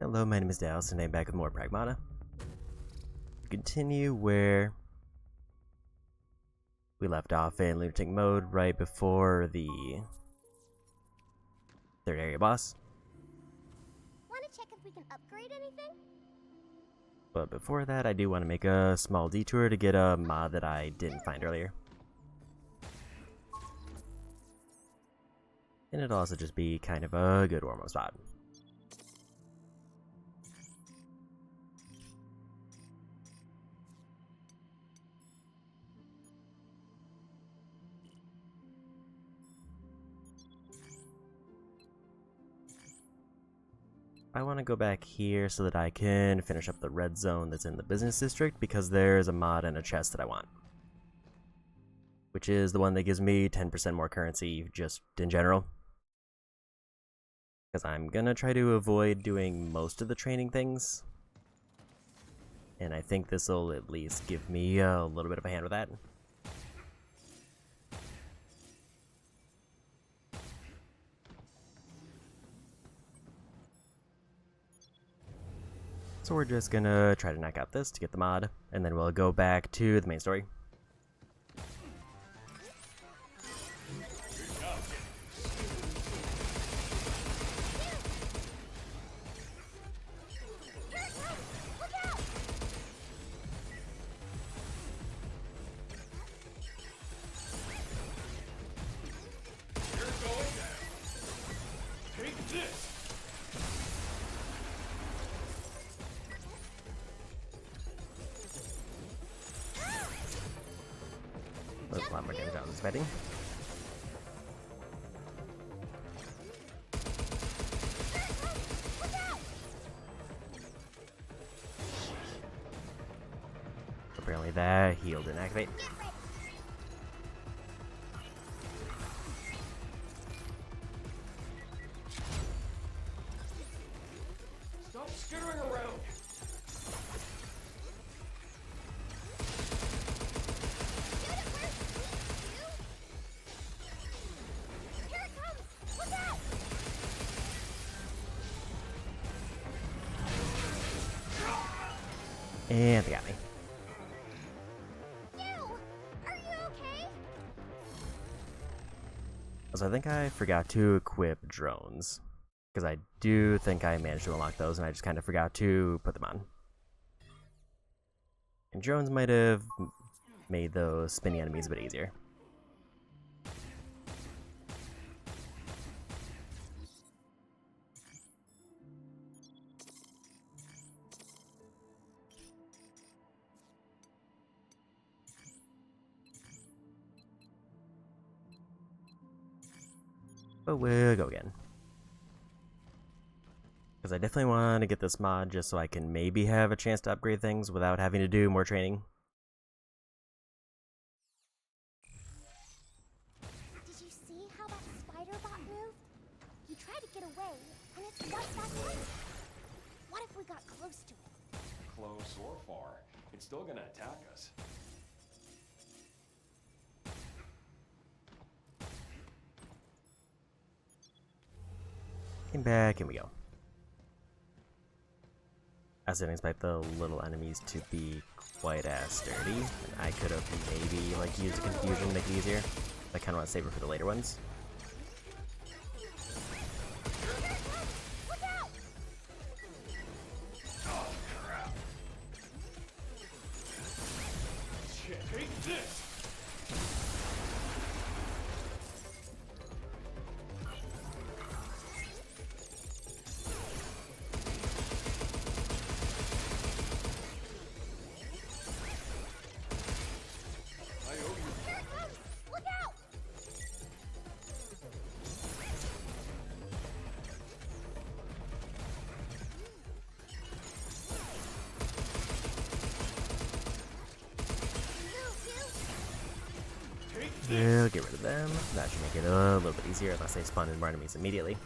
Hello, my name is Dallas, and I'm back with more Pragmata. Continue where we left off in lunatic mode right before the third area boss. Want to check if we can upgrade anything? But before that, I do want to make a small detour to get a mod that I didn't find earlier. And it'll also just be kind of a good warm-up spot. I want to go back here so that I can finish up the red zone that's in the business district, because there's a mod and a chest that I want. Which is the one that gives me 10% more currency just in general. Because I'm gonna try to avoid doing most of the training things. And I think this will at least give me a little bit of a hand with that. So we're just gonna try to knock out this to get the mod, and then we'll go back to the main story. That's a lot more damage I was expecting. Apparently that heal didn't activate. Stop skittering around! And they got me. Are you okay? So I think I forgot to equip drones. Because I do think I managed to unlock those, and I just kind of forgot to put them on. And drones might have made those spinny enemies a bit easier. But we'll go again. Because I definitely want to get this mod just so I can maybe have a chance to upgrade things without having to do more training. Did you see how that spider bot moved? He tried to get away, and it's right back in. What if we got close to it? Close or far, it's still gonna attack us. Came back, and we go. I didn't expect the little enemies to be quite as sturdy. And I could have maybe like used confusion to make it easier. I kind of want to save it for the later ones. Look out! Oh, crap. Shit, take this! I owe you. Here it comes! Look out! Take this! We'll get rid of them. That should make it a little bit easier unless they spawn in more enemies immediately.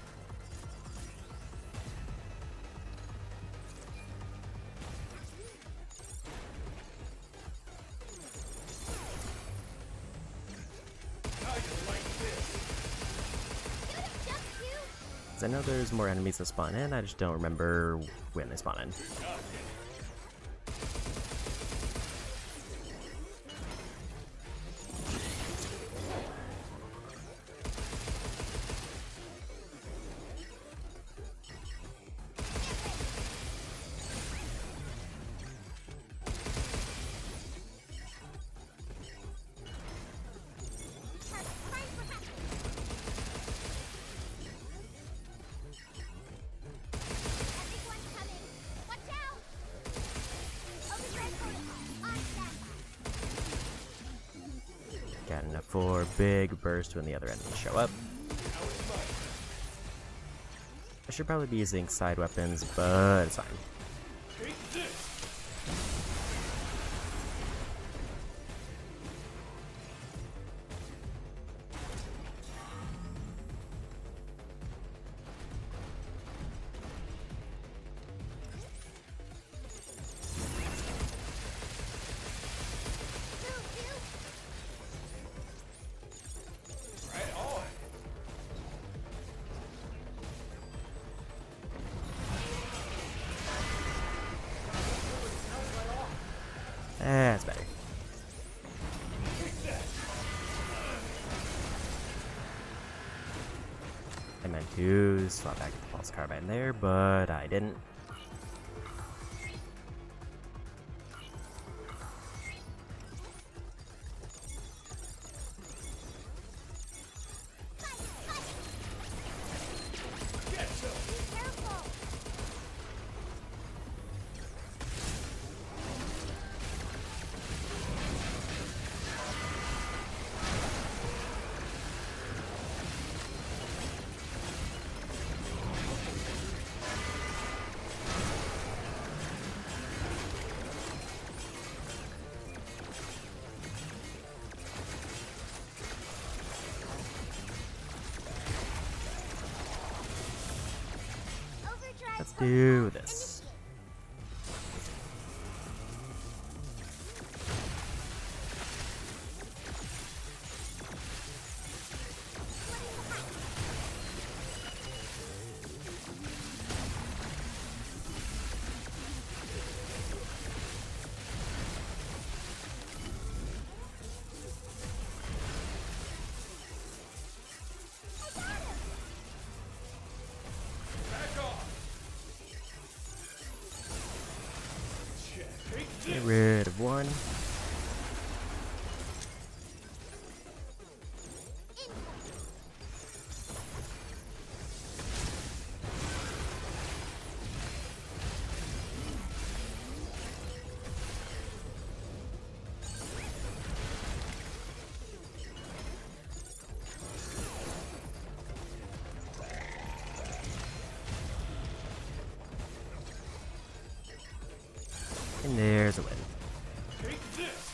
How you like this? Just you! Because I know there's more enemies that spawn in, I just don't remember when they spawn in. Everyone's coming. Watch out! Overdrive protocol. On standby. Got enough for a big burst when the other enemies show up. I should probably be using side weapons, but it's fine. Take this! Right on! That's better. I meant to swap back to the pulse carbine there, but I didn't. Careful! Overdrive Let's do protocol this. initiated. Back off! Shit, take Get this! rid of one. And there's a win. Take this!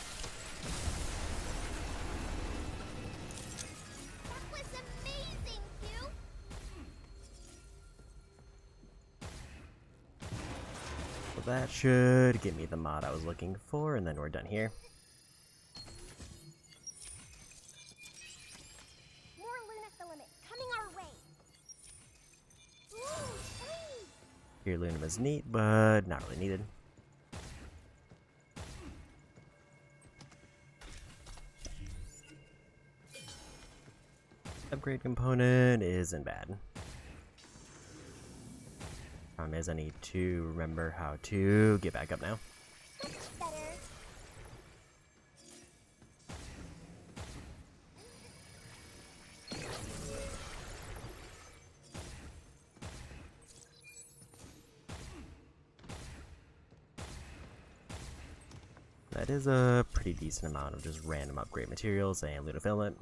That was amazing, Hugh! So that should give me the mod I was looking for, and then we're done here. More Luna filament coming our way. Ooh, trees! Here, Lunum is neat, but not really needed. Upgrade component isn't bad. Problem is, I need to remember how to get back up now. That's better. That is a pretty decent amount of just random upgrade materials and Luna filament.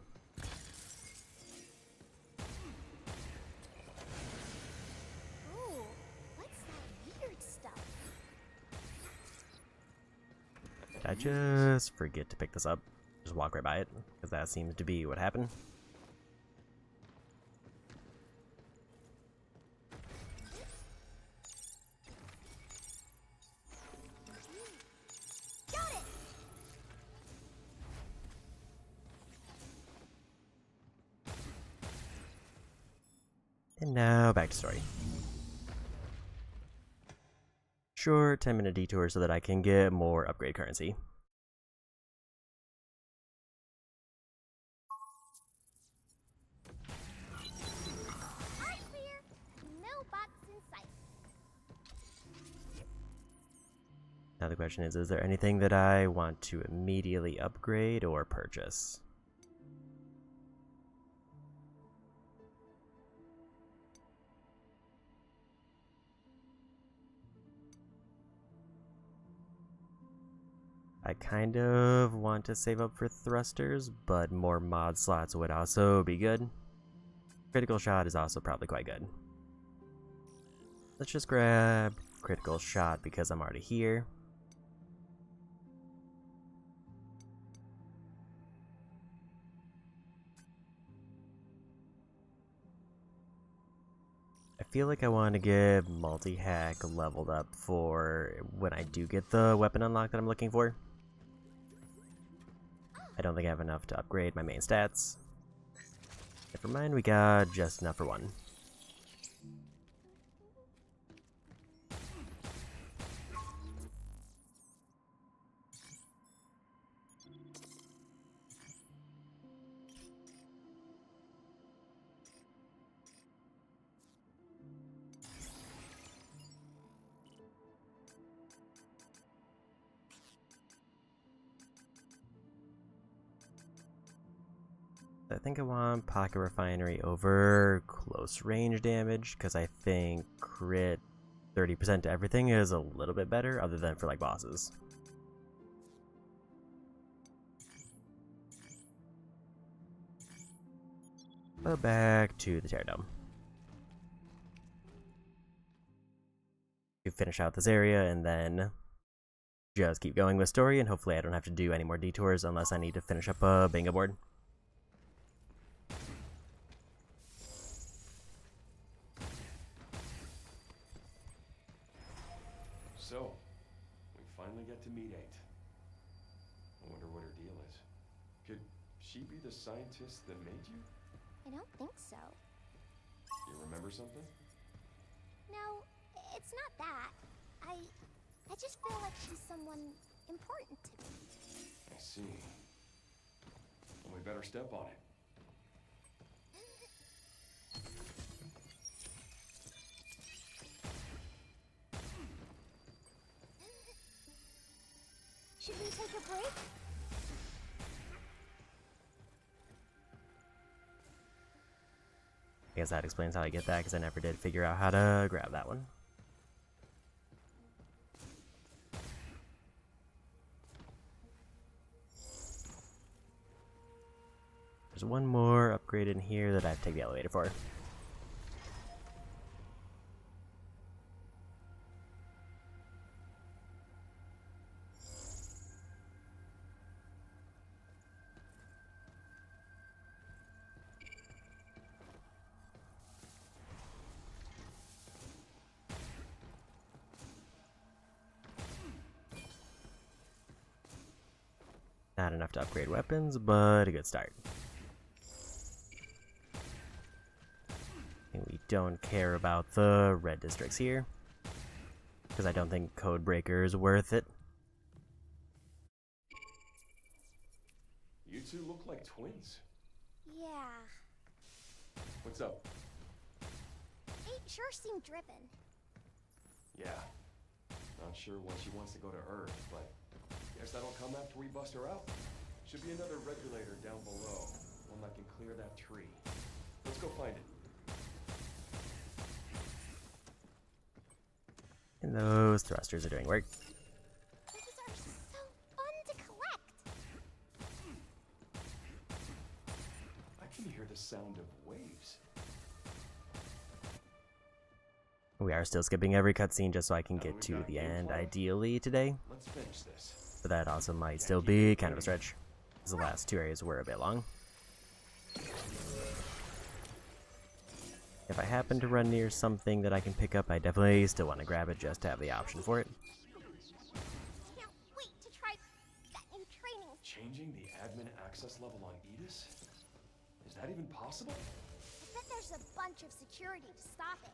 Ooh, what's that weird stuff? Did I just forget to pick this up? Just walk right by it? Because that seems to be what happened. Got it! And now back to story. Short 10-minute detour so that I can get more upgrade currency. All clear. No bots in sight. Now the question is there anything that I want to immediately upgrade or purchase? I kind of want to save up for thrusters, but more mod slots would also be good. Critical shot is also probably quite good. Let's just grab critical shot because I'm already here. I feel like I want to get multi-hack leveled up for when I do get the weapon unlock that I'm looking for. I don't think I have enough to upgrade my main stats. Never mind, we got just enough for one. I think I want Pocket Refinery over close range damage, because I think crit 30% to everything is a little bit better, other than for like bosses. But back to the Teardome. To finish out this area, and then just keep going with story, and hopefully I don't have to do any more detours unless I need to finish up a bingo board. So, we finally get to meet 8. I wonder what her deal is. Could she be the scientist that made you? I don't think so. You remember something? No, it's not that. I just feel like she's someone important to me. I see. Well, we better step on it. Should we take a break? I guess that explains how I get that, because I never did figure out how to grab that one. There's one more upgrade in here that I have to take the elevator for. Not enough to upgrade weapons, but a good start. And we don't care about the red districts here, because I don't think Codebreaker is worth it. You two look like twins. Yeah. What's up? 8 sure seemed driven. Yeah. Not sure when she wants to go to Earth, but guess that'll come after we bust her out. Should be another regulator down below. One that can clear that tree. Let's go find it. And those thrusters are doing work. These are so fun to collect. I can hear the sound of waves. We are still skipping every cutscene just so I can get to the end, ideally, today. Let's finish this. But that also might still be kind of a stretch, because the last 2 areas were a bit long. If I happen to run near something that I can pick up, I definitely still want to grab it just to have the option for it. Can't wait to try that new training. Changing the admin access level on Edis? Is that even possible? I bet there's a bunch bunch of security to stop it.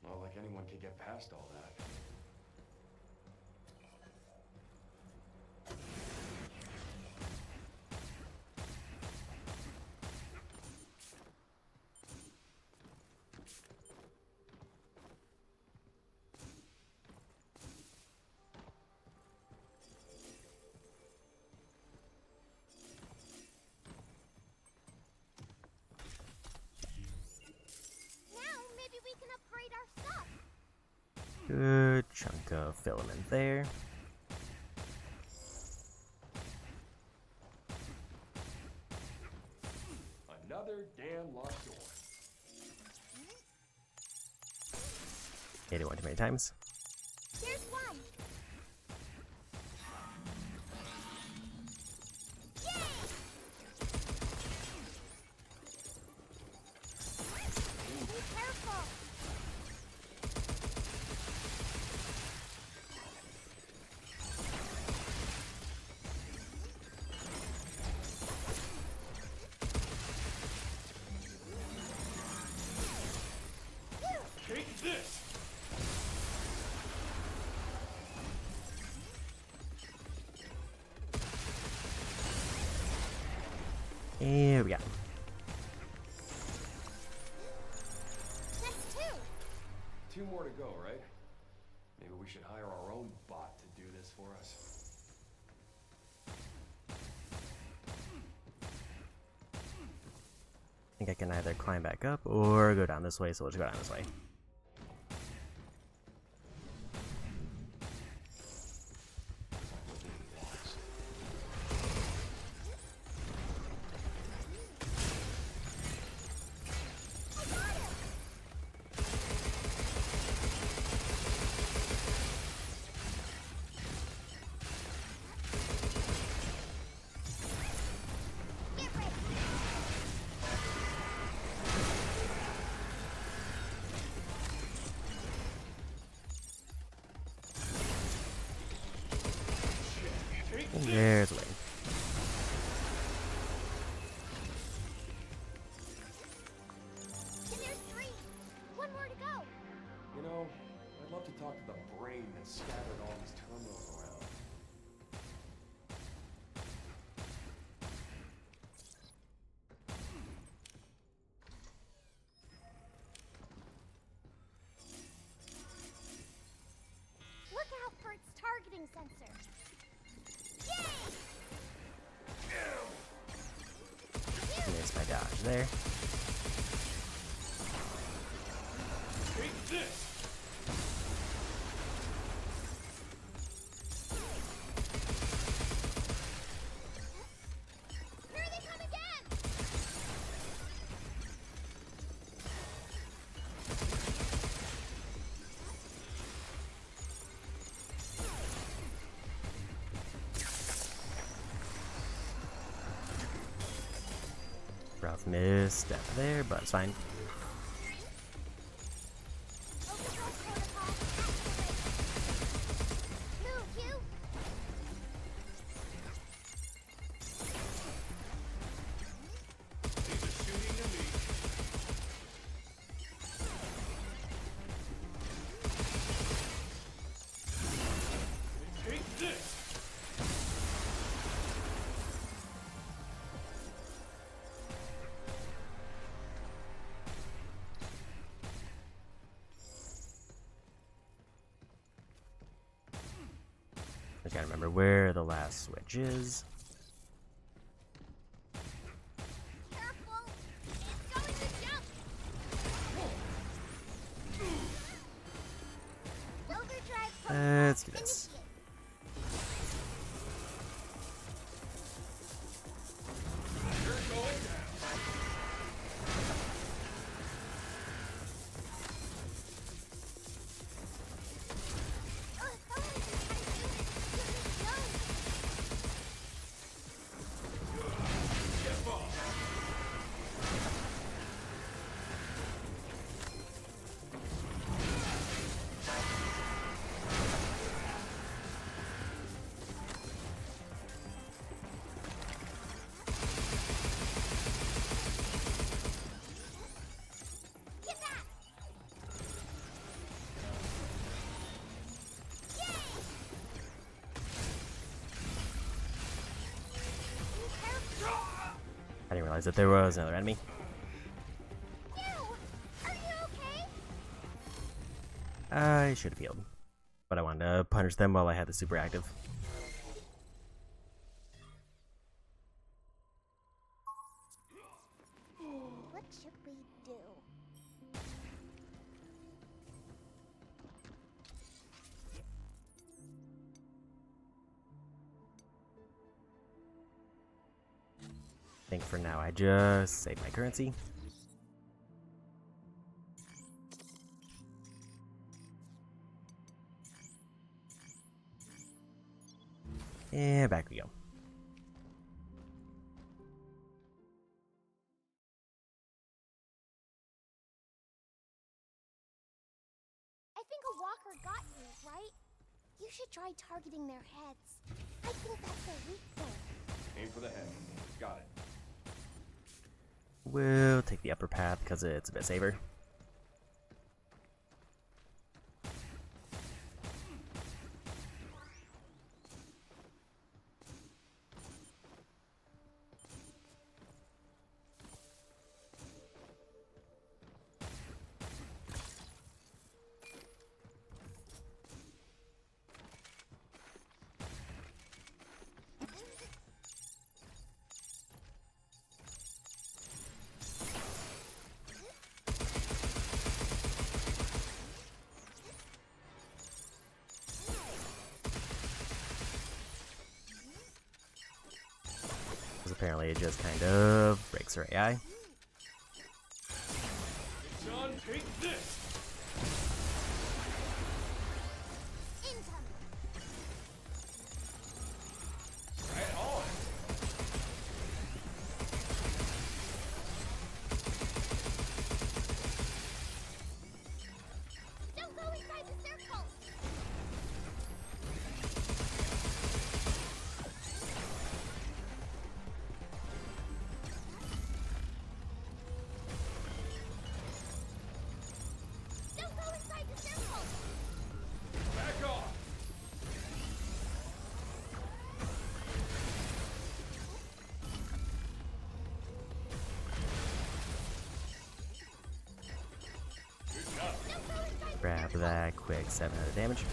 Not like anyone could get past all that. Now maybe we can upgrade our stuff. Good chunk of filament there. Another damn locked door. Hit it one too many times. Here's one. Yay! Be careful. Take this! Here we go. That's two. Two more to go, right? Maybe we should hire our own bot to do this for us. I think I can either climb back up or go down this way, so let's go down this way. I got him. Get ready. Take And this! there's a way. And there's three. One more to go. You know, I'd love to talk to the brain that scattered all these terminals around. Look out for its targeting sensor. Yay! There's my dodge there. Take this! Here they come again! Rough misstep there, but it's fine. Overgrowth protocol activated. Move, you! These are shooting at me. Take this! I just gotta remember where the last switch is. Careful! It's going to jump! Overdrive protocol Let's do this. initiated. You're going down. Oh, if only we had a unit to this zone. Get off! realize that there was another enemy. Ew! Are you okay? I should have healed. But I wanted to punish them while I had the super active. What should we do? I think for now I just save my currency. And back we go. I think a walker got you, right? You should try targeting their heads. I think that's their weak point. Aim for the head. Got it. We'll take the upper path because it's a bit safer. Because apparently it just kind of breaks her AI. John, take this! Incoming! Right on! Don't go inside the circle! Don't go inside the circle! Back off! Good job. Don't go inside the Grab that quick 700 damage.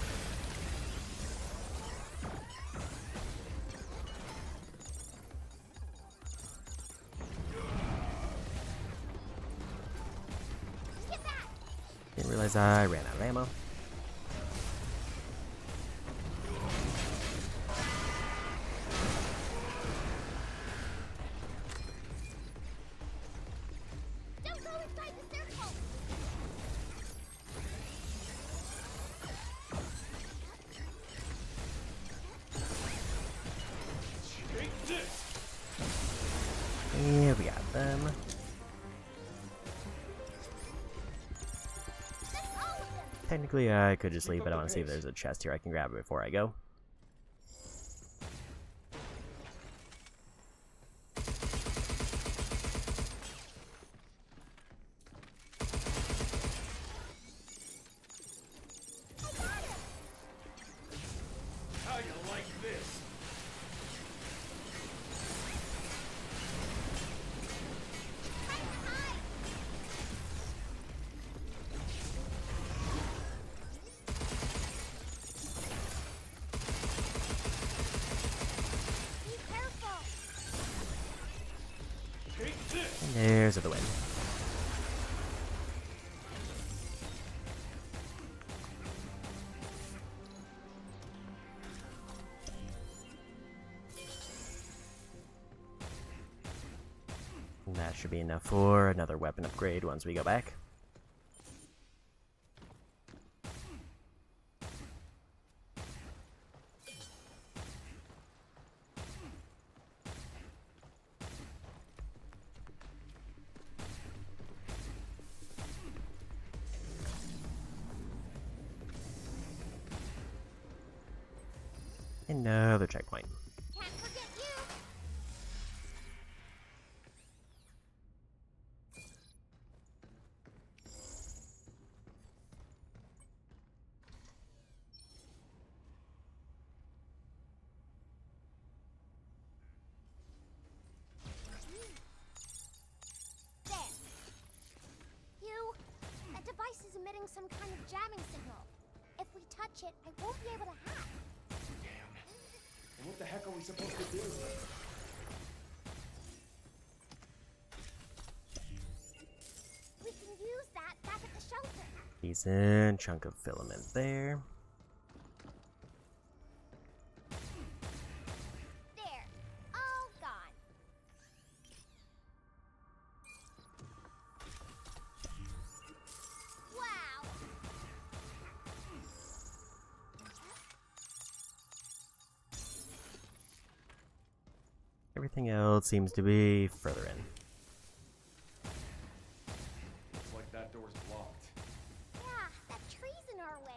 Get back! Didn't realize I ran out of ammo. Don't go inside the circle! Take this! And we got them. That's all of them! Technically, I could just leave, but I want to see if there's a chest here I can grab it before I go. I got him! How you like this? Time to hide! Be careful! Take this! And there's the win. And that should be enough for another weapon upgrade once we go back. Another checkpoint. Can't forget you! emitting some kind of jamming signal. If we touch it, I won't be able to hack. Damn. And what the heck are we supposed to do? We can use that back at the shelter. Decent chunk of filament there. There. All gone. Wow. Everything else seems to be further in. Looks like that door's blocked. Yeah, that tree's in our way.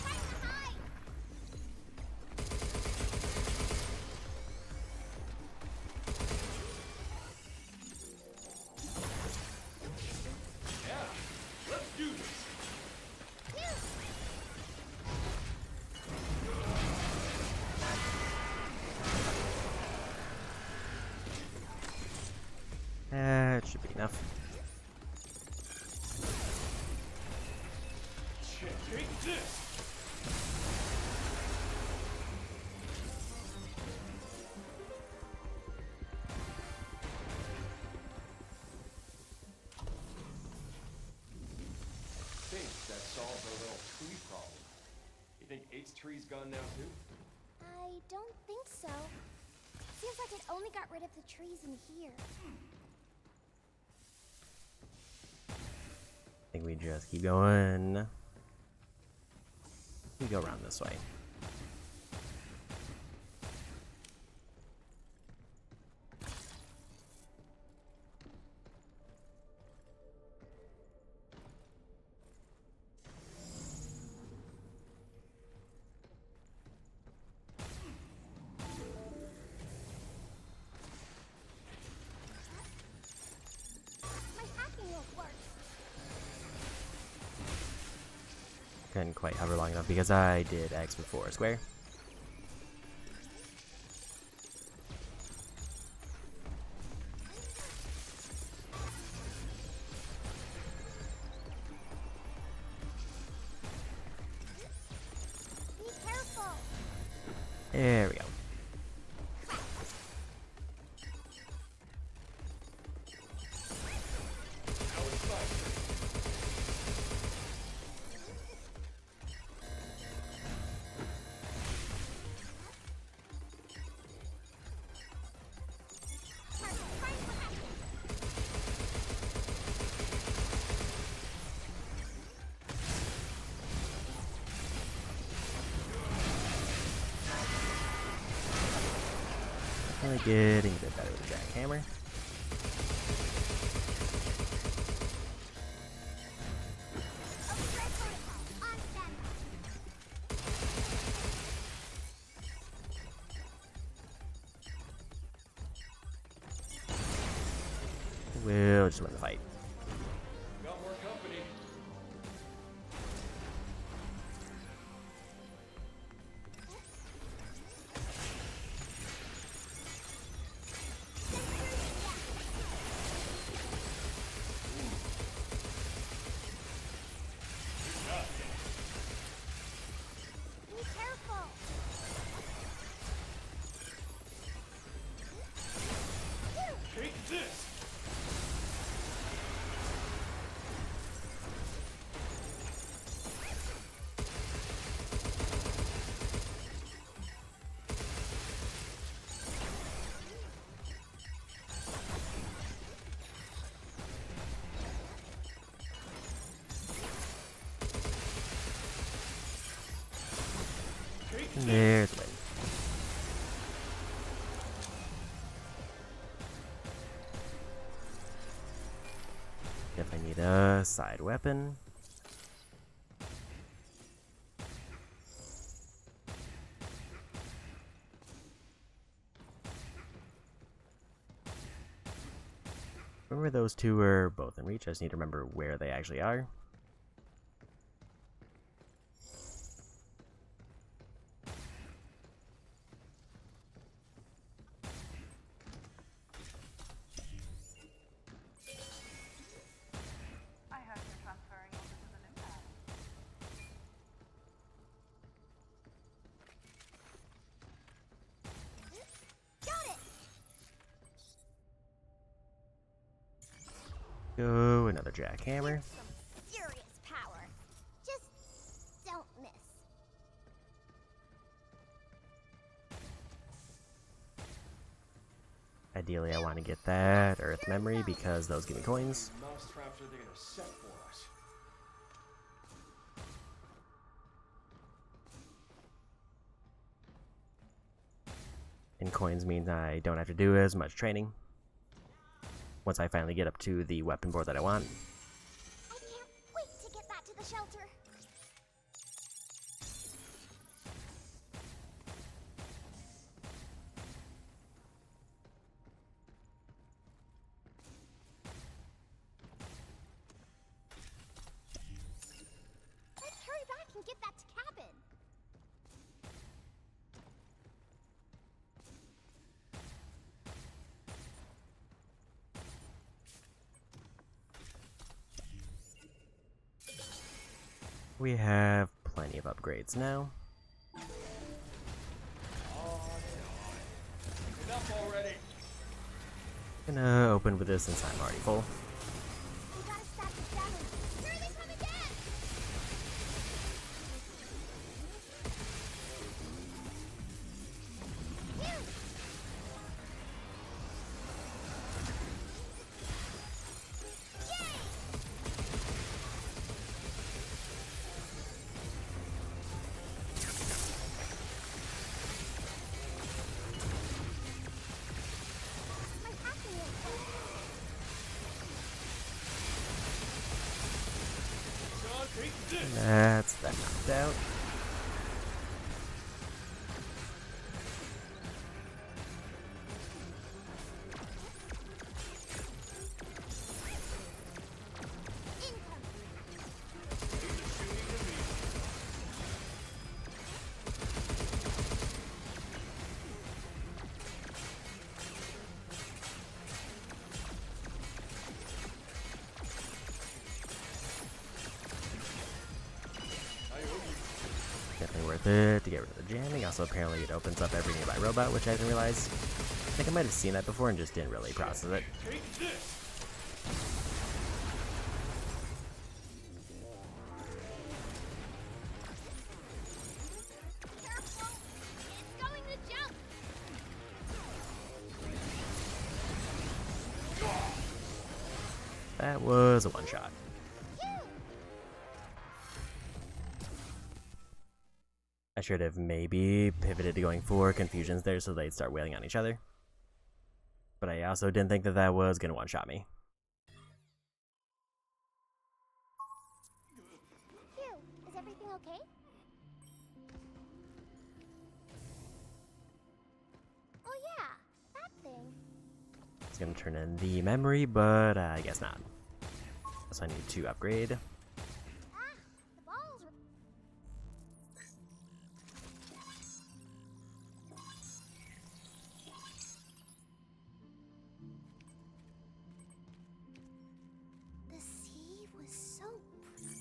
Time to hide. Yeah, let's do this. That should be enough. Take this. Think that solves our little tree problem. You think 8's tree's gone now too? I don't think so. Seems like it only got rid of the trees in here. I think we just keep going. We go around this way. My hacking won't work. Couldn't quite hover long enough because I did X before square. Be careful. There we go. Now it's fine. Time for hacking. Really getting a bit better with the jackhammer. Overdrive protocol. On standby. We'll just win the fight. Got more company. Be careful. Take this. Take And this. there's the win. Definitely need a side weapon. Remember those two were both in reach. I just need to remember where they actually are. I heard you're transferring over to the new pad. Got it! Go, another jackhammer. Some serious power. Just don't miss. Ideally, I want to get that Earth Memory because those give me coins. Mouse traps are they gonna set for us? And coins mean I don't have to do as much training. Once I finally get up to the weapon board that I want. I can't wait to get back to the shelter. Let's hurry back and get that to cabin. We have plenty of upgrades now. Enough already. Gonna open with this since I'm already full. We gotta stack this down. Here they come again! Phew! Yay! My hacking is John, take this. That's that knocked out. Definitely worth it to get rid of the jamming. Also, apparently it opens up every nearby robot, which I didn't realize. I think I might have seen that before and just didn't really process it. Take this. careful! It's going to jump! That was a one-shot. Phew! I should have maybe pivoted to going for confusions there so they'd start wailing on each other. But I also didn't think that that was going to one-shot me. Phew! Is everything okay? Oh yeah, that thing. It's going to turn in the memory, but I guess not. So I need to upgrade. Ah, the balls were... The sea was so pretty.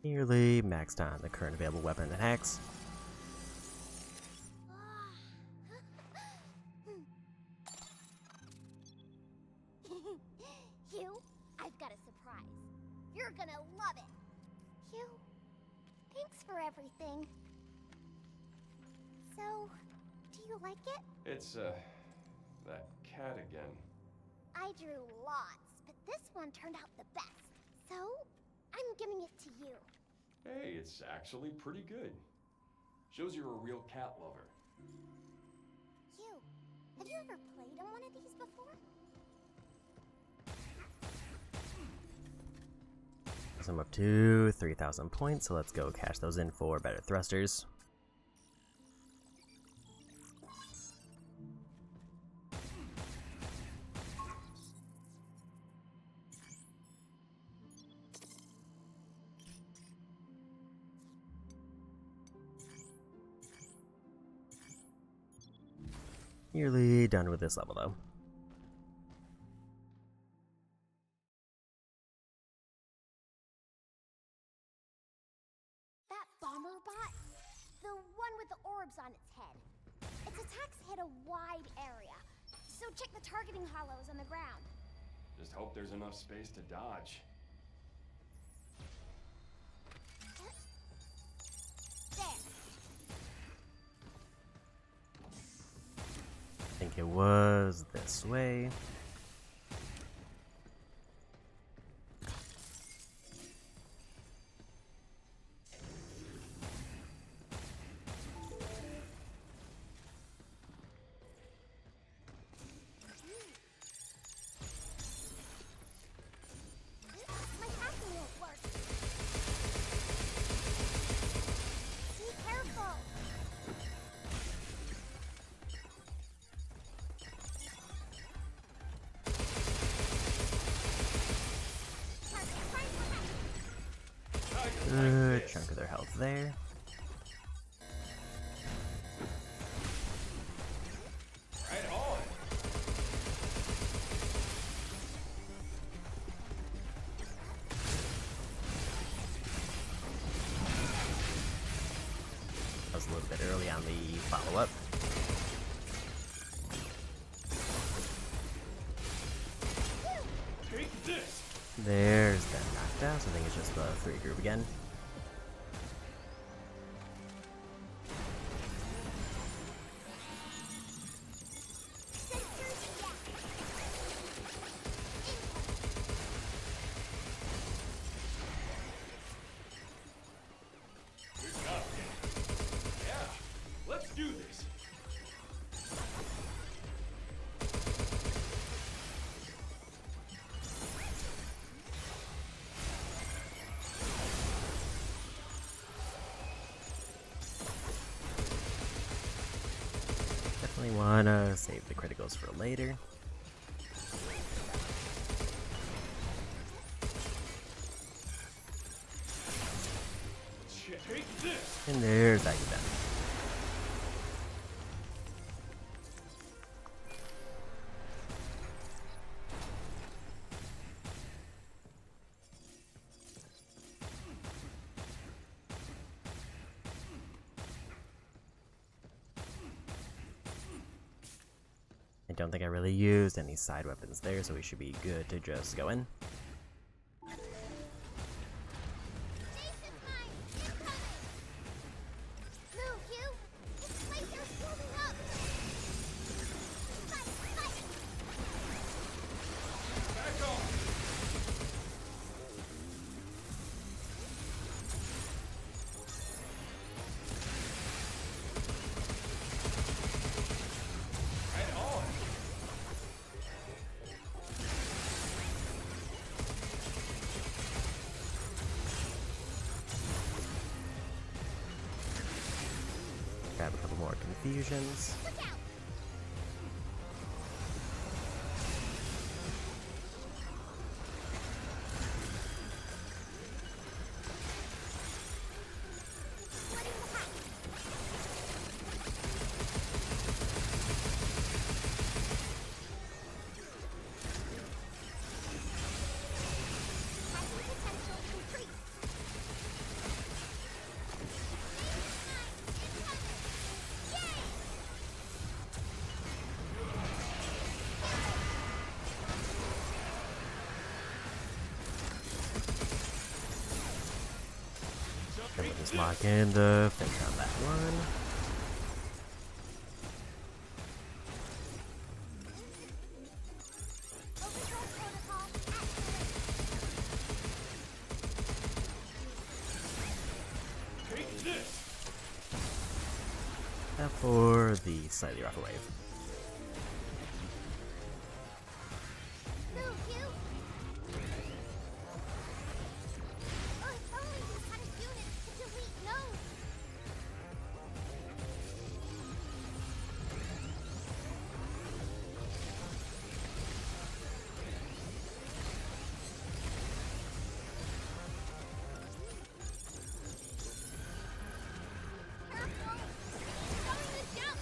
Nearly maxed on the current available weapon that hacks. Hugh, I've got a surprise. You're gonna love it. Hugh, thanks for everything. So, do you like it? It's, that cat again. I drew lots, but this one turned out the best. So, I'm giving it to you. Hey, it's actually pretty good. Shows you're a real cat lover. Hugh, have you ever played on one of these before? So I'm up to 3,000 points, so let's go cash those in for better thrusters. Nearly done with this level, though. That bomber bot? The one with the orbs on its head. Its attacks hit a wide area, so check the targeting hollows on the ground. Just hope there's enough space to dodge. There. I think it was this way. My hacking won't work. Be careful. Good chunk of their health there. Right on! I was a little bit early on the follow-up. Take this! There's that knockdown, so I think it's just the 3 group again. Good job, kid. Yeah, let's do this! Definitely wanna save the criticals for later. Take this! And there's that event. I don't think I really used any side weapons there, so we should be good to just go in. Jason mine! Incoming! Move, you! This laser's building up! Fight! Fight! Back off! Right on! Grab a couple more confusions. Look out! Splitting the hack! Hacking potential increased! Then we'll just lock in the finish on that one. Overthrow protocol activated! Take this! That for the slightly rougher wave. Move, you! Oh, if only we had a unit to delete nodes! Careful! Going to jump!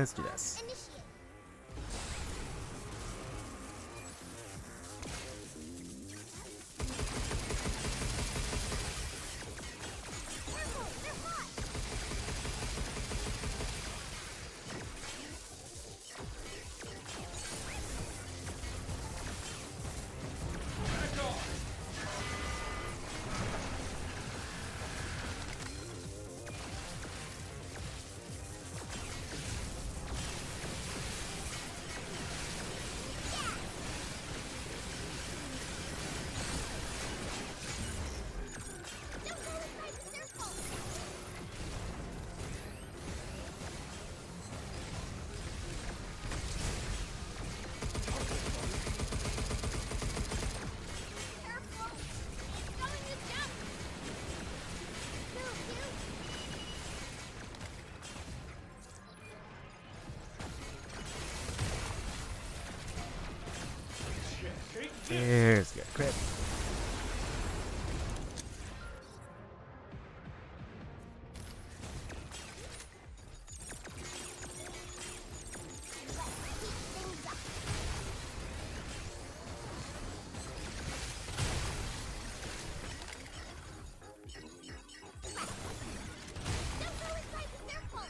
let's do this. Initiate. Careful, they're hot. Don't go inside the circle. Careful. It's going to jump. Move, you. There's good crit. Let's heat things up. Don't go inside the circle.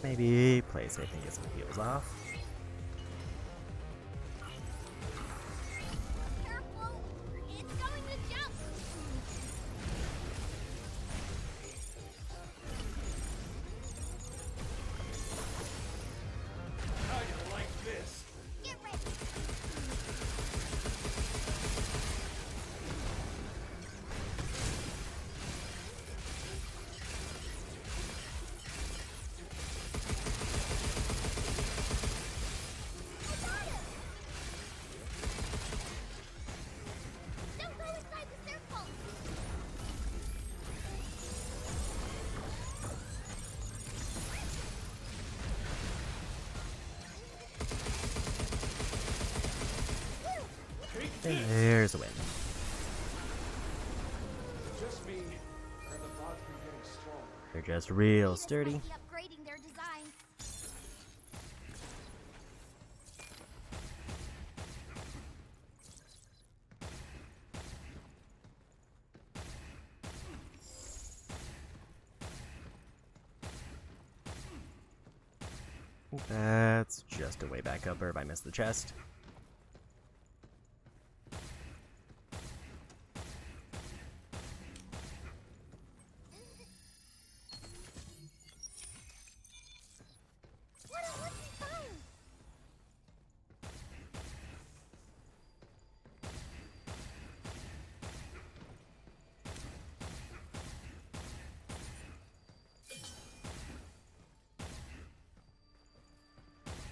Maybe play safe and get some heals off. Careful. It's going to jump. How you like this? Get ready. I got him. Don't go inside the circle. Woo! And there's a win. Just me, or the bots been getting stronger? They're just real Venus sturdy. might be upgrading their designs. That's just a way back up, or if I missed the chest. What a lucky find!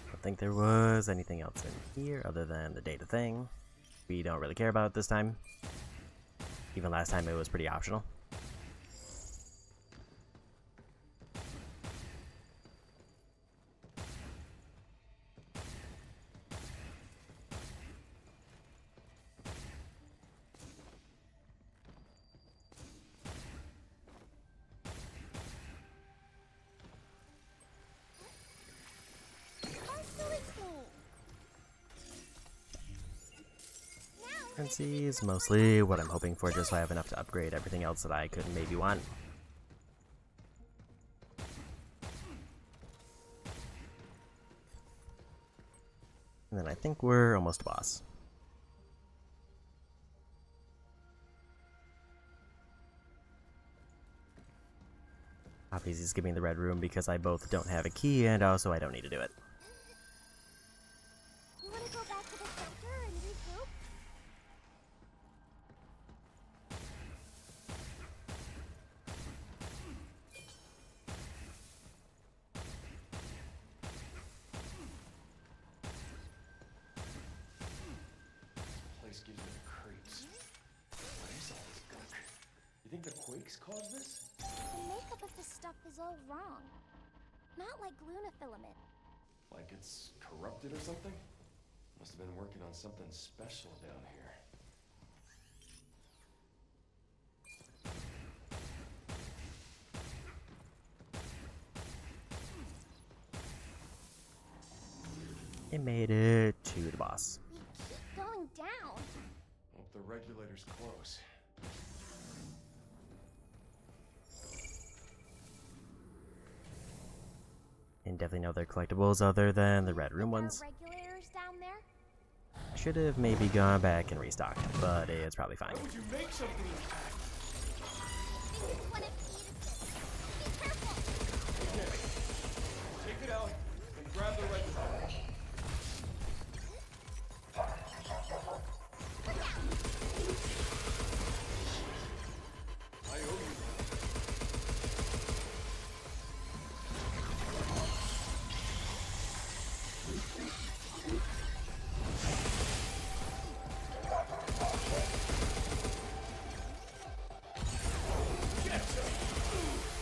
I don't think there was anything else in here other than the data thing. We don't really care about it this time. Even last time it was pretty optional. Our silly thing. Now, Currency is mostly what I'm hoping for, just so I have enough to upgrade everything else that I could maybe want. And then I think we're almost a boss. Obviously, he's giving me the red room because I both don't have a key and also I don't need to do it. you want to go back to the center and regroup? Place gives me the creeps. What is all this gunk? You think the quakes caused this? The makeup of this stuff is all wrong. Not like lunafilament. Like it's corrupted or something? Must have been working on something special down here. It made it to the boss. We keep going down. Hope the regulator's close. And definitely no other collectibles other than the red room There are ones. regulators down there. Should have maybe gone back and restocked, but it's probably fine. Why would you make something like that? I think it's one of Edith's. Be careful! Okay. Take it out and grab the regulator. I owe you.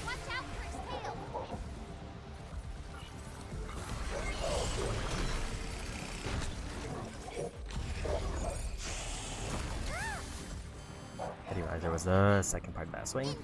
Watch out for his tail! I didn't realize there was a second part of that swing.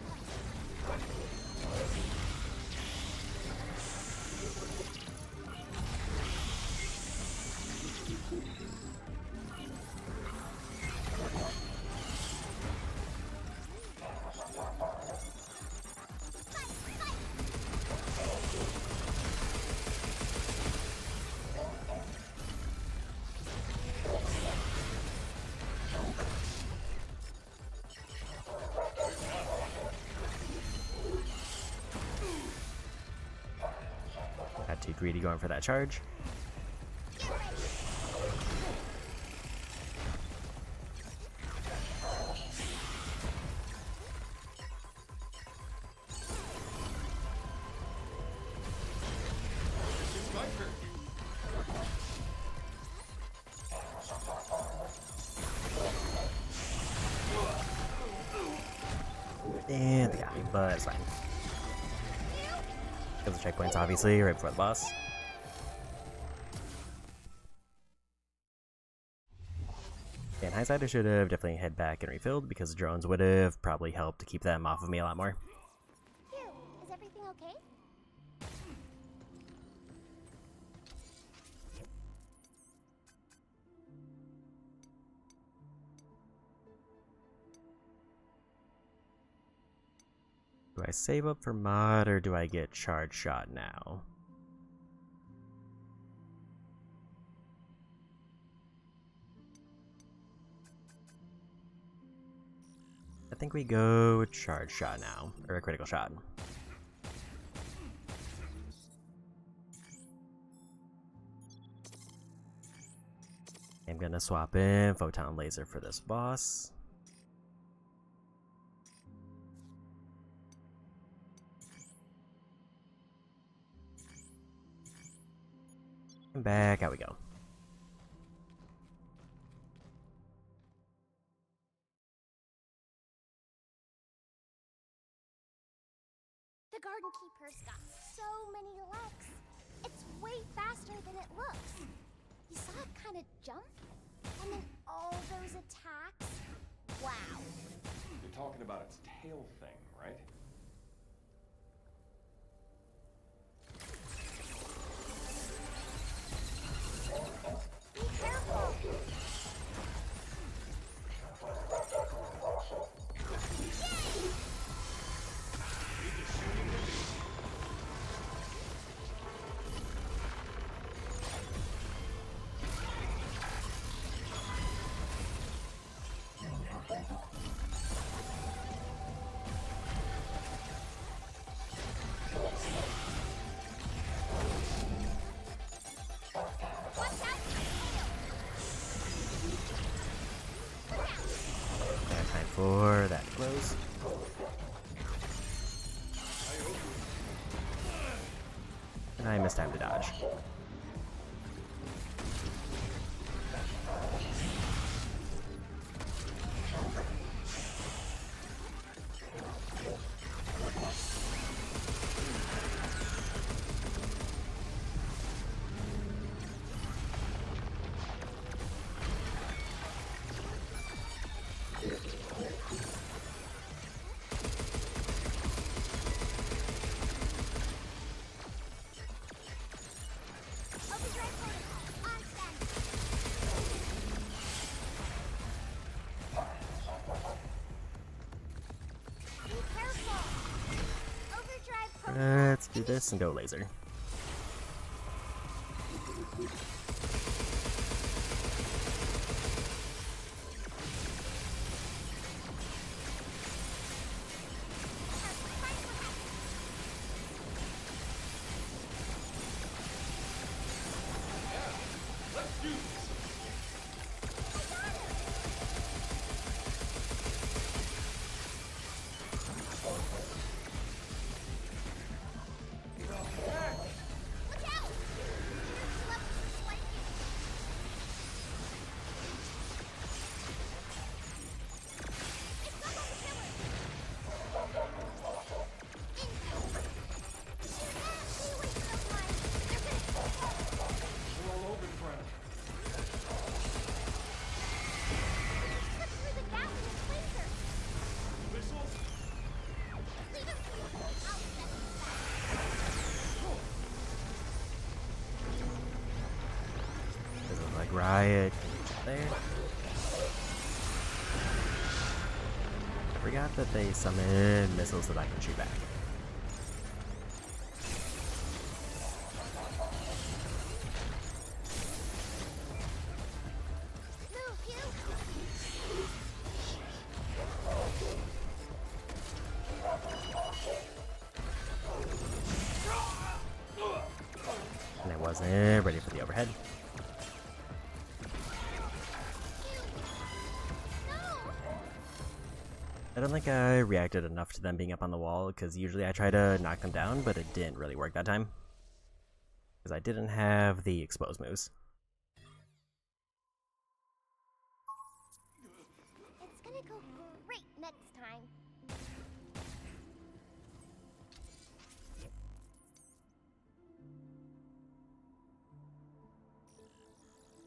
Got too greedy going for that charge. It's my turn. And they got me, but it's fine. Kill the checkpoints, obviously, right before the boss. In hindsight, I should have definitely head back and refilled because the drones would have probably helped to keep them off of me a lot more. Phew, is everything okay? Do I save up for mod or do I get charge shot now? I think we go charge shot now, or a critical shot. I'm gonna swap in photon laser for this boss. And back, out we go. The Garden Keeper's got so many legs. It's way faster than it looks. You saw it kind of jump? And then all those attacks? Wow. You're talking about its tail thing, right? Be careful! Time for that to close. And I missed time to dodge. Let's do this and go laser. Riot there. Forgot that they summon missiles that I can shoot back. And I wasn't ready for the overhead. I don't think I reacted enough to them being up on the wall, because usually I try to knock them down, but it didn't really work that time. Because I didn't have the expose moves. It's gonna go great next time.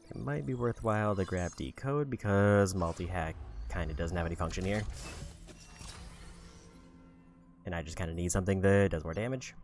It might be worthwhile to grab decode, because multi-hack kind of doesn't have any function here. And I just kind of need something that does more damage.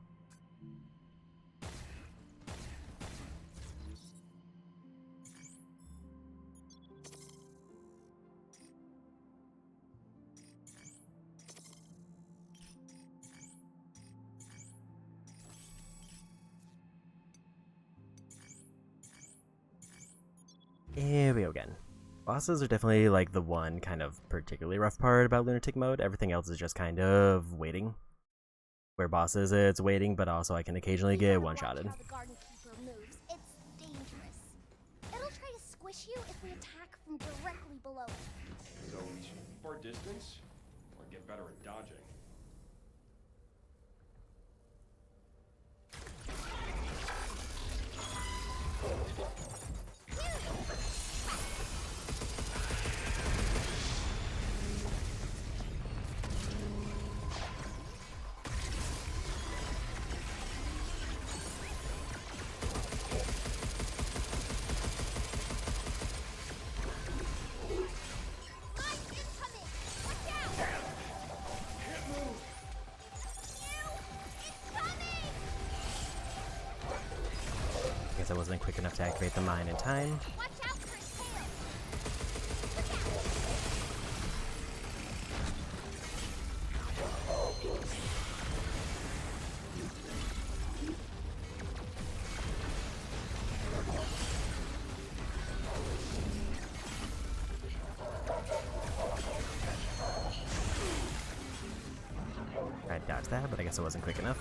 Here we go again. Bosses are definitely like the one kind of particularly rough part about Lunatic mode. Everything else is just kind of waiting. Where bosses, it's waiting, but also I can occasionally get one-shotted. How the Garden Keeper moves. It's dangerous. It'll try to squish you if we attack from directly below it. So we should keep our distance or get better at dodging. I wasn't quick enough to activate the mine in time. Watch out for his tail. Tried to dodge that, but I guess I wasn't quick enough.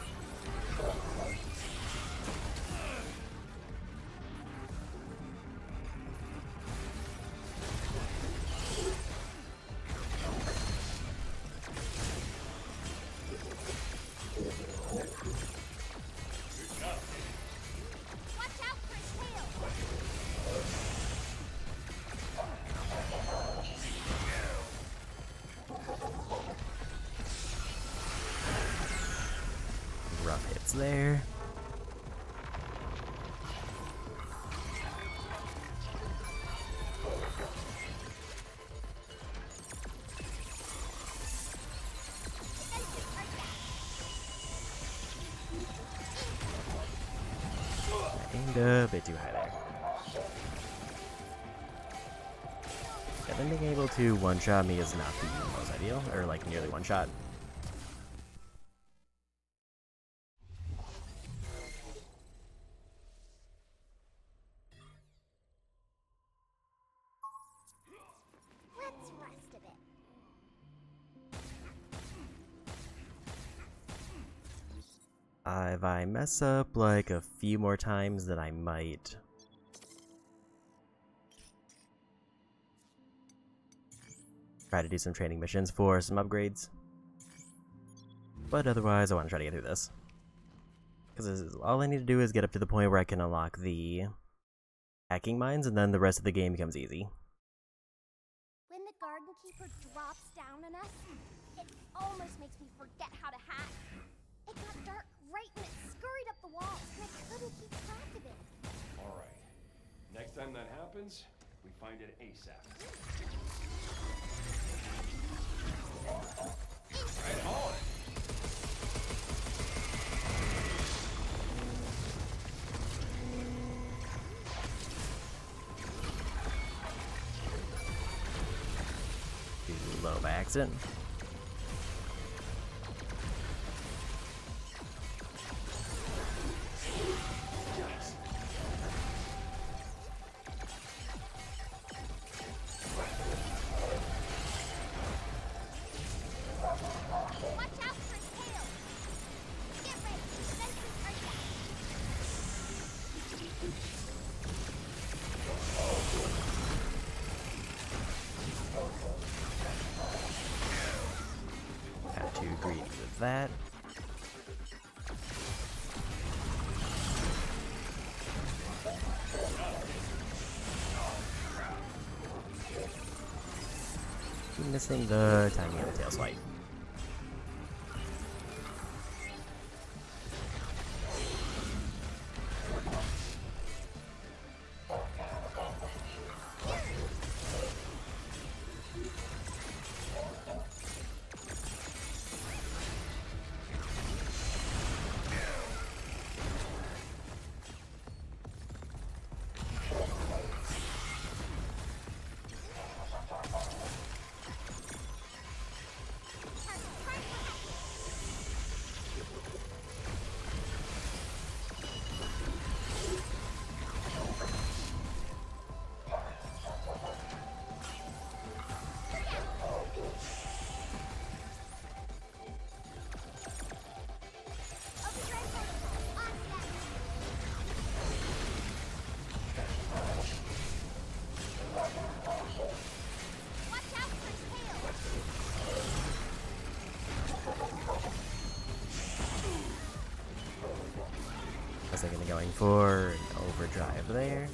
Rough hits there. I aimed a bit too high there. Yeah, them being able to one-shot me is not the most ideal, or like nearly one-shot. If I mess up like a few more times, then I might try to do some training missions for some upgrades. But otherwise, I want to try to get through this. Because all I need to do is get up to the point where I can unlock the hacking mines, and then the rest of the game becomes easy. When the garden keeper drops down on us, it almost makes me forget how to hack. It got dark right when it scurried up the walls, and I couldn't keep track of it. Alright. Next time that happens, we find it ASAP. Right on! Too low by accident. Watch out for his tail! Get ready, defenses are set! Got too greedy with that. Keep missing the tiny little tail swipe. I was thinking of going for an overdrive there.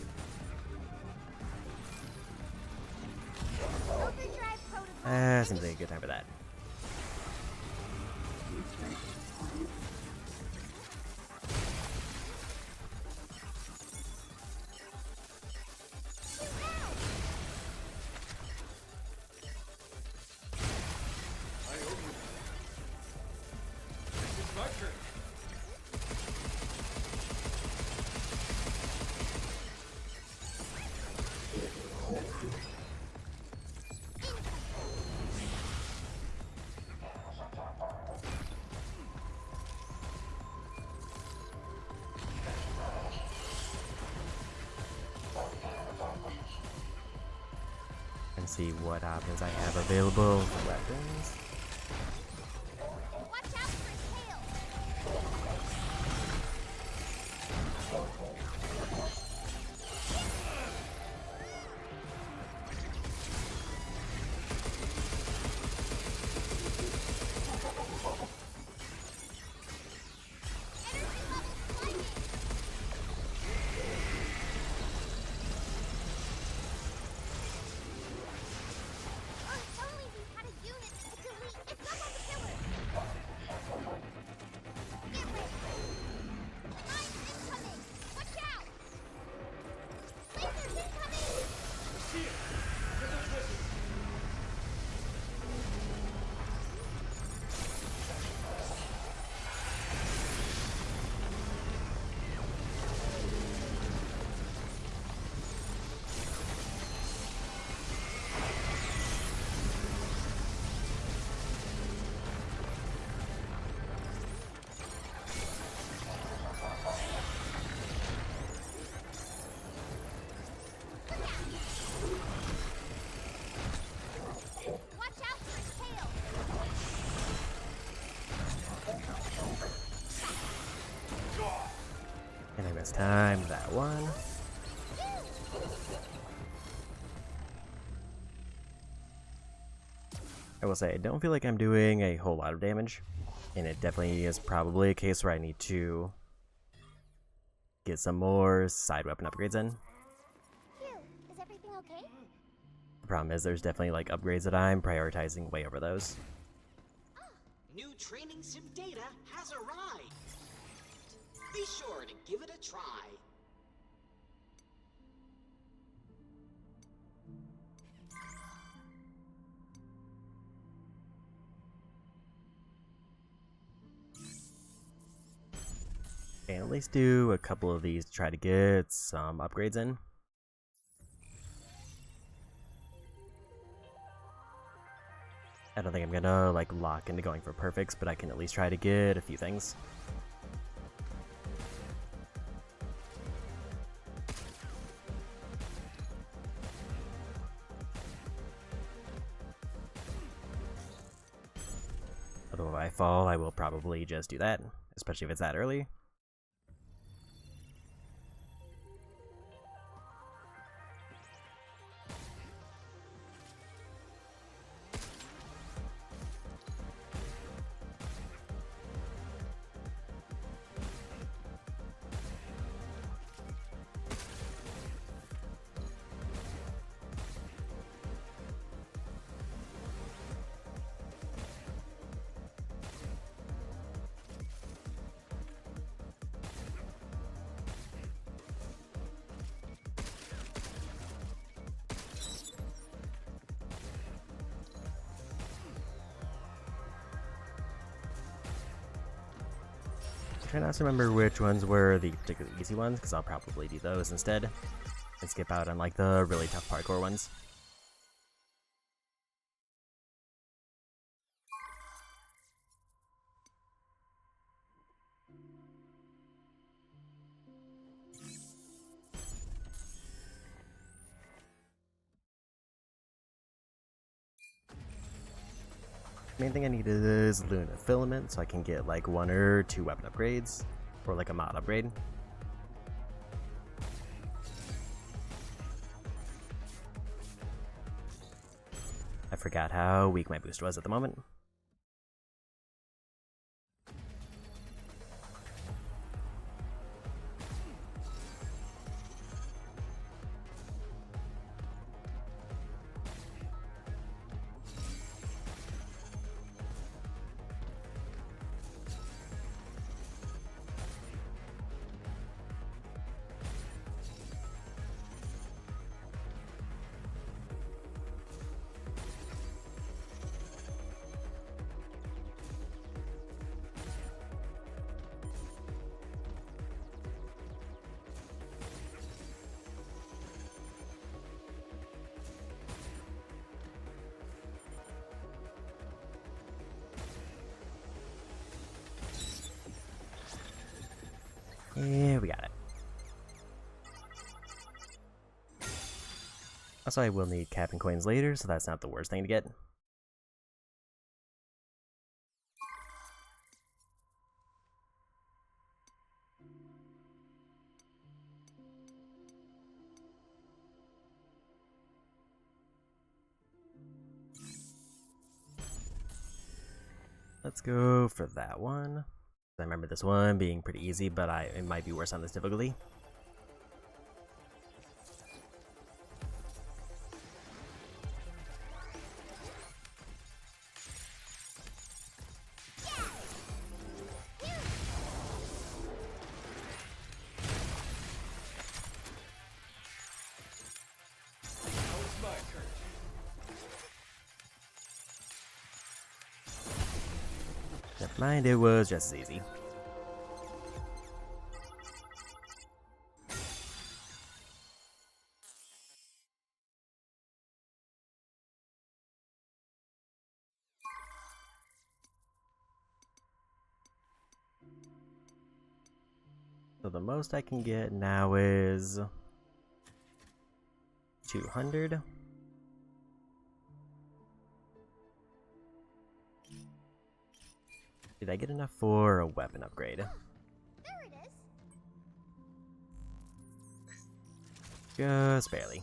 Overdrive protocol. Seems like a good time for that. It's my turn. And see what options I have available for weapons. Watch out for his tail! Energy levels plummeting! Oh, if only we had a unit that could And I mistimed that one. I will say, I don't feel like I'm doing a whole lot of damage. And it definitely is probably a case where I need to get some more side weapon upgrades in. Phew, is everything okay? The problem is there's definitely like upgrades that I'm prioritizing way over those. New training sim data has arrived. Be sure to give it a try. And at least do a couple of these to try to get some upgrades in. I don't think I'm gonna like lock into going for perfects, but I can at least try to get a few things. Although if I fall, I will probably just do that, especially if it's that early. I try not to remember which ones were the particularly easy ones, because I'll probably do those instead, and skip out on like the really tough parkour ones. Main thing I need is Luna Filament, so I can get like 1 or 2 weapon upgrades, or like a mod upgrade. I forgot how weak my boost was at the moment. Yeah, we got it. Also, I will need Captain Coins later, so that's not the worst thing to get. Let's go for that one. I remember this one being pretty easy, but it might be worse on this difficulty. Now it's my turn. Never mind, it was just as easy. So the most I can get now is 200. Did I get enough for a weapon upgrade? There it is. Just barely.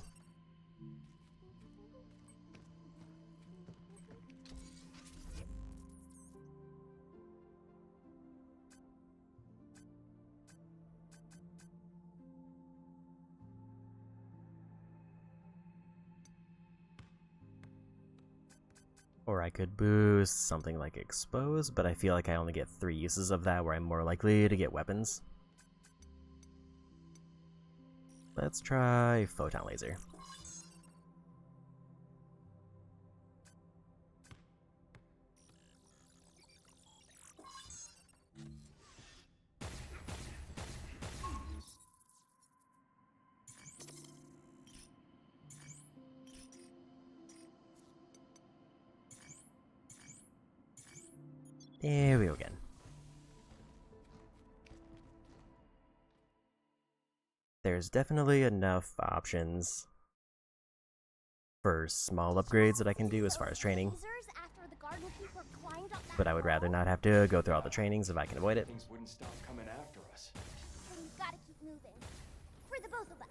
Or I could boost something like Expose, but I feel like I only get 3 uses of that where I'm more likely to get weapons. Let's try Photon Laser. There we go again. There's definitely enough options for small upgrades that I can do as far as training, Lasers after the garden keeper climbed up that but I would rather wall? not have to go through all the trainings if I can avoid it. Things wouldn't stop coming after us. Then we've got to keep moving. For the both of us.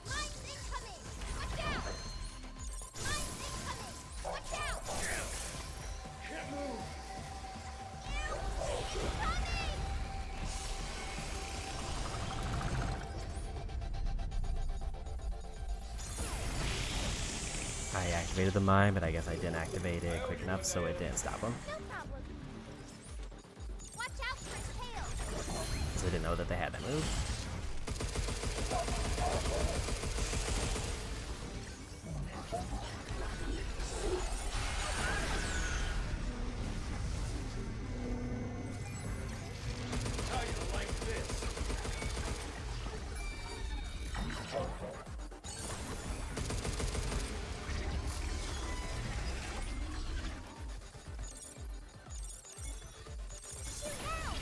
Mines incoming! Watch out! Mines incoming! Watch out! Can't move! Coming! I activated the mine, but I guess I didn't activate it quick enough so it didn't stop them. No problem. Watch out for his tail! Because I didn't know that they had that move. How you like this? Shoot now!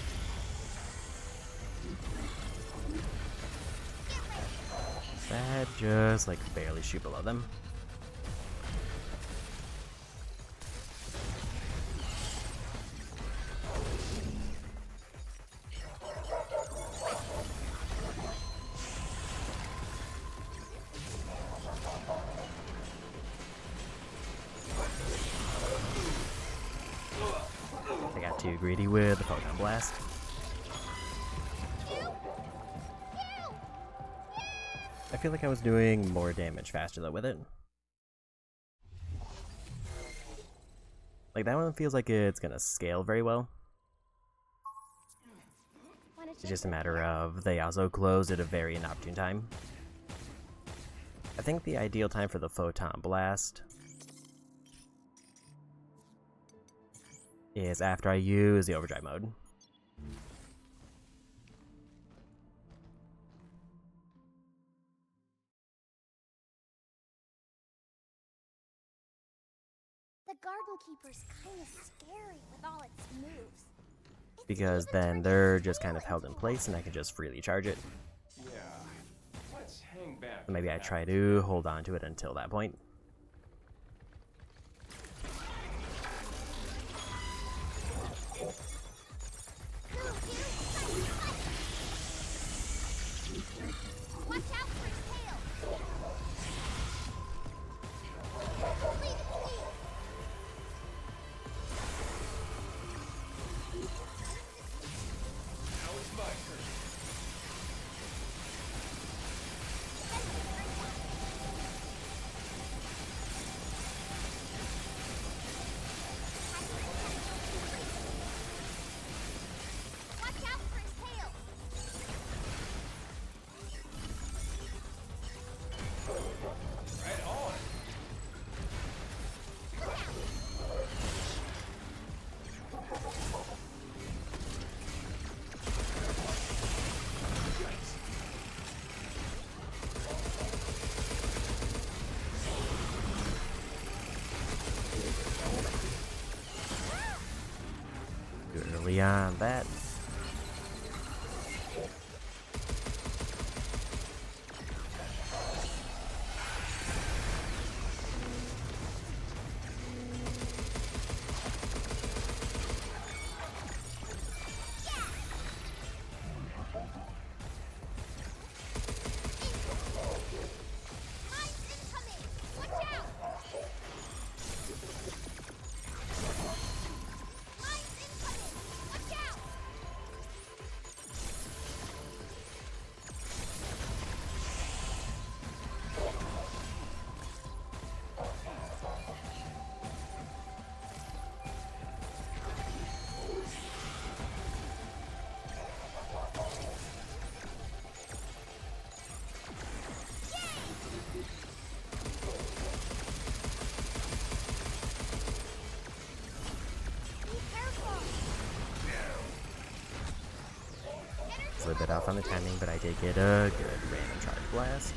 That just like barely shoot below them. I got too greedy with the Photon Blast. I feel like I was doing more damage faster though with it. Like that one feels like it's gonna scale very well. Wanna It's check just a the matter map? of they also closed at a very inopportune time. I think the ideal time for the Photon Blast is after I use the overdrive mode. The garden keeper's kind of scary with all its moves. It's Because even then turned they're its just tail kind of held in into a place and I weapon. can just freely charge it. Yeah. Let's hang back. So maybe I for try now. to hold on to it until that point. Watch out for his tail! Leave it to me! Now it's my turn. beyond that. A little bit off on the timing, but I did get a good random charge blast.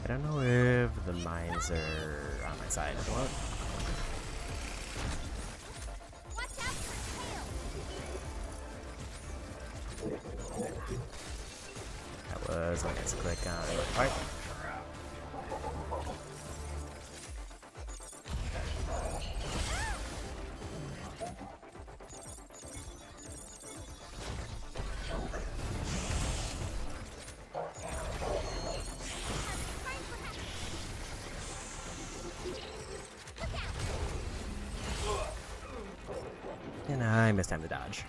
I don't know if the mines are on my side at the moment. That was a nice click on the part. And I missed time to dodge.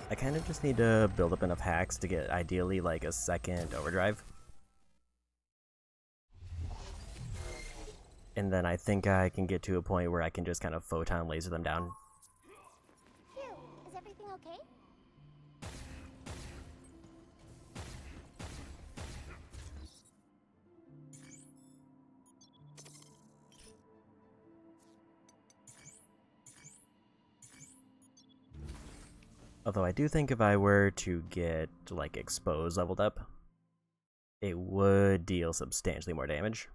I kind of just need to build up enough hacks to get ideally like a second overdrive. And then I think I can get to a point where I can just kind of photon laser them down. Phew, is everything okay? Although I do think if I were to get like expose leveled up, it would deal substantially more damage.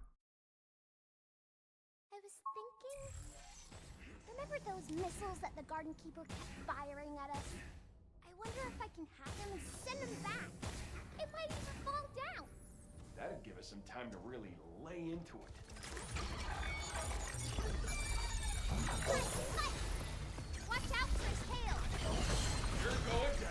I was thinking... Remember those missiles that the Garden Keeper kept firing at us? I wonder if I can hack them and send them back. It might even fall down. That'd give us some time to really lay into it. Watch out for his tail. You're going down.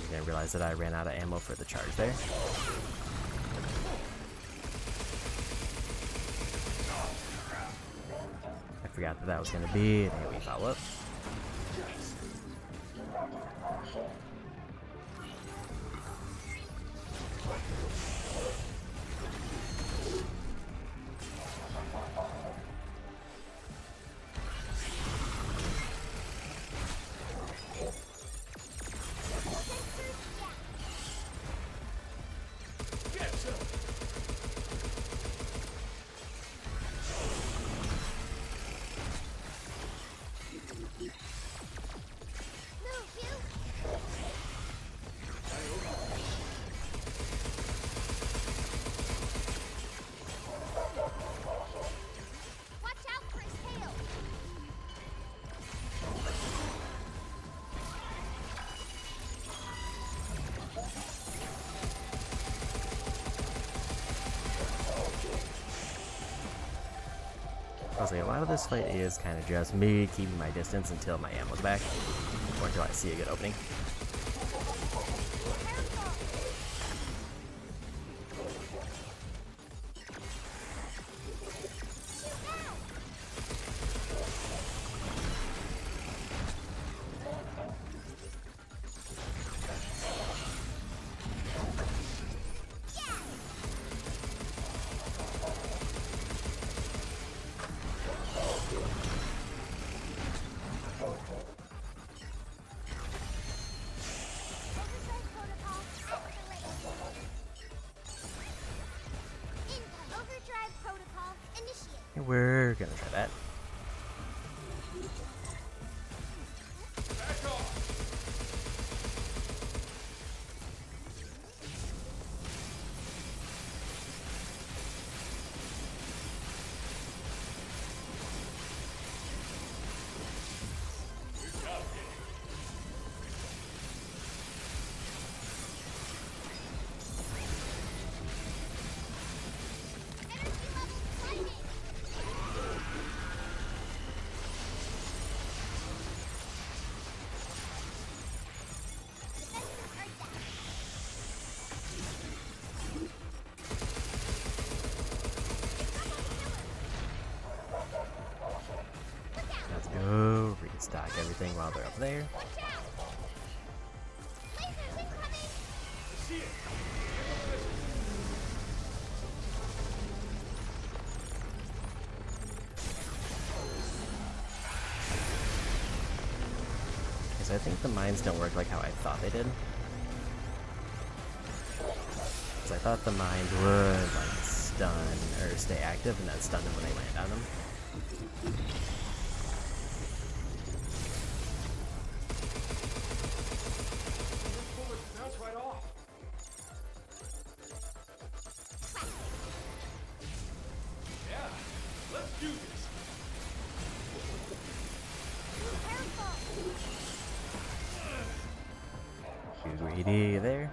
Didn't realize that I ran out of ammo for the charge there. I forgot that that was going to be an AoE follow-up. Honestly, a lot of this fight is kind of just me keeping my distance until my ammo's back, or until I see a good opening. We're gonna try that. Let's go restock everything while they're up there. Because I think the mines don't work like how I thought they did. Because I thought the mines would like stun or stay active and then stun them when they land on them. Bounce right off. Yeah, let's do this. Greedy there.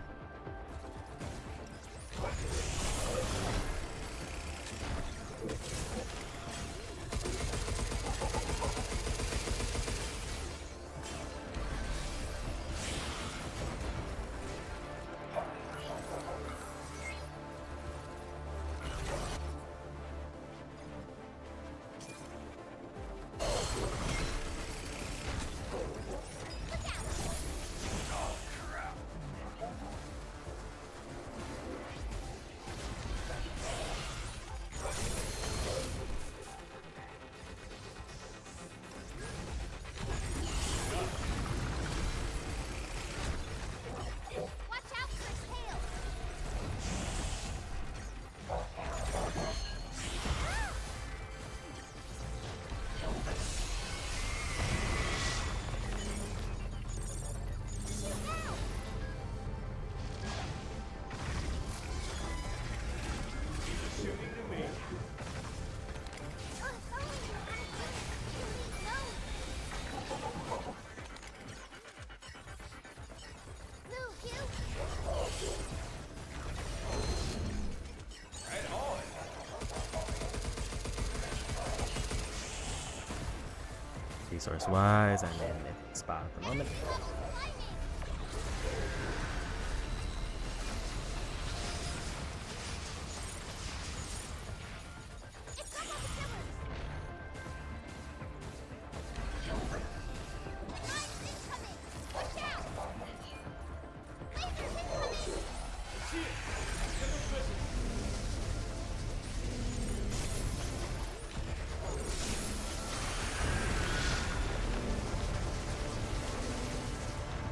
Resource wise, I'm in a spot at the moment.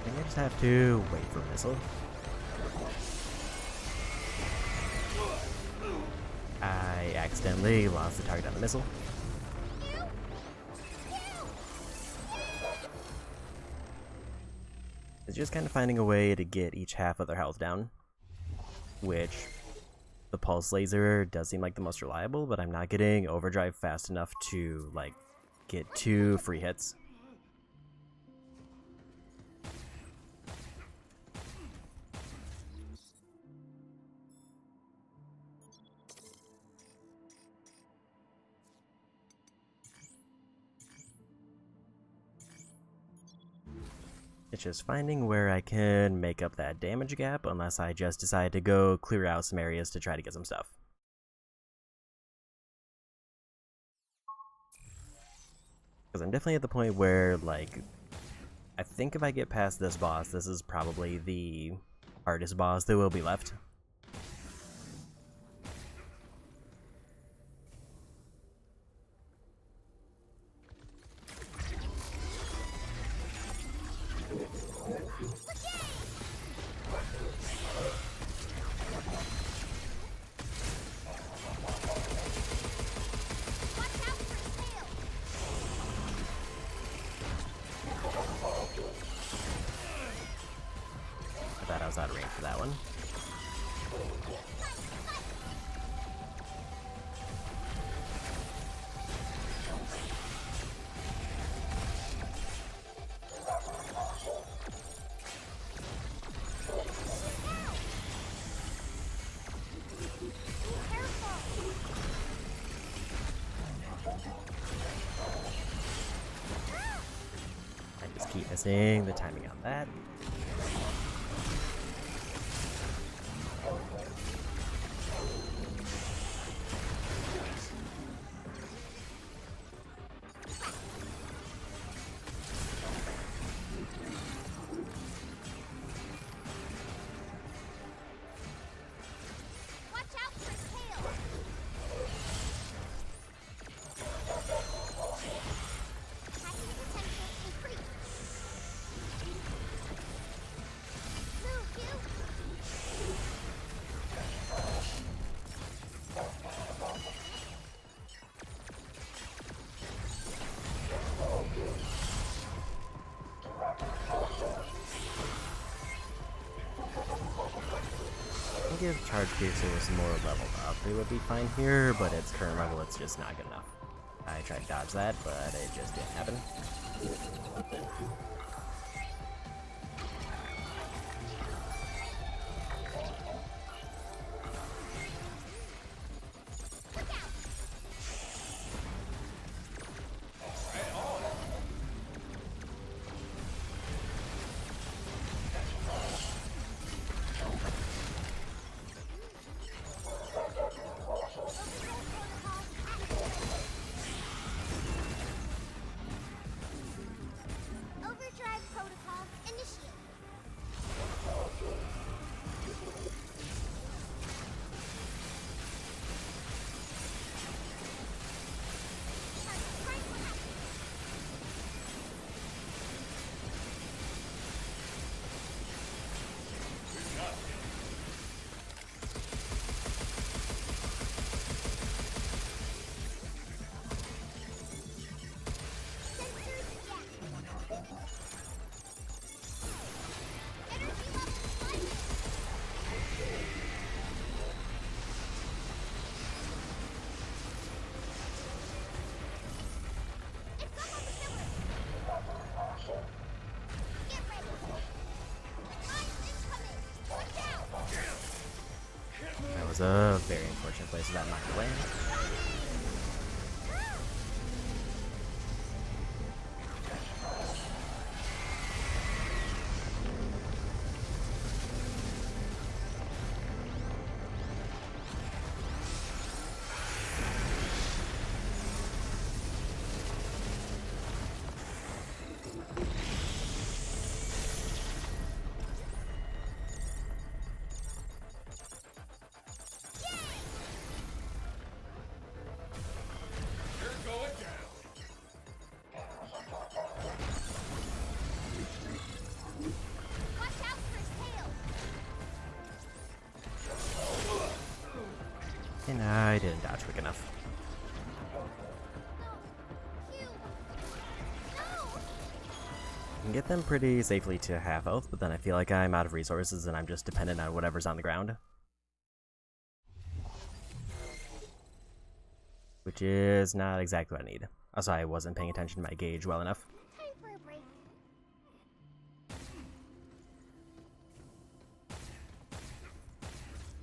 I think I just have to wait for a missile. I accidentally lost the target on the missile. It's just kind of finding a way to get each half of their health down, which the pulse laser does seem like the most reliable, but I'm not getting overdrive fast enough to like get 2 free hits. It's just finding where I can make up that damage gap, unless I just decide to go clear out some areas to try to get some stuff. Because I'm definitely at the point where, like, I think if I get past this boss, this is probably the hardest boss that will be left. I thought I was out of range for that one. I just keep missing the timing on that. Watch out for his tail! Attacking potential increased. Move, you! I think if Charge Piercer was more leveled up, it would be fine here, but its current level, it's just not good enough. I tried to dodge that, but it just didn't happen. Overdrive protocol initiate. Pragmata. Sensors jacked. Energy level plunging. It's almost killer. Get ready. Eyes incoming. Watch out. That was a very unfortunate place for that not to land. You're going down. Watch out for his tail. And I didn't dodge quick enough. No. You. No. I can get them pretty safely to half health, but then I feel like I'm out of resources and I'm just dependent on whatever's on the ground. Which is not exactly what I need. Also, I wasn't paying attention to my gauge well enough. Time for a break.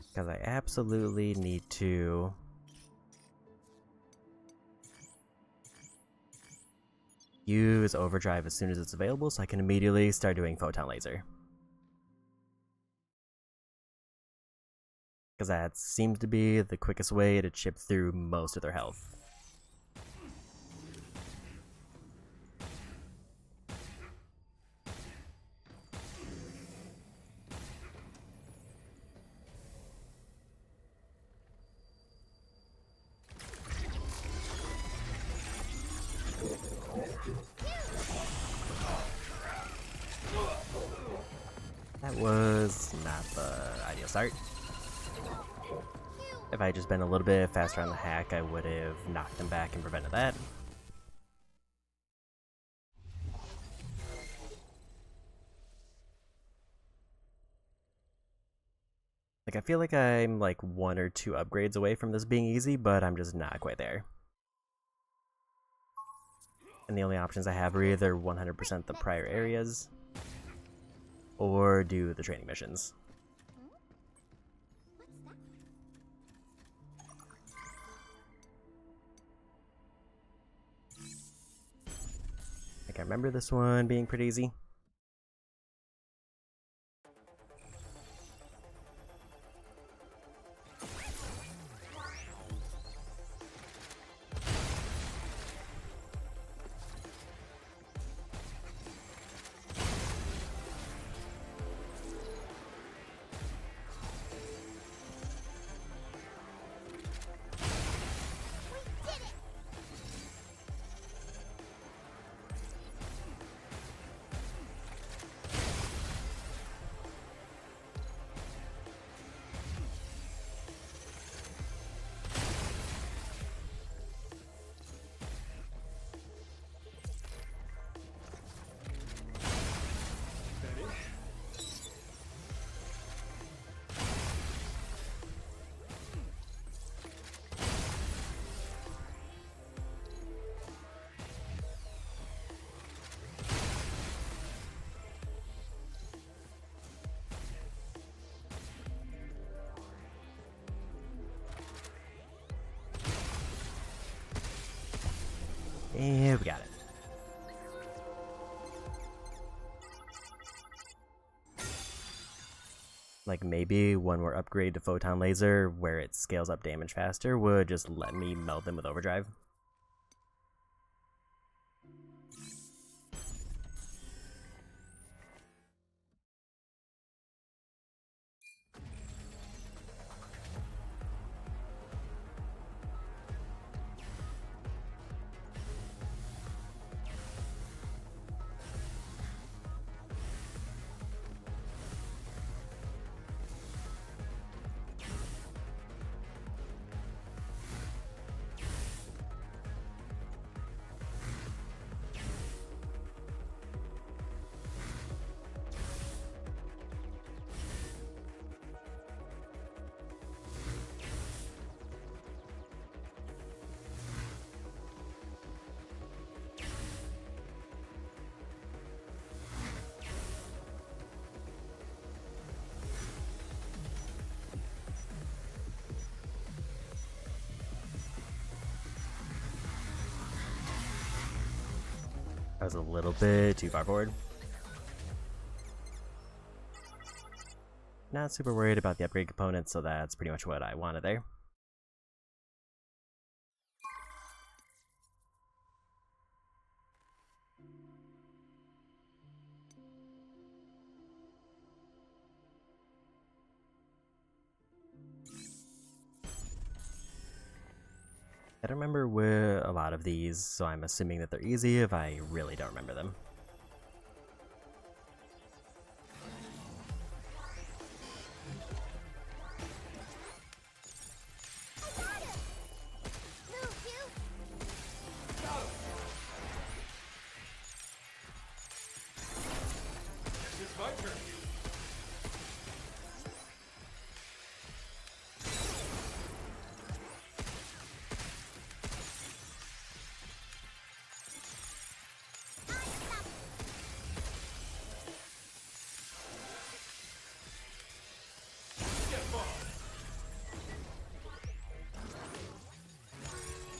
Because I absolutely need to... use overdrive as soon as it's available so I can immediately start doing photon laser. Because that seems to be the quickest way to chip through most of their health. That was not the ideal start. If I had just been a little bit faster on the hack, I would have knocked him back and prevented that. Like, I feel like I'm like 1 or 2 upgrades away from this being easy, but I'm just not quite there. And the only options I have are either 100% the prior areas, or do the training missions. Like, I remember this one being pretty easy. And we got it. Like, maybe one more upgrade to photon laser where it scales up damage faster would just let me melt them with overdrive. I was a little bit too far forward. Not super worried about the upgrade components, so that's pretty much what I wanted there. I don't remember where a lot of these, so I'm assuming that they're easy if I really don't remember them. It's my turn. Get bombed.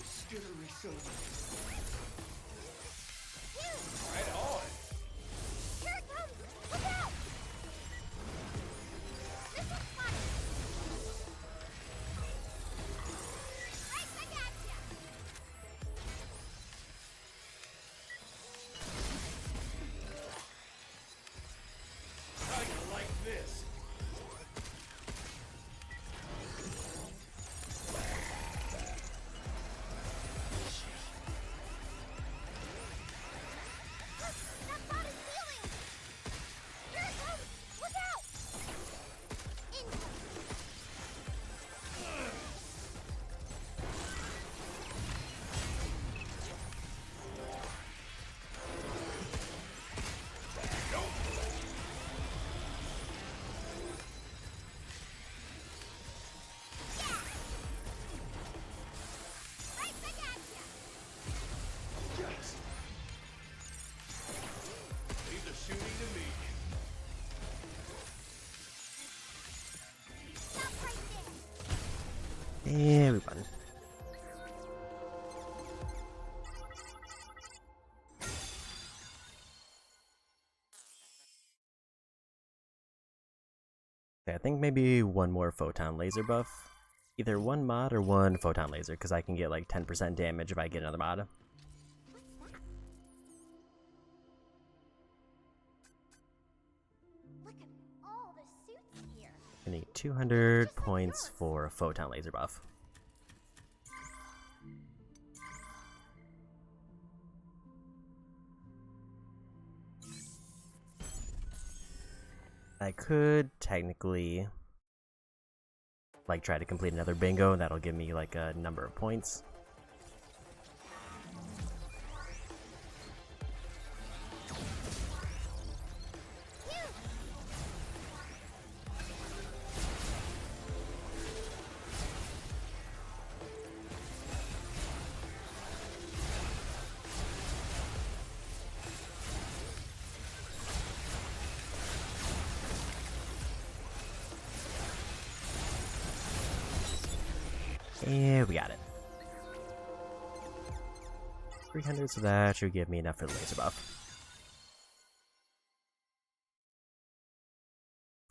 Skittery silver. this? That bot is healing! Here it comes! Look out! Incoming! Right back at ya! Yes. Leave the shooting to me. Stop right there! Yeah, we won. Okay, I think maybe one more photon laser buff. Either one mod or one photon laser, because I can get like 10% damage if I get another mod. What's that? Look at all the suits here. I need 200 points for a photon laser buff. I could technically like try to complete another bingo, and that'll give me like a number of points. Yeah, we got it. 300, so that should give me enough for the laser buff.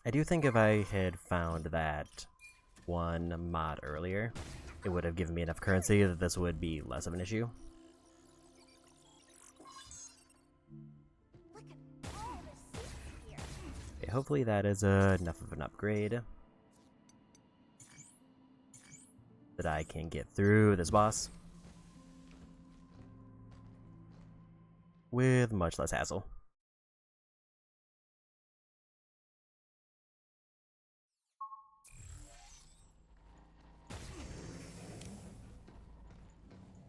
I do think if I had found that one mod earlier, it would have given me enough currency that this would be less of an issue. Look at all the suits here. Okay, hopefully that is enough of an upgrade that I can get through this boss with much less hassle.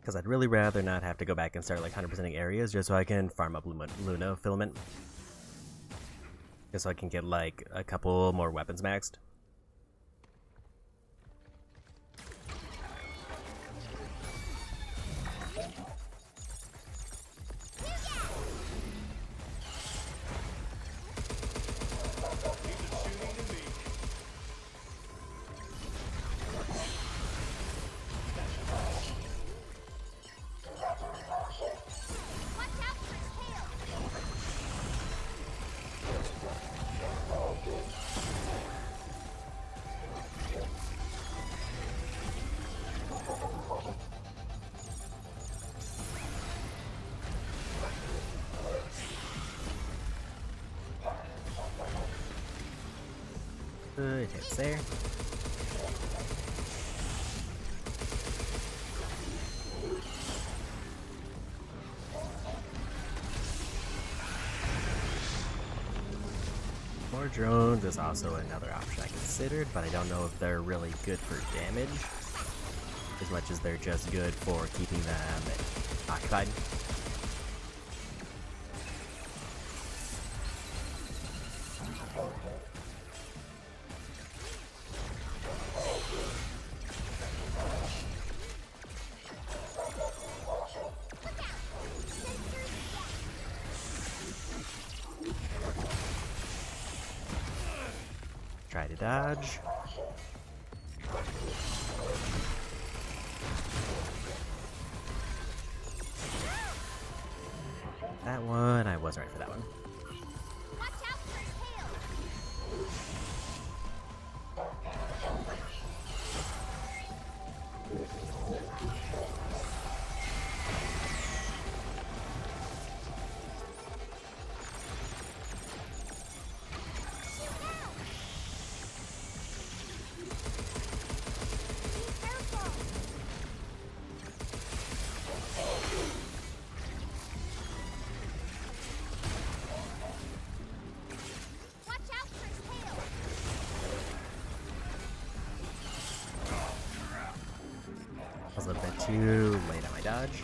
Because I'd really rather not have to go back and start like 100%ing areas just so I can farm up Luna filament. Just so I can get like a couple more weapons maxed. Watch out for his tail! Good hits there. More drones is also another option I considered, but I don't know if they're really good for damage as much as they're just good for keeping them occupied. Try to dodge. That one, I wasn't right for that one. Watch out for his tail! Shoot now! too late on my dodge.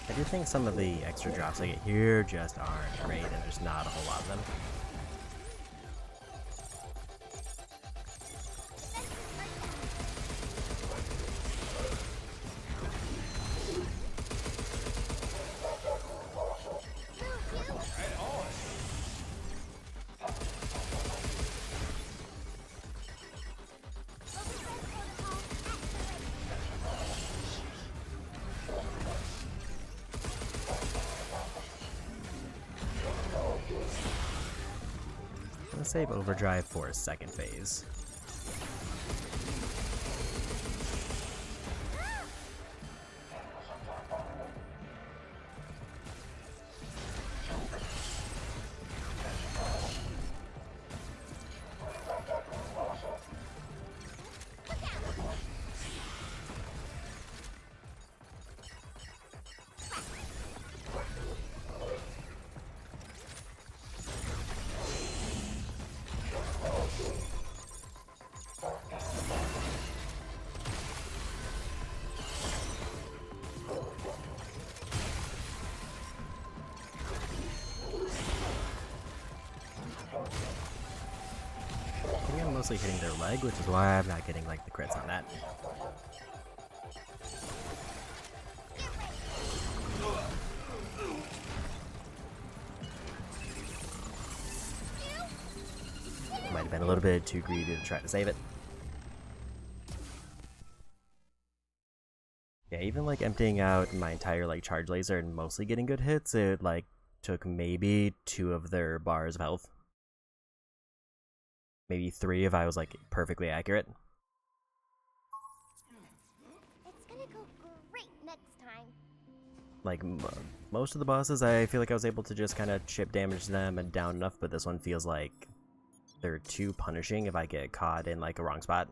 I do think some of the extra drops I get here just aren't great, and there's not a whole lot of them. I'm gonna save Overdrive for a second phase. I think I'm mostly hitting their leg, which is why I'm not getting like the crits on that. Might have been a little bit too greedy to try to save it. Yeah, even like emptying out my entire like charge laser and mostly getting good hits, it like took maybe 2 of their bars of health. Maybe 3 if I was like perfectly accurate. It's gonna go great next time. Like most of the bosses, I feel like I was able to just kind of chip damage them and down enough, but this one feels like they're too punishing if I get caught in like a wrong spot.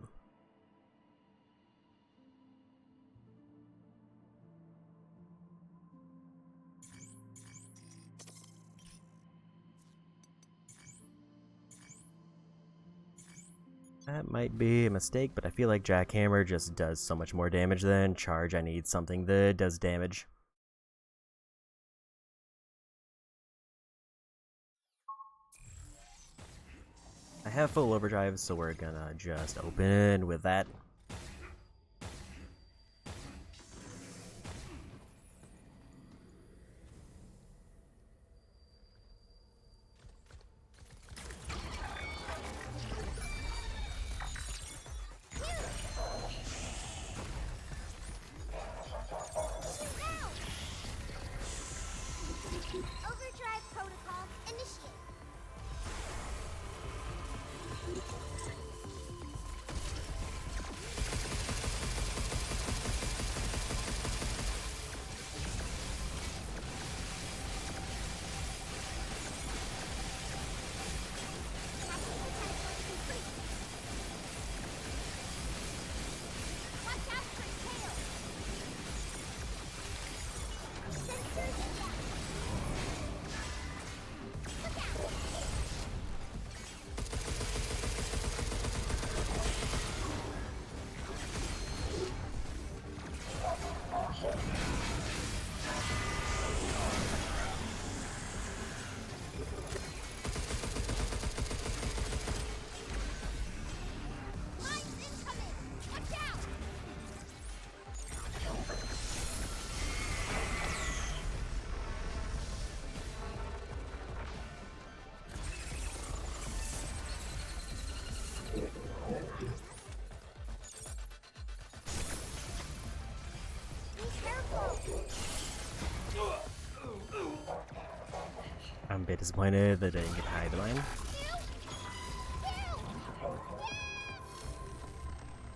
That might be a mistake, but I feel like Jackhammer just does so much more damage than Charge. I need something that does damage. I have full overdrive, so we're gonna just open with that. Overdrive protocol initiate. disappointed that I didn't get high the mine.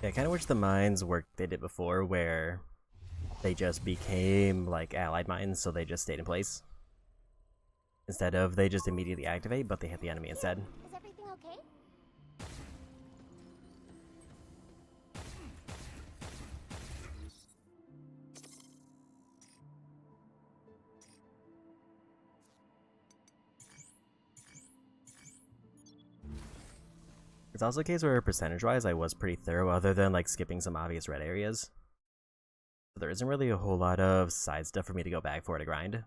Yeah, I kind of wish the mines worked they did before, where they just became like allied mines, so they just stayed in place. Instead of they just immediately activate, but they hit the enemy instead. Is everything okay? It's also a case where percentage-wise I was pretty thorough, other than like skipping some obvious red areas. So there isn't really a whole lot of side stuff for me to go back for to grind.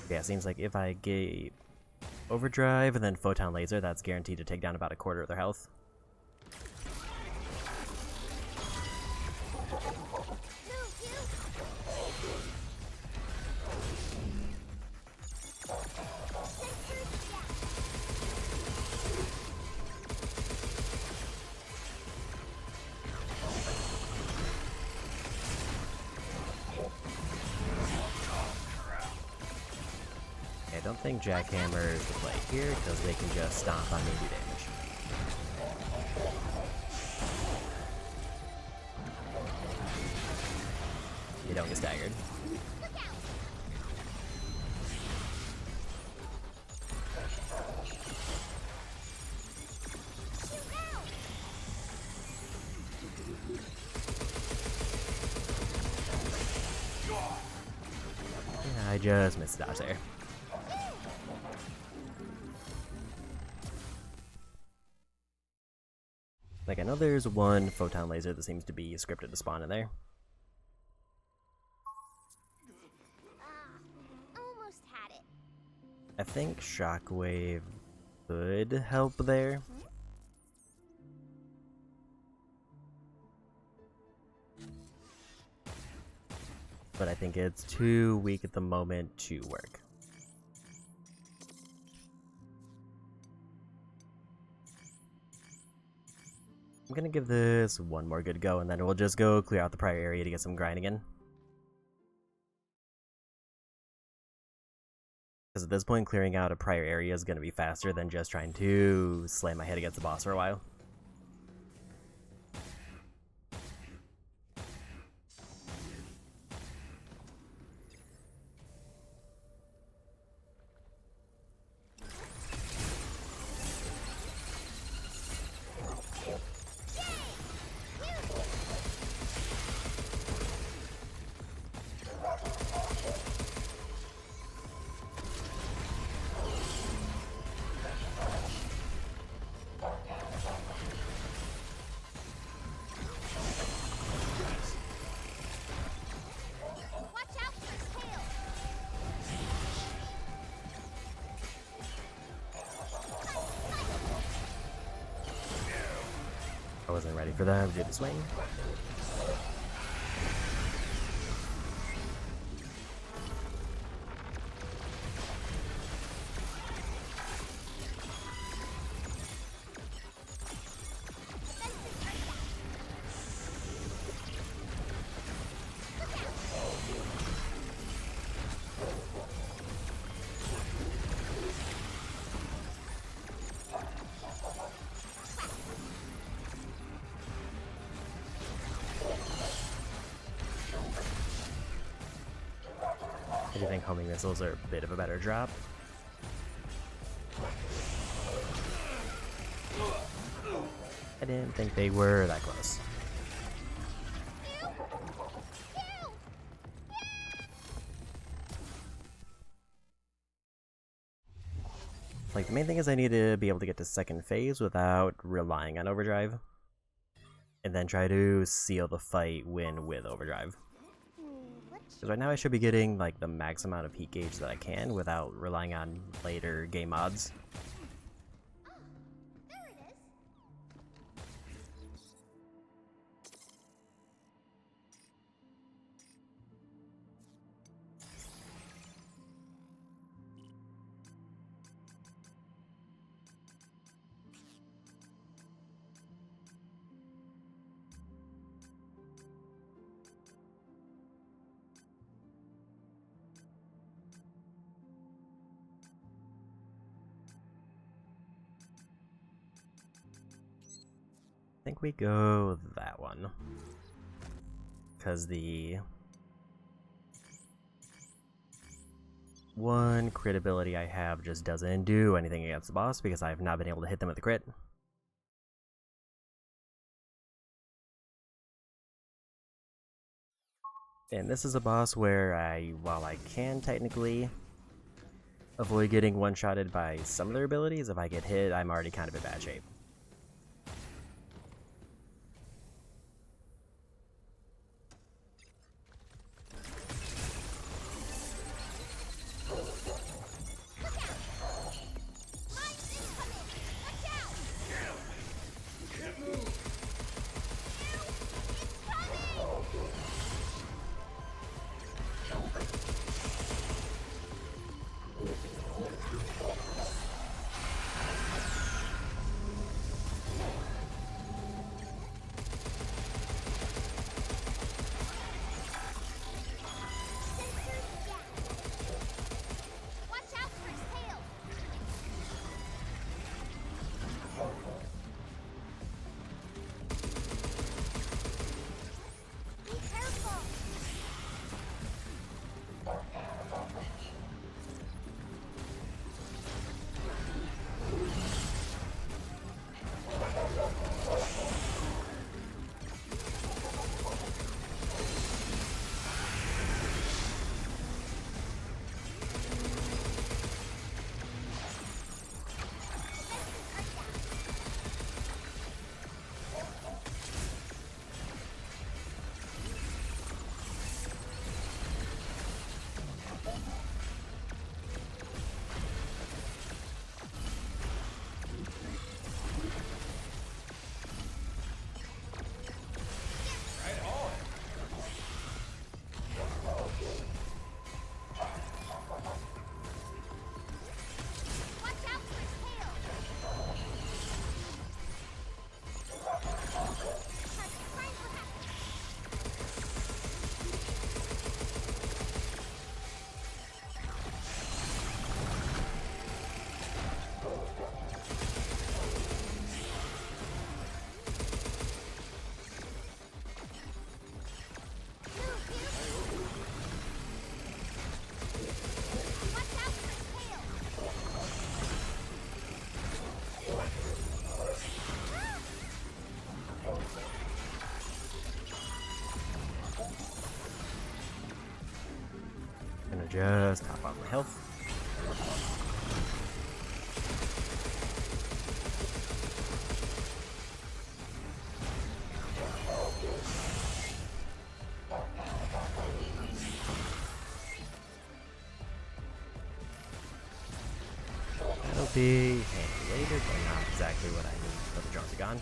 Yeah, it seems like if I get overdrive and then photon laser, that's guaranteed to take down about a quarter of their health. I don't think Jackhammer is the play here, because they can just stomp on me and do damage. You don't get staggered. Yeah, I just missed the dodge there. Like, I know there's one photon laser that seems to be scripted to spawn in there. Almost had it. I think Shockwave could help there. But I think it's too weak at the moment to work. I'm gonna give this one more good go, and then we'll just go clear out the prior area to get some grind again. Because at this point, clearing out a prior area is gonna be faster than just trying to slam my head against the boss for a while. Watch out for his tail. I wasn't ready for that. Did the swing. I do think homing missiles are a bit of a better drop. I didn't think they were that close. Like, the main thing is I need to be able to get to second phase without relying on overdrive. And then try to seal the fight win with overdrive. Because right now I should be getting like the max amount of heat gauge that I can without relying on later game mods. There it is. think we go that one. Because the one crit ability I have just doesn't do anything against the boss because I have not been able to hit them with a crit. And this is a boss where while I can technically avoid getting one-shotted by some of their abilities, if I get hit, I'm already kind of in bad shape. Just top off my health. That'll be handy later, but not exactly what I need for the Jarzagon.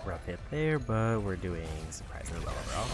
Rough hit there, but we're doing surprisingly well overall.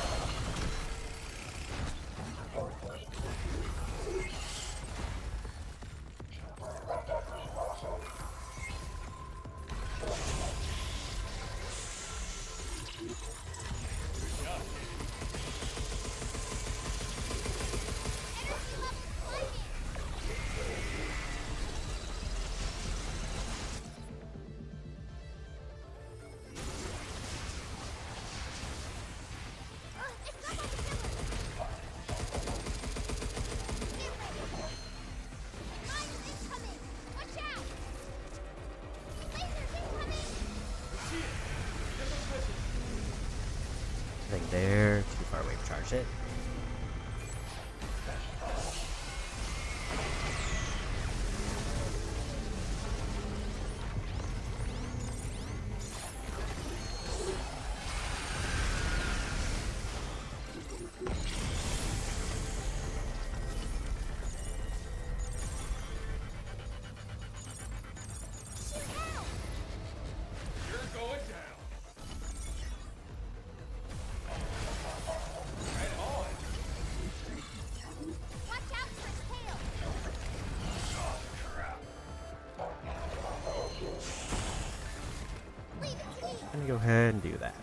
Nothing there. Too far away to charge it. I'm gonna go ahead and do that.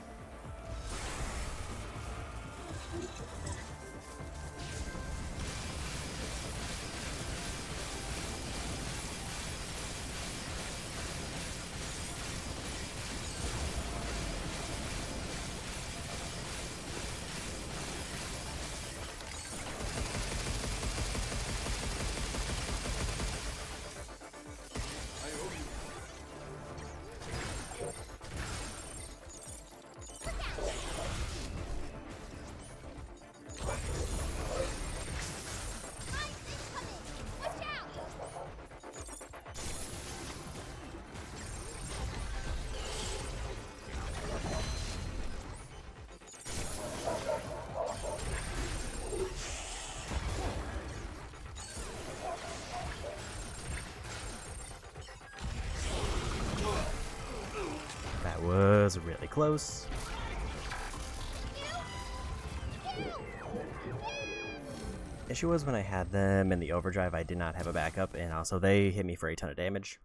That was really close. Issue was when I had them in the overdrive, I did not have a backup, and also they hit me for a ton of damage.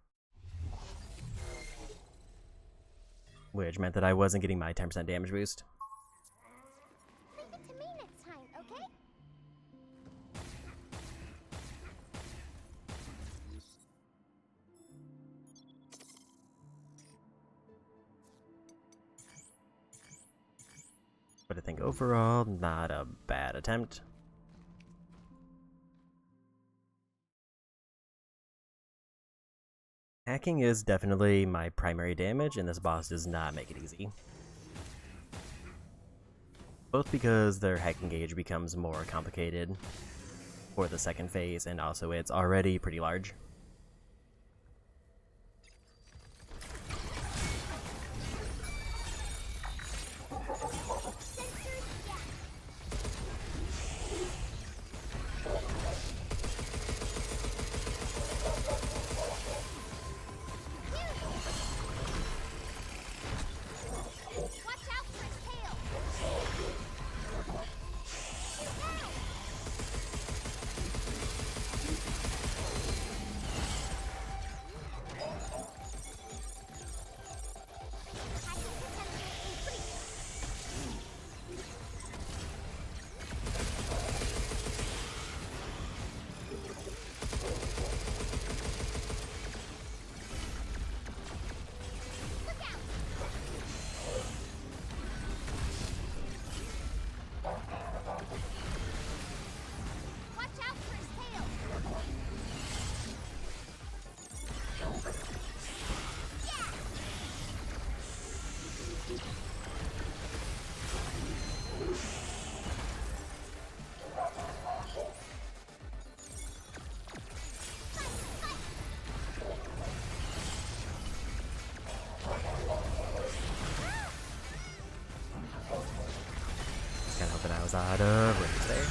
Which meant that I wasn't getting my 10% damage boost. Leave it to me next time, okay? But I think overall, not a bad attempt. Hacking is definitely my primary damage, and this boss does not make it easy. Both because their hacking gauge becomes more complicated for the second phase, and also it's already pretty large. Kinda hoping I was out of range there.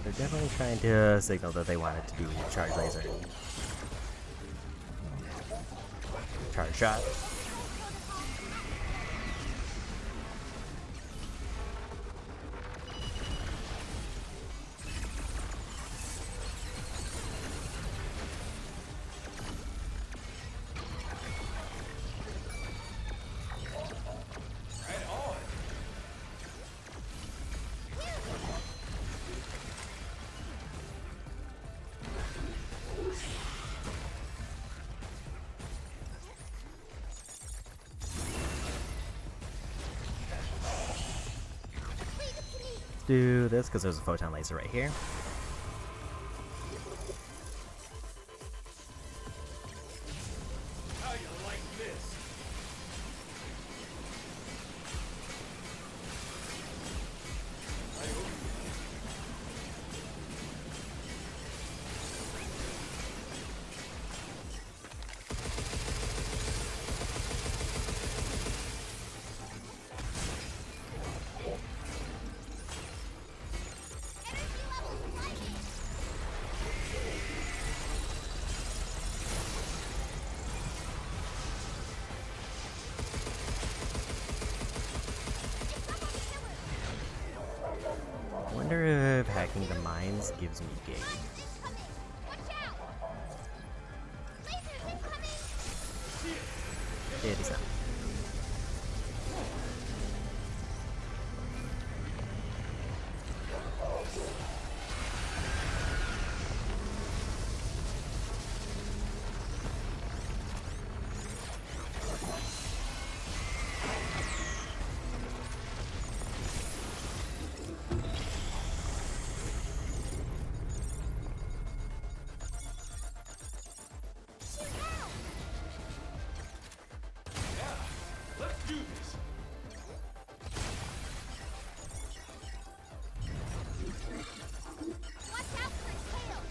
They're definitely trying to signal that they want it to be charge laser. Charge shot. do this because there's a photon laser right here. How you like this? I hope Energy levels plummeting. It's almost killer. I wonder if hacking the mines gives me gauge. Incoming. Watch out. Lasers incoming. It is not. Shoot out. yeah. Let's do this. Watch out for his tail.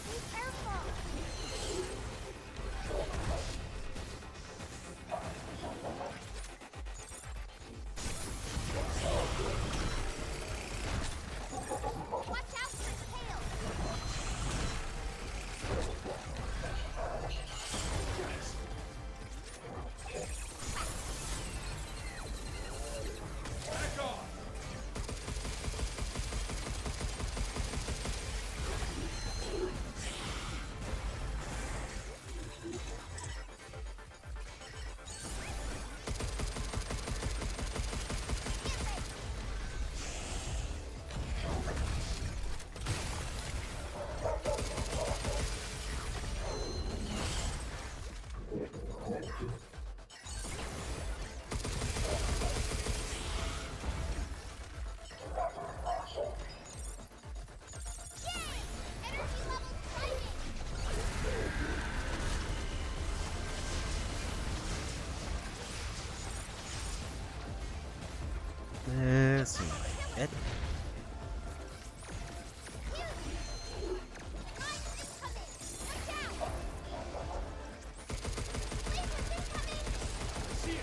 Be careful. Watch out for his tail. Back off. Get ready. Yay! Energy levels climbing. This might hit. Mines incoming. Watch out. Lasers incoming. See it.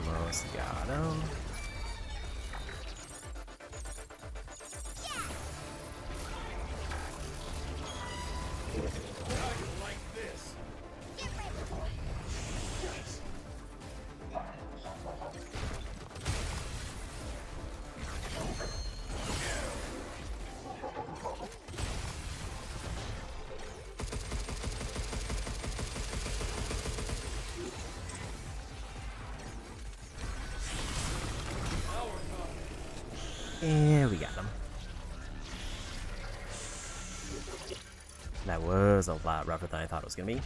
Almost got him. And we got him. That was a lot rougher than I thought it was gonna be.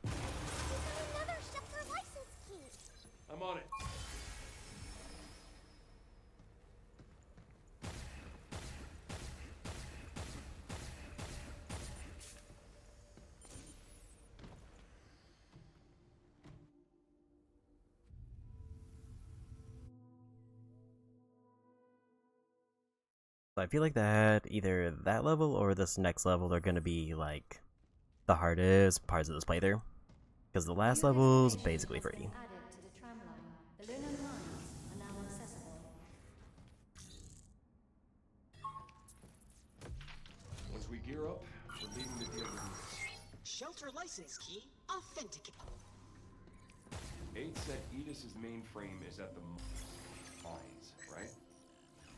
Another Scheffler license key. I'm on it. So I feel like that either that level or this next level are gonna be like the hardest parts of this playthrough. Because the last level is basically free. Added to the tram line. The lunar mines are now accessible. Once we gear up, we're leaving the deal with this. Shelter license key authenticated. 8 said Edis's mainframe is at the mines, right?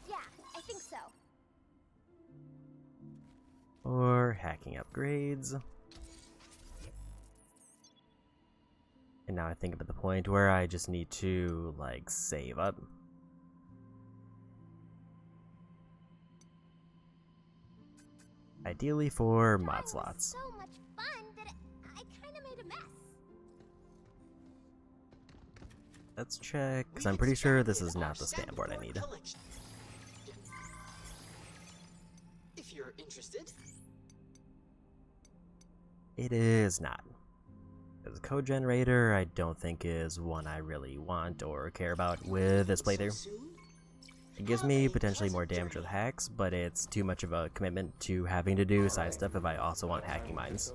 Yeah, I think so. Or hacking upgrades. And now I think I'm at the point where I just need to, like, save up. Ideally for mod Drawing was slots. so much fun that I kind of made a mess. Let's check, because I'm pretty sure this is not the stamp board I need. Collection. If you're interested. It is not. Because the code generator I don't think is one I really want or care about with this playthrough. So soon? It gives me potentially more damage with hacks, but it's too much of a commitment to having to do side stuff if I also want hacking mines.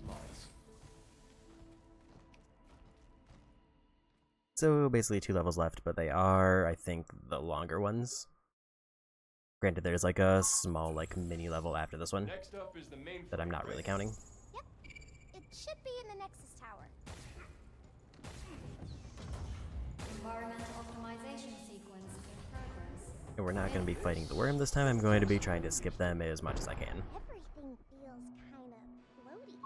Mines. So basically 2 levels left, but they are, I think, the longer ones. Granted, there's like a small, like, mini level after this one Next up is the mainframe. that I'm not really counting. Yep, it should be in the Nexus Tower. Environmental optimization sequence in progress. And we're not going to be fighting the worm this time. I'm going to be trying to skip them as much as I can. Everything feels kind of floaty.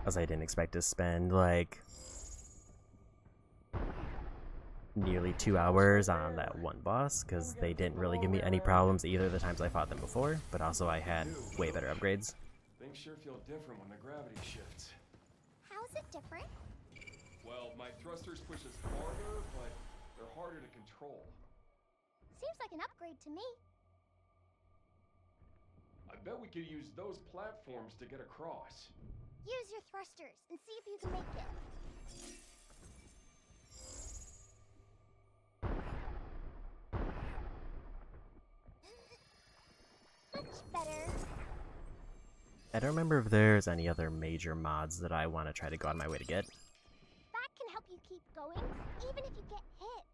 As I didn't expect to spend, like, nearly 2 hours on that one boss, because they didn't really give me any problems either the times I fought them before, but also I had way better upgrades. Things sure feel different when the gravity shifts. How's it different? Well, my thrusters push us harder, but they're harder to control. Seems like an upgrade to me. I bet we could use those platforms to get across. Use your thrusters and see if you can make it. Much better. I don't remember if there's any other major mods that I want to try to go on my way to get. That can help you keep going, even if you get hit.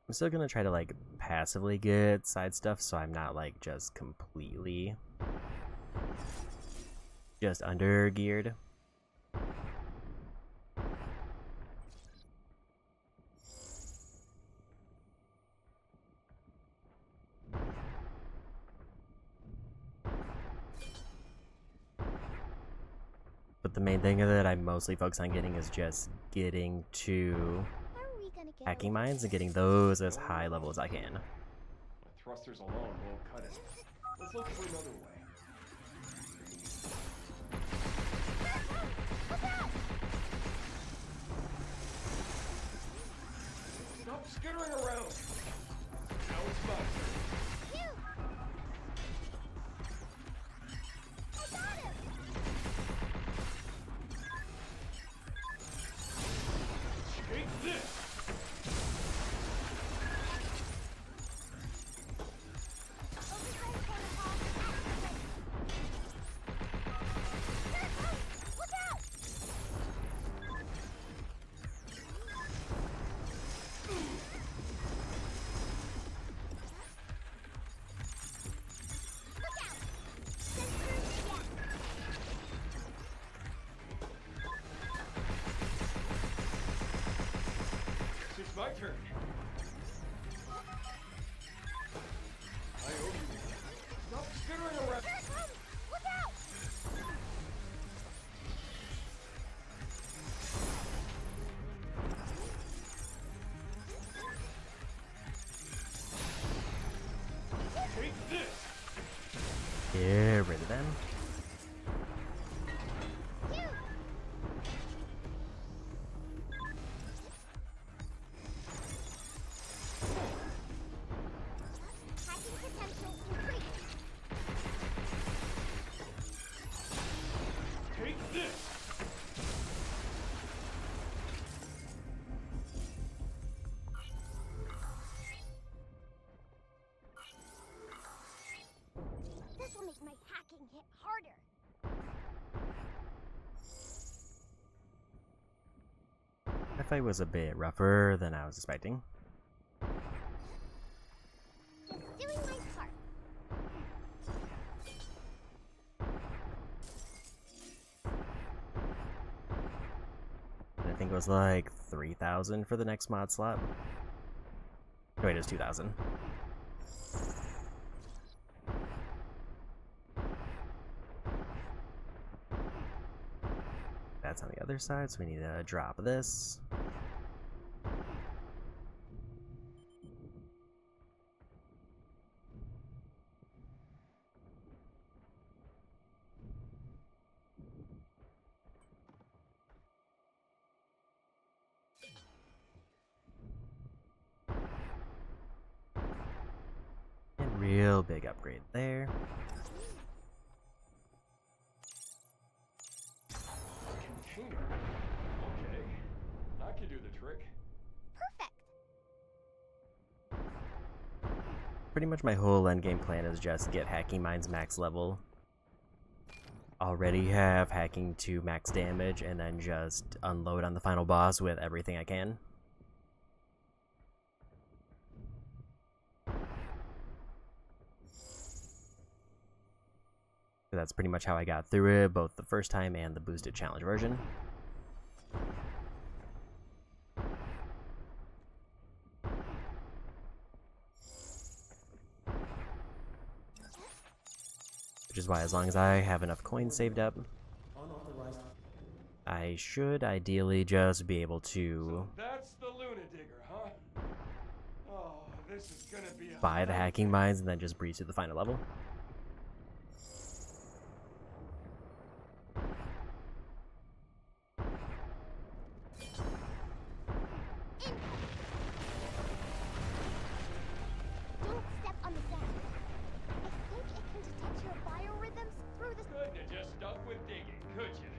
I'm still gonna try to, like, passively get side stuff so I'm not, like, just completely just under geared. But the main thing that I mostly focus on getting is just getting to How are we gonna get hacking away? mines and getting those as high level as I can. My Thrusters alone won't cut it. Let's look for another way. Stop skittering around! Now it's my turn. Phew! I got him! Take this! Overdrive protocol activated. Here it comes! Look out! Look out! Sensors yes. It's my turn. I owe you. Stop skittering around! Here it comes! Look out! Take this! Get rid of them. Phew! Hacking potential increased. Take this! This will make my hacking hit harder. That fight was a bit rougher than I was expecting. Just doing my part. And I think it was like 3,000 for the next mod slot. Oh, wait, it was 2,000. That's on the other side, so we need to drop this. And real big upgrade there. Container? Okay. I can do the trick. Perfect. Pretty much my whole endgame plan is just get Hacking Mines max level. Already have hacking to max damage, and then just unload on the final boss with everything I can. So that's pretty much how I got through it, both the first time and the boosted challenge version. Which is why, as long as I have enough coins saved up, I should ideally just be able to That's the Luna Digger, huh? Oh, this is gonna be a buy the Hacking Mines and then just breeze to the final level. Don't step on the sand. I think it can detect your biorhythms through the... Couldn't have just stuck with digging, could you?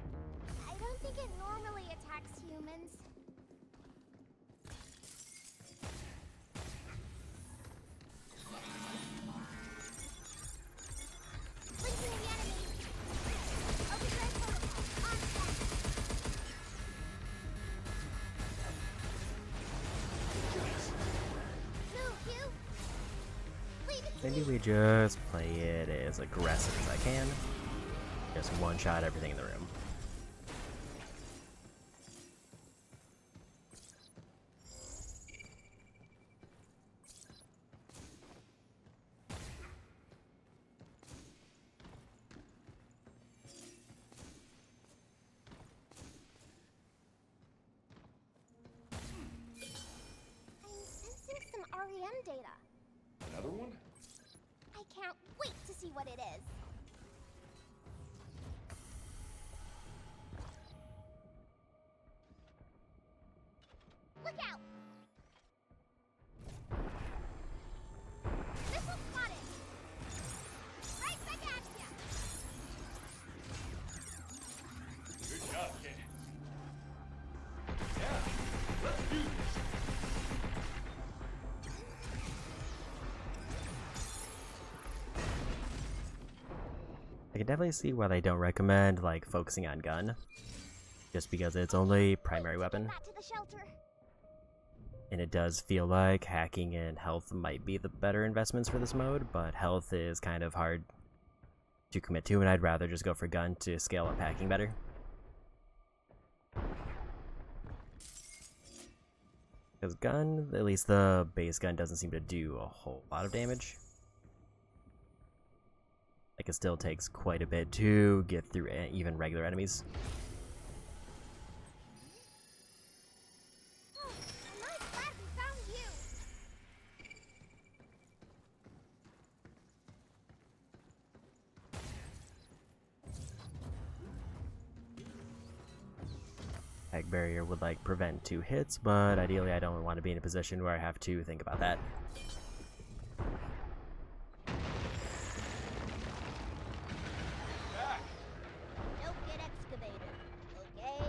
I don't think it normally attacks humans. Blinking the enemy. Overdrive protocol on set. Move, you. Leave it to Maybe me. we just play it as aggressive as I can. Just one-shot everything in the room. I'm sensing some REM data. Another one? can't wait to see what it is. Look out! Missile spotted! Right back at ya! Good job, kid. Yeah, let's do this. I can definitely see why they don't recommend like focusing on gun, just because it's only primary weapon, Back to the shelter. and it does feel like hacking and health might be the better investments for this mode, but health is kind of hard to commit to, and I'd rather just go for gun to scale up hacking better. Because gun, at least the base gun, doesn't seem to do a whole lot of damage. Like, it still takes quite a bit to get through even regular enemies. Oh, am I glad we found you! Hack barrier would like prevent 2 hits, but ideally I don't want to be in a position where I have to think about that. Don't get excavated, okay?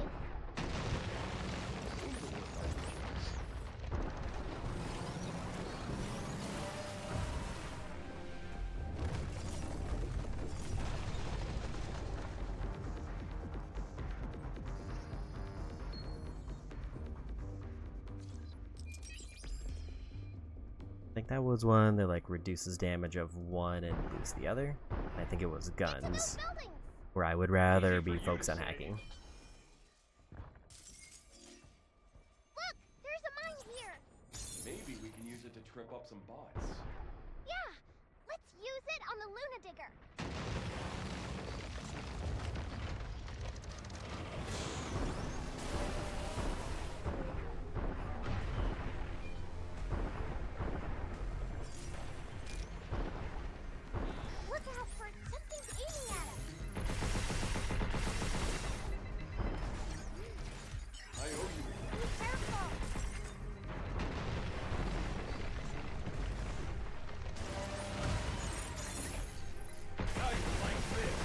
I think that was one that like reduces damage of one and boosts the other. I think it was To those guns, buildings! where I would rather be focused on hacking. Look! There's a mine here! Maybe we can use it to trip up some bots. Yeah! Let's use it on the Luna Digger! Look out for something's aiming at us! I owe you. Be careful! Now you like this.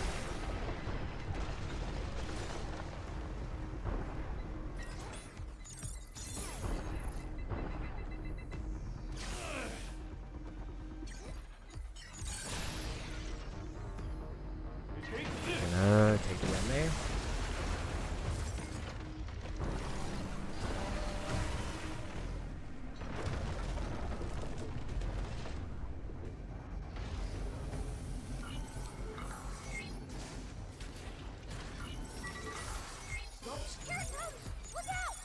Take this. Gonna take the run there. Here it comes! Look out!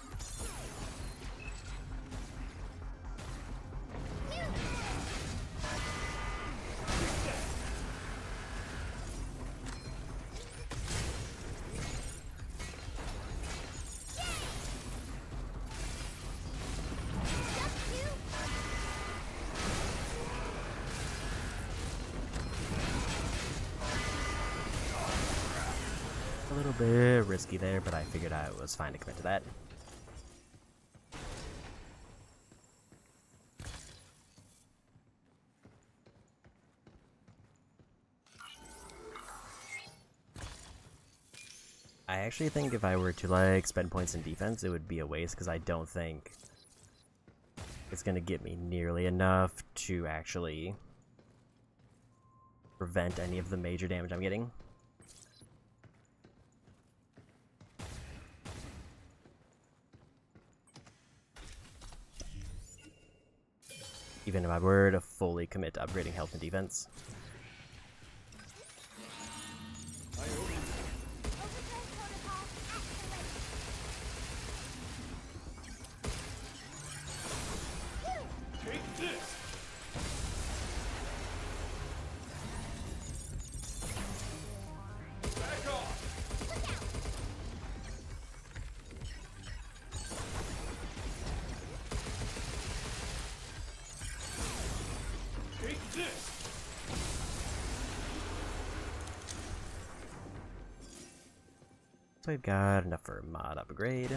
Just you! A little bit risky there, but I figured I was fine to commit to that. I actually think if I were to like spend points in defense, it would be a waste because I don't think it's gonna get me nearly enough to actually prevent any of the major damage I'm getting. Even if I were to fully commit to upgrading health and defense. I owe you. Overthrow protocol activated! Take this. Back off. Look out! Take this. So we've got enough for a mod upgrade.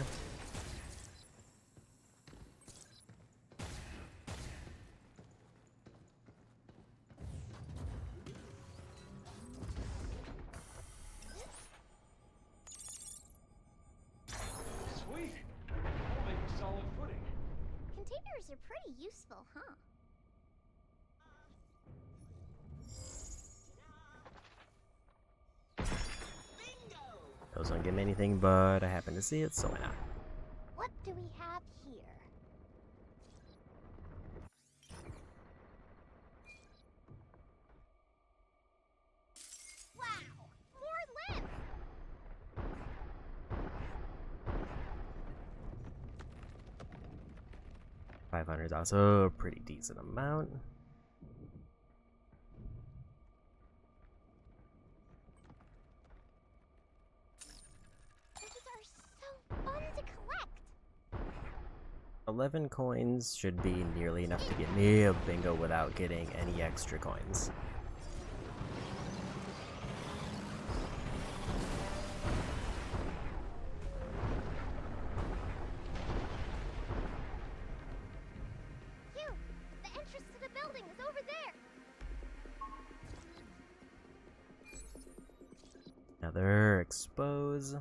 Sweet! We'll make a solid footing. Containers are pretty useful, huh? Those don't give me anything, but I happen to see it, so why not? What do we have here? Wow! More limbs! 500 is also a pretty decent amount. These are so fun to collect! 11 coins should be nearly enough to get me a bingo without getting any extra coins. Phew! The entrance to the building is over there! Another expose.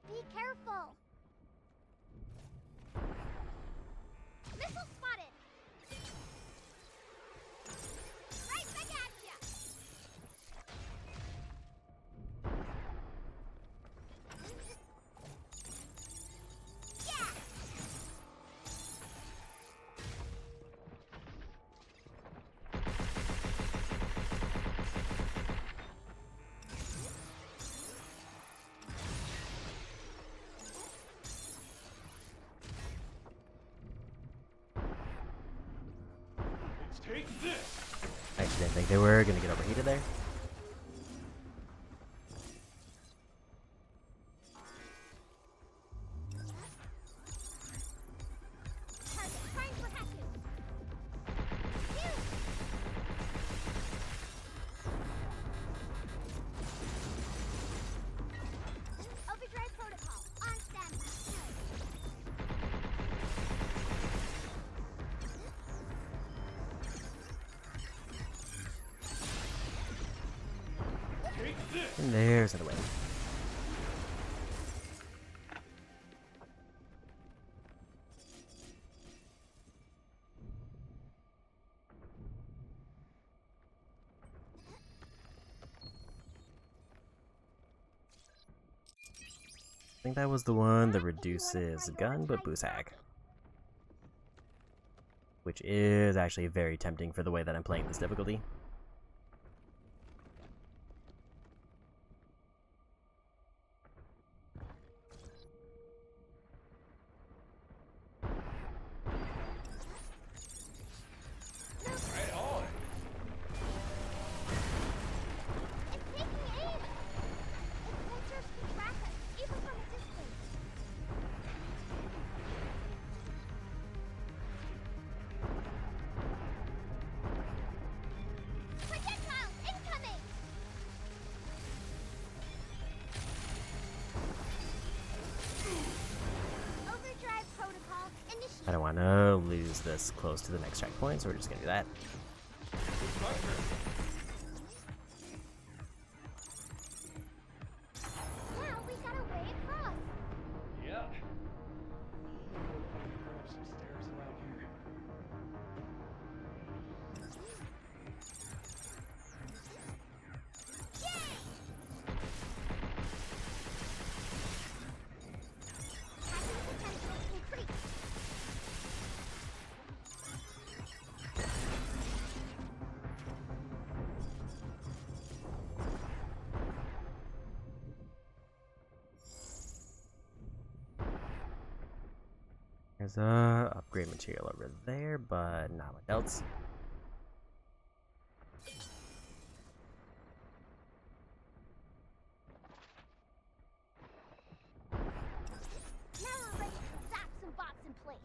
Be careful! Missile spotted! Right back at ya! Yeah! Let's take this! I actually didn't think they were gonna get overheated there. Target prime for Haku! Phew! Overdrive protocol on standby. Take this! And there's another win. I think that was the one that reduces gun but boosts hack. Which is actually very tempting for the way that I'm playing this difficulty. Right on! It's taking aim! Its sensors can track us, even from a distance. Projectiles incoming! Overdrive protocol initiated. I don't want to lose this close to the next checkpoint, so we're just gonna do that. Now we got a way across. Yeah. Some stairs around here. Yay! Hacking potential increased. There's a upgrade material over there, but not much else. Now we're ready to zap some bots in place.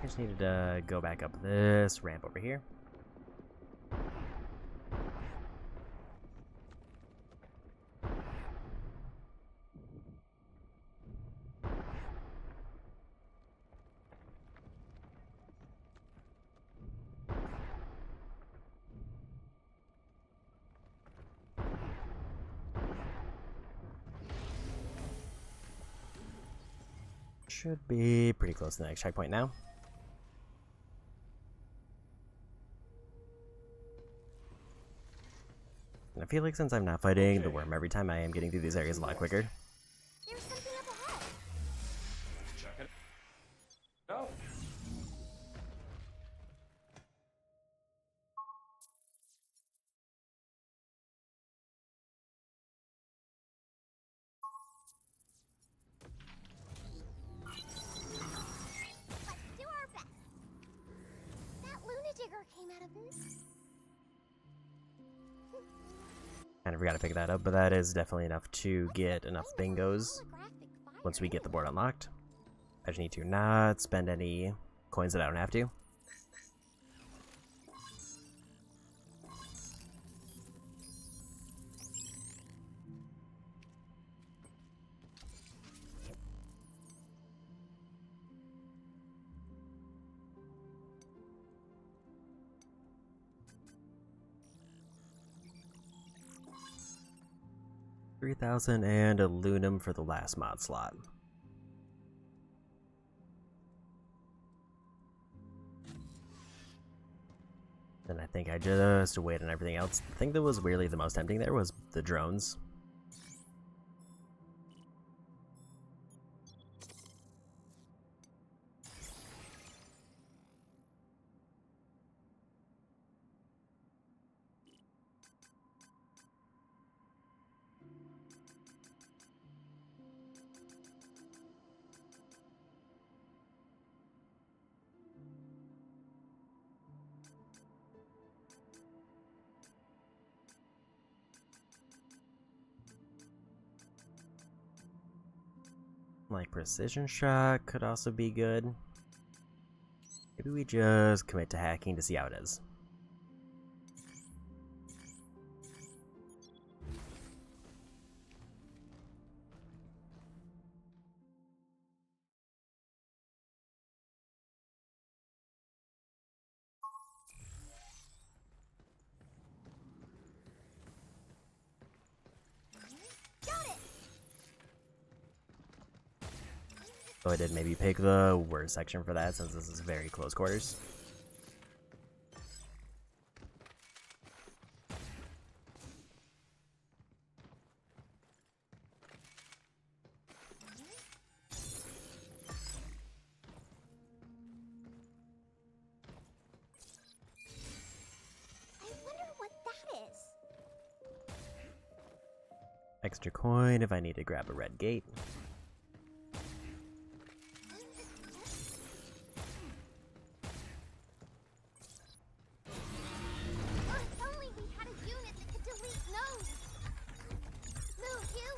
just needed to go back up this ramp over here. Should be pretty close to the next checkpoint now. And I feel like since I'm not fighting the worm every time, I am getting through these areas a lot quicker. There's something up ahead. Check it out. 'Digger came out of this. Kind of forgot to pick that up, but that is definitely enough to get enough bingos once we get the board unlocked. I just need to not spend any coins that I don't have to. $3,000 and a Lunum for the last mod slot. Then I think I just wait on everything else. The thing that was weirdly the most tempting there was the drones. Like precision shot could also be good. Maybe we just commit to hacking to see how it is. So I did maybe pick the worst section for that since this is very close quarters. I wonder what that is. Extra coin if I need to grab a red gate. If only we had a unit that could delete nodes. Move, you.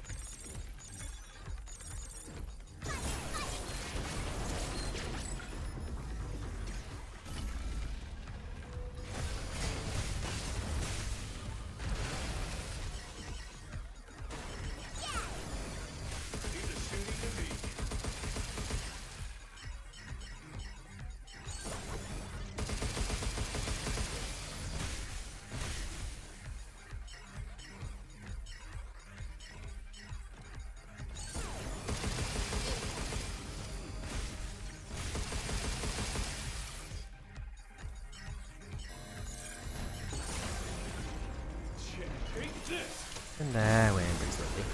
Take this! And that went pretty swiftly.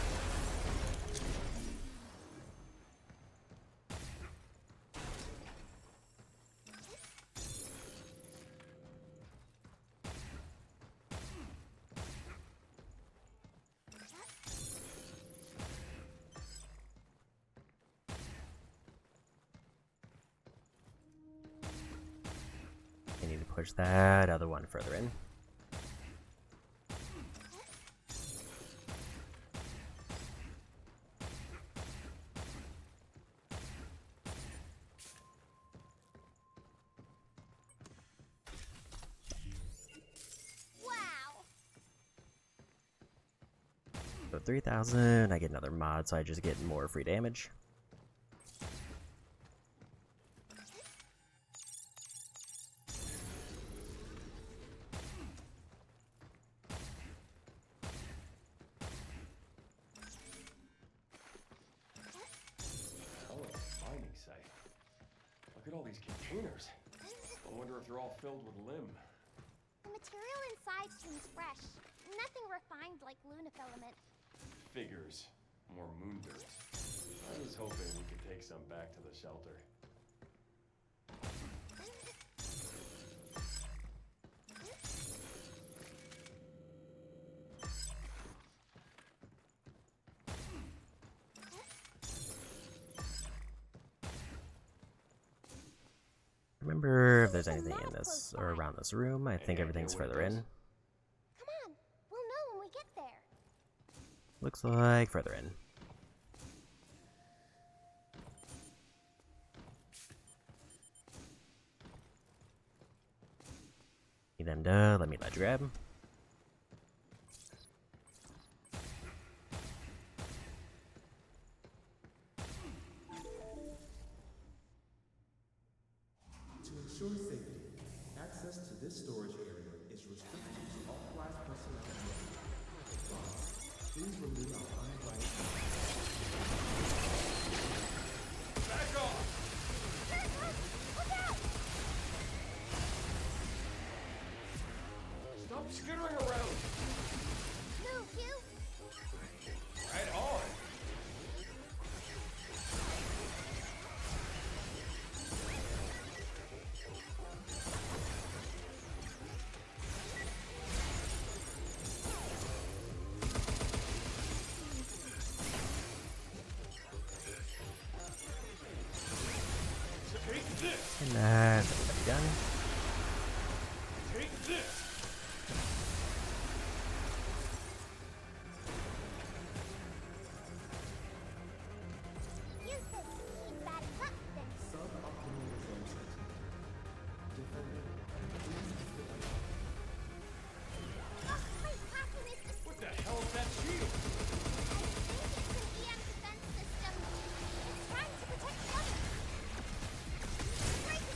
I need to push that other one further in. of 3,000. I get another mod, so I just get more free damage. Oh, it's a mining site. Look at all these containers. I wonder if they're all filled with limb. The material inside seems fresh. Nothing refined like lunafilament. Figures. More moon dirt. I was hoping we could take some back to the shelter. Remember if there's anything in this or around this room. I think everything's further in. Come on, we'll know when we get there. Looks like further in. Need them to let me ledge grab. To ensure safety, access to this storage area is restricted to authorized personnel. Please remove our uninvited. Back off! Look out! Stop skittering around! Move, you! Right on! Take this! And that's everybody done. Take this! Use this to keep that up then. Suboptimal results. Defender, Oh, wait, Captain, is this... What the hell is that shield? I think it's an EM defense system. It's trying to protect the others. Break it!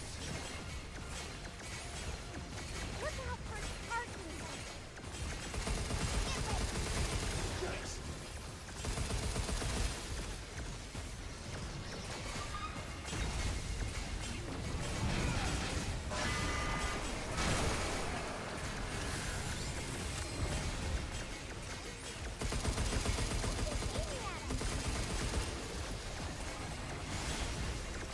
Look out for its parking zone. Get ready. Yikes! Aiming at us.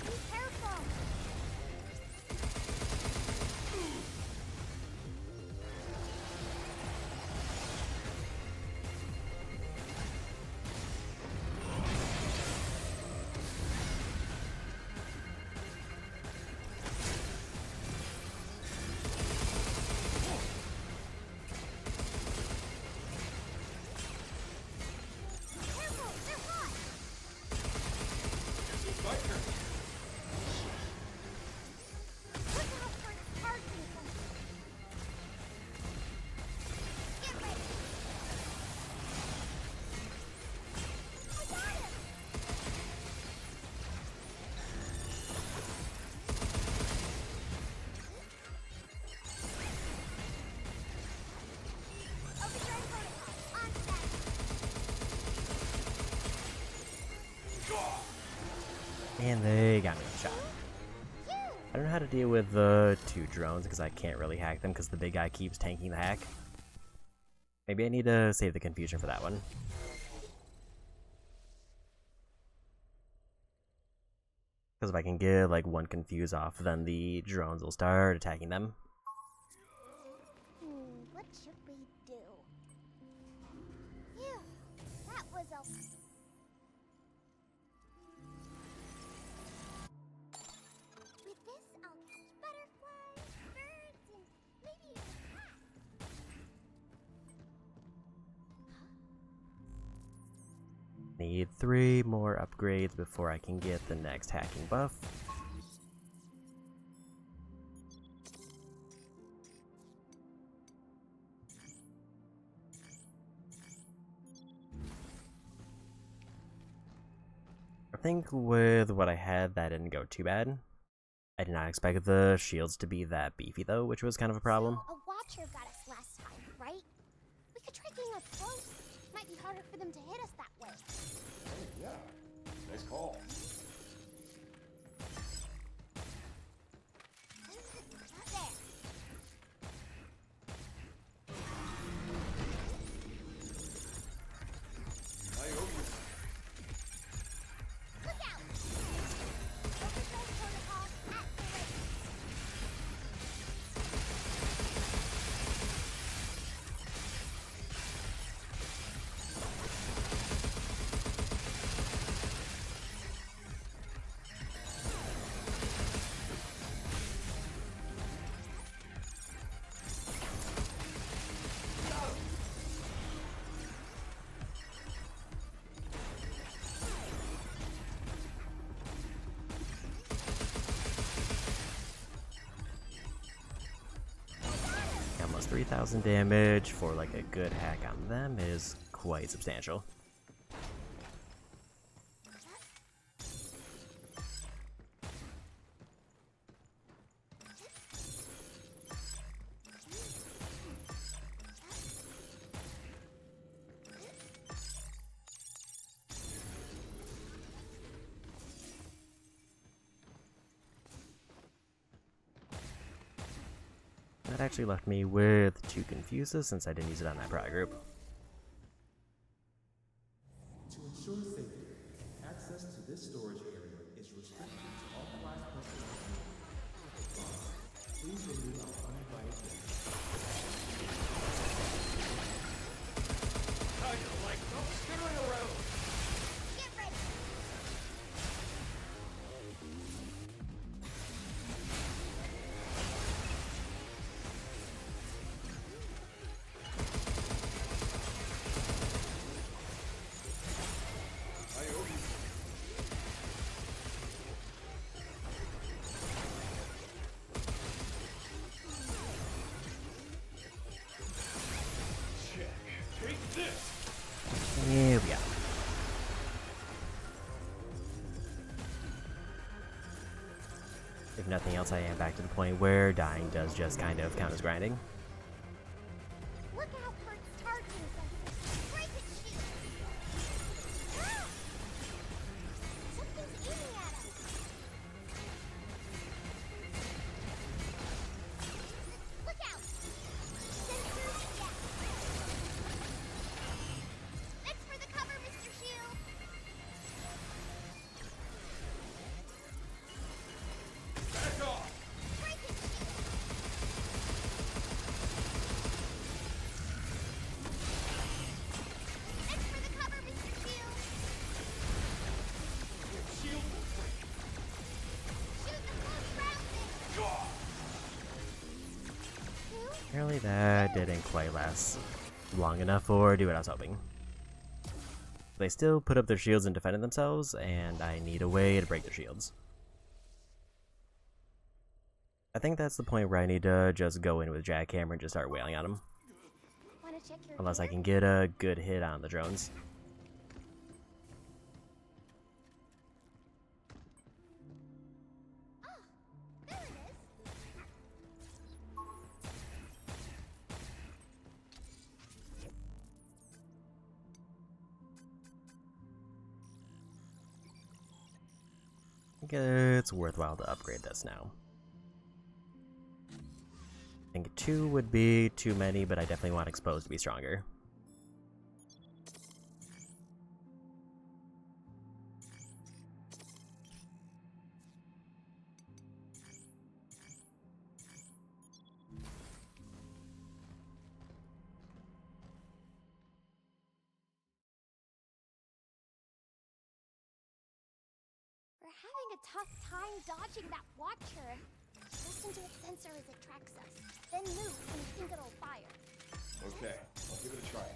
Be careful. Careful, they're hot. Guess it's my turn. Look out for its parking zone. Get ready. I got him. Overdrive protocol on status. And they got me one shot. Phew. I don't know how to deal with the two drones because I can't really hack them because the big guy keeps tanking the hack. Maybe I need to save the confusion for that one. Because if I can get like one confuse off, then the drones will start attacking them. What should we do? Phew. That was a... With this, I'll catch butterflies, birds, and maybe even a cat. Need 3 more upgrades before I can get the next hacking buff. I think with what I had, that didn't go too bad. I did not expect the shields to be that beefy though, which was kind of a problem. So a watcher got us last time, right? We could try getting up close. Might be harder for them to hit us that way. Oh, yeah. Nice call. There. I owe you. Look out! Overdrive protocol activated. Almost 3,000 damage for like a good hack on them is quite substantial. That actually left me with 2 Confuses since I didn't use it on that prog group. To ensure safety, access to this storage area is restricted to authorized personnel. Please remove our uninvited guests. How you like those skittering around? Get ready. I owe you. Check. Take this. Here we go. If nothing else, I am back to the point where dying does just kind of count as grinding. Look out for its targeting sensor. Break its shield. Ah! Something's aiming at us. Look out! Sensors down. Thanks for the cover, Mr. Shield. Back off. Break its shield. Thanks for the cover, Mr. Shield. Shield will break. Shoot the close round thing. God. Who? Apparently that didn't quite last long enough or do what I was hoping. They still put up their shields and defended themselves, and I need a way to break their shields. I think that's the point where I need to just go in with Jackhammer and just start wailing on them. Wanna check your Unless I gear? can get a good hit on the drones. Ah, there it is. I think it's worthwhile to upgrade this now. I think 2 would be too many, but I definitely want Exposed to be stronger. We're having a tough time dodging that watcher. Listen to its sensor as it tracks us. Then move when you think it'll fire. Okay, I'll give it a try.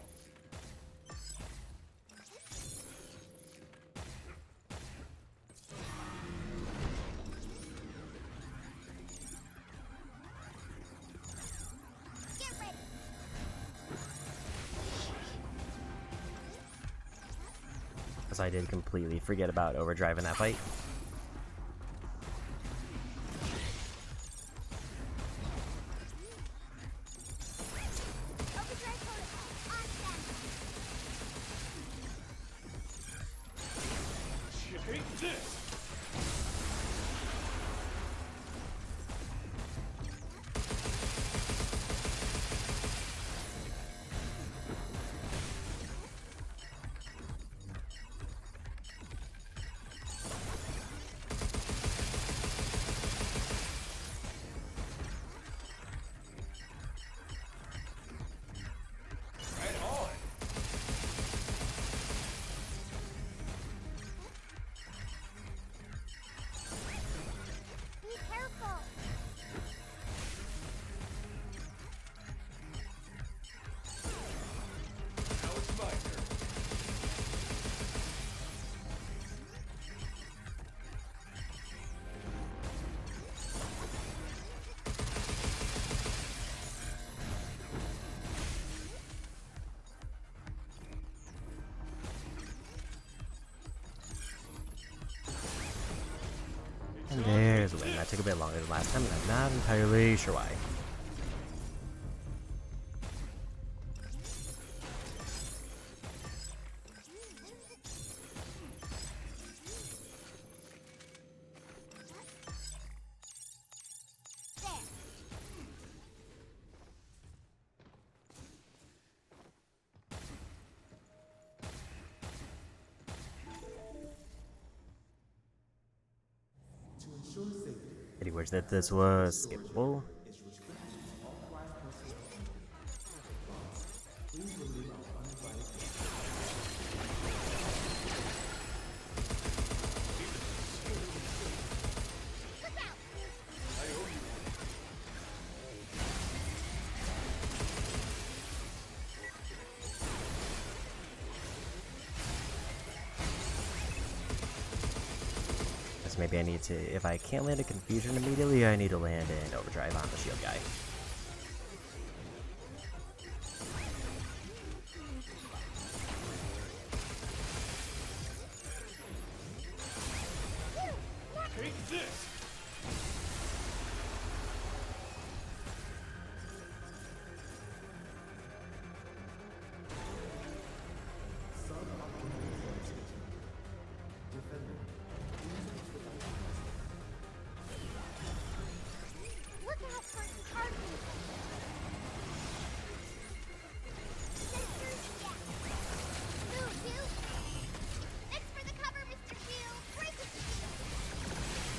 Because I did completely forget about overdrive in that fight. Overdrive protocol on standby. Take this! Be careful. Now it's my turn. And there's a win. That took a bit longer than last time, and I'm not entirely sure why. There. To ensure safety, Any words that this was skippable? is restricted to authorized personnel. Please remove our uninvited guests. Look out. I owe you. Guess maybe I need to, if I can't land a confusion immediately, I need to land an overdrive on the shield guy. Take this! Suboptimal choices. Defender, please use the right Look out for card people. Sensors, yes. Move, you. Thanks for the cover, Mr. Shield. Break it, Shield.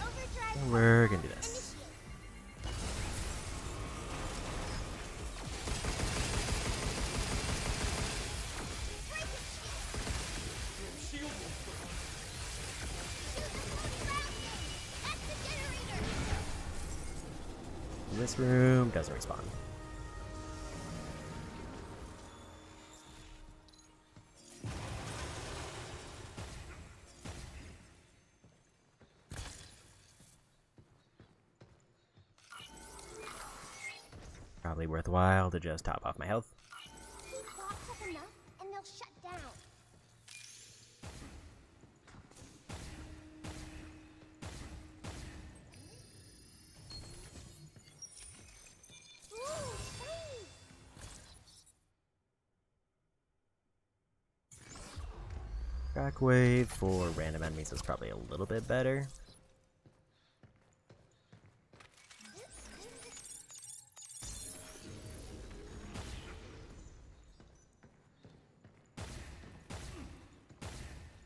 Overdrive We're protocol gonna do this. initiated. Break it, Shield. Shield will Shield is loading grounding. That's the generator. This room doesn't respawn. Probably worthwhile to just top off my health. Keep box up enough, and they'll shut down. Ooh, space! Shockwave for random enemies is probably a little bit better.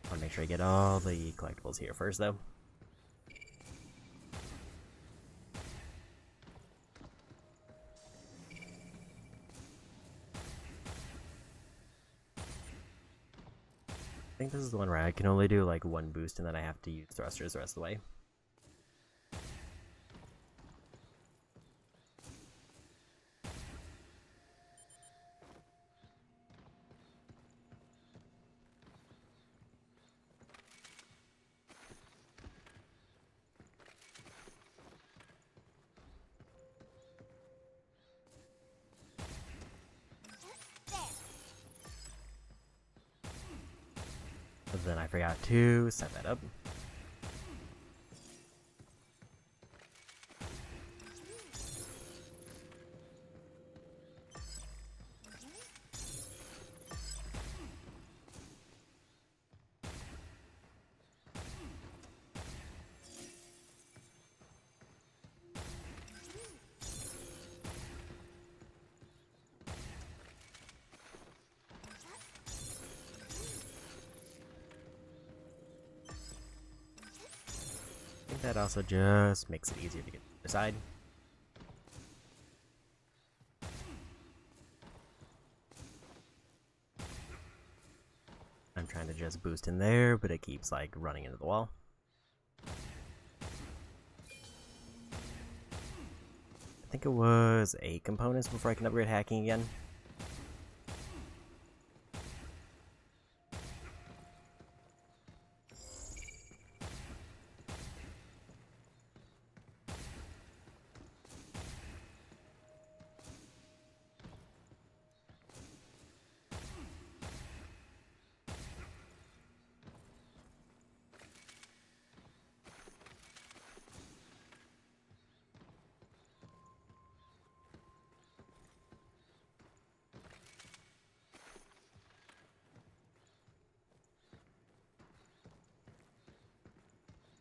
Want to make sure I get all the collectibles here first, though. I think this is the one where I can only do like one boost and then I have to use thrusters the rest of the way. But then I forgot to set that up. I think that also just makes it easier to get to the side. I'm trying to just boost in there, but it keeps like running into the wall. I think it was 8 components before I can upgrade hacking again.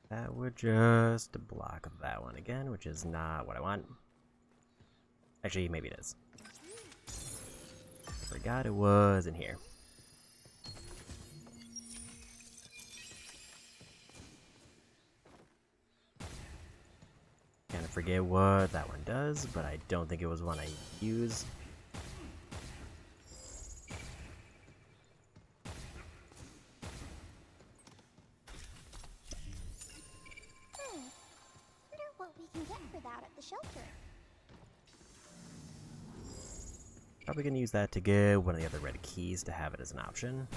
That would just block that one again, which is not what I want. Actually, maybe it is. I forgot it was in here. Kind of forget what that one does, but I don't think it was one I use. Wonder what we can get for that at the shelter. Probably gonna use that to get one of the other red keys to have it as an option.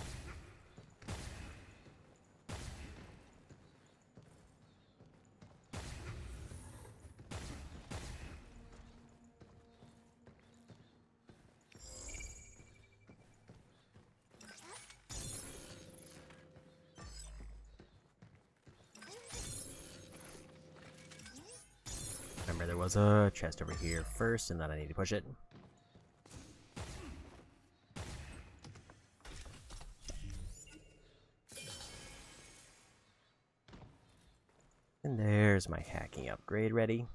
Remember, there was a chest over here first, and then I need to push it. And there's my hacking upgrade ready.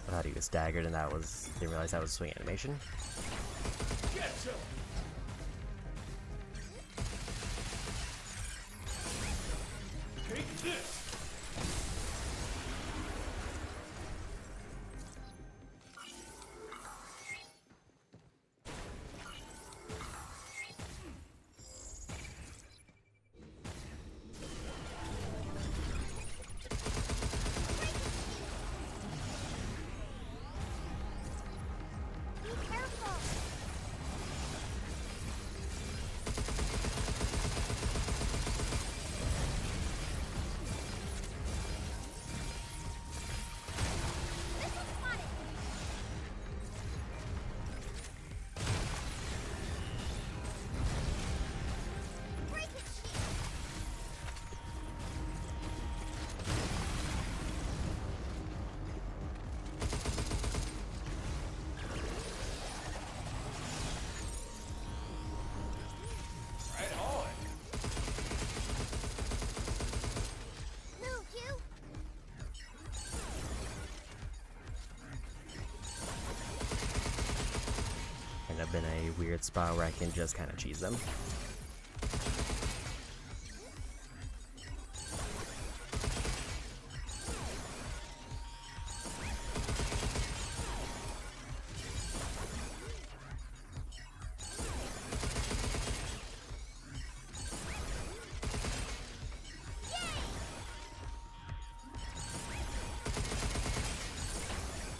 I thought he was staggered, and that was didn't realize that was a swing animation. Be careful. This is spotted. Break it, sheep. Right on. Move, you. End up in a weird spot where I can just kind of cheese them.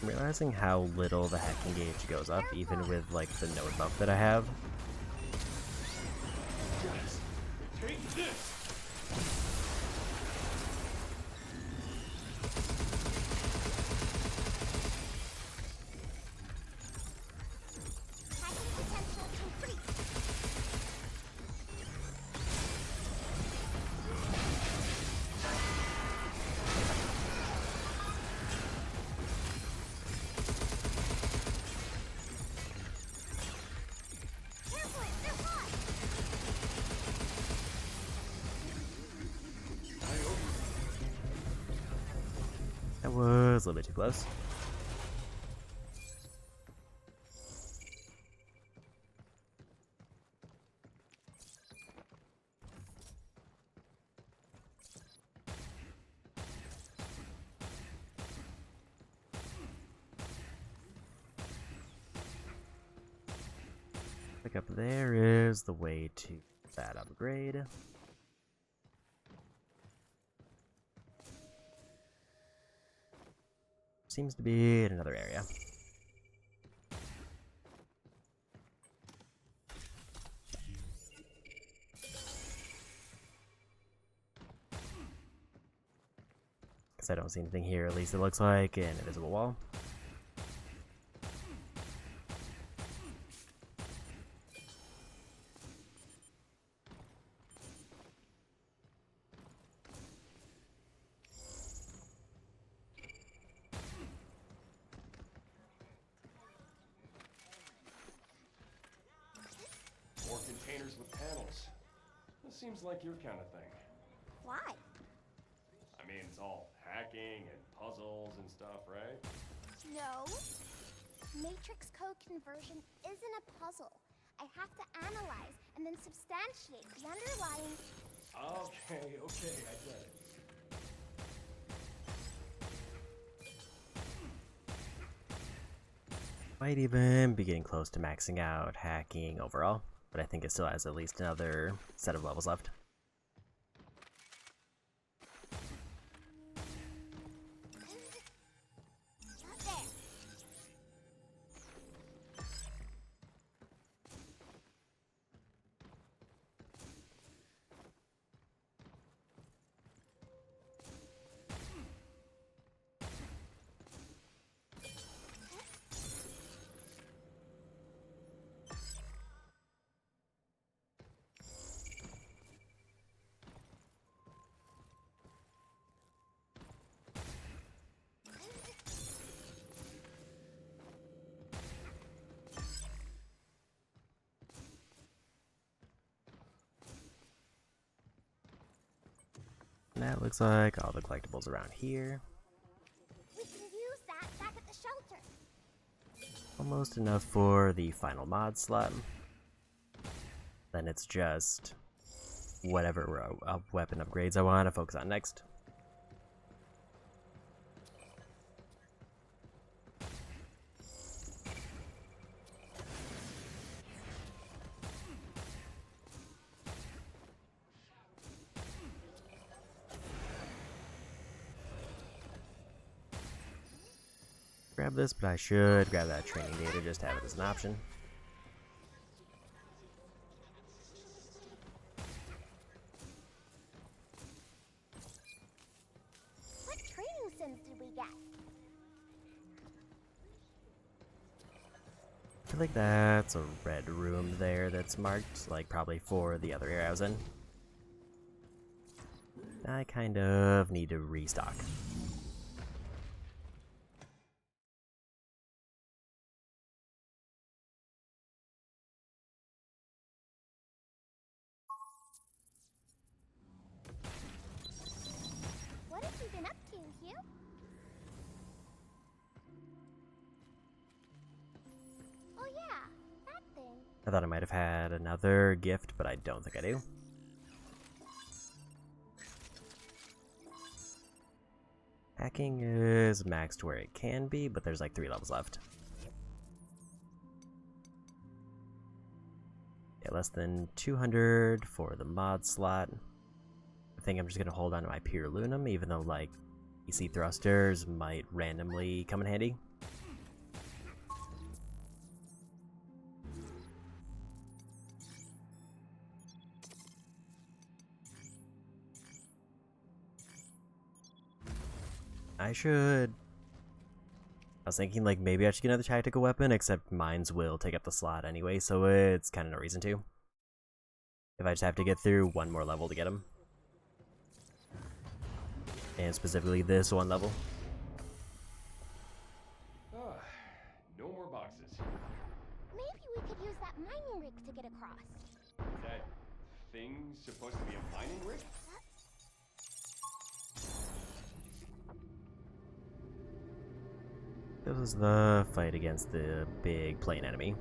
I'm realizing how little the hacking gauge goes up, even with like the node buff that I have. Guys, take this! Hacking potential complete. Careful, they're hot. That was a little bit too close. Like up there is the way to that upgrade. Seems to be in another area. Because I don't see anything here, at least it looks like, an invisible wall. More containers with panels. That seems like your kind of thing. Why? I mean, it's all hacking and puzzles and stuff, right? No. Matrix code conversion isn't a puzzle. I have to analyze and then substantiate the underlying. Okay, I get it. Might even be getting close to maxing out hacking overall, but I think it still has at least another set of levels left. There. And that looks like all the collectibles around here. We can use that back at the shelter. Almost enough for the final mod slot. Then it's just whatever weapon upgrades I want to focus on next. Grab this, but I should grab that training data just to have it as an option. What training sims did we get? I feel like that's a red room there that's marked, like probably for the other area I was in. I kind of need to restock. What have you been up to, Hugh? Oh yeah, that thing. I thought I might have had another gift, but I don't think I do. Hacking is maxed where it can be, but there's like 3 levels left. Yeah, less than 200 for the mod slot. I think I'm just gonna hold on to my Pure Lunum, even though like PC thrusters might randomly come in handy. I was thinking like maybe I should get another tactical weapon, except mines will take up the slot anyway, so it's kind of no reason to. If I just have to get through one more level to get them. And specifically this one level. Ah, no more boxes. Maybe we could use that mining rig to get across. That thing's supposed to be a mining rig? This was the fight against the big plane enemy.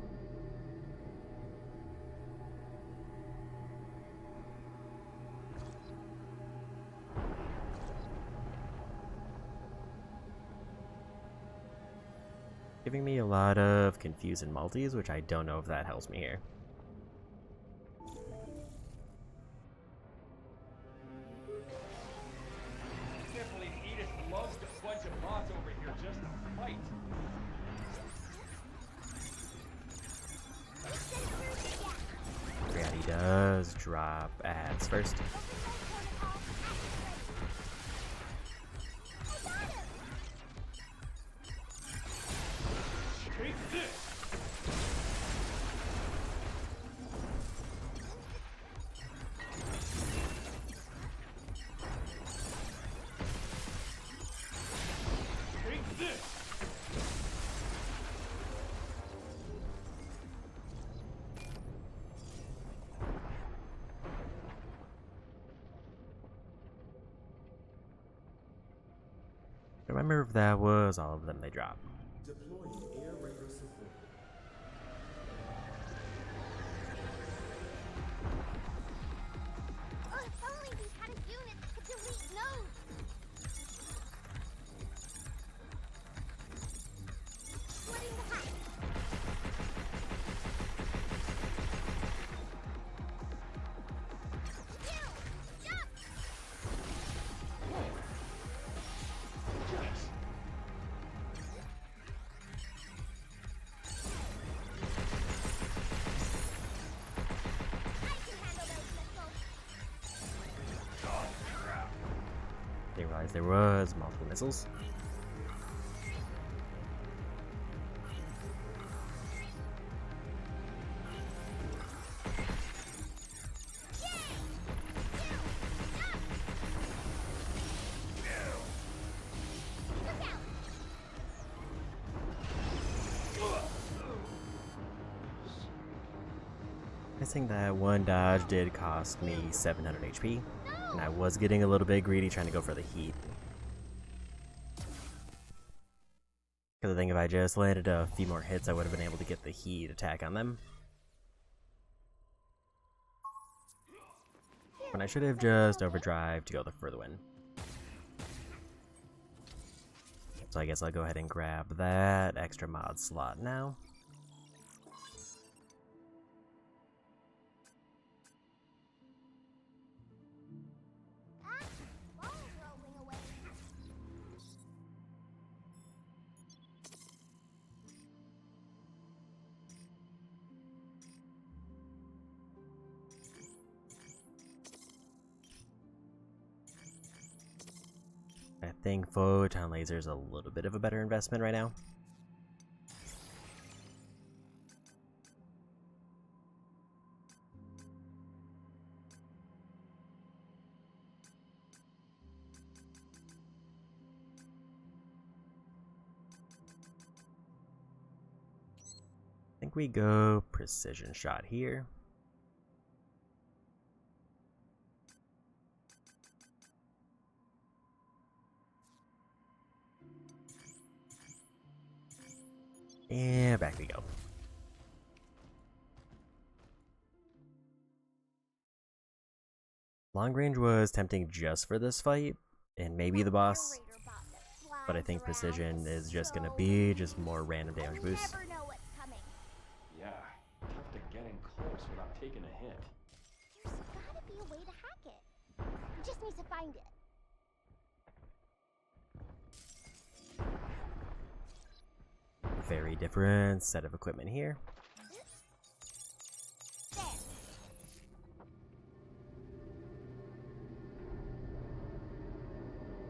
Giving me a lot of confused and multis, which I don't know if that helps me here. I can't believe Edith loves a bunch of bots over here just to fight. Yeah, he does drop ads first. Take this! Take this! I remember if that was all of them they dropped. Deploying air raider support. Oh, if only we had a unit that could delete nodes. Splitting the hatch. You! Jump! Yes! I can handle those missiles. They realized there was multiple missiles. Look out! Missing that one dodge did cost me 700 HP, and I was getting a little bit greedy trying to go for the heat. Because I think if I just landed a few more hits, I would have been able to get the heat attack on them. When I should have just overdrive to go the further win. So I guess I'll go ahead and grab that extra mod slot now. Ah, ball's rolling away. I think photon laser is a little bit of a better investment right now. I think we go precision shot here. And back we go. Long range was tempting just for this fight, and maybe the boss, but I think precision is just gonna be just more random damage boosts. Never know what's coming. Yeah, tough to get in close without taking a hit. There's gotta be a way to hack it. We just need to find it. Very different set of equipment here. There.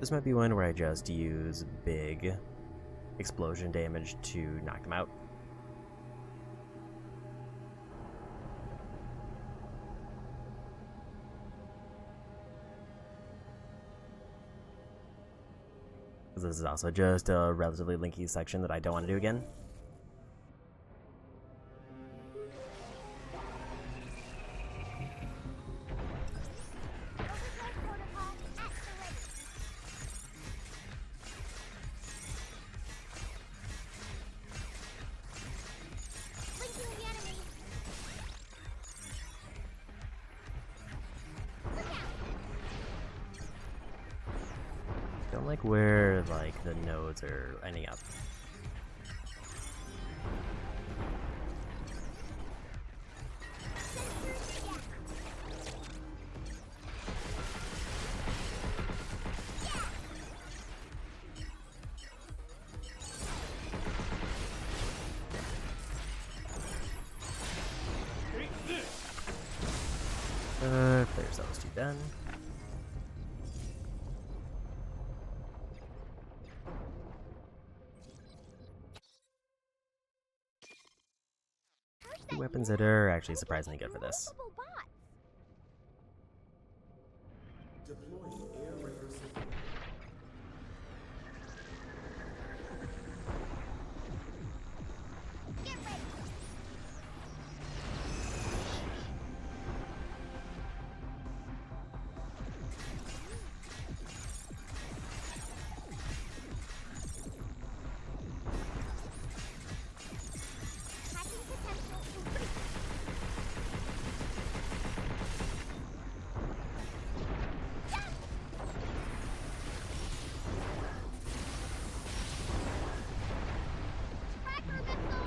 This might be one where I just use big explosion damage to knock them out. This is also just a relatively linky section that I don't want to do again. Don't like where like the nodes are ending up. There's those two done. The weapons that are actually surprisingly good for this. Deploying air raider support. Get ready. Hacking potential complete. Tracker missile.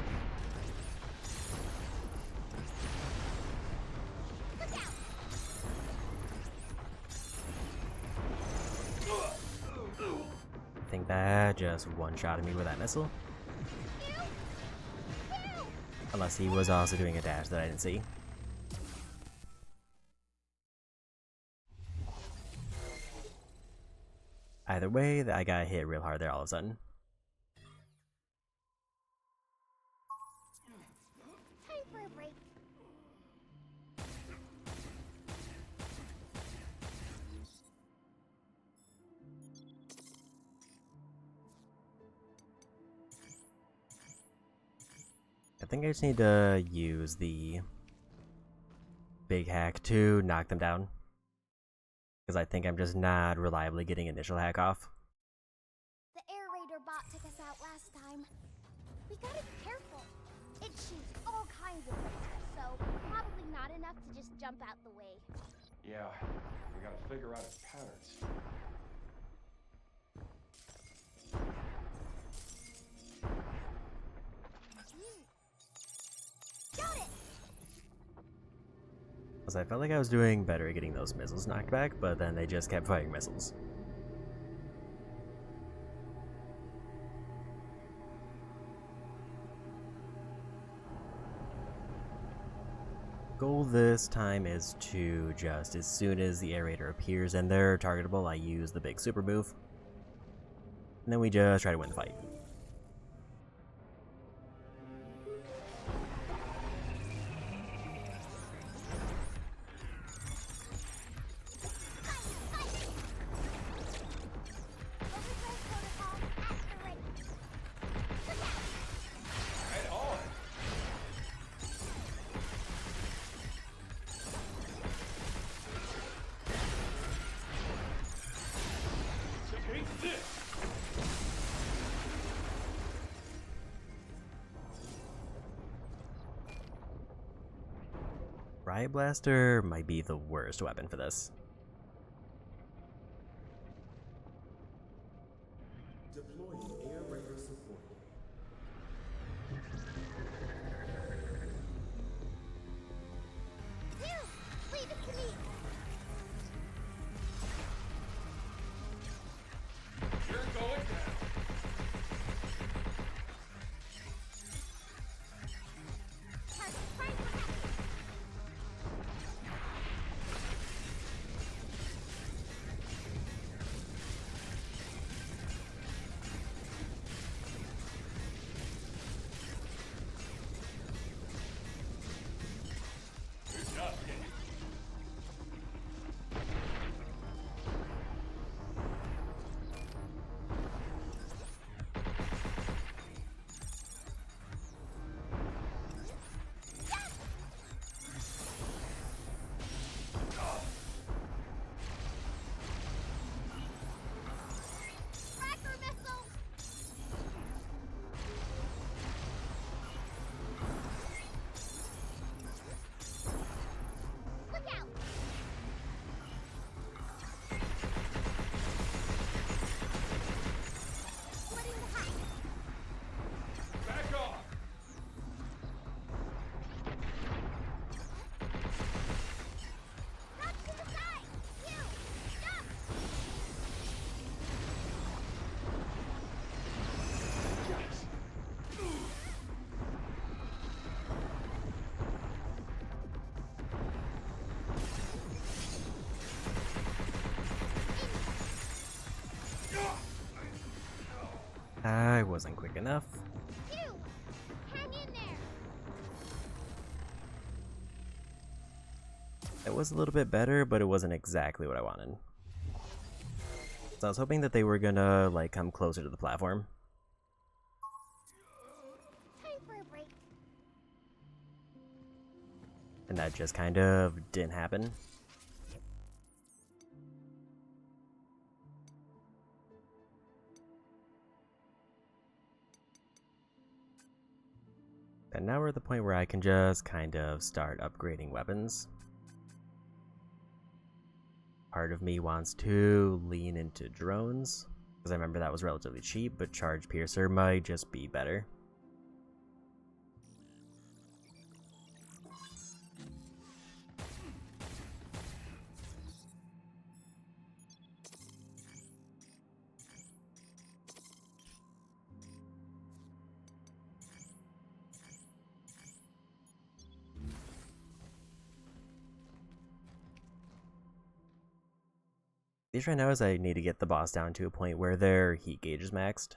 Look out. I think that just one-shotted me with that missile. Ew. Ew. Unless he was also doing a dash that I didn't see. Either way, I got hit real hard there all of a sudden. Time for a break. I think I just need to use the big hack to knock them down. Because I think I'm just not reliably getting initial hack off. The air raider bot took us out last time. We gotta be careful. It shoots all kinds of lasers, so probably not enough to just jump out the way. Yeah, we gotta figure out its patterns. Got it! Because I felt like I was doing better at getting those missiles knocked back, but then they just kept firing missiles. Goal this time is to just, as soon as the air raider appears and they're targetable, I use the big super move. And then we just try to win the fight. Overdrive protocol at the ready. Look out! Right on! Take this! Riot Blaster might be the worst weapon for this. Deploying air raider support. Phew! Leave it to me! You're going down! Target prime for hacking. I wasn't quick enough. You! Hang in there! It was a little bit better, but it wasn't exactly what I wanted. So I was hoping that they were gonna, like, come closer to the platform. Time for a break. And that just kind of didn't happen. And now we're at the point where I can just kind of start upgrading weapons. Part of me wants to lean into drones, because I remember that was relatively cheap, but Charge Piercer might just be better. The issue right now is I need to get the boss down to a point where their heat gauge is maxed.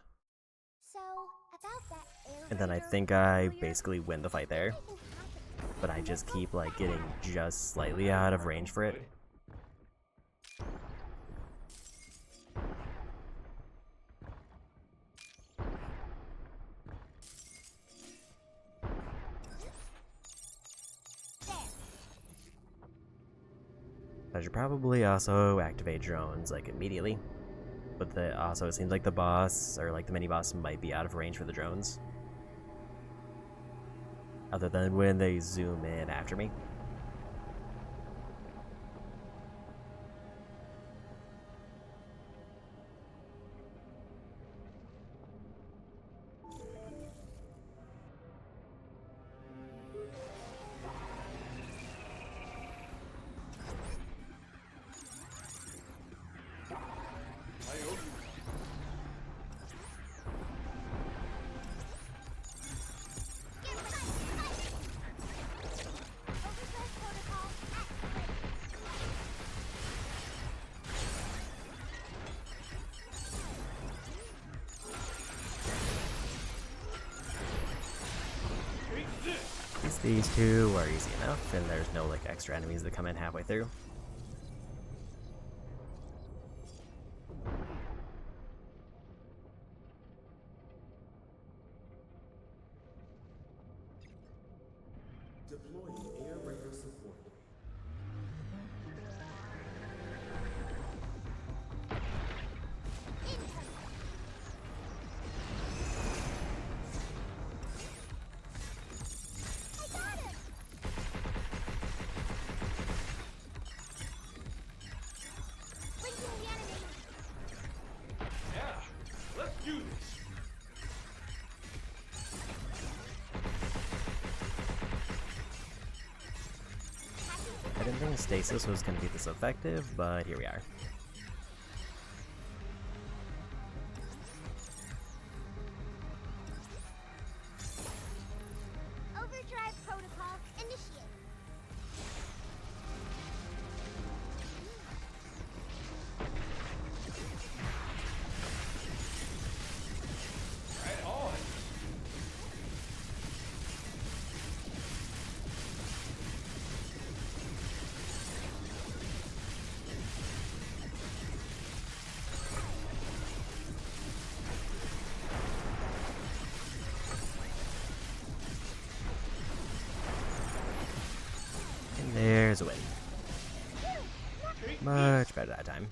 So, about that air And then I raider think I earlier, basically win the fight there. anything happened? But I just keep like getting just slightly out of range for it. There. I should probably also activate drones like immediately. But also it seems like the boss, or like the mini boss, might be out of range for the drones. Other than when they zoom in after me. Overdrive protocol activated. At least these two are easy enough, and there's no like extra enemies that come in halfway through. Deploying air raider support. I got him! Blinking the enemy. Yeah, let's do this. I didn't think stasis was going to be this effective, but here we are. Overdrive protocol initiated. Right on. And there's a win. Much better that time.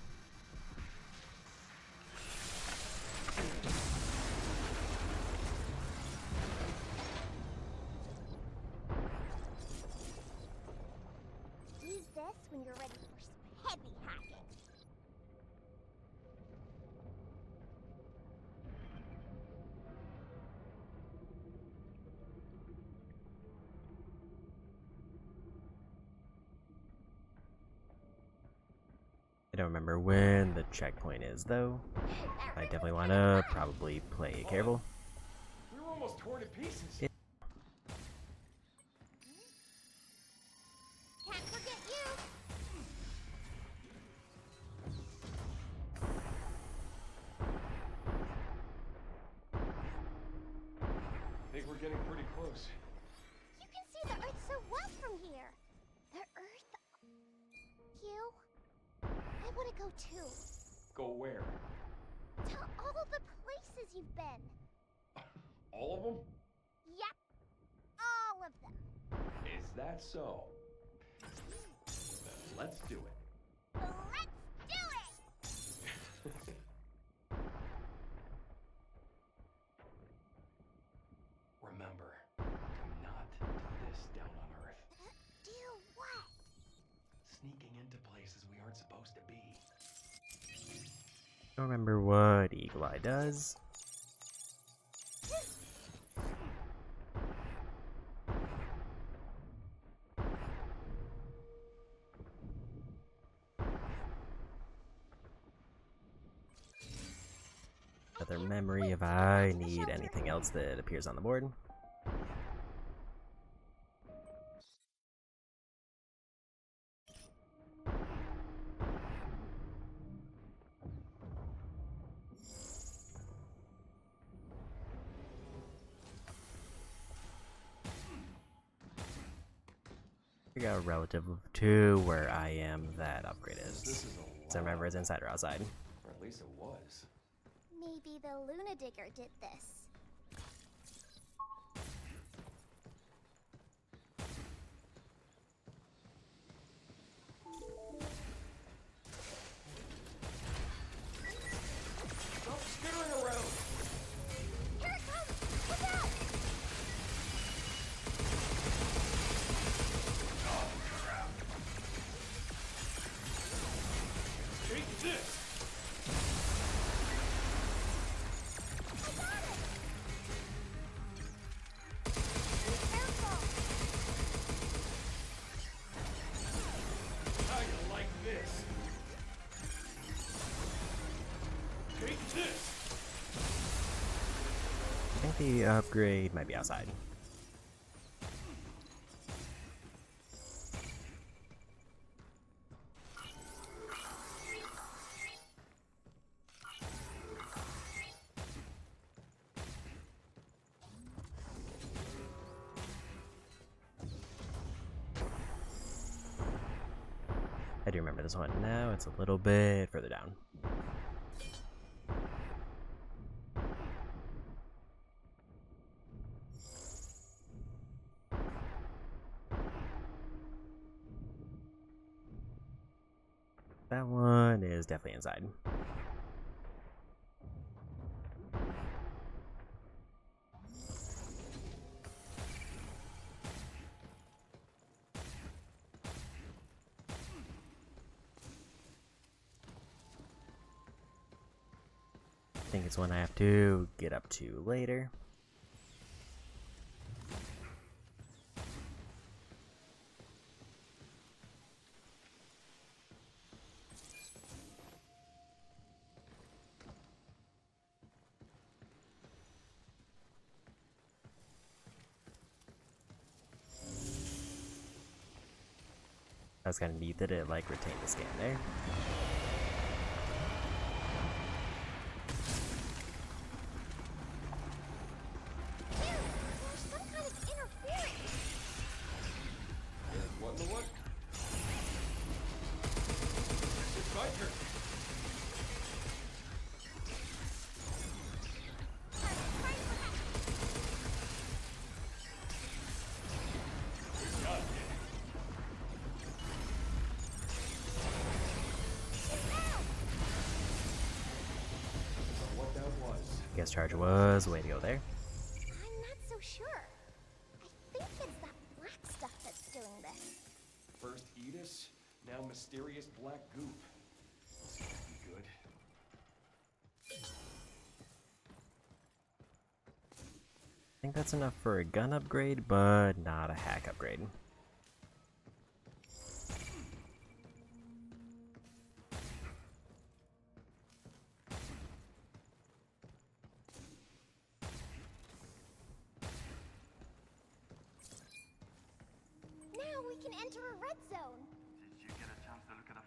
Use this when you're ready for some heavy hacking. I don't remember when the checkpoint is, though. I definitely want to probably play it careful. We were almost torn to pieces. Yeah. Can't forget you. getting pretty close. You can see the Earth so well from here. The Earth... You... I want to go too. Go where? To all the places you've been. All of them? Yep. All of them. Is that so? Let's do it. Let's do it! Remember, do not do this down on Earth. Do what? Sneaking into places we aren't supposed to be. Don't remember what Eagle Eye does. Another memory if I need anything else that appears on the board. We got a relative to where I am that upgrade This is. is a So remember, it's inside or outside. Or at least it was. Maybe the Luna Digger did this. Stop skittering around! Here it comes! Look out! Oh, crap. Take this! I got it! Be careful! How you like this? Take this! I think the upgrade might be outside. I do remember this one now, it's a little bit further down. That one is definitely inside. I think it's one I have to get up to later. That's kind of neat that it like retained the scan there. Dude, there's some kind of interference! What in the what? It's my turn. Right for that! Got it. What that was. Guess charge was way to go there. I'm not so sure. I think it's that black stuff that's doing this. First Edis, now mysterious black goop. This can't be good. I think that's enough for a gun upgrade, but not a hack upgrade. Now we can enter a red zone. Did you get a chance to look at the...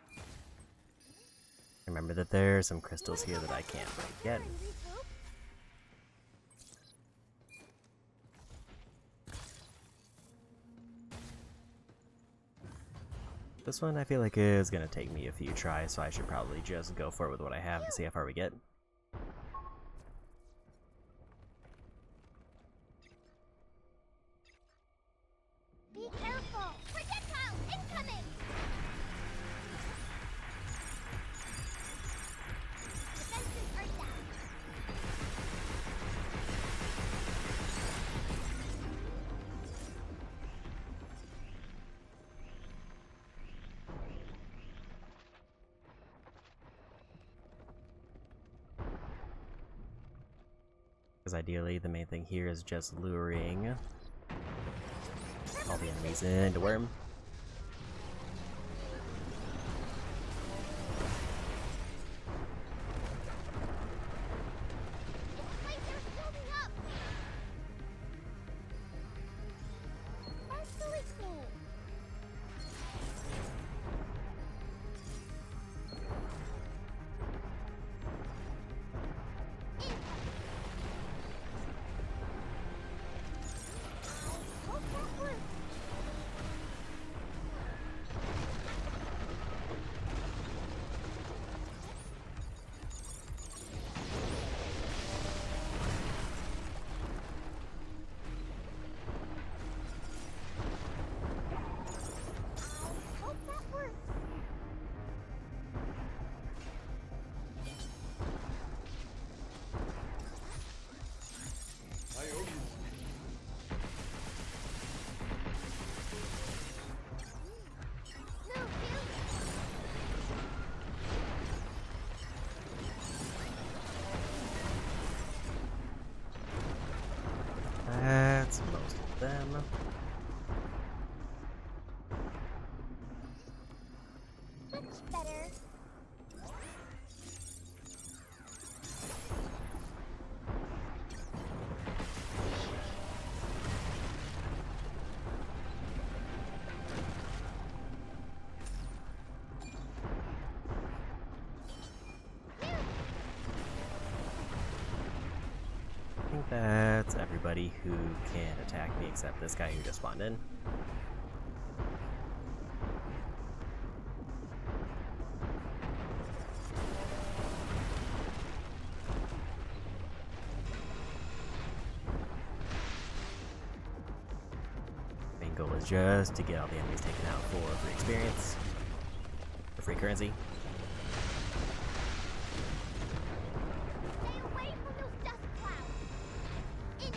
Remember that there are some crystals here that I can't break yet. And regroup. This one I feel like is gonna take me a few tries, so I should probably just go for it with what I have to see how far we get. Be careful! Projectile incoming! Defenses are down. Because ideally, the main thing here is just luring all the enemies into Worm. It's like they're building up! Mercilessly! I hope that works! I hope that works! I owe you. No, you! That's most of them. Much better. I think that's everybody who can attack me except this guy who just spawned in. Main goal is just to get all the enemies taken out for free experience, for free currency. Stay away from those dust clouds! In!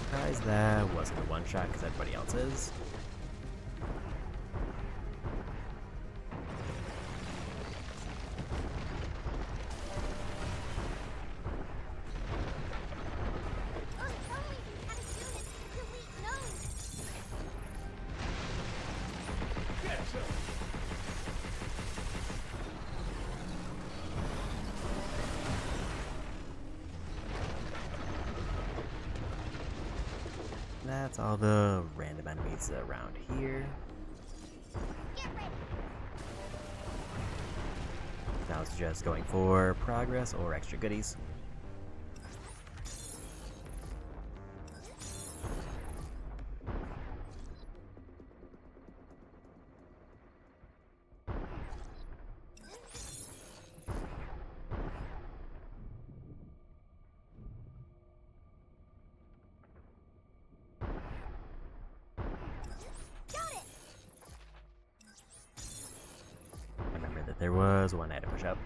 Surprised that wasn't a one-shot because everybody else is. Oh, if only we had a unit to delete nodes! Get him! That's all the random enemies around here. Get ready! Now it's just going for progress or extra goodies. Got it! Remember that there was one I had to push up.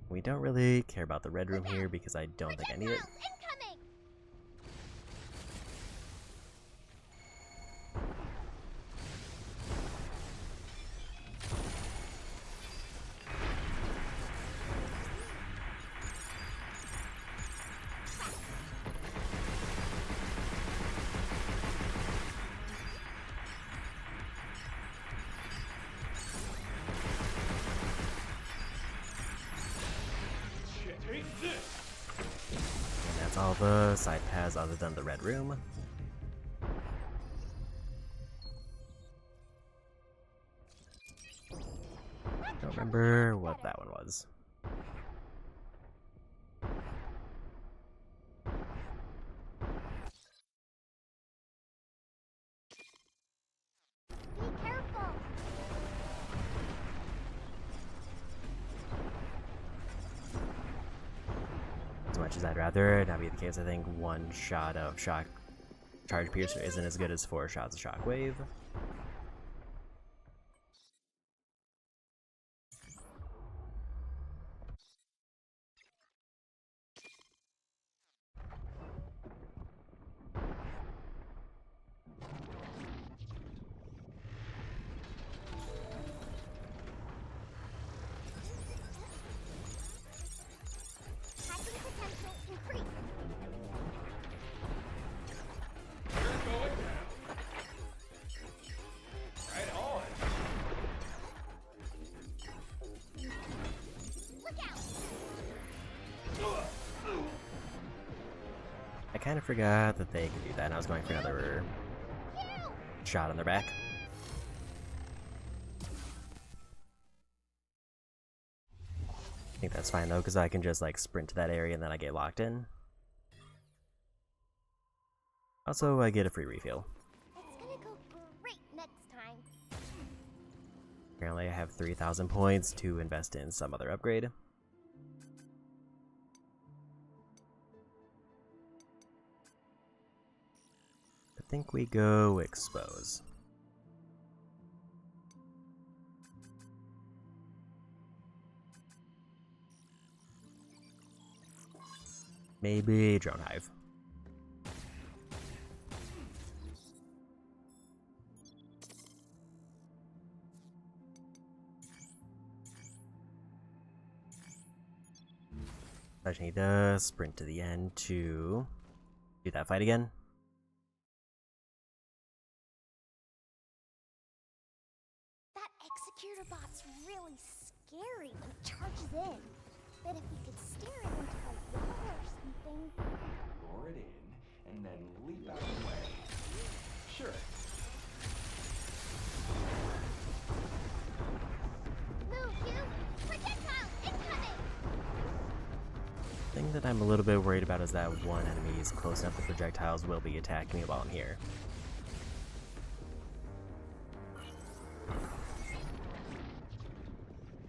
We don't really care about the red room here because I don't think I need it. Projectiles incoming! Shit, take this! And that's all the side paths other than the red room. Don't remember what that one was. Be careful. As much as I'd rather it not be the case, I think one shot of shock charge piercer isn't as good as 4 shots of shockwave. Hacking potential increased. You're going down. Right on. Look out. I kind of forgot that they could do that, and I was going for another Phew. shot on their back. I think that's fine though, because I can just like sprint to that area and then I get locked in. Also, I get a free refill. It's gonna go great next time. Apparently I have 3,000 points to invest in some other upgrade. I think we go expose. Maybe drone hive. I just need to sprint to the end to do that fight again. That executor bot's really scary when it charges in. Bet if we could steer it into a wall or something. Lure it in, and then leap out of the way. Sure. Move, you! Projectile incoming! Thing that I'm a little bit worried about is that one enemy is close enough that projectiles will be attacking me while I'm here.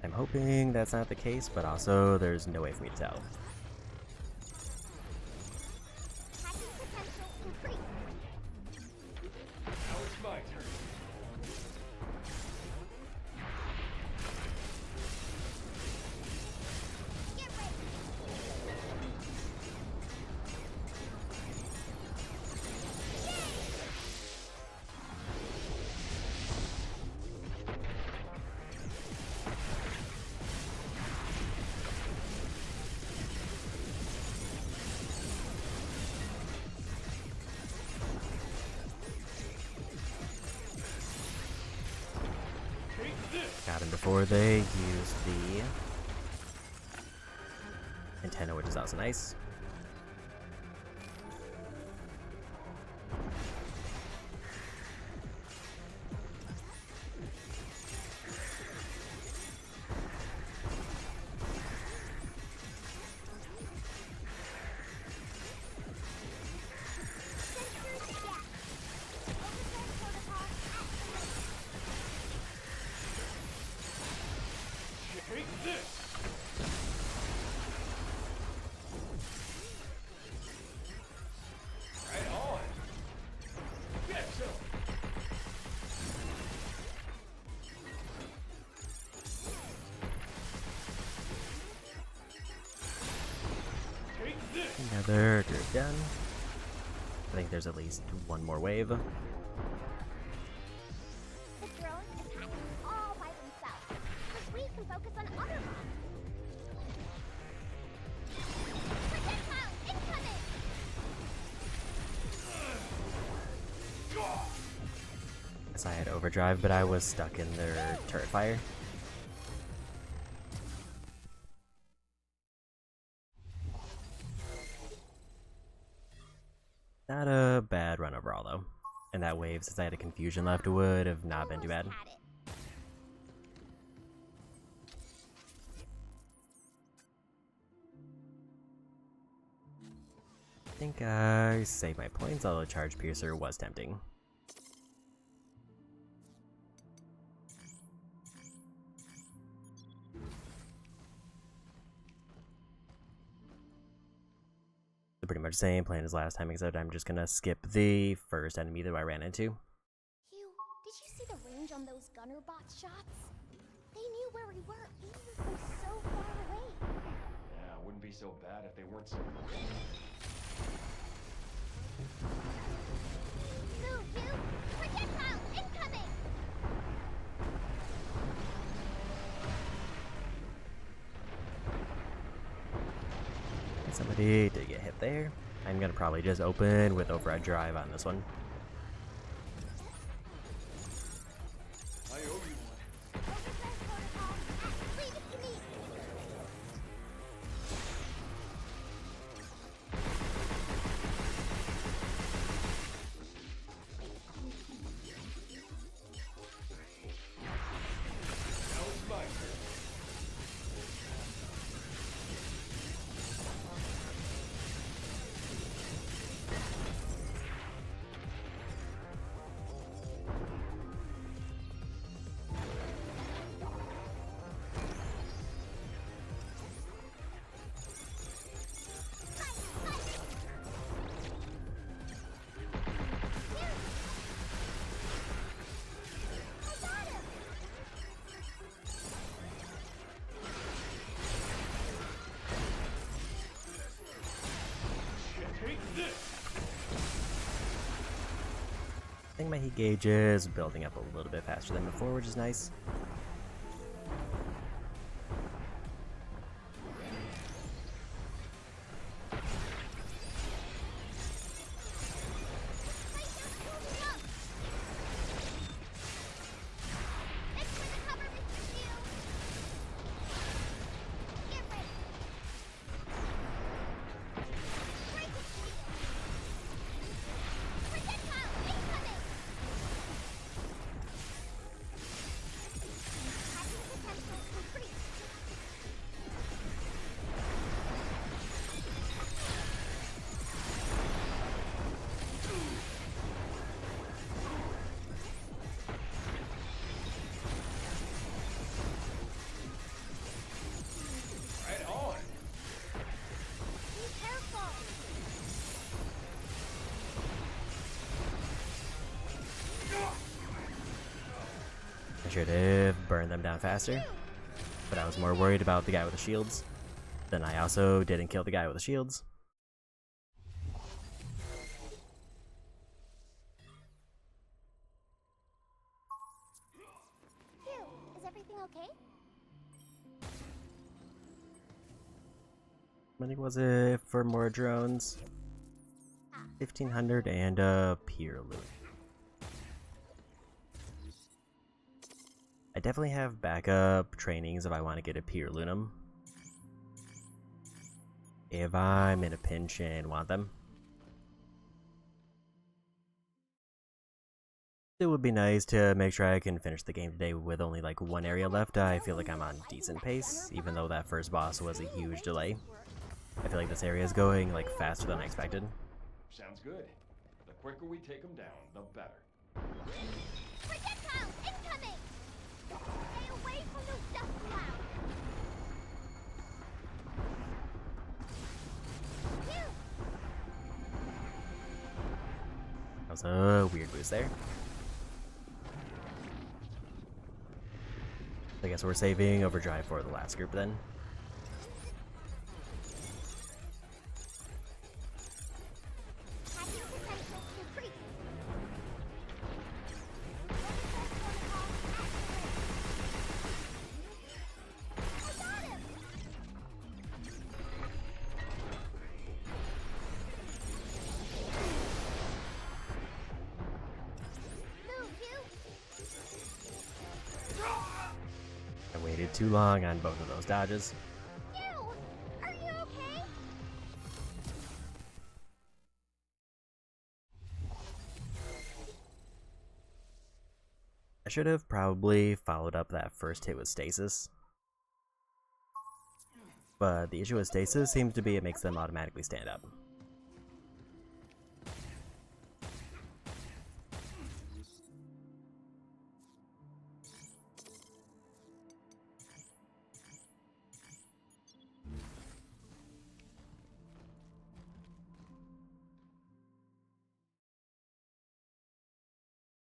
I'm hoping that's not the case, but also there's no way for me to tell. Hacking potential increased. Now it's my turn. Get ready. Got him before they used the antenna, which is also nice. Sensors down. Overhead protocol activated. Take this! Right on! Get some! Take this! Another turret done. I think there's at least one more wave. The drone is hacking all by themselves, but we can focus on other bots. Projectile incoming! Yes, I had overdrive, but I was stuck in their turret fire. Not a bad run overall, though. And that wave, since I had a confusion left, would have not been too bad. Almost had it. think I saved my points, although Charge Piercer was tempting. So pretty much same plan as last time, except I'm just gonna skip the first enemy that I ran into. Hugh, did you see the range on those gunner bot shots? They knew where we were even from so far away. Yeah, it wouldn't be so bad if they weren't so... Move, Hugh! Projectile incoming! Somebody did get hit there. I'm gonna probably just open with Override Drive on this one. I owe you one. Overdrive protocol, activated to me! Now it's my turn. Take this! I think my heat gauge is building up a little bit faster than before, which is nice. Thanks for the cover, Mr. Shield! Get ready! Break it, Shield! Projectile incoming! Hacking potential increased! Right on! Be careful! I should have burned them down faster, but I was more worried about the guy with the shields. Then I also didn't kill the guy with the shields. Hugh, is everything okay? How many was it for more drones? 1,500 and a pier loot. I definitely have backup trainings if I want to get a pier lunum. If I'm in a pinch and want them. It would be nice to make sure I can finish the game today with only like one area left. I feel like I'm on decent pace, even though that first boss was a huge delay. I feel like this area is going like faster than I expected. Sounds good. The quicker we take them down, the better. Projectile incoming! Stay away from those dust clouds! Hugh! That was a weird boost there. I guess we're saving Overdrive for the last group then. Hacking potential increased! Overdrive protocol activated! I got him! Move, Hugh! I waited too long on both of those dodges. Hugh! Are you okay? I should have probably followed up that first hit with stasis. But the issue with stasis seems to be it makes them automatically stand up.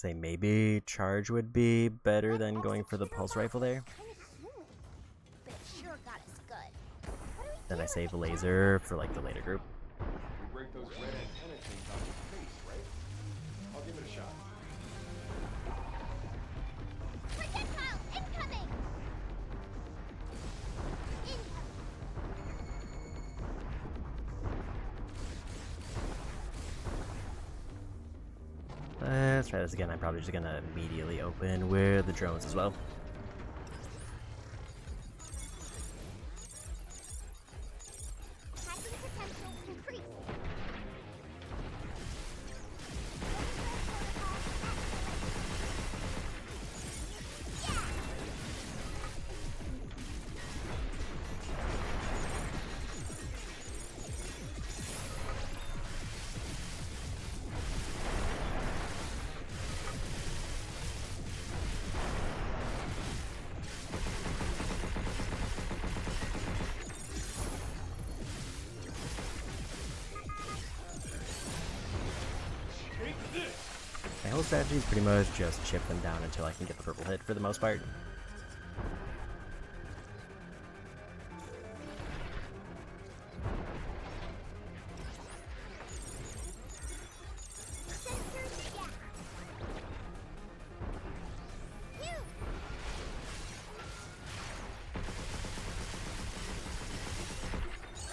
Say maybe charge would be better than going for the pulse rifle there. Kinda human, but it sure got us good. What do we Then I do save with it? laser for like the later group. We break those red antenna things off his face, right? I'll give it a shot. Projectile incoming! Let's try this again. I'm probably just gonna immediately open with the drones as well. Hacking potential increased. My whole strategy is pretty much just chip them down until I can get the purple hit for the most part. Sensors down. Phew.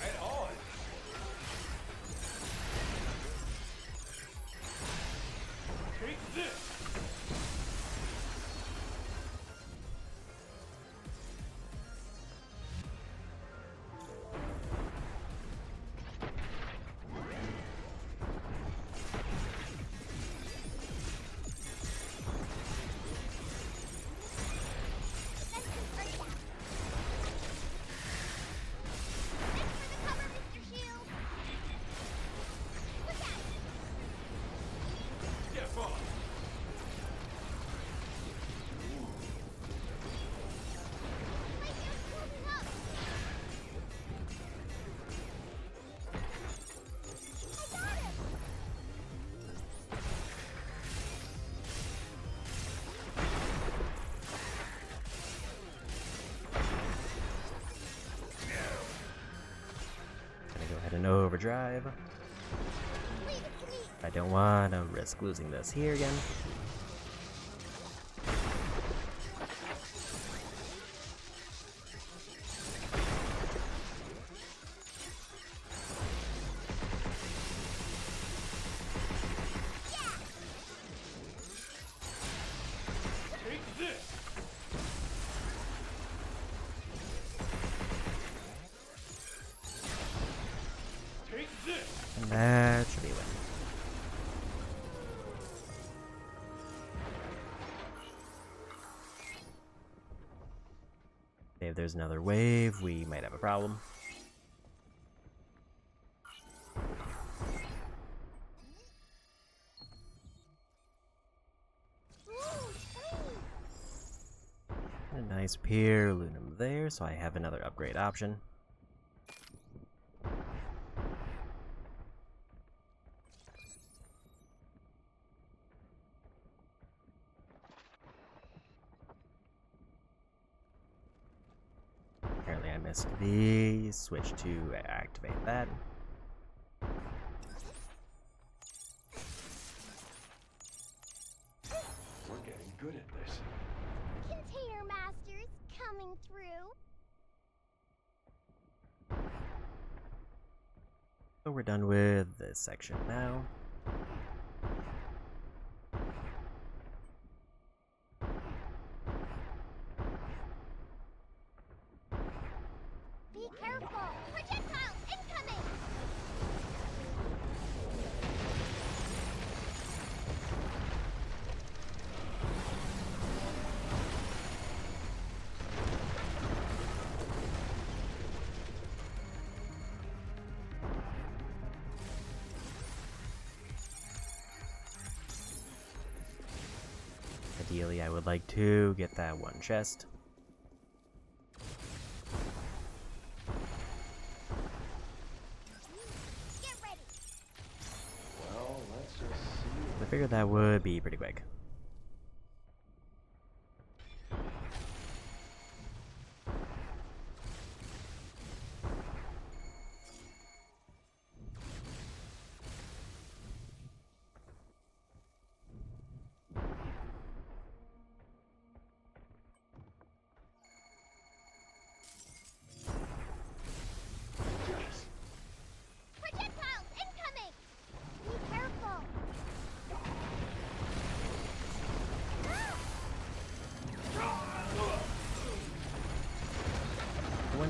Right on. Take this. Sensors are down. Thanks for the cover, Mr. Shield. Look out! Get on. Lightyear's closing up. I got him. Gonna go ahead and overdrive. Leave it to me. I don't want to risk losing this here again. Take this. Take this. And that should be a win. If there's another wave, we might have a problem. Ooh, shiny. A nice Pier Lunum there, so I have another upgrade option. Apparently I missed the switch to activate that. We're getting good at this. Container Masters coming through. So we're done with this section now. Be careful. Projectile incoming. Ideally, I would like to get that one chest. Get ready. Well, let's just see. I figured that would be pretty quick.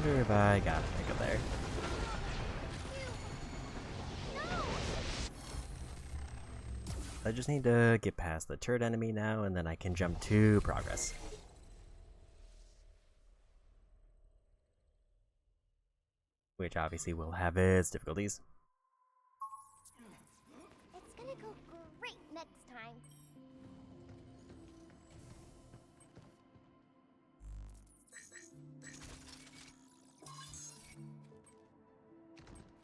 wonder if I got a pick up there. I just need to get past the turret enemy now, and then I can jump to progress. Which obviously will have its difficulties. It's gonna go great next time.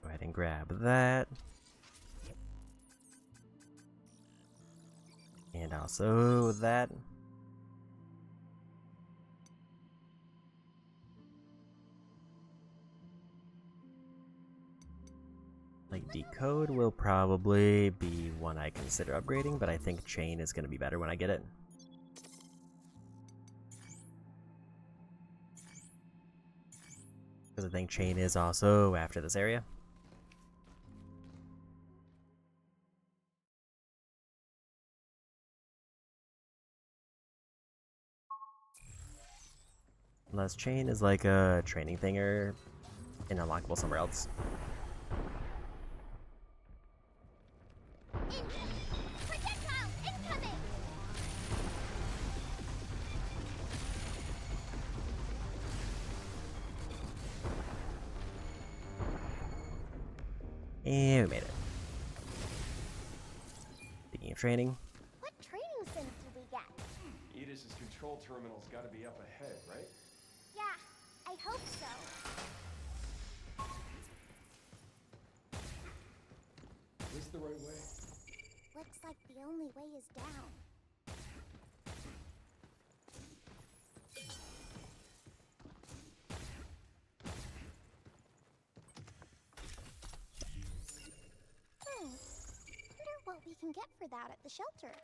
Go ahead and grab that. And also that. Like, decode will probably be one I consider upgrading, but I think chain is going to be better when I get it. Because I think chain is also after this area. Unless chain is like a training thing or an unlockable somewhere else. Projectile incoming! And we made it. Speaking of training, What training sims did we get? Edis's control terminal's gotta be up ahead, right? Yeah, I hope so. Is this the right way? Looks like the only way is down. Wonder what we can get for that at the shelter.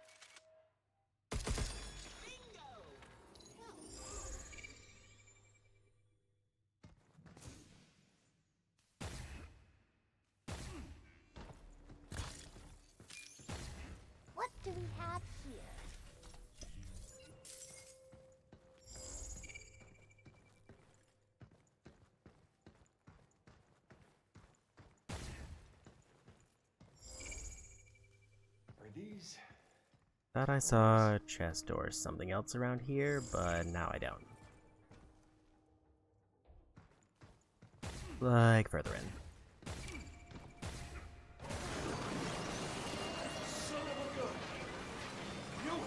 What do we have here? Are these? thought I saw a chest or something else around here, but now I don't. Like further in. Son of a gun! Knew it!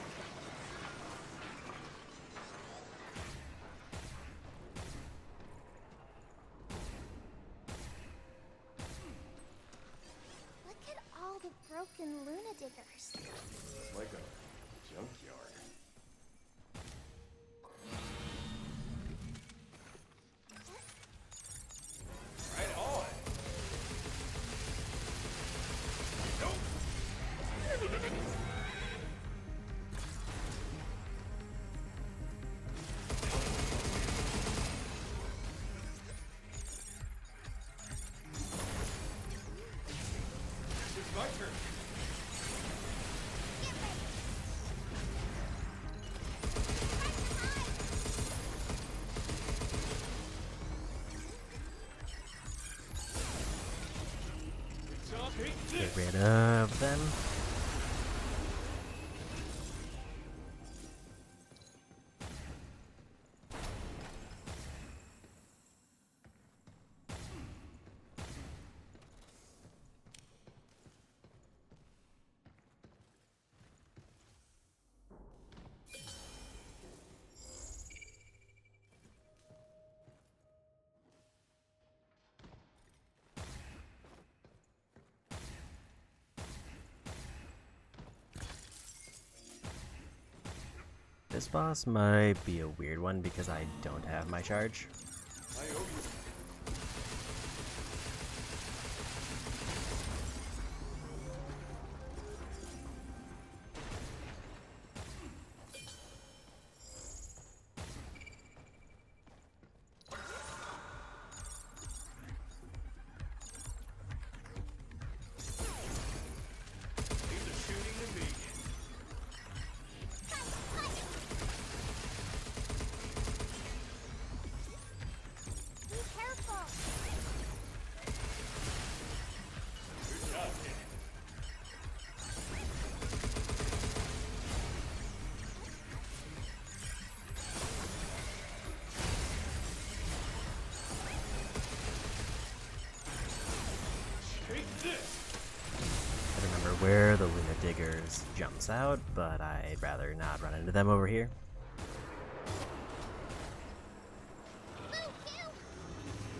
Look at all the broken Luna diggers. It's like a junkyard. Right on! Nope! It's my turn. Get ready. Get rid of them. This boss might be a weird one because I don't have my charge. I owe you. Leave the shooting to me. where the Luna Diggers jumps out, but I'd rather not run into them over here.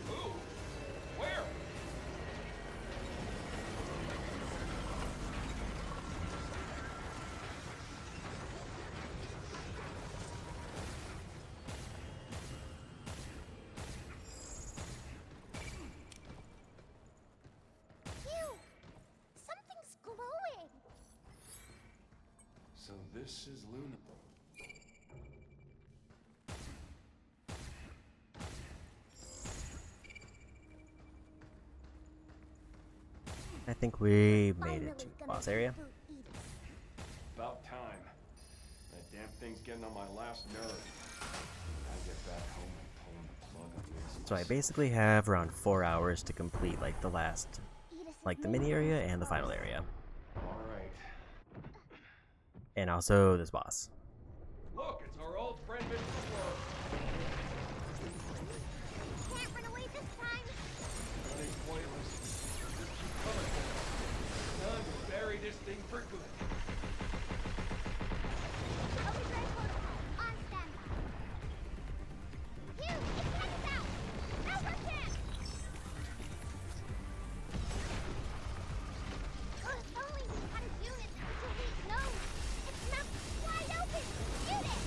Who? Where? Phew! Something's glowing! So this is Luna. I think we made it to the boss area. About time. That damn thing's getting on my last nerve. I get back home and pulling the plug on this. So I basically have around 4 hours to complete like the last, like the mini area and the final area. Alright. And also this boss. Look, it's our old friend Mr. Worm. Can't run away this time! Nothing's pointless. Just keep coming. Time to bury this thing for good. Overdrive protocol, on standby. Phew! Its head is out! Over can! If only we had a unit to delete nodes! Its mouth wide open! Shoot it!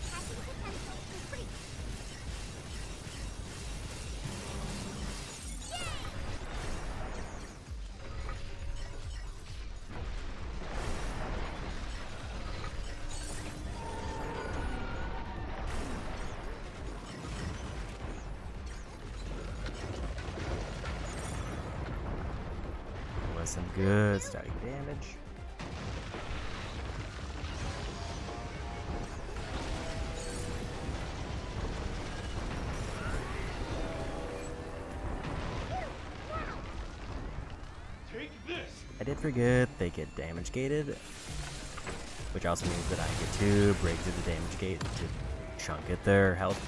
Hacking potential complete. Yay! Was some good static damage. Take this! I did forget they get damage gated, which also means that I get to break through the damage gate to chunk at their health.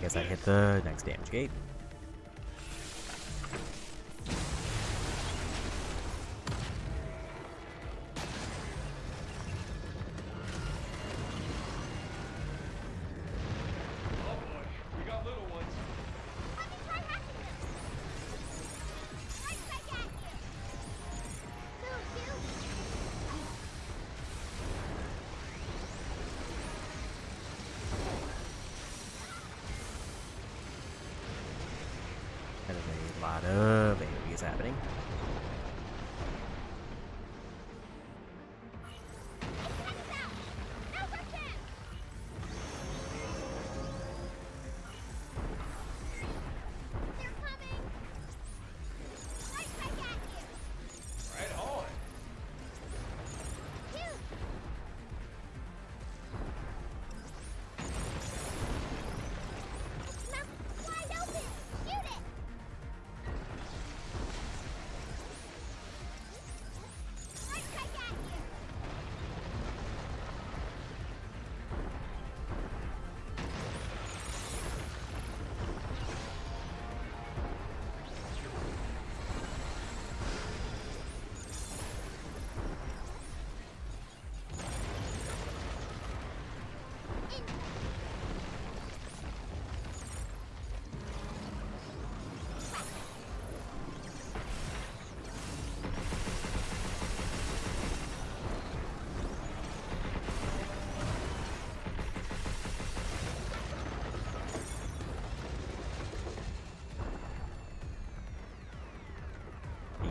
Guess I hit the next damage gate. Oh boy, we got little ones. Let me try hacking them! Right back at you! Move, you! Kind of a lot of AoEs happening. Its head is out! Over can! They're coming! Right back at you! Right on. Phew! Its mouth wide open! Shoot it! Right back at you!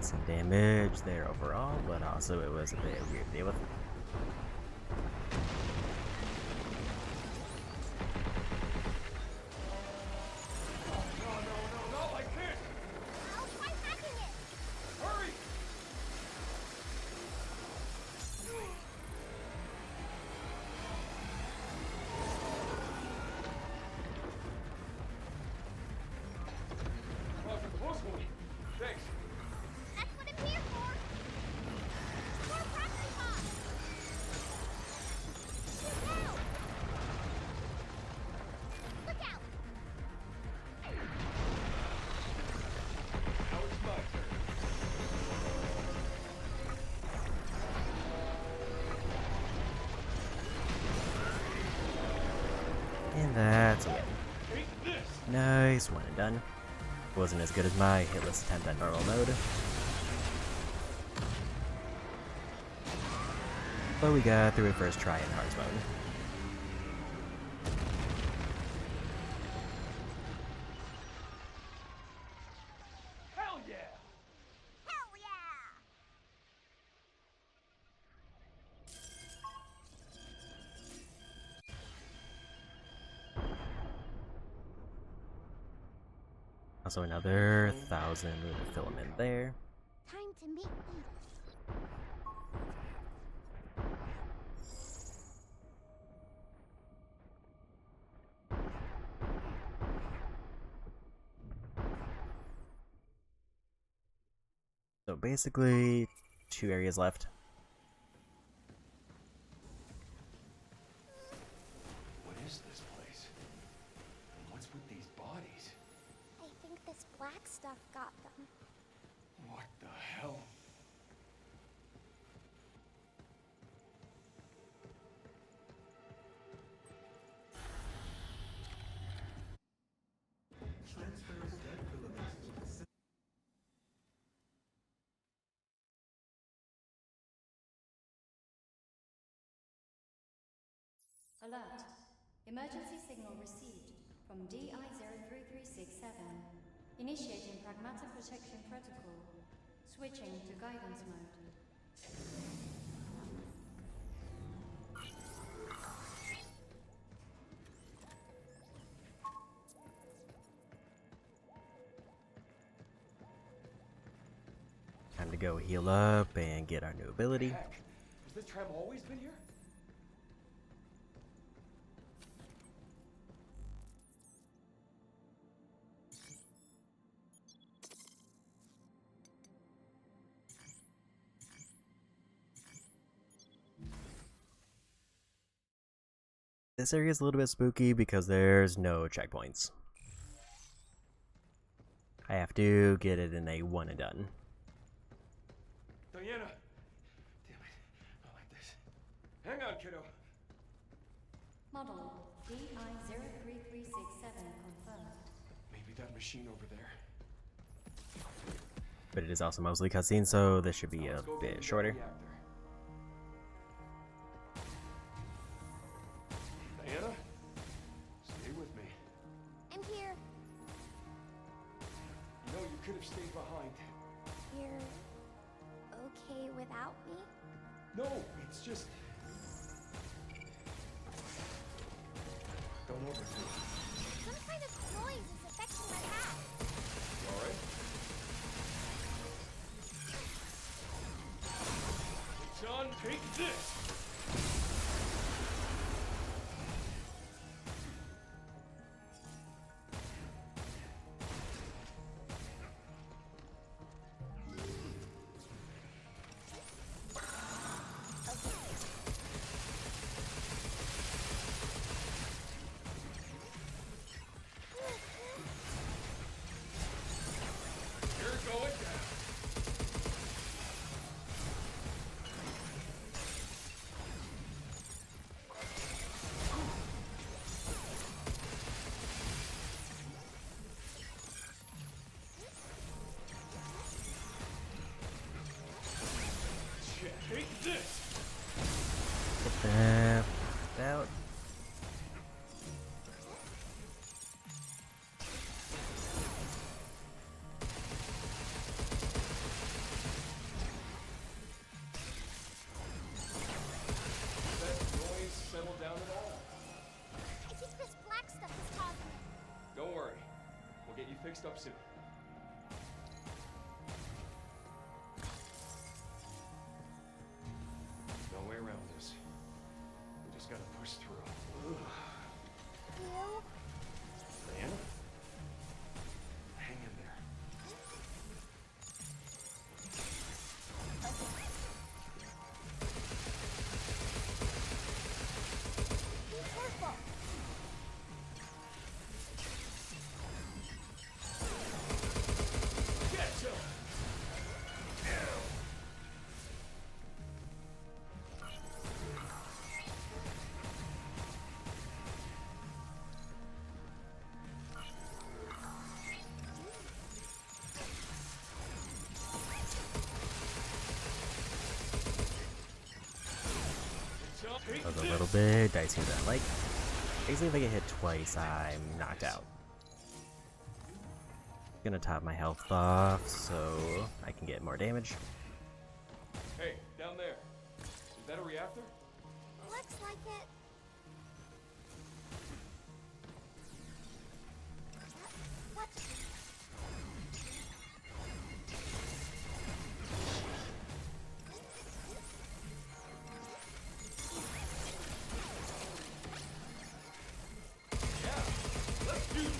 Decent damage there overall, but also it was a bit weird to deal with. No, I can't! I'll try hacking it. Hurry! That was a close one. Thanks. That's what I'm here for. More Pragmata. Shoot now. Look out. Now it's my turn. And that's a win. Take this! Nice one and done. Wasn't as good as my hitless attempt at normal mode. But we got through it first try in hard mode. Hell yeah! Hell yeah. Also another 1,000 lunar filament there. Time to meet Edith. So basically, 2 areas left. What is this place? And what's with these bodies? I think this black stuff got them. What the hell? Transfers dead filaments to the center. Alert. Emergency signal received from DI-03367. Initiating Pragmata Protection Protocol. Switching to guidance mode. Time to go heal up and get our new ability. Heck, has this tram always been here? This area is a little bit spooky because there's no checkpoints. I have to get it in a one and done. Diana! Damn it, not like this. Hang on, kiddo. Model DI-03367 confirmed. Maybe that machine over there. But it is also mostly cutscene, so this should be a Let's go bit get shorter. the reactor. Diana? Stay with me. I'm here. You know you could have stayed behind. You're okay without me? No, it's just... Don't overdo it. Some kind of noise is affecting my hat. You alright? John, take this! You're going down. Shit, take this! Get that out. fixed up soon. No way around this. We just gotta push through. You? Diana? Hang in there. Be careful. Get him! That was a little bit dicey with that. Like, basically if I get hit twice, I'm knocked out. Gonna top my health off so I can get more damage. Hey, down there. Is that a reactor? Looks like it. What? Let's do this!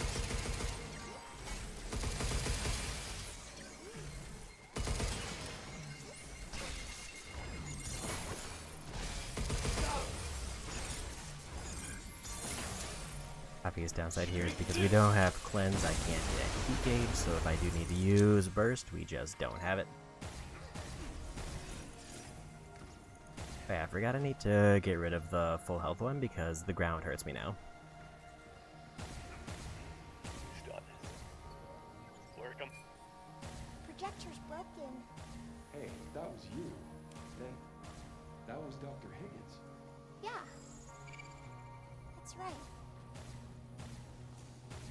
Obvious downside here is because we don't have cleanse, I can't get heat gauge, so if I do need to use burst, we just don't have it. Okay, I forgot I need to get rid of the full health one because the ground hurts me now. Projector's broken. Hey, that was you. Then, that was Dr. Higgins. Yeah. That's right.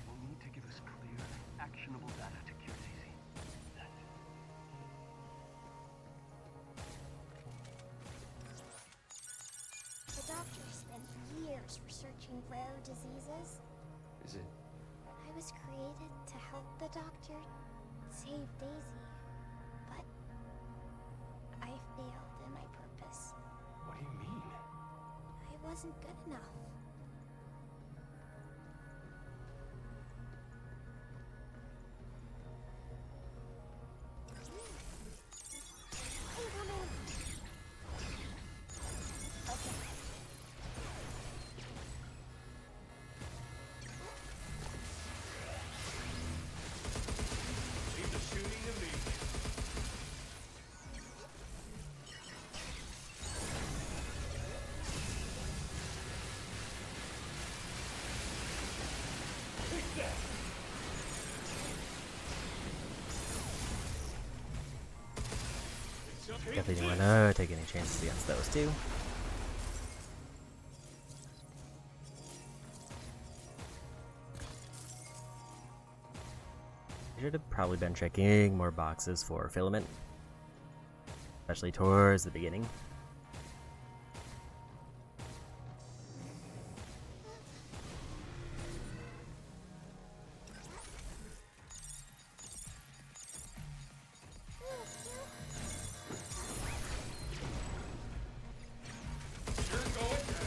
We'll need to give us clear, actionable data to cure Daisy. The doctor spent years researching rare diseases. Is it? I was created to help the doctor save Daisy, but I failed in my purpose. What do you mean? I wasn't good enough. Incoming! Okay. Leave the shooting to me. Take that! Definitely didn't want to take any chances against those two. I should have probably been checking more boxes for filament, especially towards the beginning. You're going down.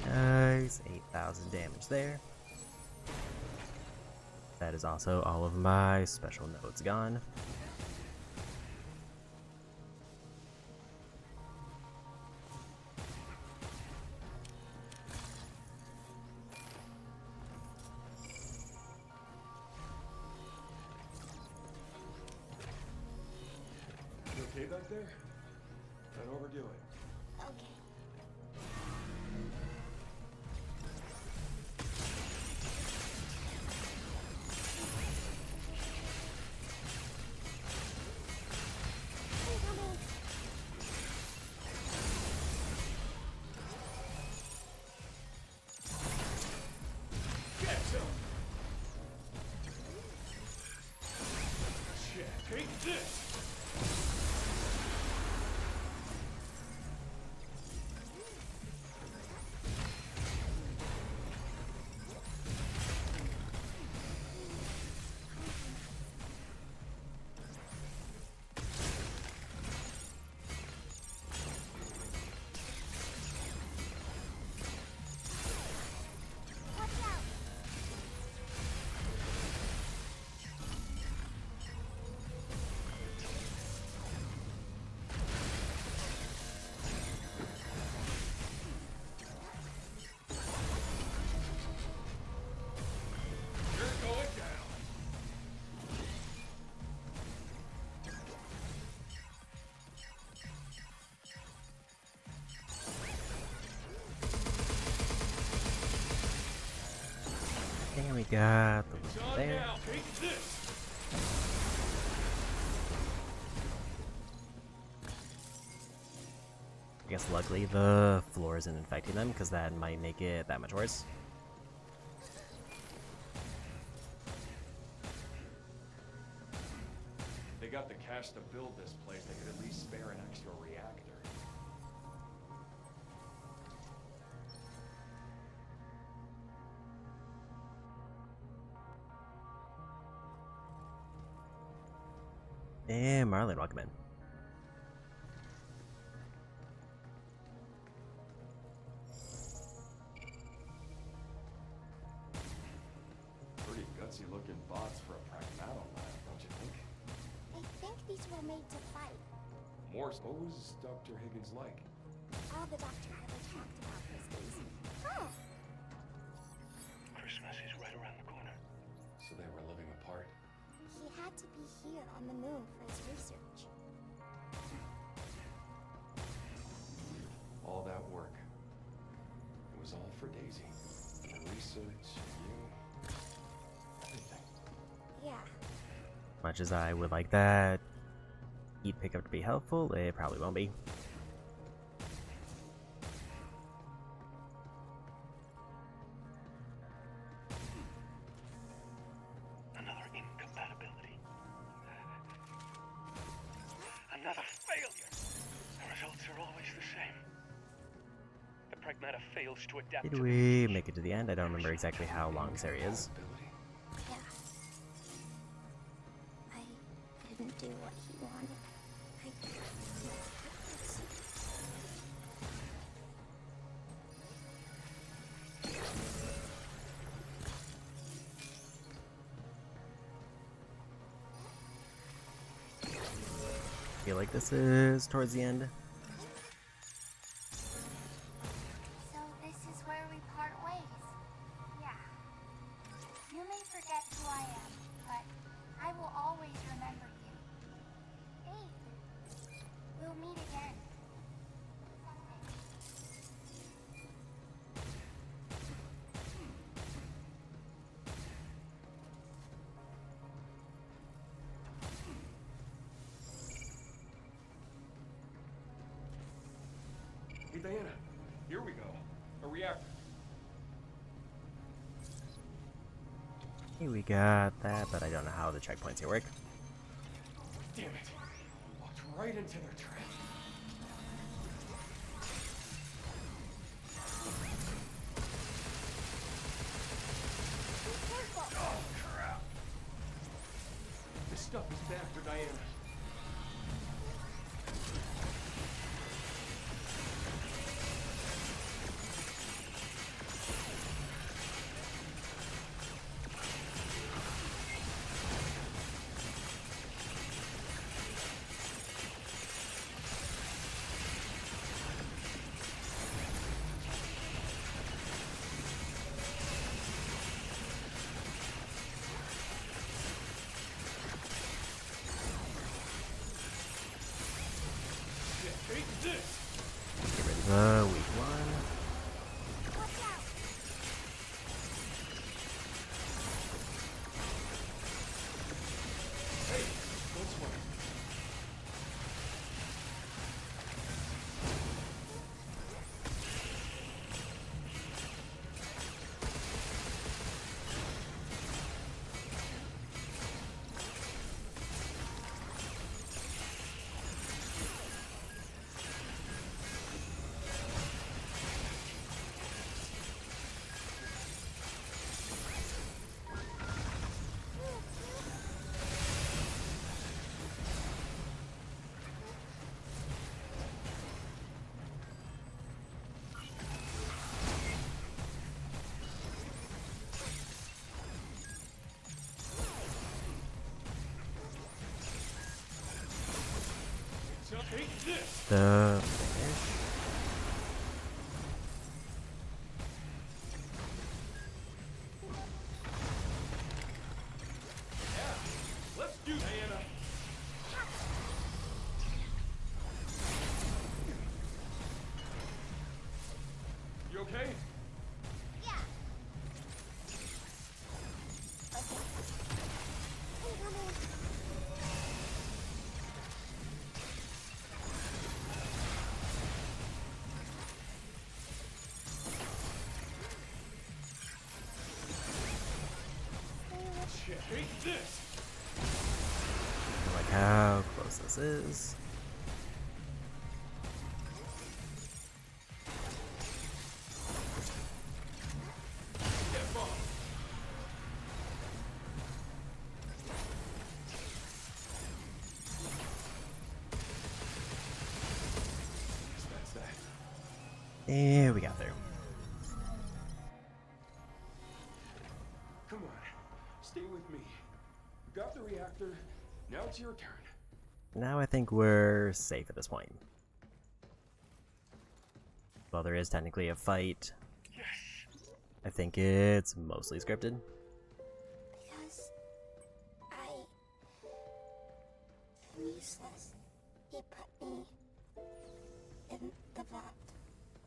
Nice, 8,000 damage there. That is also all of my special nodes gone. You okay back there? Don't overdo it. Okay. Incoming! Take this! Watch out! You're going down! And we got the It's one on there. now! Take this! I guess luckily the floor isn't infecting them, because that might make it that much worse. They got the cash to build this place. They could at least spare an extra reactor. And Marlon, welcome in. Pretty gutsy looking bots for a Pragmata lab, don't you think? I think these were made to fight. Morse, what was Dr. Higgins like? All the doctor ever talked about was Daisy. Oh, Christmas is right around the corner. So they were living apart? he had to be here on the moon for his research. All that work. It was all for Daisy. The research, you, everything. Yeah, Much as I would like that he'd pick up to be helpful, it probably won't be. Another incompatibility. Another failure. The results are always the same. The Pragmata fails to adapt Did to we make it to the end? I don't remember exactly how long this area is. Ability? yeah. I didn't do what he wanted. I feel like this is towards the end. So this is where we part ways. Yeah. You may forget who I am, but I will always remember you. Hey, we'll meet again. Someday. Hey, Diana, here we go. A reactor. Hey, we got that, but I don't know how the checkpoints here work. Damn it. Walked right into their trap. Be careful. Oh, crap. This stuff is bad for Diana. The finish. Let's do Diana. You okay? Yeah. Okay. Incoming. Take this. I like how close this is. Get bombed. That's that. And we got there. Come on. Stay with me. You got the reactor. Now it's your turn. Now I think we're safe at this point. Well, there is technically a fight. I think it's mostly scripted. Because I am useless. He put me in the vat.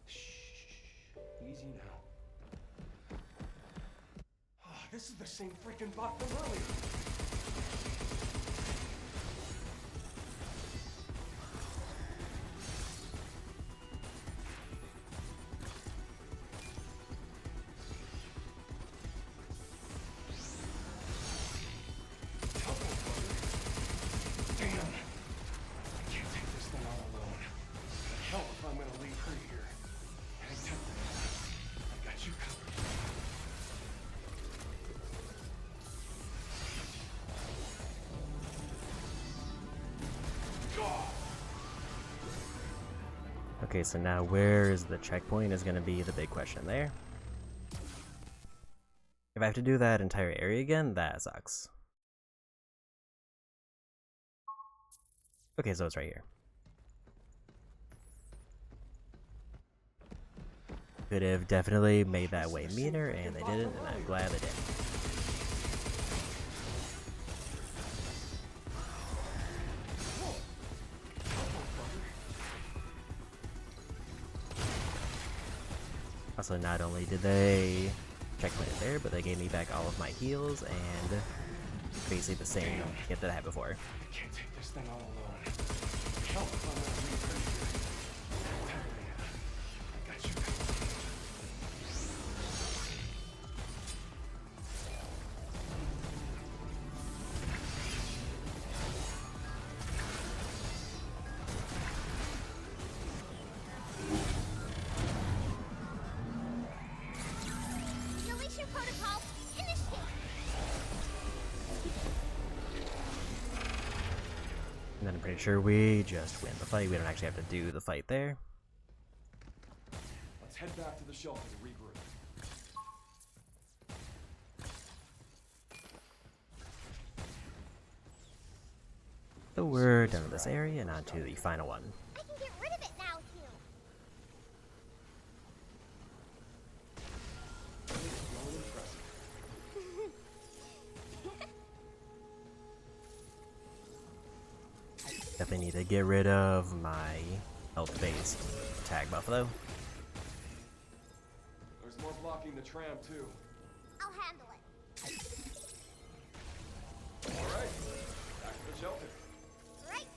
Shh. Easy now. Oh, this is the same freaking bot from earlier. Damn. I can't take this thing all alone. Hell if I'm gonna leave her here. Hang tight, Diana. I got you covered. Okay, so now where is the checkpoint is going to be the big question there. If I have to do that entire area again, that sucks. Okay, so it's right here. Could have definitely made that way meaner, and they didn't, and I'm glad they did. Also, not only did they checkpoint it there, but they gave me back all of my heals and basically the same hit that I had before. I can't take this thing all alone. Hell if I'm gonna leave her here. Hang tight, Diana. I got you covered. Deletion protocol initiated. And then I'm pretty sure we just win the fight. We don't actually have to do the fight there. Let's head back to the shelter to regroup. So we're done with this area and on to the final one. I can get rid of it now, Hugh. Really impressive. Definitely need to get rid of my health-based tag buff though. There's more blocking the tram, too. I'll handle it. All right. Back to the shelter. Right.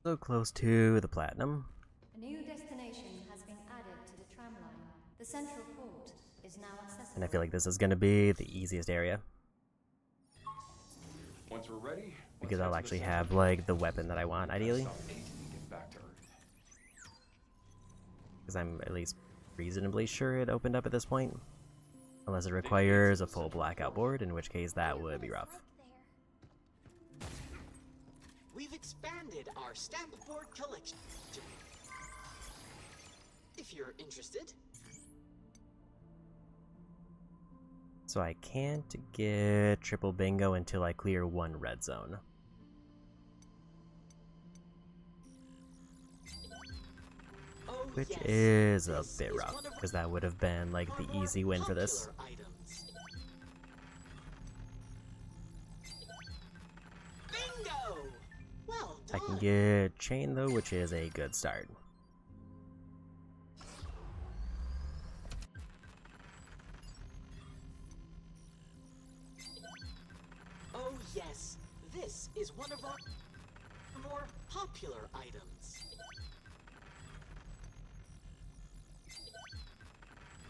So close to the platinum. A new destination has been added to the tram line. The central port is now accessible. And I feel like this is going to be the easiest area. Once we're ready, Because I'll actually have, like, the weapon that I want, ideally. Back to Earth. Because I'm at least reasonably sure it opened up at this point. Unless it requires a full blackout board, in which case that would be rough. We've expanded our stamp board collection. If you're interested. So I can't get triple bingo until I clear one red zone. Oh, Which yes, is a this bit is rough, one of because that would have been like the our more easy win for this. popular items. Bingo! Well I done. can get chain though, which is a good start. Oh yes, this is one of our more popular items.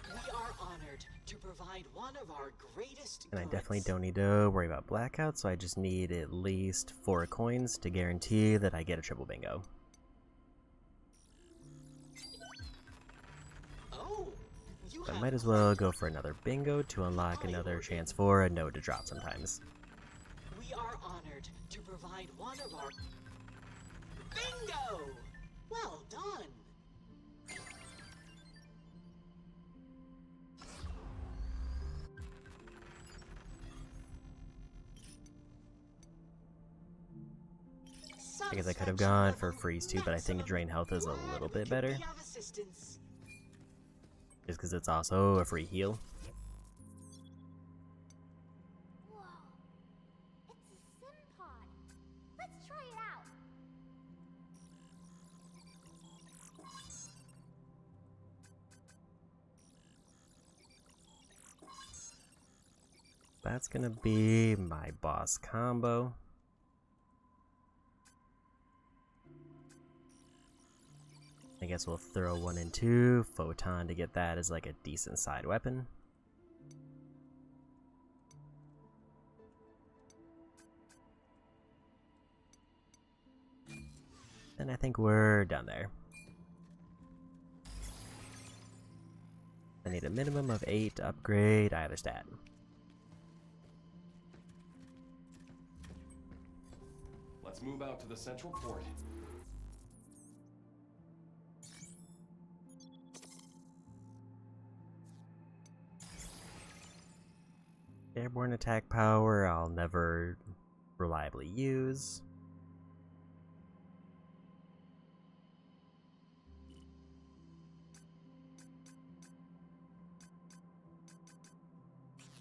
We are honored to provide one of our greatest And I goods. definitely don't need to worry about blackout, so I just need at least 4 coins to guarantee that I get a triple bingo. Oh, you So I have might as well go for another bingo to unlock another chance for a node to drop sometimes. We are honored to provide one of our bingo. Well done. I guess I could have gone for freeze too, but I think drain health is a little bit better. Just because it's also a free heal. Whoa. It's a sim pod. Let's try it out. That's gonna be my boss combo. I guess we'll throw 1 and 2, Photon to get that as like a decent side weapon. And I think we're done there. I need a minimum of 8 to upgrade either stat. Let's move out to the central port. Airborne attack power I'll never reliably use.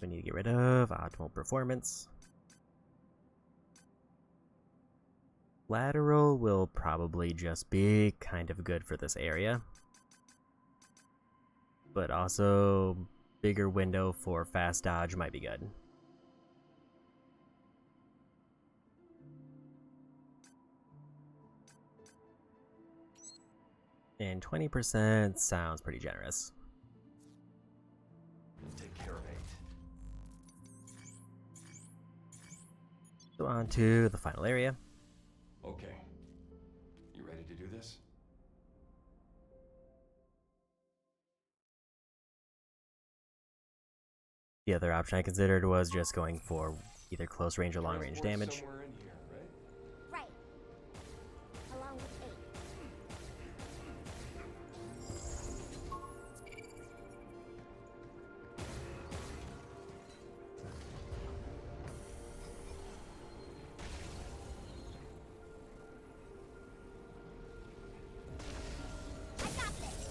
We need to get rid of optimal performance. Lateral will probably just be kind of good for this area. But also, bigger window for fast dodge might be good. And 20% sounds pretty generous. We'll take care of 8. So on to the final area. Okay. You ready to do this? The other option I considered was just going for either close range or long range Transport damage. somewhere in here, right? Right. Along with 8. I got this.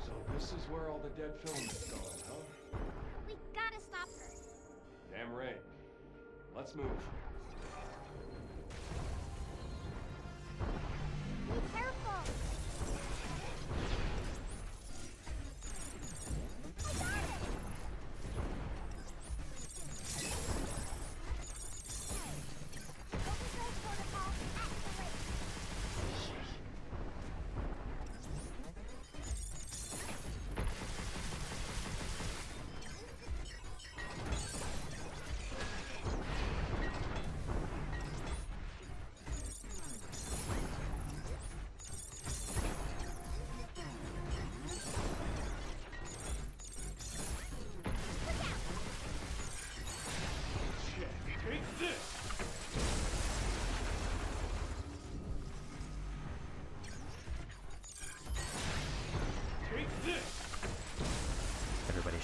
So this is where all the dead film is going, huh? We gotta stop her. Damn right. Let's move. Be careful. I got it. Overgrowth protocol activate.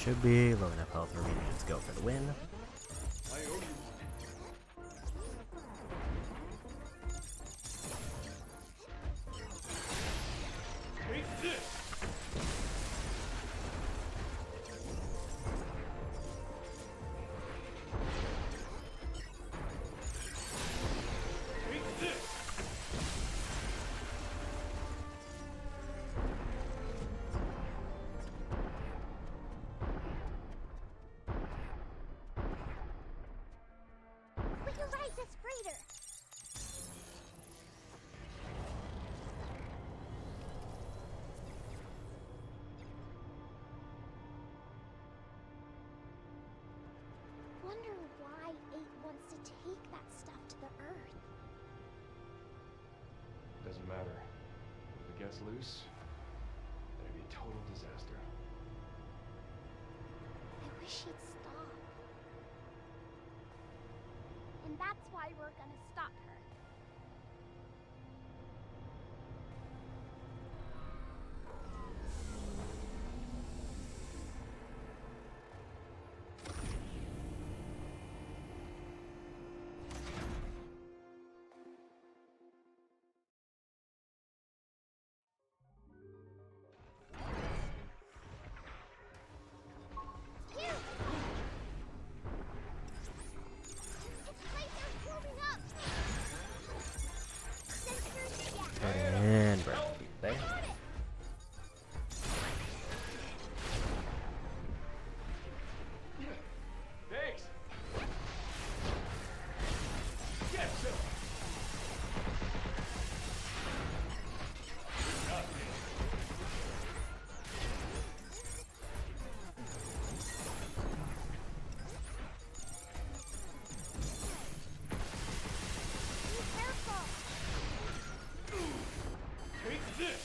should be low enough health for me to just go for the win. I owe you one. Take this! Take this! We can ride this freighter. Wonder why 8 wants to take that stuff to the Earth. Doesn't matter. If it gets loose, that'd be a total disaster. I wish he'd stop. And that's why we're gonna stop her. Here! Its laser's warming up! Sensors down. And break there. Got it! Thanks! Get some! Be careful! Take this!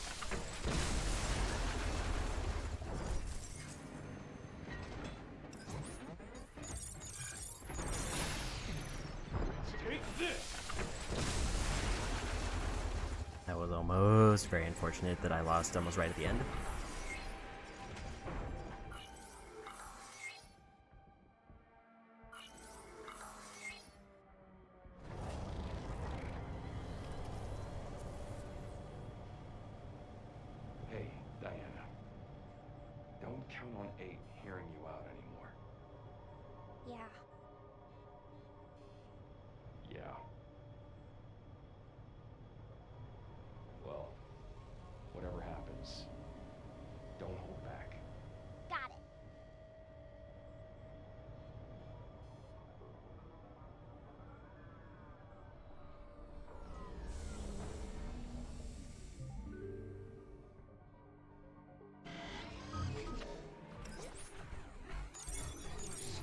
Take this! That was almost very unfortunate that I lost almost right at the end. Hey, Diana. Don't count on 8 hearing you out anymore. Yeah. Yeah. Well, whatever happens, don't hold back. Got it.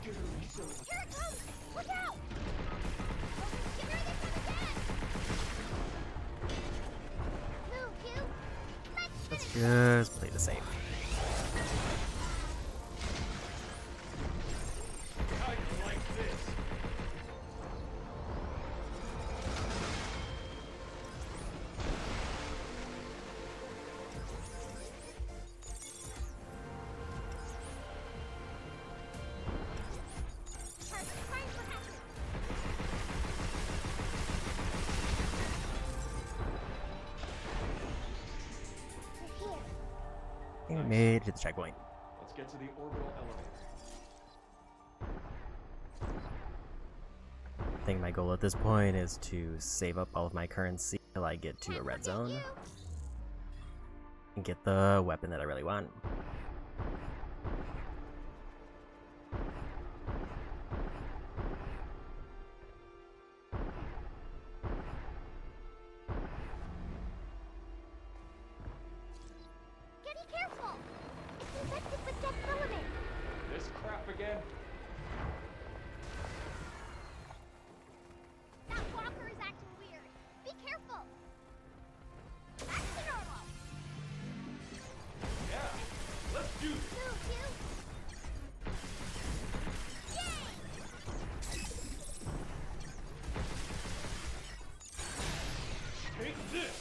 Here it comes! Look out! Get ready for the dash! Move, you! Let's Let's finish! just play the same. How you like this? Target prime protection! We're here. I think we made it to the checkpoint. Let's get to the orbital elevator. I think my goal at this point is to save up all of my currency till I get to a red zone and get the weapon that I really want. Getty, careful! It's infected with death element! This crap again? That walker is acting weird. Be careful! Back to normal! Yeah, let's do this. Move, you! Yay! Take this!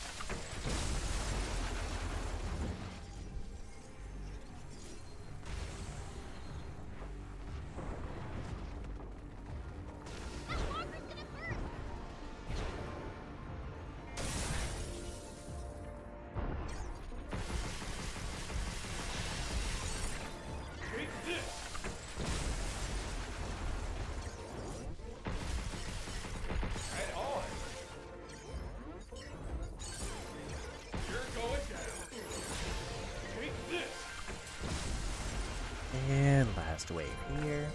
last wave here.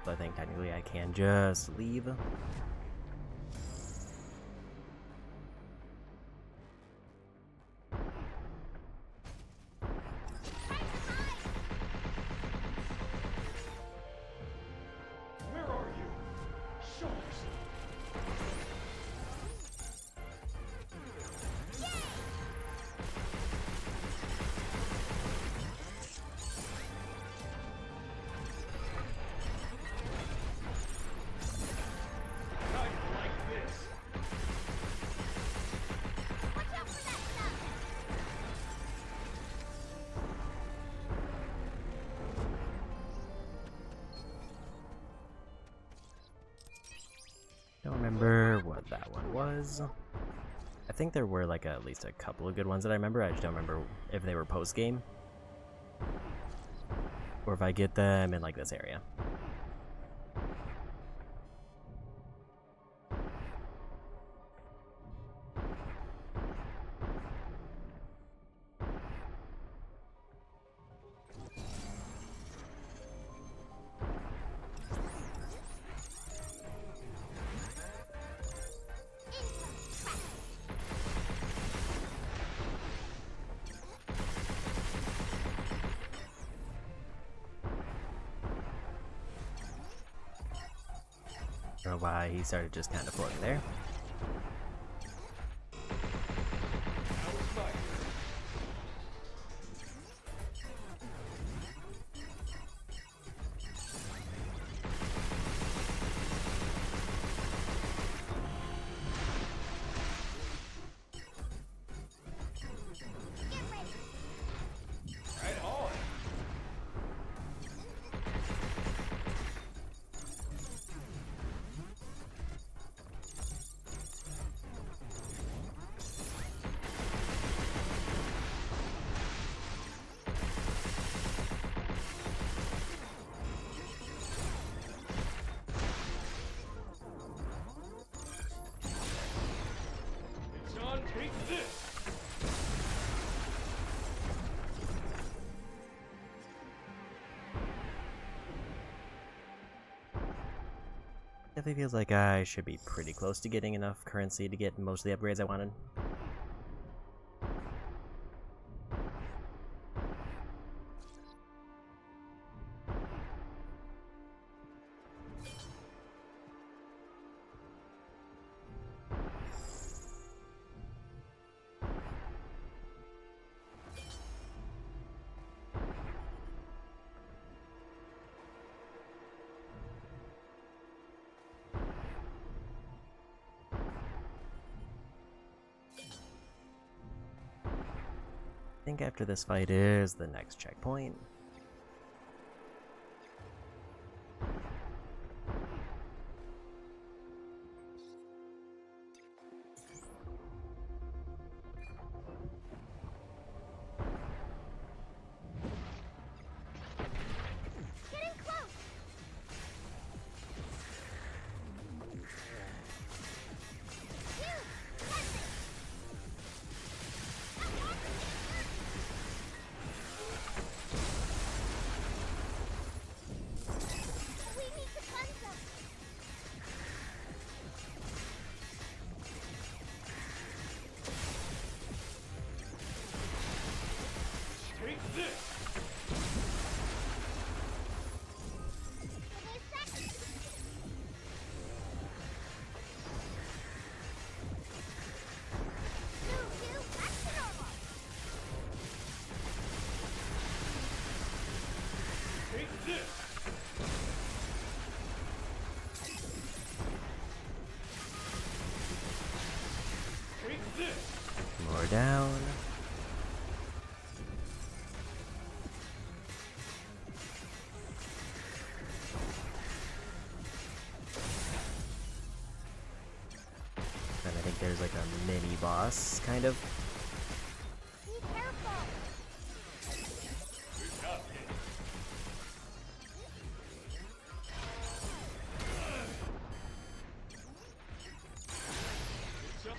So I think technically I can just leave. Where are you? Show yourself. How you like this? Watch out for that stuff! Don't remember what that one was. I think there were like at least a couple of good ones that I remember. I just don't remember if they were post-game. Or if I get them in like this area. I don't know why he started just kind of floating there. Now it's my turn. Get ready! Right on. It's on, take this! Definitely feels like I should be pretty close to getting enough currency to get most of the upgrades I wanted. I think after this fight is the next checkpoint. Getting close! You! That's it! We need to cleanse them! Take this! Give me a sec! Move you back to normal! Take this! Take this! More down. And I think there's like a mini boss, kind of. Be careful! You got it.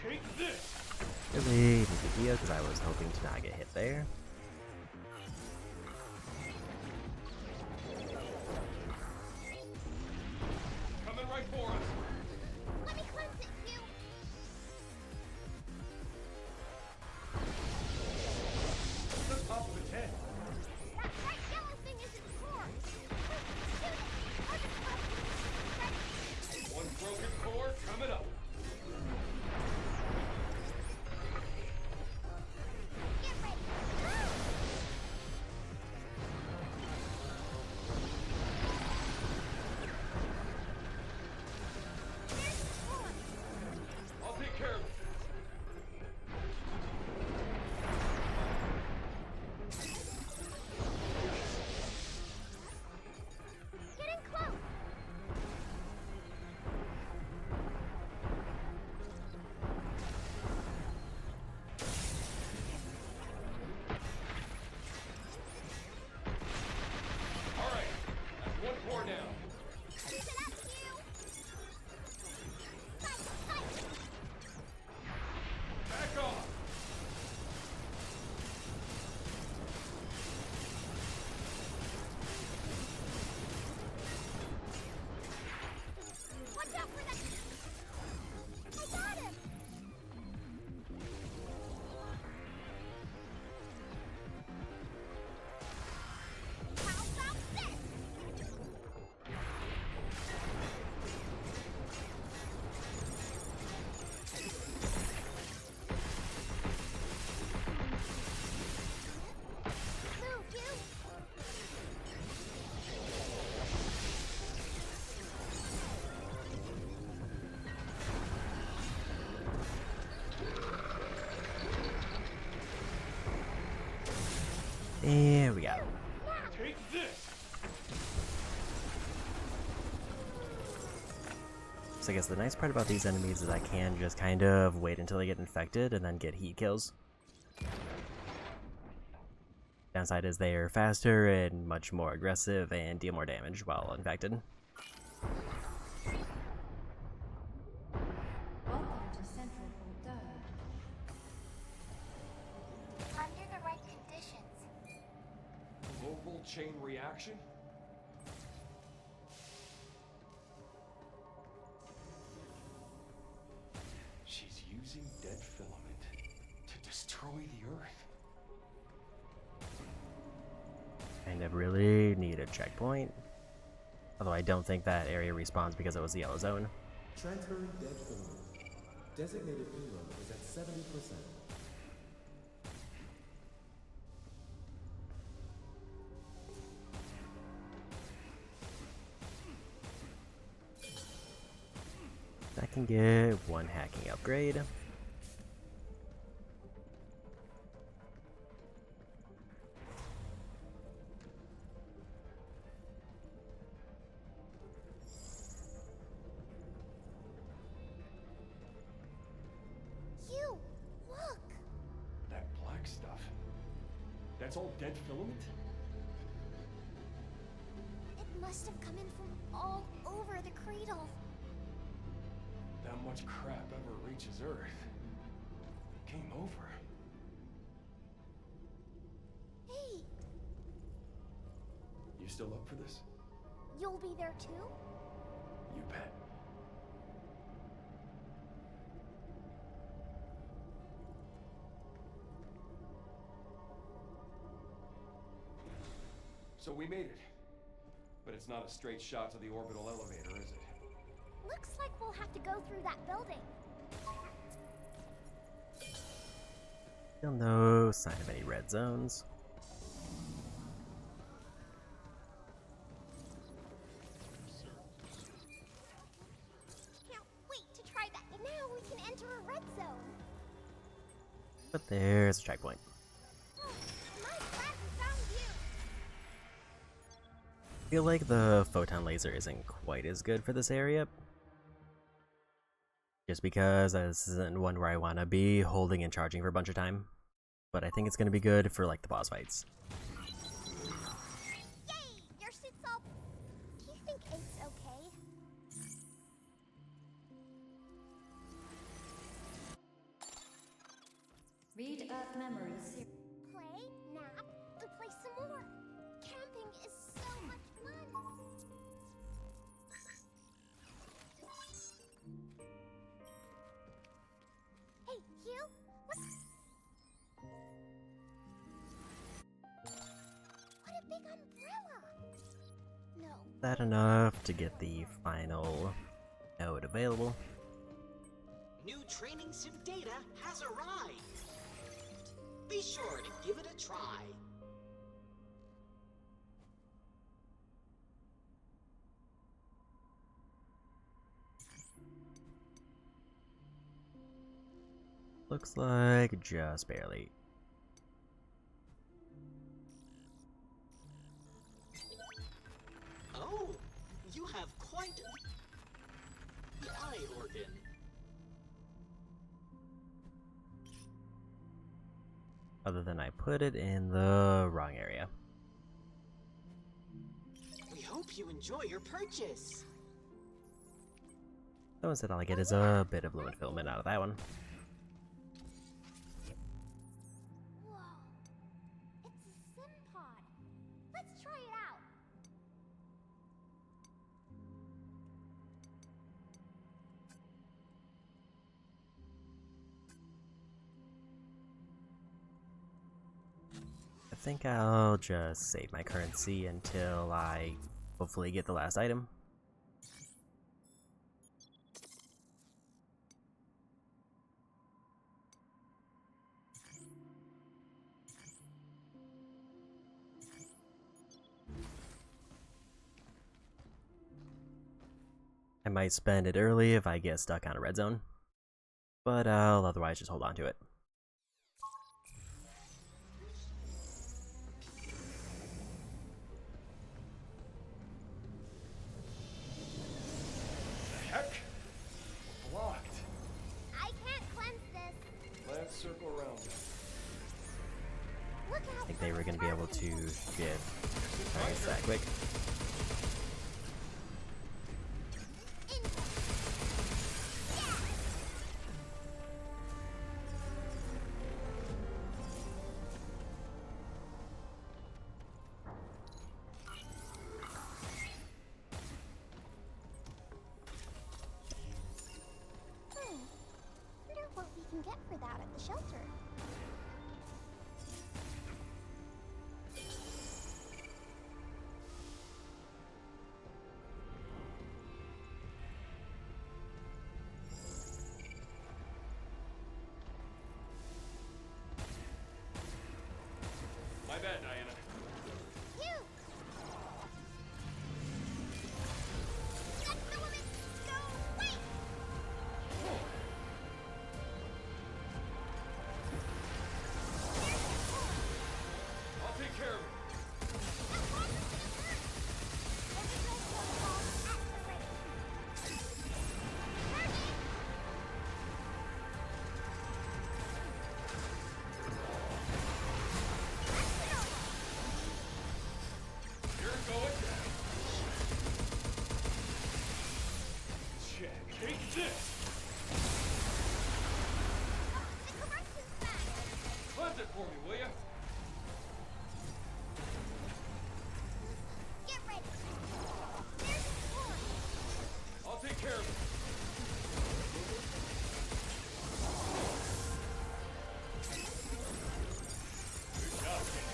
Take this! Really no big deal because I was hoping to not get hit there. Coming right for us. Let me cleanse it, Hugh. The top of its head. That bright yellow thing is its core. Shoot it. Target broken. Ready. One broken core coming up. Get ready. Go! There's the core. I'll take care of it. Getting close. All right, that's one core down. Keep it up, Hugh. Fight, fight. Back off. Watch out for that. I got him. How about this? Move, you. There we go. Take this. So I guess the nice part about these enemies is I can just kind of wait until they get infected and then get heat kills. Downside is they are faster and much more aggressive and deal more damage while infected. Welcome to Central Port. Under the right conditions. Global chain reaction. She's using dead filament to destroy the Earth. Kind of really need a checkpoint. Although I don't think that area respawns because it was the yellow zone. Transferring dead filament. Designated payload is at 70%. I can get one hacking upgrade. Hugh, look. That black stuff. That's all dead filament? It must have come in from all over the cradle. That much crap ever reaches Earth. Came over. Hey, You still up for this? you'll be there too? You bet. So we made it. But it's not a straight shot to the orbital elevator, is it? Looks like we'll have to go through that building. Still no sign of any red zones. Can't wait to try that. Now we can enter a red zone. But there's a checkpoint. Oh, my glad we found you. I feel like the photon laser isn't quite as good for this area. Just because this isn't one where I want to be holding and charging for a bunch of time. But I think it's going to be good for like the boss fights. Yay! Your suit's all... Do you think it's okay? Read Earth Memories. Play, nap, and play some more. Camping is so much fun. Hey, Hugh, what a big umbrella! No. That enough to get the final node available. New training sim data has arrived. Be sure to give it a try. Looks like just barely. Oh, you have quite the eye organ. Other than I put it in the wrong area. We hope you enjoy your purchase. So instead all I get is a bit of lumen filament out of that one. Whoa. It's a sim pod. Let's try it out. I think I'll just save my currency until I hopefully get the last item. I might spend it early if I get stuck on a red zone, but I'll otherwise just hold on to it. Heck? Blocked. I can't cleanse this. Let's circle around it. Look I out think for they were those going to be able to buttons. get targets that quick. Input. Yeah. Wonder what we can get for that at the shelter. My bad, Diana. You. Let the woman go. Wait. I'll take care of it. You're going down. Check. Take this. Cleanse it for me, will ya? Get ready. There's the sword. I'll take care of it. Good job, kid.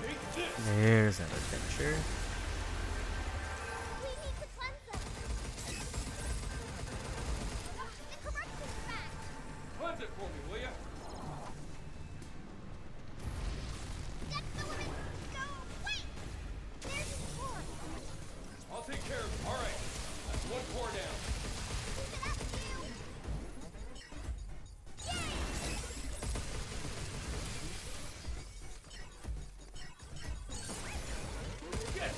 Take this. There's another finisher. We need to cleanse them. The corruption's back. Cleanse it for me, will ya? Let the woman go. Wait. There's the sword. I'll take care of it. All right. That's one core down. Keep it up, you. Yay! Get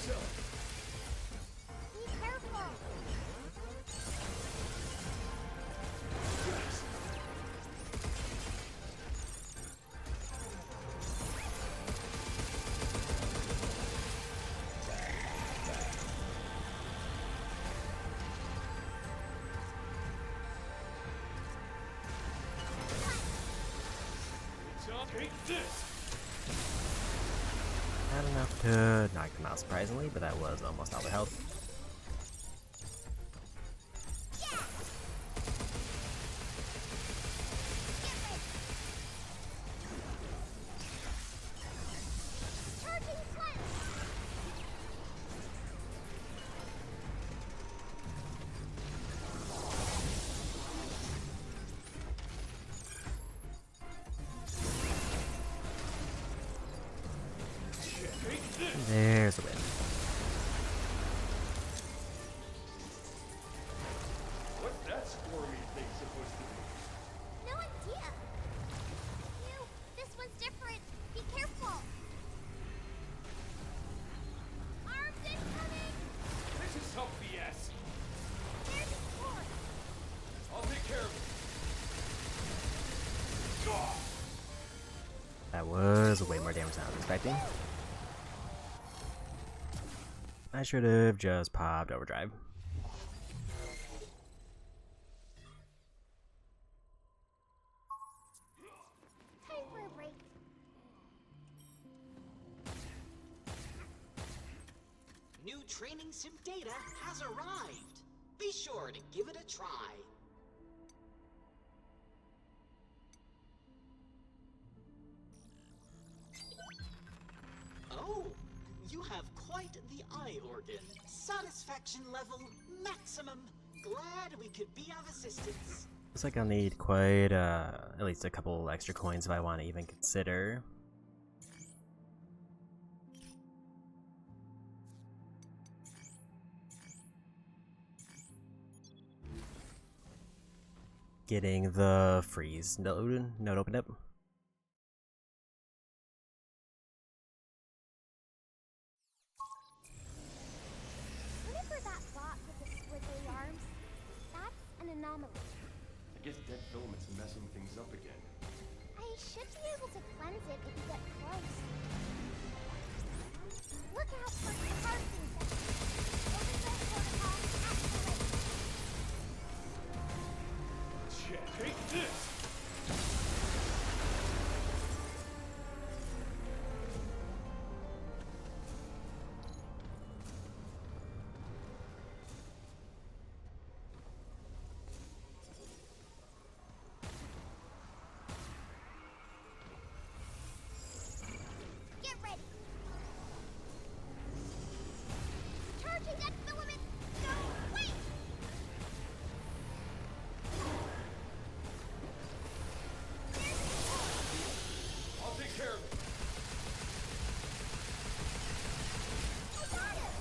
Take this! Not enough to knock them out surprisingly, but that was almost all their health. There's a win. What's that squirmy thing supposed to be? No idea. Ew, this one's different. Be careful. Arms incoming. This is some BS. There's a sword. I'll take care of it. Gah! That was way more damage than I was expecting. I should have just popped overdrive. Time for a break. New training sim data has arrived. Be sure to give it a try. Oh, you have quite the eye organ. Satisfaction level maximum. Glad we could be of assistance. Looks like I'll need quite at least a couple extra coins if I want to even consider. Getting the freeze node opened up. Remember that bot with the squiggly arms? That's an anomaly. I guess dead filament's messing things up again. I should be able to cleanse it if you get close. Look out for carving sections. Overgrowth protocol activate. Take this! Get ready. Charging that filament. No, wait! I'll take care of it. I got him.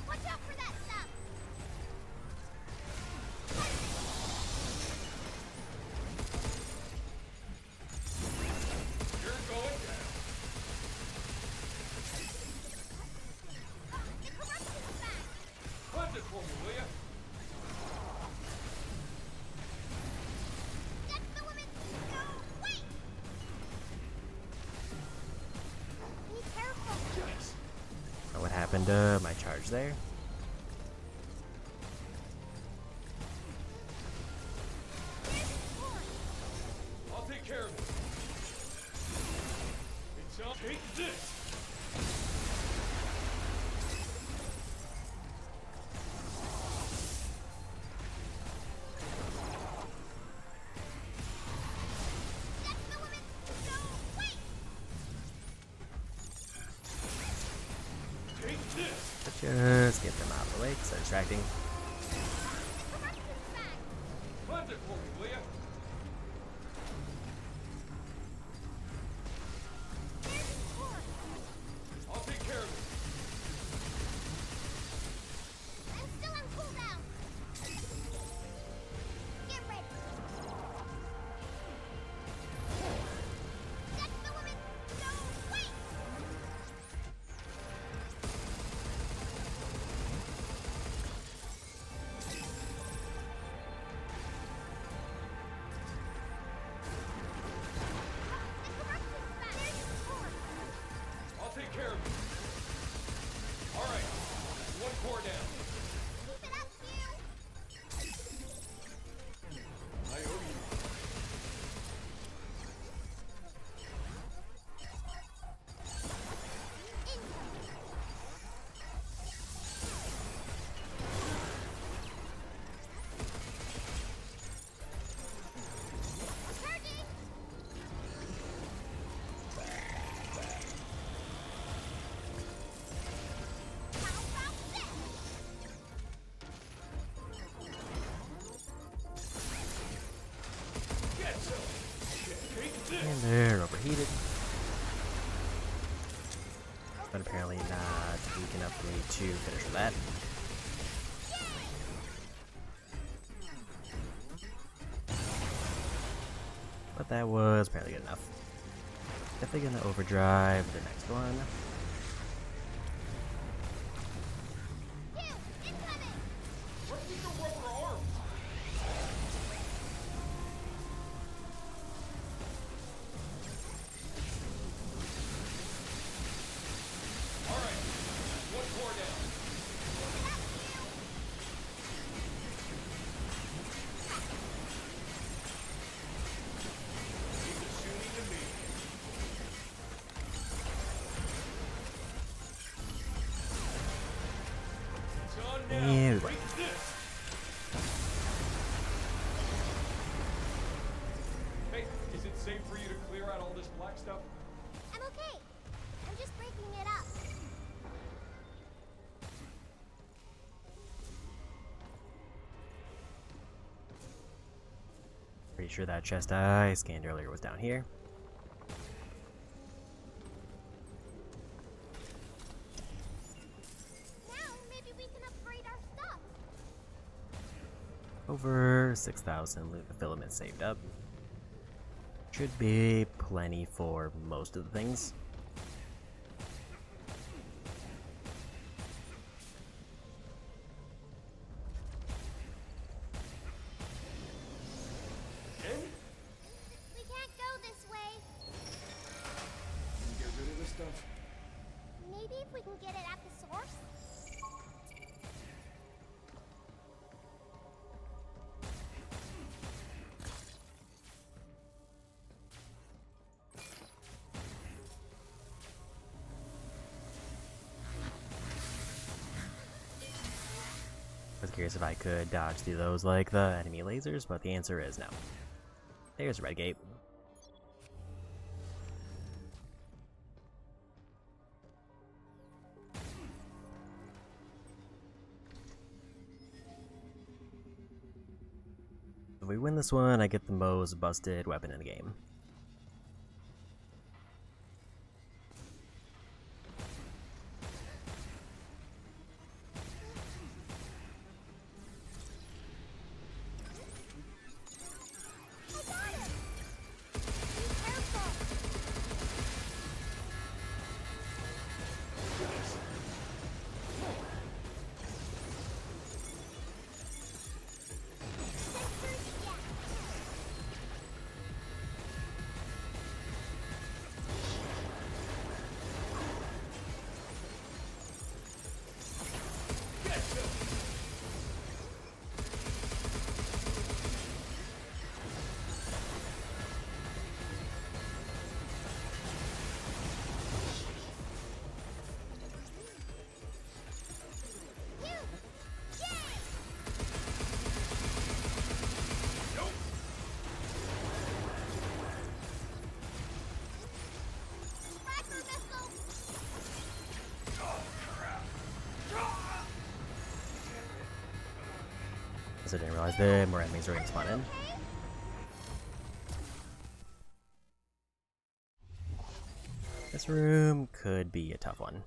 Watch out for that stuff. You're going down. The corruption's back. Cleanse it for me, will ya? That filament. No, wait! Be careful. Yes. What happened to my charge there? There's the sword. I'll take care of it. It's up. Take this! That filament. No, wait! Take this! Just get them out of the way because they're distracting. The corruption's back. Cleanse it for me, will ya? There's the sword. I'll take care of it. I'm still on cooldown. Get ready. That filament. No, wait! And they're overheated. But apparently not weak enough for me to finish with that. But that was apparently good enough. Definitely gonna overdrive the next one. Yeah, we went. Hey, is it safe for you to clear out all this black stuff? I'm okay. I'm just breaking it up. Pretty sure that chest I scanned earlier was down here. Now maybe we can upgrade our stuff. Over 6,000 filaments saved up. Should be plenty for most of the things. We can't go this way. Get rid of this stuff. Maybe if we can get it at the source? I was curious if I could dodge through those like the enemy lasers, but the answer is no. There's a red gate. If we win this one, I get the most busted weapon in the game. I got it! Be careful! Sensors, yeah. Fragment missile! Because I didn't realize that more enemies are going to spawn in. This room could be a tough one.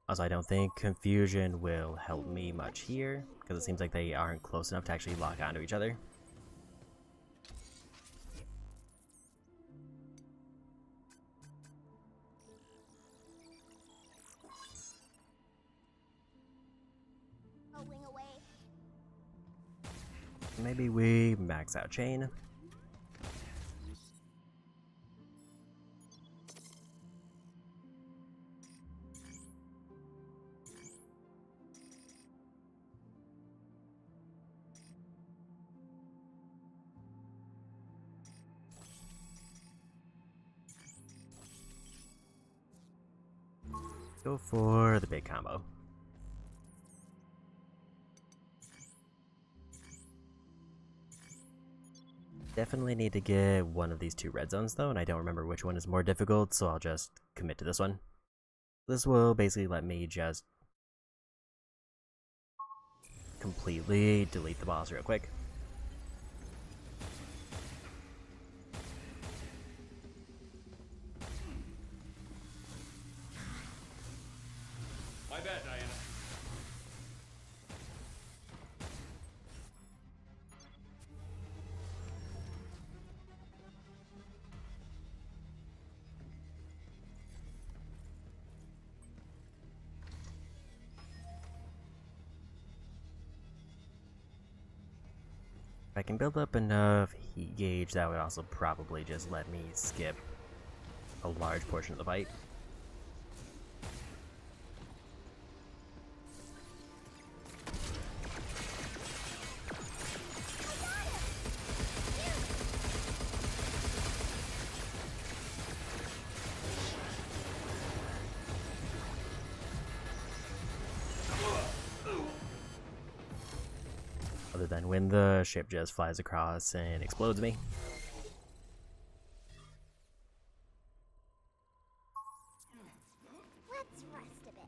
Also, I don't think confusion will help me much here, because it seems like they aren't close enough to actually lock onto each other. A wing away. Maybe we max out chain. Go for the big combo. Definitely need to get one of these two red zones though, and I don't remember which one is more difficult, so I'll just commit to this one. This will basically let me just completely delete the boss real quick. If I can build up enough heat gauge, that would also probably just let me skip a large portion of the fight. Other than when the ship just flies across and explodes me. Let's rest a bit.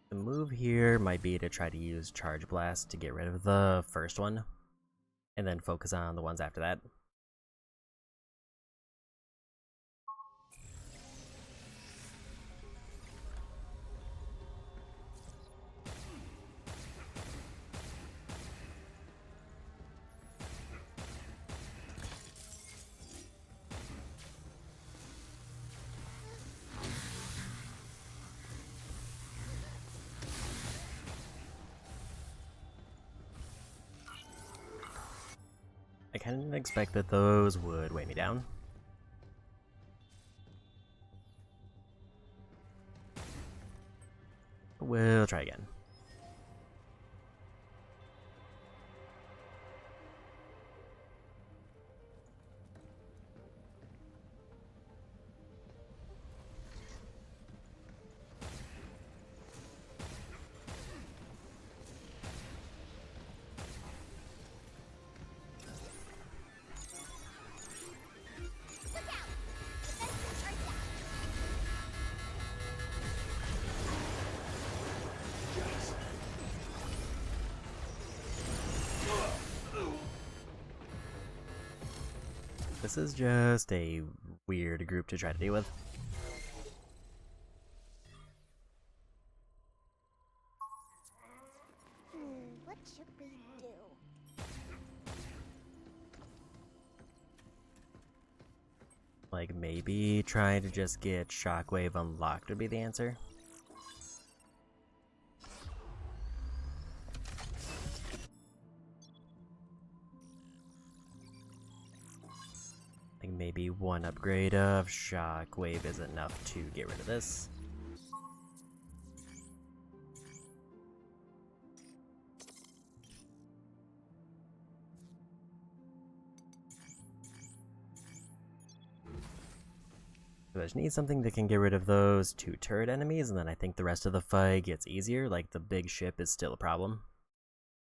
The move here might be to try to use Charge Blast to get rid of the first one, and then focus on the ones after that. I kind of didn't expect that those would weigh me down. We'll try again. This is just a weird group to try to deal with. What should we do? Like, maybe trying to just get Shockwave unlocked would be the answer. Like, maybe one upgrade of Shockwave is enough to get rid of this. So I just need something that can get rid of those two turret enemies, and then I think the rest of the fight gets easier. Like, the big ship is still a problem.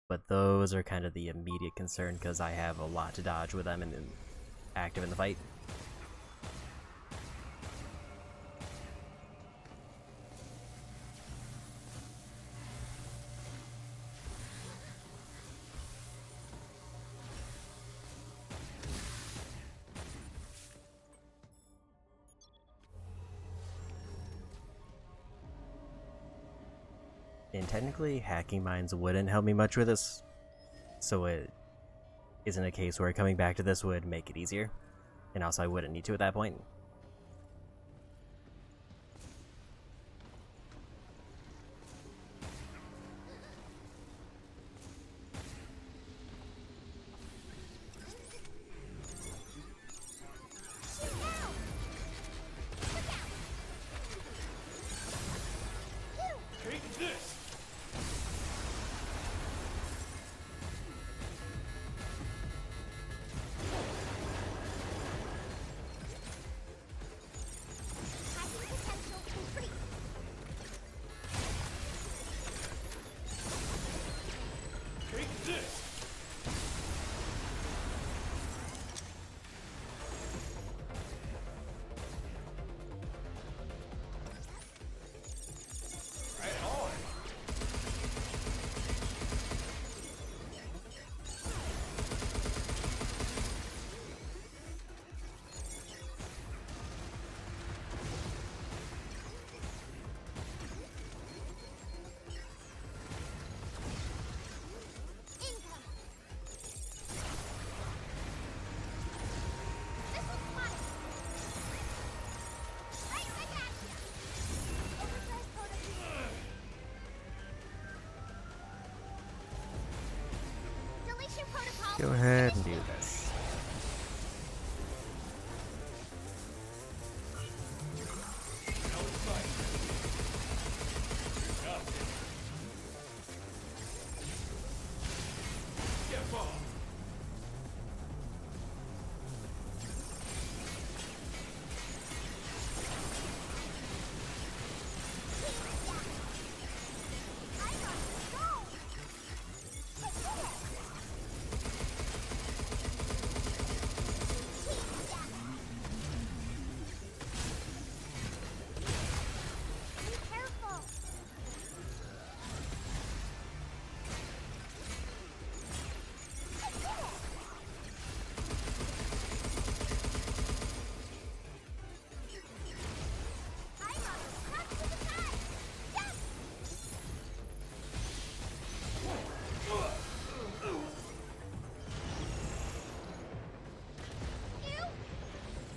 But those are kind of the immediate concern, because I have a lot to dodge with them and active in the fight. And technically, hacking mines wouldn't help me much with this, so it isn't a case where coming back to this would make it easier. And also, I wouldn't need to at that point. Take this! Go ahead and do this.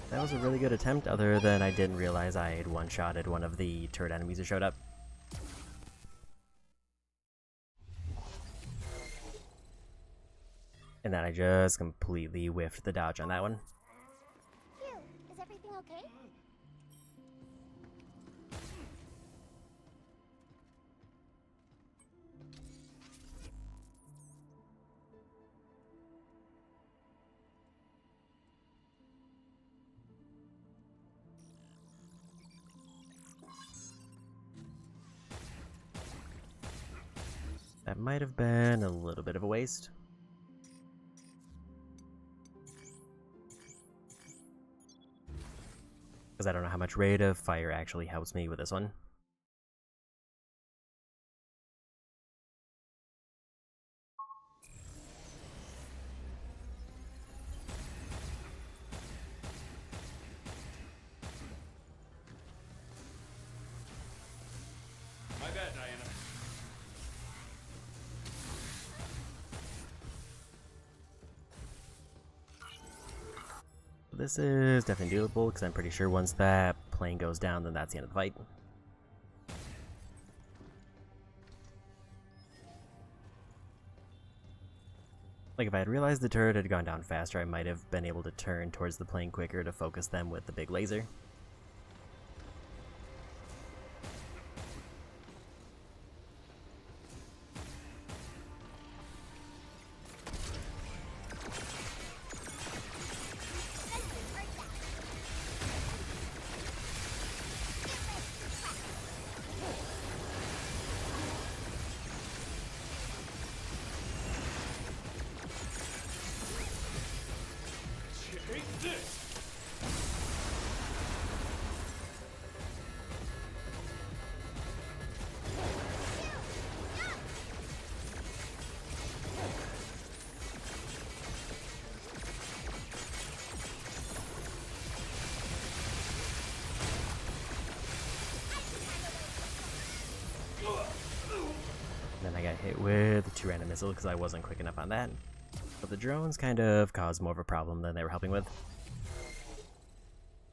That was a really good attempt, other than I didn't realize I had one-shotted one of the turret enemies that showed up. And then I just completely whiffed the dodge on that one. Phew, is everything okay? That might have been a little bit of a waste. Because I don't know how much rate of fire actually helps me with this one. My bad, Diana. This is definitely doable, because I'm pretty sure once that plane goes down, then that's the end of the fight. Like, if I had realized the turret had gone down faster, I might have been able to turn towards the plane quicker to focus them with the big laser. Take this! Then I got hit with 2 random missiles because I wasn't quick enough on that. But the drones kind of caused more of a problem than they were helping with.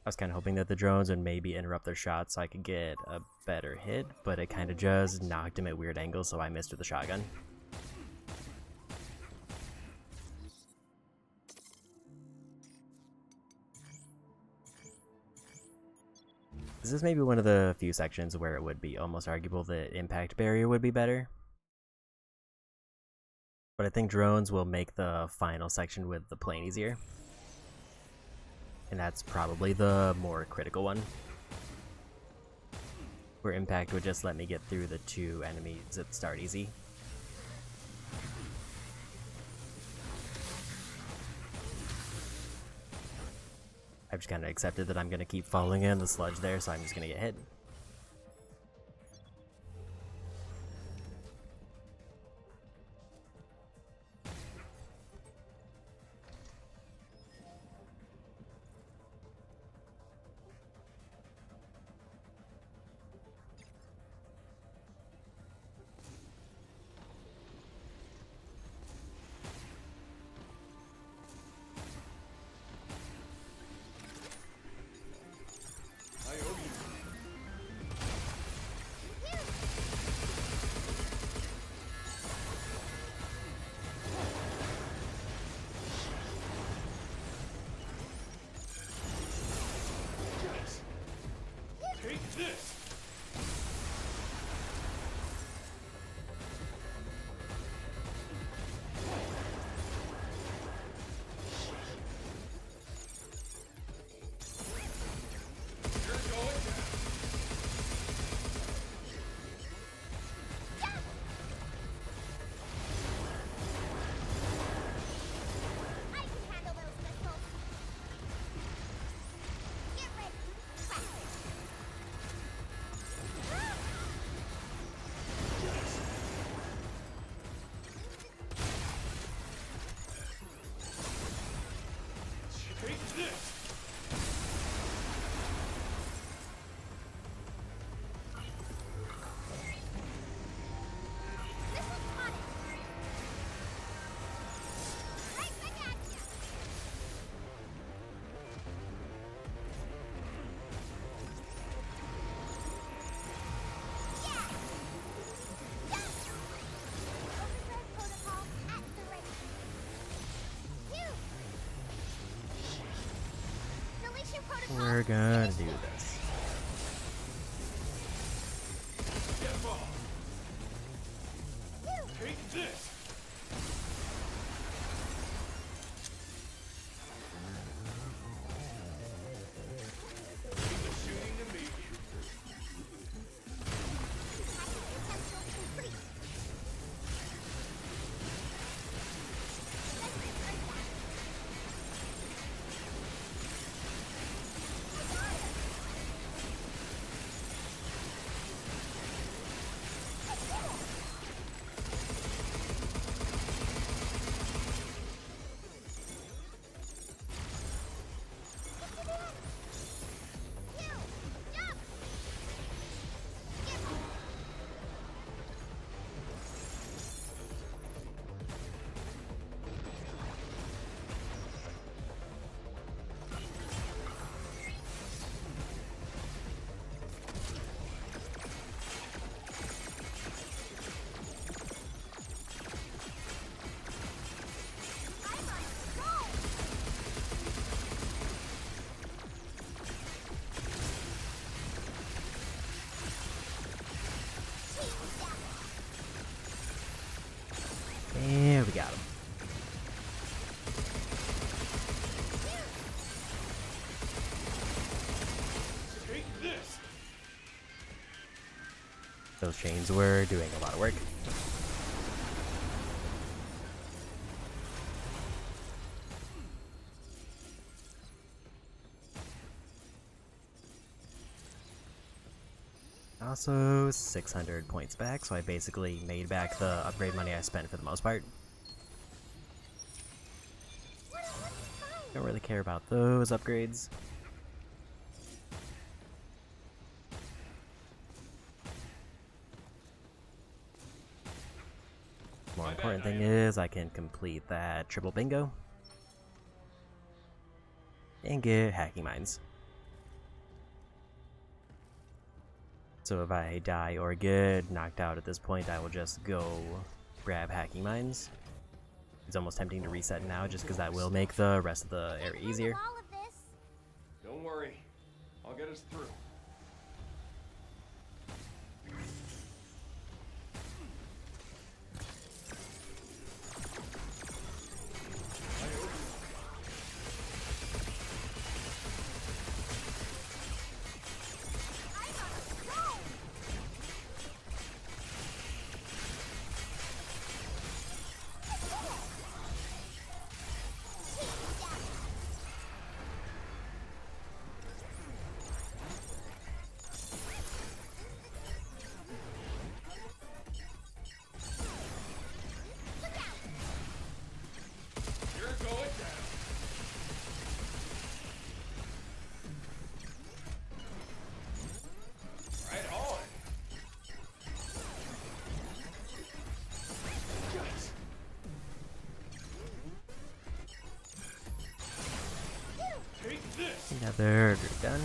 I was kind of hoping that the drones would maybe interrupt their shots so I could get a better hit, but it kind of just knocked him at weird angles, so I missed with the shotgun. This is maybe one of the few sections where it would be almost arguable that impact barrier would be better. But I think drones will make the final section with the plane easier. And that's probably the more critical one. Where impact would just let me get through the 2 enemies at the start easy. I've just kind of accepted that I'm going to keep falling in the sludge there, so I'm just going to get hit. I owe you. We're gonna do this. Take this! And we got him. Take this! Those chains were doing a lot of work. Also, 600 points back, so I basically made back the upgrade money I spent for the most part. Don't really care about those upgrades. More important thing is I can complete that triple bingo and get hacking mines. So if I die or get knocked out at this point, I will just go grab hacking mines. It's almost tempting to reset now just because that will make the rest of the area easier. All of this. Don't worry. I'll get us through. You're going down. Right on. Yes. Take this. Another group done.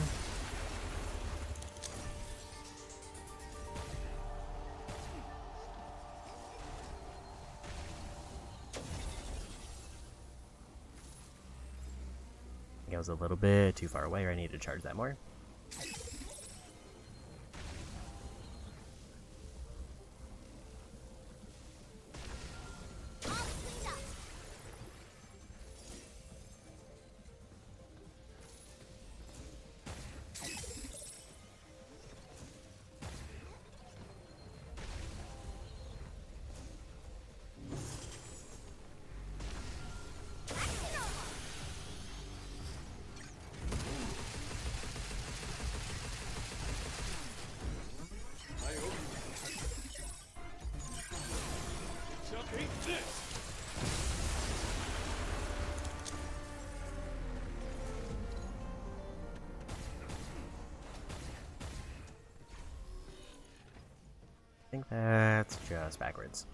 I think I was a little bit too far away, or I need to charge that more. All cleaned up. I owe you. So take this. I think that's just backwards.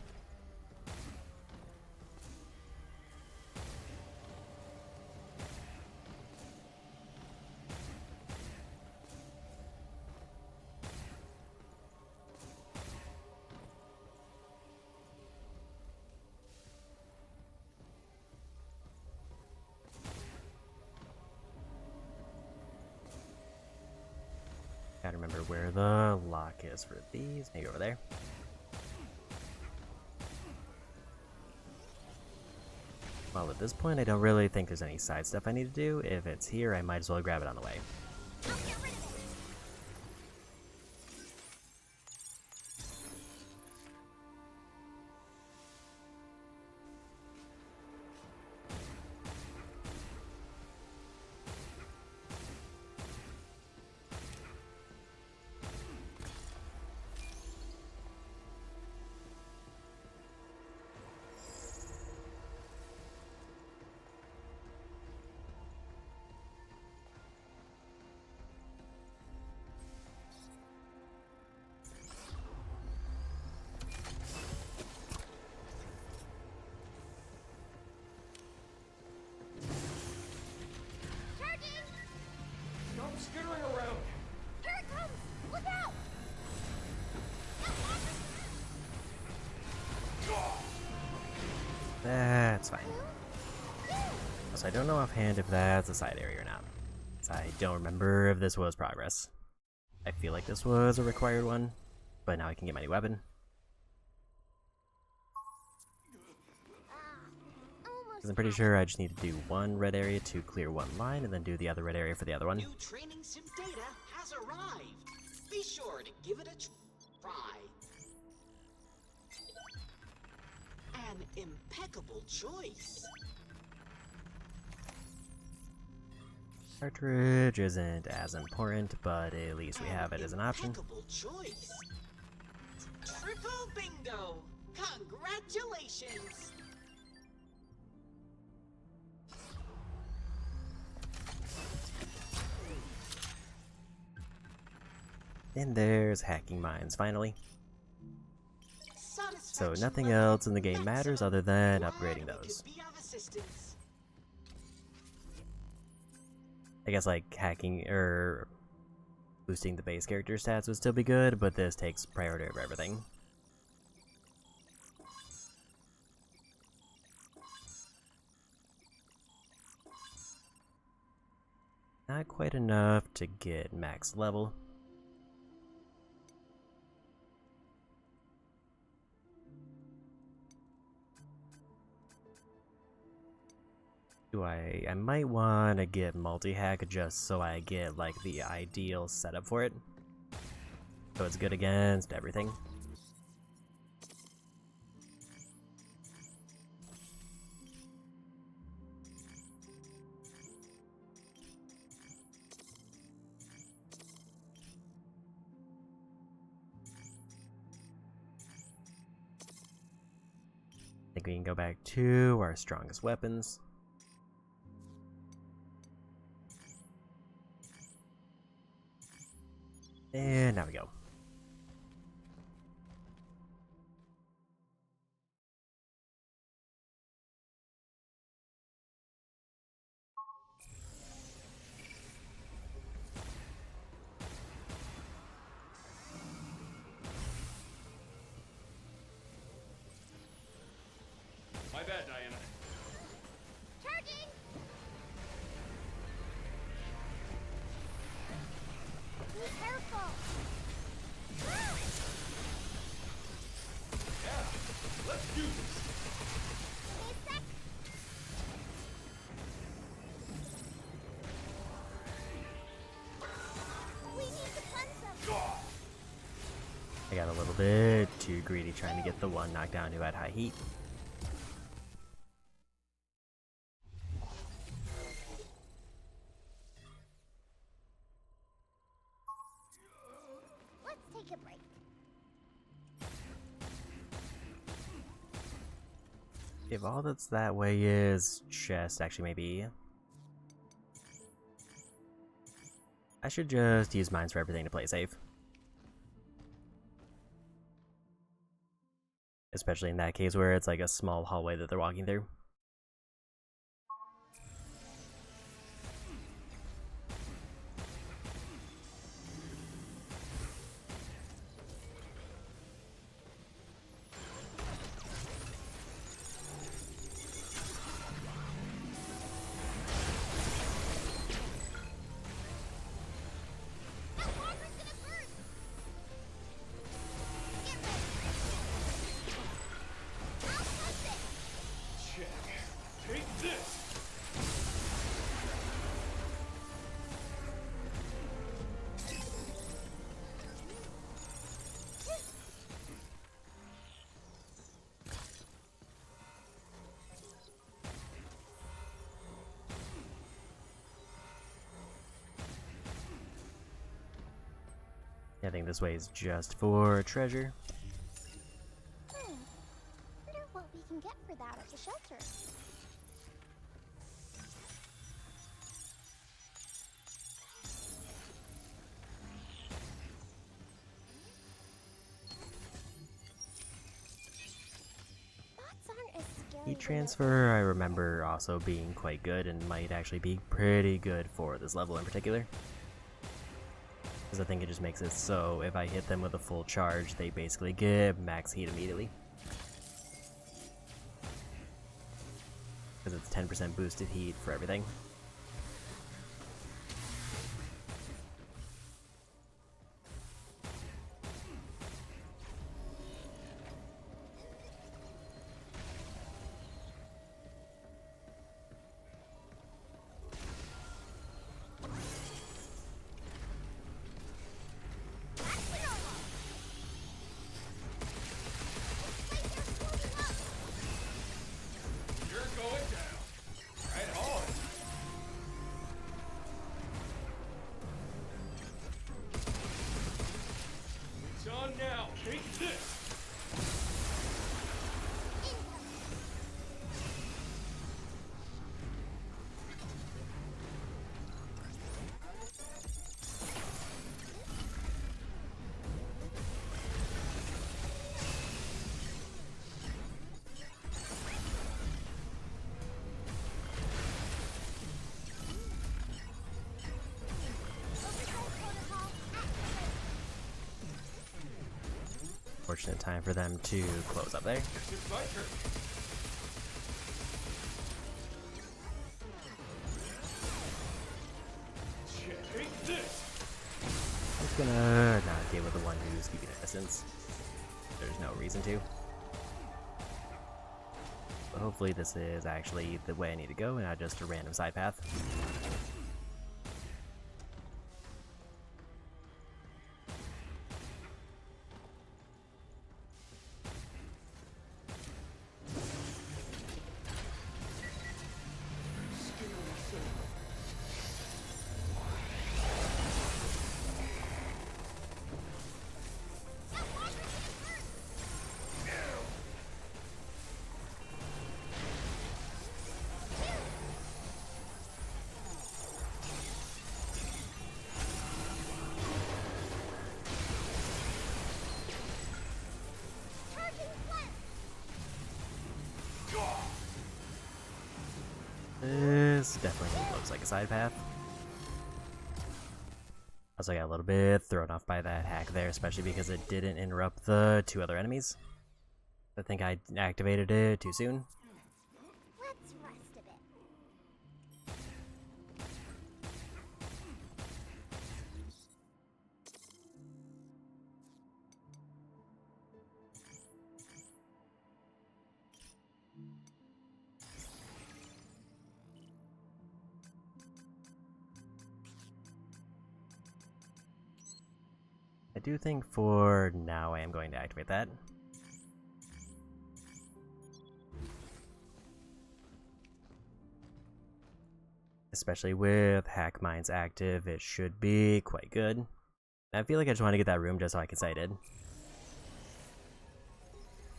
Gotta remember where the lock is for these. Maybe over there. Well, at this point, I don't really think there's any side stuff I need to do. If it's here, I might as well grab it on the way. I'll get rid of it. Stop skittering around! Here it comes! Look out! That's fine. So I don't know offhand if that's a side area or not. So I don't remember if this was progress. I feel like this was a required one, but now I can get my new weapon. Because I'm pretty sure I just need to do one red area to clear one line, and then do the other red area for the other one. New training sim data has arrived. Be sure to give it a try. An impeccable choice. Cartridge isn't as important, but at least we have it as an option. Impeccable choice. Triple bingo! Congratulations! And there's hacking mines, finally. So Satisfaction nothing level else in the game matters other than Glad upgrading we could those. be of assistance. I guess like hacking or boosting the base character stats would still be good, but this takes priority over everything. Not quite enough to get max level. I might want to get multi-hack just so I get like the ideal setup for it. So it's good against everything. I think we can go back to our strongest weapons. And now we go. My bad, Diana. Charging! Be careful! Yeah, let's do this. Give me a sec. We need to cleanse them. I got a little bit too greedy trying to get the one knocked down who had high heat. Let's take a break. If all that's that way is chest, actually maybe I should just use mines for everything to play safe. Especially in that case where it's like a small hallway that they're walking through. That walker's gonna I think this way is just for treasure. Wonder what we can get for that at the shelter. Bots aren't as scary. Heat transfer, I remember also being quite good and might actually be pretty good for this level in particular. Because I think it just makes it so if I hit them with a full charge, they basically get max heat immediately. Because it's 10% boosted heat for everything. Now, take this! Fortunate time for them to close up there. Guess it's my turn. Take this! I'm just gonna not deal with the one who's keeping a distance. There's no reason to. But hopefully this is actually the way I need to go and not just a random side path. This definitely looks like a side path. Also got a little bit thrown off by that hack there, especially because it didn't interrupt the two other enemies. I think I activated it too soon. Let's rest a bit. I do think for now I am going to activate that. Especially with Hack Mines active, it should be quite good. I feel like I just want to get that room just so I can say I did.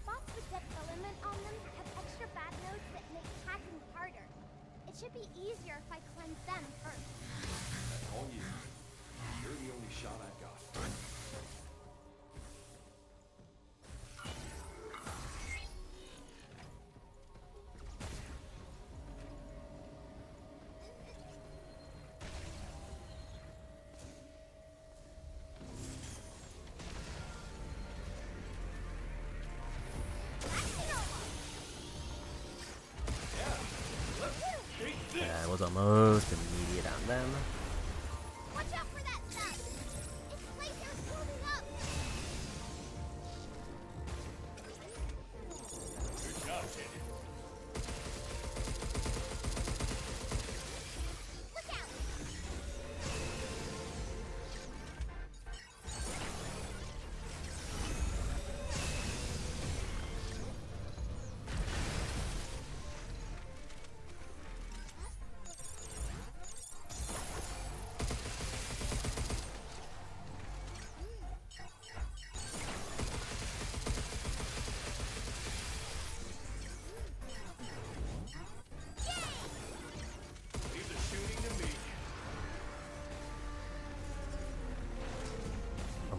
Bots with depth element on them have extra bad nodes that make hacking harder. It should be easier if I cleanse them first. That's all you. You're the only shot I've got. Yeah, it was almost immediate on them. Watch out for that stuff! Its laser's moving up! Good job, Teddy. Look out!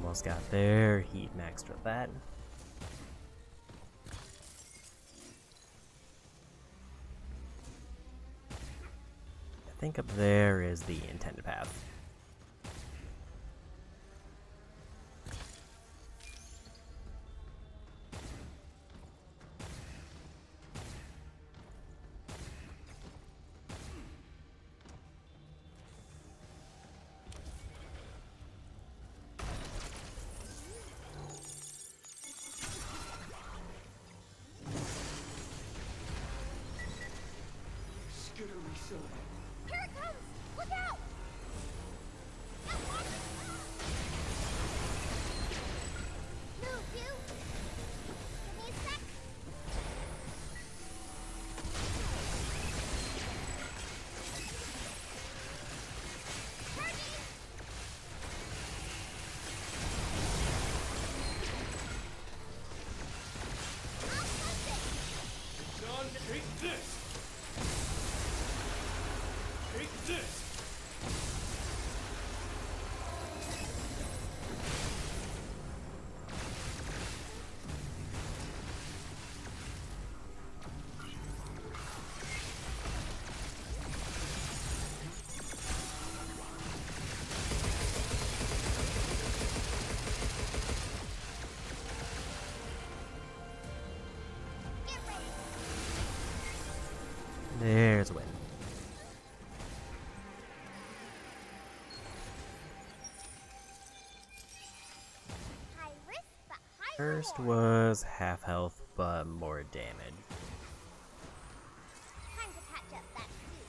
Almost got there. Heat maxed with that. I think up there is the intended path. Here it comes! Look out! Move, you! Give me a sec. Turkey! I'll fix it! John, take this! Take this! Get ready! There's a win. High risk, but high First reward. was half health, but more damage. Time to patch up that suit.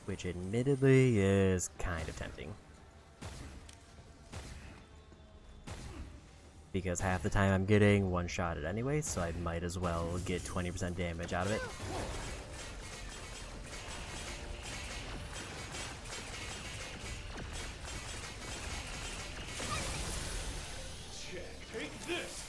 Which admittedly is kind of tempting. Because half the time I'm getting one-shotted anyway, so I might as well get 20% damage out of it. Check. Take this!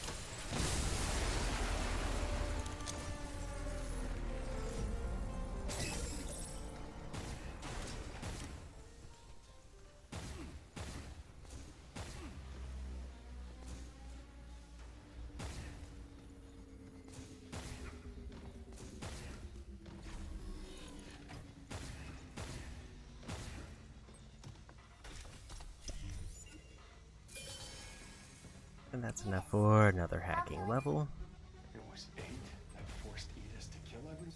And that's enough for another hacking level. It was 8 that forced Edis to kill everyone?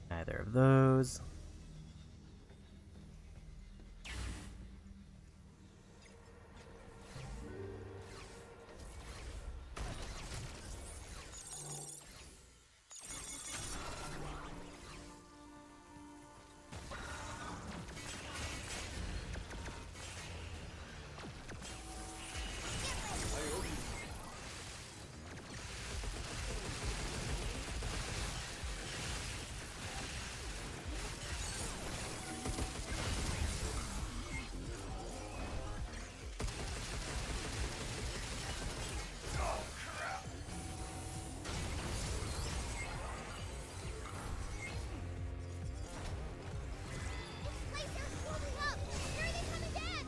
Neither of those. Glaciers moving up! Here they come again!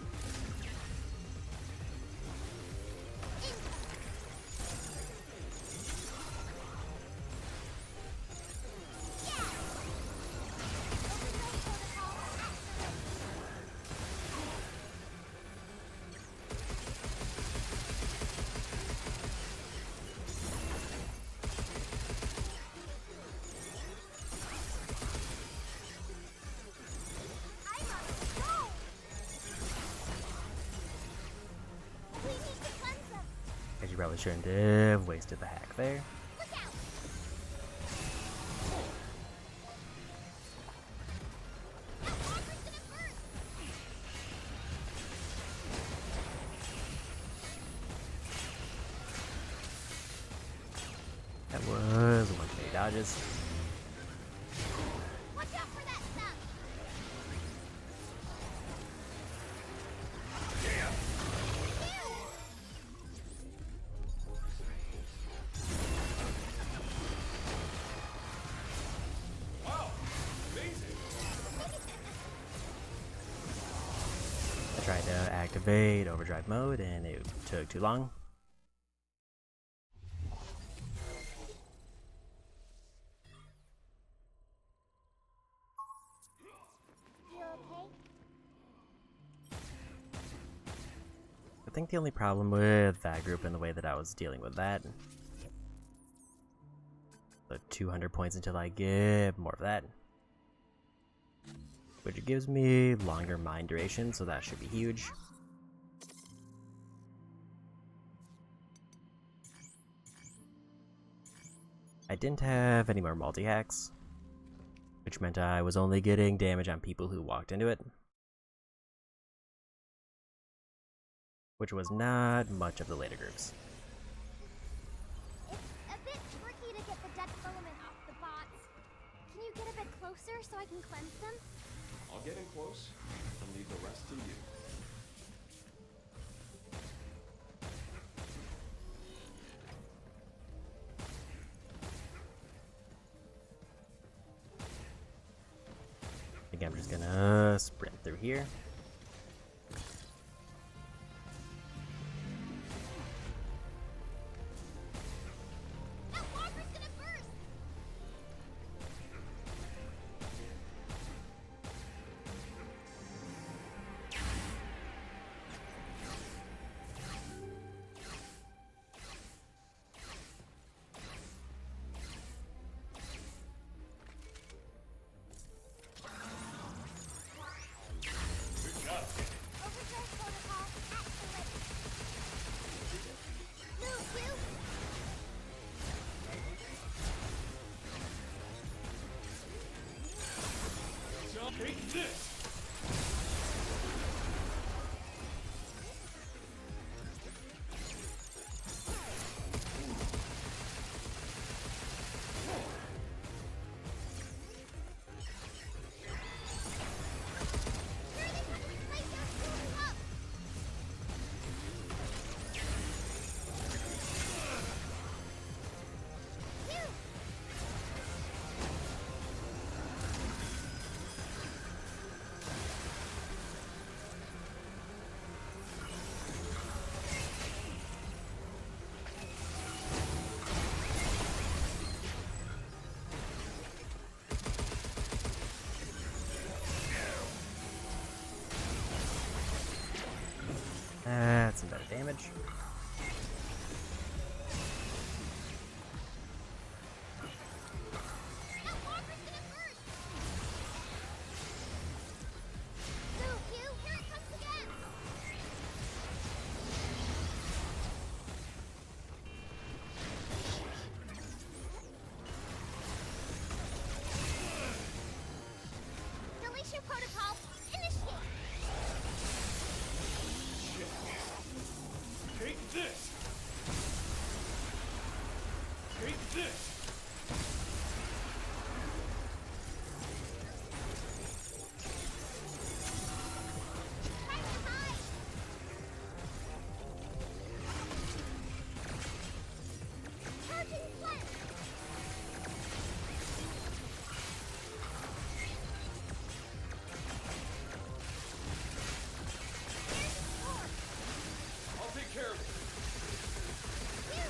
Yeah! Overdrive protocol activated. I'm on a roll! We need to cleanse them! As you probably shouldn't have wasted the hack there. Look out! That walker's gonna burst! That was one of the dodges. Watch out for that stuff! Wow! Amazing! activate overdrive mode, and it took too long. You okay? I think the only problem with that group and the way that I was dealing with that, the 200 points until I get more of that, which gives me longer mind duration, so that should be huge. I didn't have any more multi-hacks, which meant I was only getting damage on people who walked into it, which was not much of the later groups. It's a bit tricky to get the dead filament off the bots. Can you get a bit closer so I can cleanse them? I'll get in close and leave the rest to you. I think I'm just gonna sprint through here. That walker's gonna burst! Overdrive protocol activated. Move, you! Take this! That's some better damage. That walker's gonna burst! Move, you! Here it comes again! Deletion protocol initiate! Take this! Take this! Time to hide! Charging cleanse! Here's the sword! I'll take care of it. You!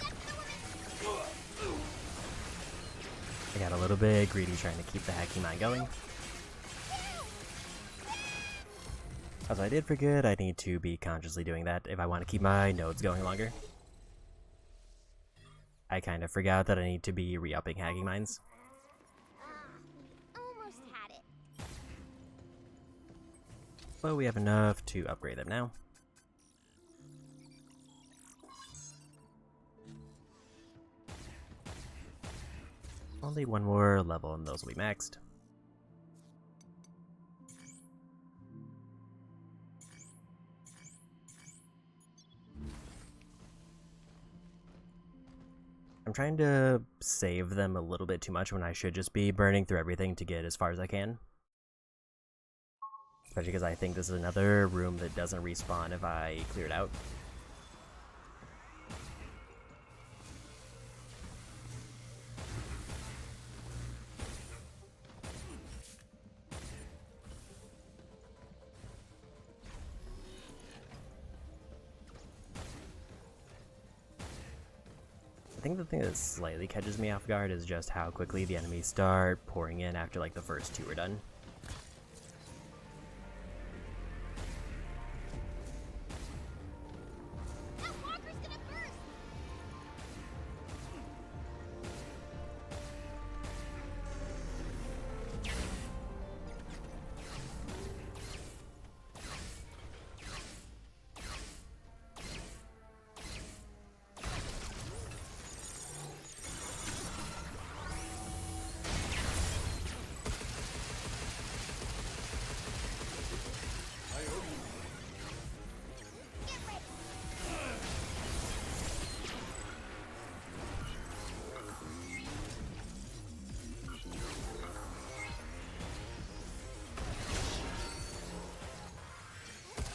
Dead filament! I got a little bit greedy trying to keep the hacking mine going. As I did forget, I need to be consciously doing that if I want to keep my nodes going longer. I kind of forgot that I need to be re-upping hacking mines. We almost had it. But we have enough to upgrade them now. Only one more level and those will be maxed. I'm trying to save them a little bit too much when I should just be burning through everything to get as far as I can. Especially because I think this is another room that doesn't respawn if I clear it out. think the thing that slightly catches me off guard is just how quickly the enemies start pouring in after like the first two are done. That walker's gonna burst! Get ready!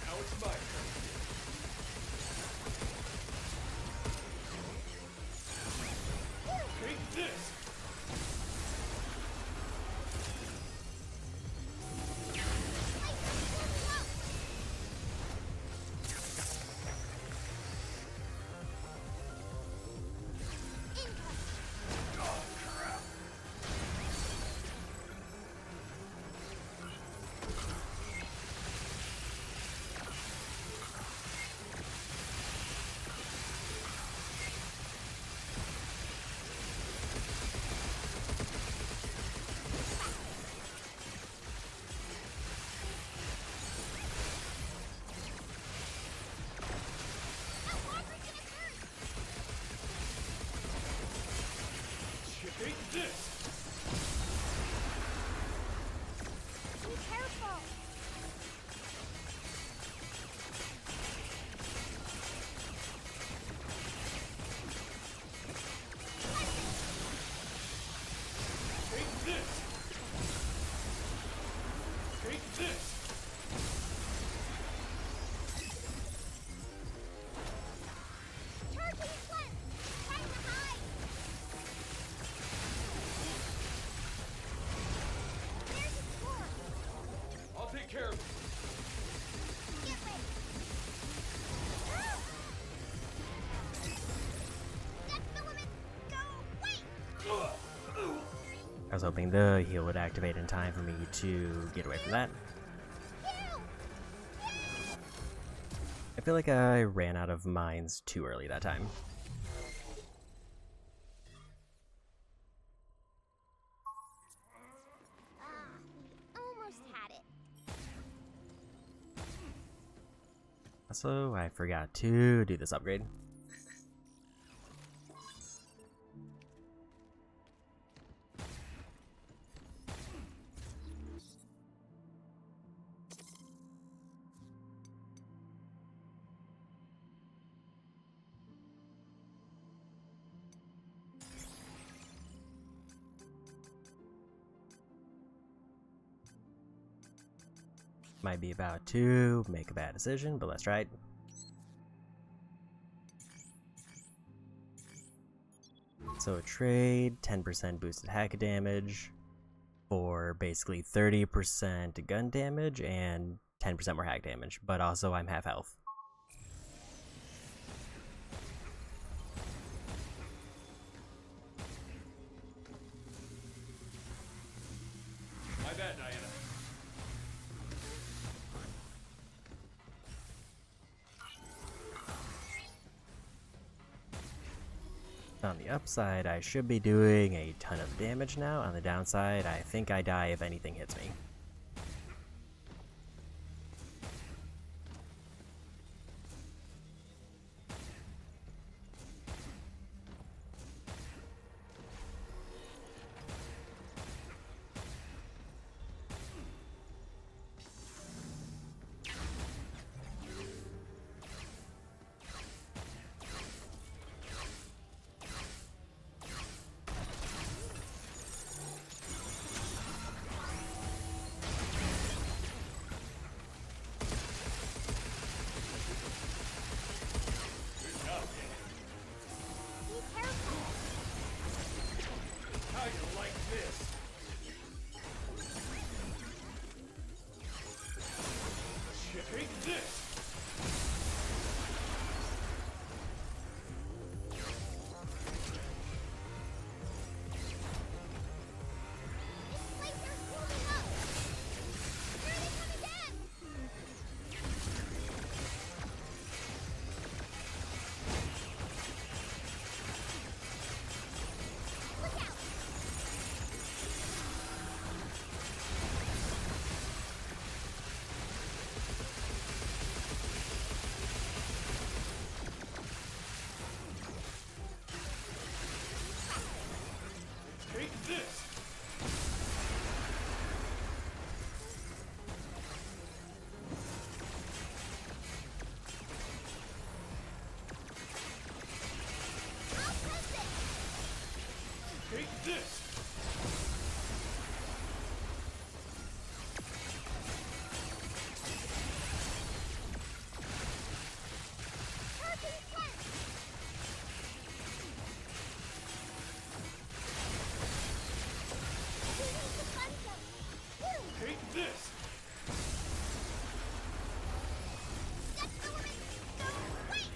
Now it's my turn. Take this! That walker's gonna burst! Take this! Be careful! Take this! Take this! Turkey flint! Time to hide! There's a score! I'll take care of it. Get ready! Next filament! Go! Wait! I was hoping the heal would activate in time for me to get away from that. Heal! I feel like I ran out of mines too early that time. We almost had it. Also, I forgot to do this upgrade. Might be about to make a bad decision, but let's try it. So a trade, 10% boosted hack damage for basically 30% gun damage and 10% more hack damage, but also I'm half health. My bad, Diana. On the upside, I should be doing a ton of damage now. On the downside, I think I die if anything hits me. Take this! Hurricane Punch! Who needs the fun zone? Boom! Take this! That's the limit! No, wait!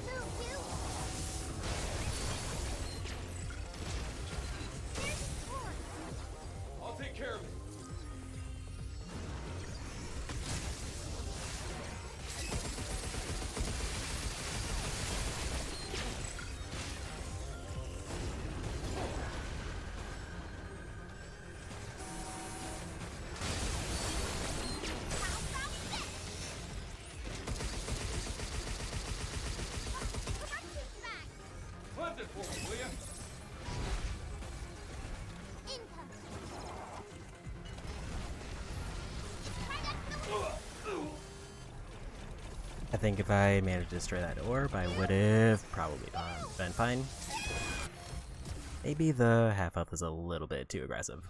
Move, you! There's a torn! I'll take care of it. How about this? Corrective back! Plant it for me, will ya? Income! Try that filament! I think if I managed to destroy that orb, I would have probably been fine. Maybe the half health is a little bit too aggressive.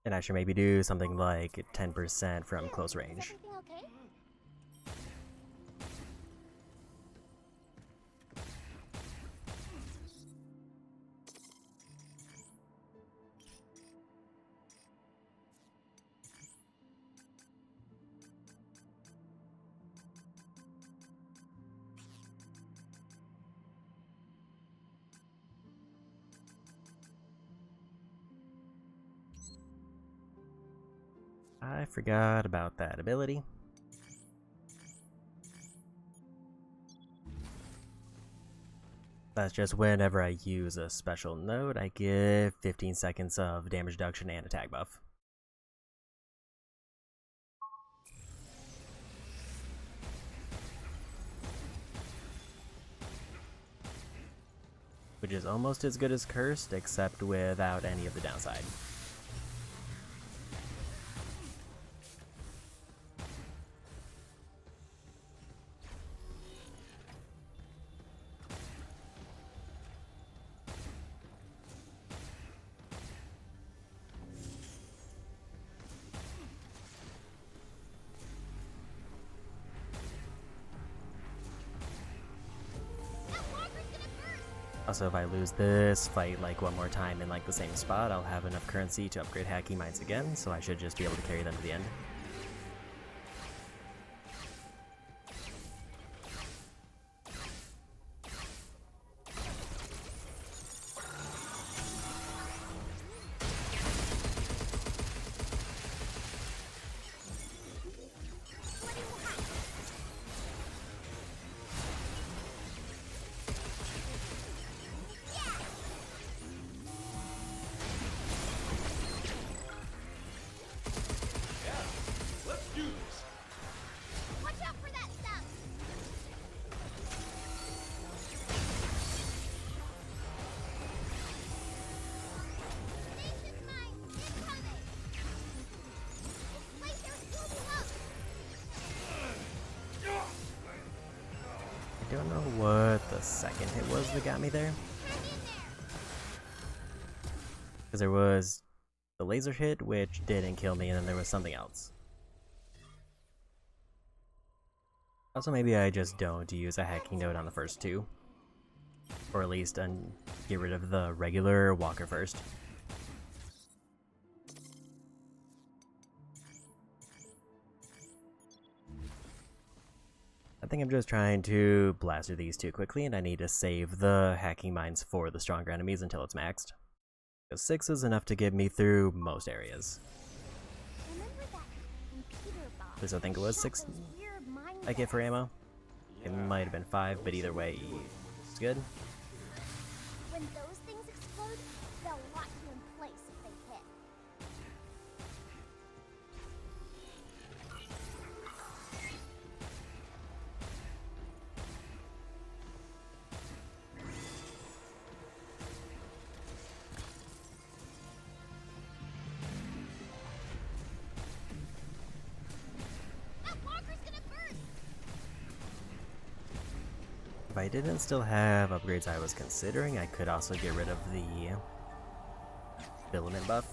And I should maybe do something like 10% from close range. Everything okay? I forgot about that ability. That's just whenever I use a special node, I give 15 seconds of damage reduction and attack buff. Which is almost as good as Cursed, except without any of the downside. That walker's gonna burst! Also, if I lose this fight like one more time in like the same spot, I'll have enough currency to upgrade hacking mines again, so I should just be able to carry them to the end. What do you have? Yeah! Yeah, let's do this. Watch out for that stuff! Station's mine! Incoming! This place is moving up! I don't know what the second hit was that got me there. Hang in there! Because there was the laser hit, which didn't kill me, and then there was something else. Also, maybe I just don't use a hacking node on the first two. Or at least get rid of the regular walker first. I think I'm just trying to blast through these two quickly, and I need to save the hacking mines for the stronger enemies until it's maxed. Because 6 is enough to get me through most areas. Remember that computer box? At least I think it was 6 Those weird mind I get for games? ammo. It might have been 5, but either way, it's good. When those things explode, they'll lock you in place if they hit. if I didn't still have upgrades I was considering, I could also get rid of the filament buff.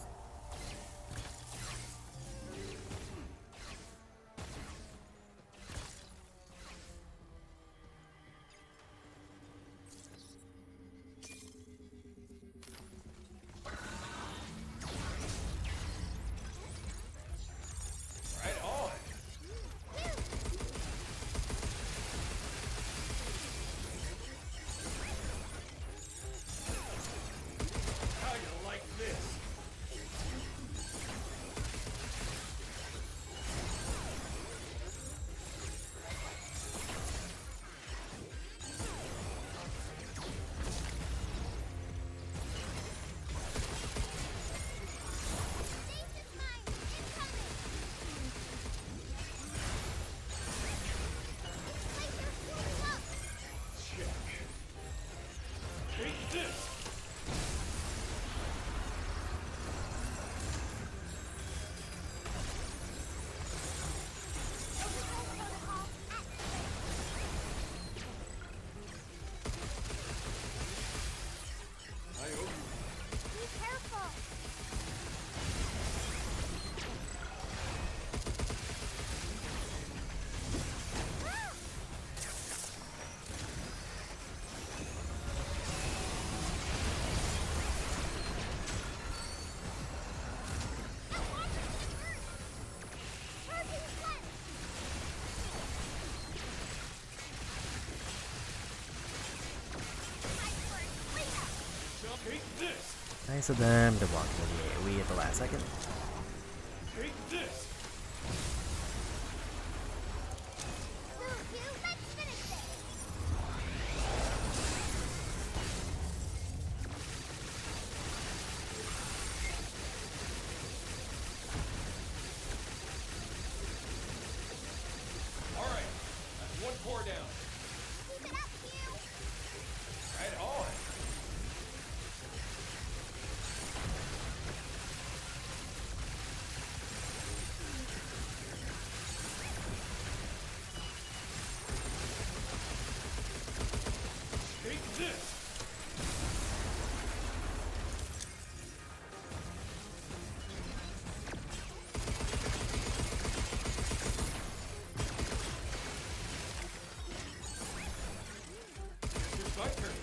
Nice of them to walk into the AoE at the last second. Take this! Let's finish this! Alright, that's one core down. Keep it up, Hugh! Right on! Take this! It's my turn.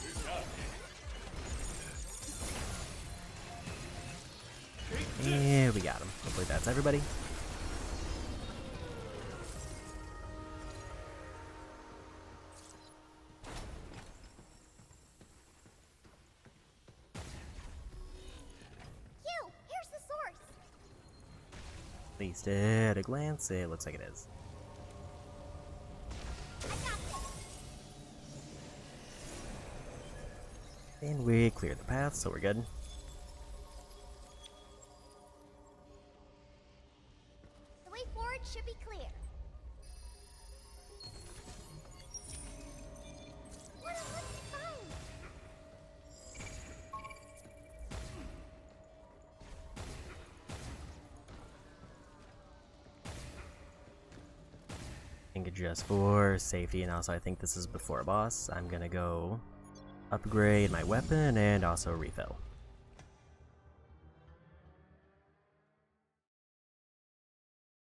Good job. Take this! Yeah, we got him. Hopefully that's everybody. Hugh, here's the source! At least at a glance, it looks like it is. I got this! And we cleared the path, so we're good. The way forward should be clear. What a lucky find! I think just for safety, and also I think this is before a boss, I'm gonna go upgrade my weapon and also refill.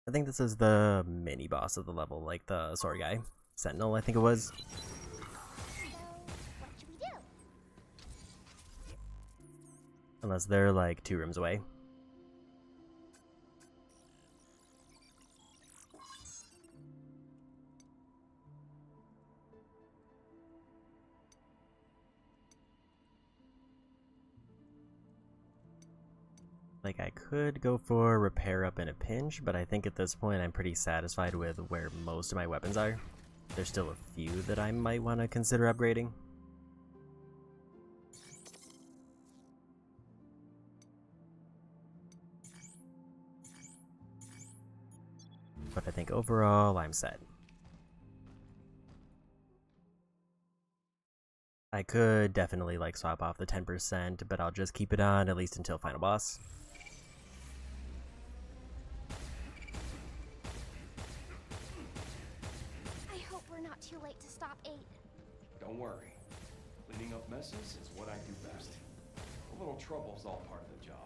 I think this is the mini boss of the level, like the sword guy. Sentinel, I think it was. So, what should we do? Unless they're like 2 rooms away. Like, I could go for repair up in a pinch, but I think at this point I'm pretty satisfied with where most of my weapons are. There's still a few that I might want to consider upgrading. But I think overall I'm set. I could definitely like swap off the 10%, but I'll just keep it on at least until final boss. I hope we're not not too late to stop 8. Don't worry. Cleaning up messes is what I do best. A little trouble's all part of the job.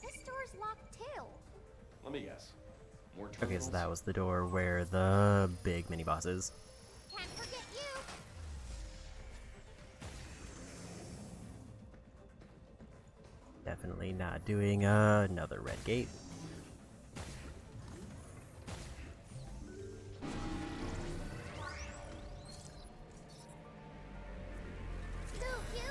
This door's locked too. Let me guess. More Okay, terminals? so that was the door where the big mini boss is. Can't forget you. Definitely not doing another red gate. Move, you.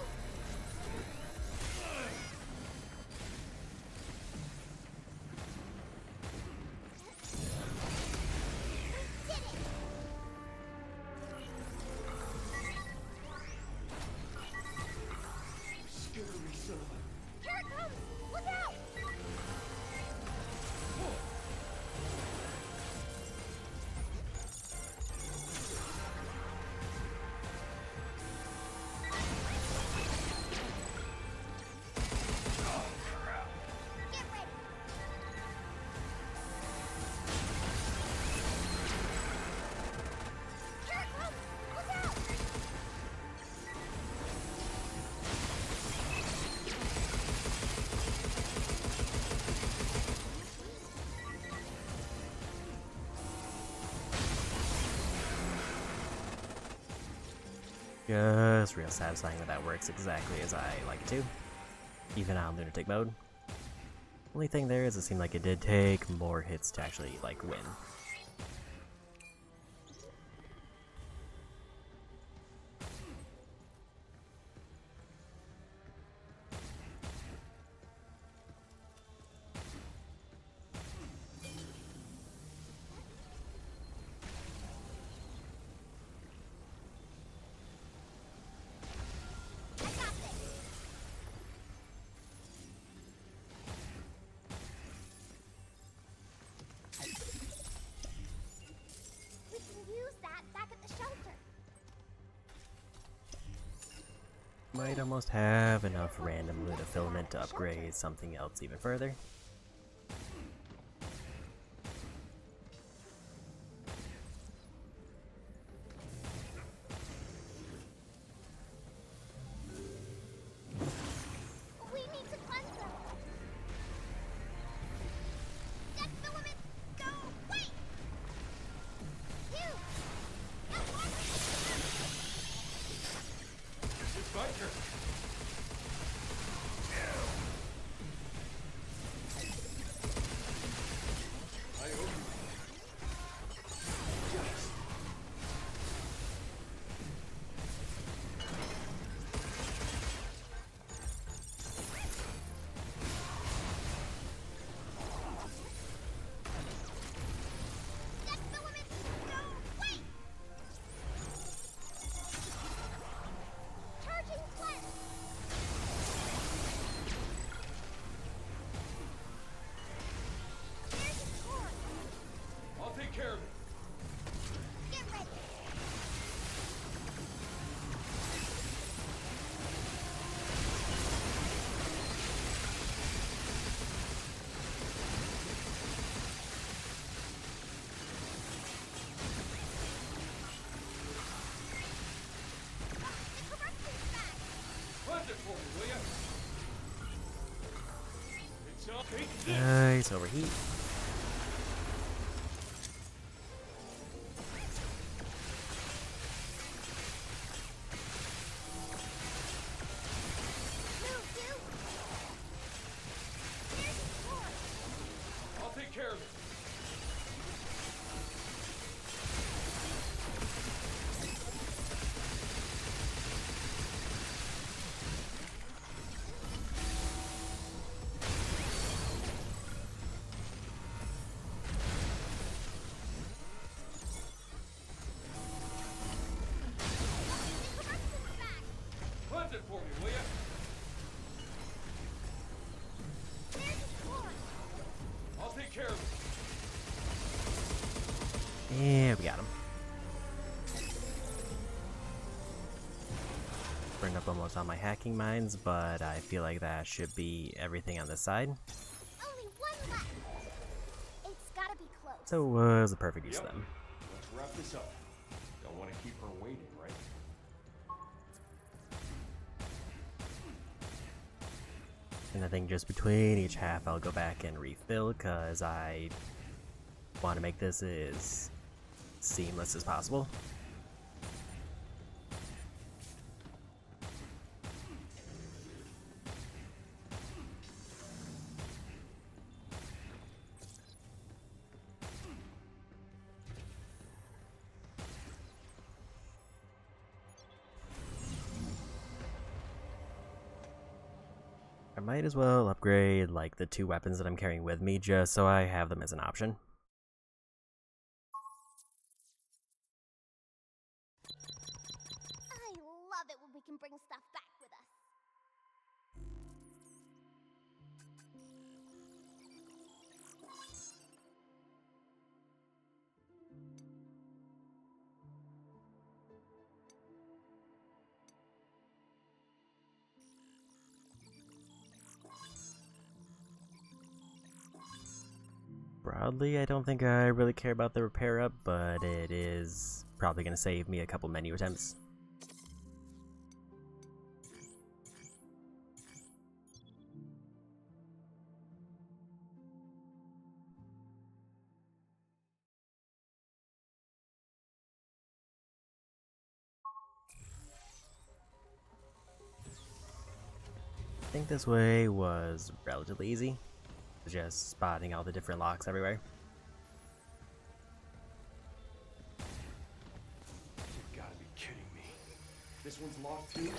We did it. Scary son of a... Here it comes. Look out. Get ready. Here it comes. Look out. Just real satisfying that that works exactly as I like it to. Even on lunatic mode. Only thing there is it seemed like it did take more hits to actually, like, win. I got this. We can use that back at the shelter. Might almost have enough random Luna filament to upgrade something else even further. We need to cleanse them. That's the limit. Go. Wait. You. That one. It's my turn. I owe you. Yes. That's the limit. Go. Wait. Charging cleanse. There's a cord. I'll take care of it. Get ready. The corruption's back. Cleanse it for me, will ya? It's all... Take this! Nice overheat. Move, you. There's a cord. I'll take care of it. The corruption's back. Cleanse it for me, will ya? There's a cord. I'll take care of it. Yeah, we got him. Burned up almost all my hacking mines, but I feel like that should be everything on this side. Only one left. It's gotta be close. So it was a perfect use of Yep. them. Let's wrap this up. Don't want to keep her waiting, right? And I think just between each half I'll go back and refill, because I want to make this as seamless as possible. I might as well upgrade like the 2 weapons that I'm carrying with me, just so I have them as an option. I love it when we can bring stuff back with us. Broadly, I don't think I really care about the repair up, but it is probably going to save me a couple menu attempts. I think this way was relatively easy, just spotting all the different locks everywhere. You've got to be kidding me. This one's locked too? There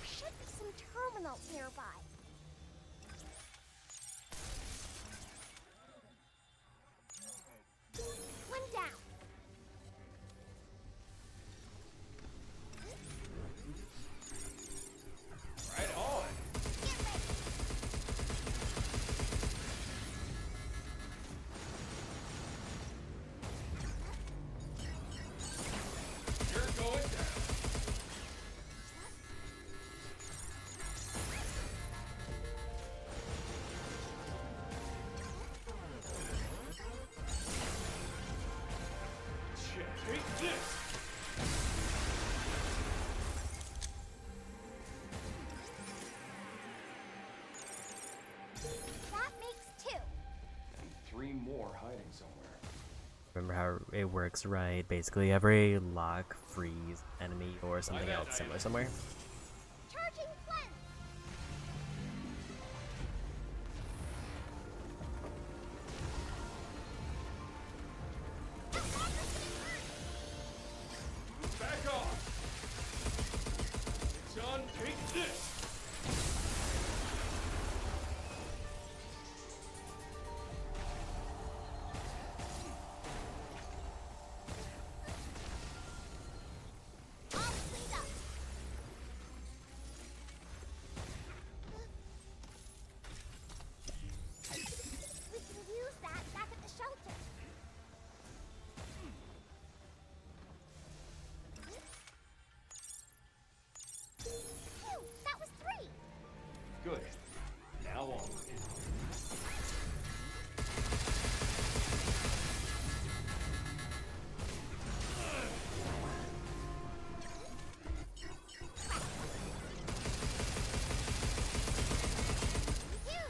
should be some terminals nearby. One down. Right on. Get ready. You're going down. Shit, take this. That makes 2. And 3 more hiding somewhere. Remember how it works, right? Basically, every lock, freeze, enemy, or something else similar somewhere. Charging cleanse. Back off. Son, take this. All cleaned up. We can use that back at the shelter. Phew, that was 3. Good. Now on. Phew.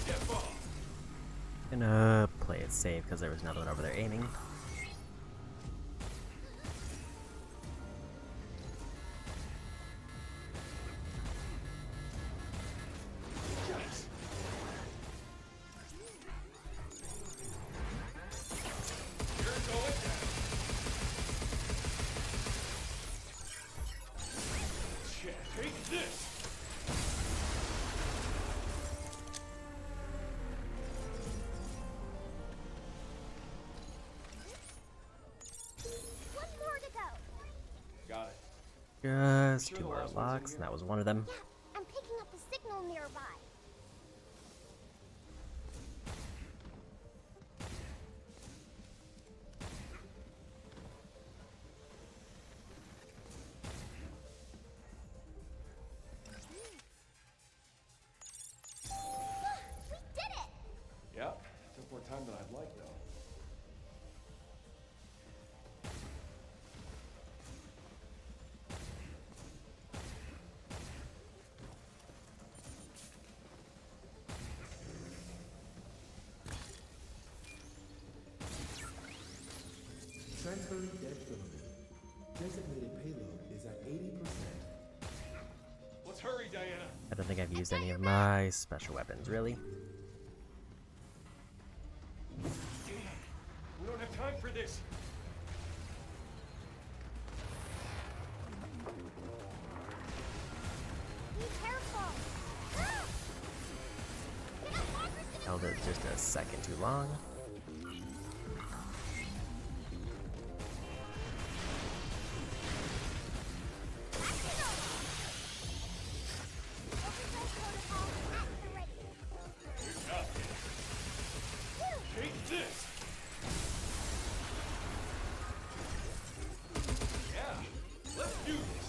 Step off. Gonna play it safe because there was another one over there aiming. Yes. You're going down. Shit, take this. One more to go. Got it. Just Sure 2 the more last one's in locks, and here? that was one of them. Yeah, I'm picking up a signal nearby. We did it! Diana. I don't think I've used any of my special weapons, really. We don't have time for this. Be careful. Get up, Margaret's gonna Held it just a second too long. overdrive protocol at the ready. Good job. Take this. Yeah, let's do this.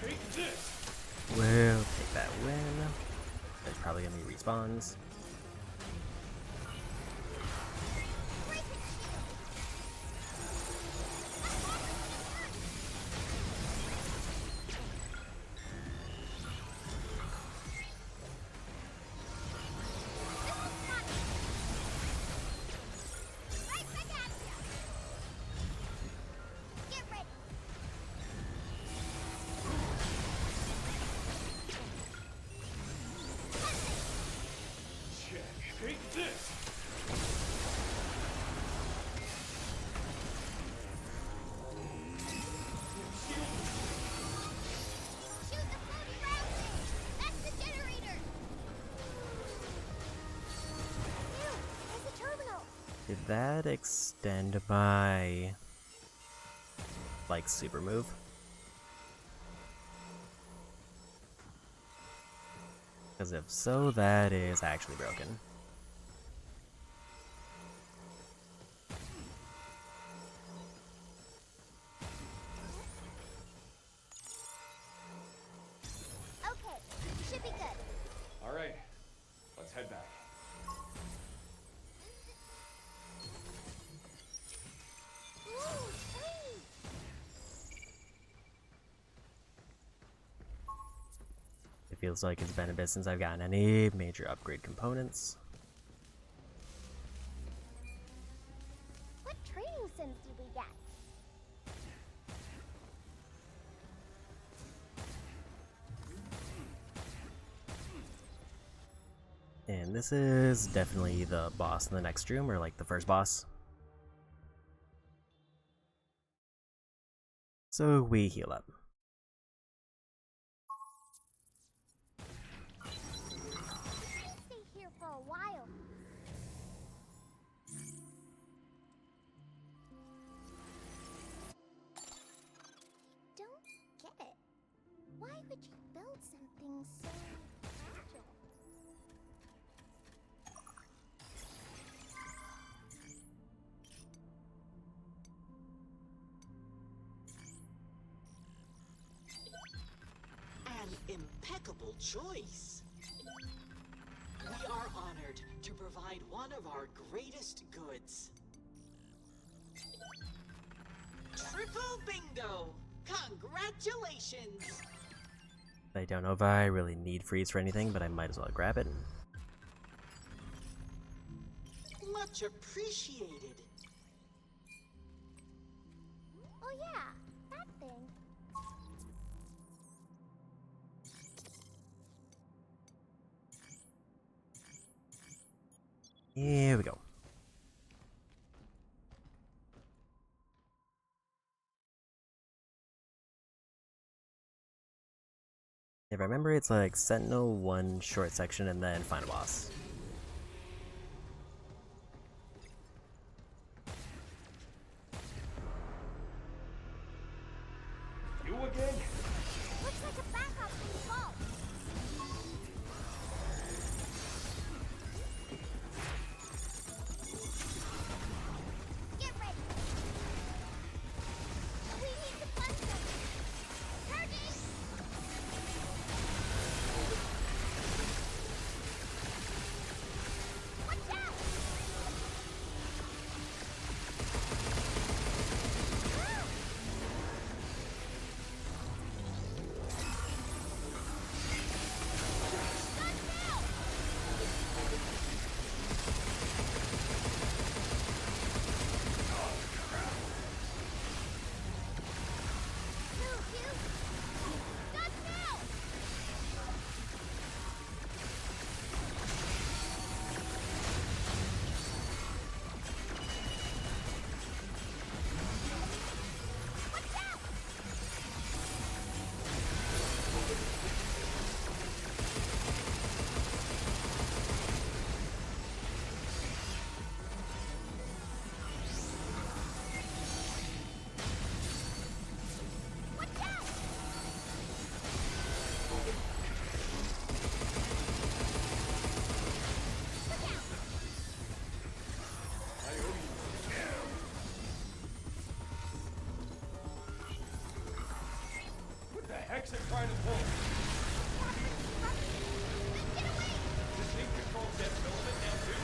Take this. We'll take that win. There's probably gonna be respawns. Break it, shield. Right back at ya. Get ready. Check. Take this. Shoot the floating round thing. That's the generator. Ew, there's a terminal. Did that extend my like super move? Because if so, that is actually broken. Okay, should be good. All right, let's head back. Ooh, sweet. It feels like it's been a bit since I've gotten any major upgrade components. What training sims did we get? And this is definitely the boss in the next room, or like the first boss. So we heal up. Stay here for a while. Don't get it. Why would you build something so fragile? An impeccable choice. We are honored to provide one of our greatest goods. Triple bingo! Congratulations! I don't know if I really need freeze for anything, but I might as well grab it. Much appreciated. Oh yeah, that thing. Here we go. If I remember, it's like Sentinel, one short section, and then final boss. You again? Looks like a backup from the vault. Get ready. We need to punch them. Charging. Exit trying to pull. Get away! This thing controls that filament now too?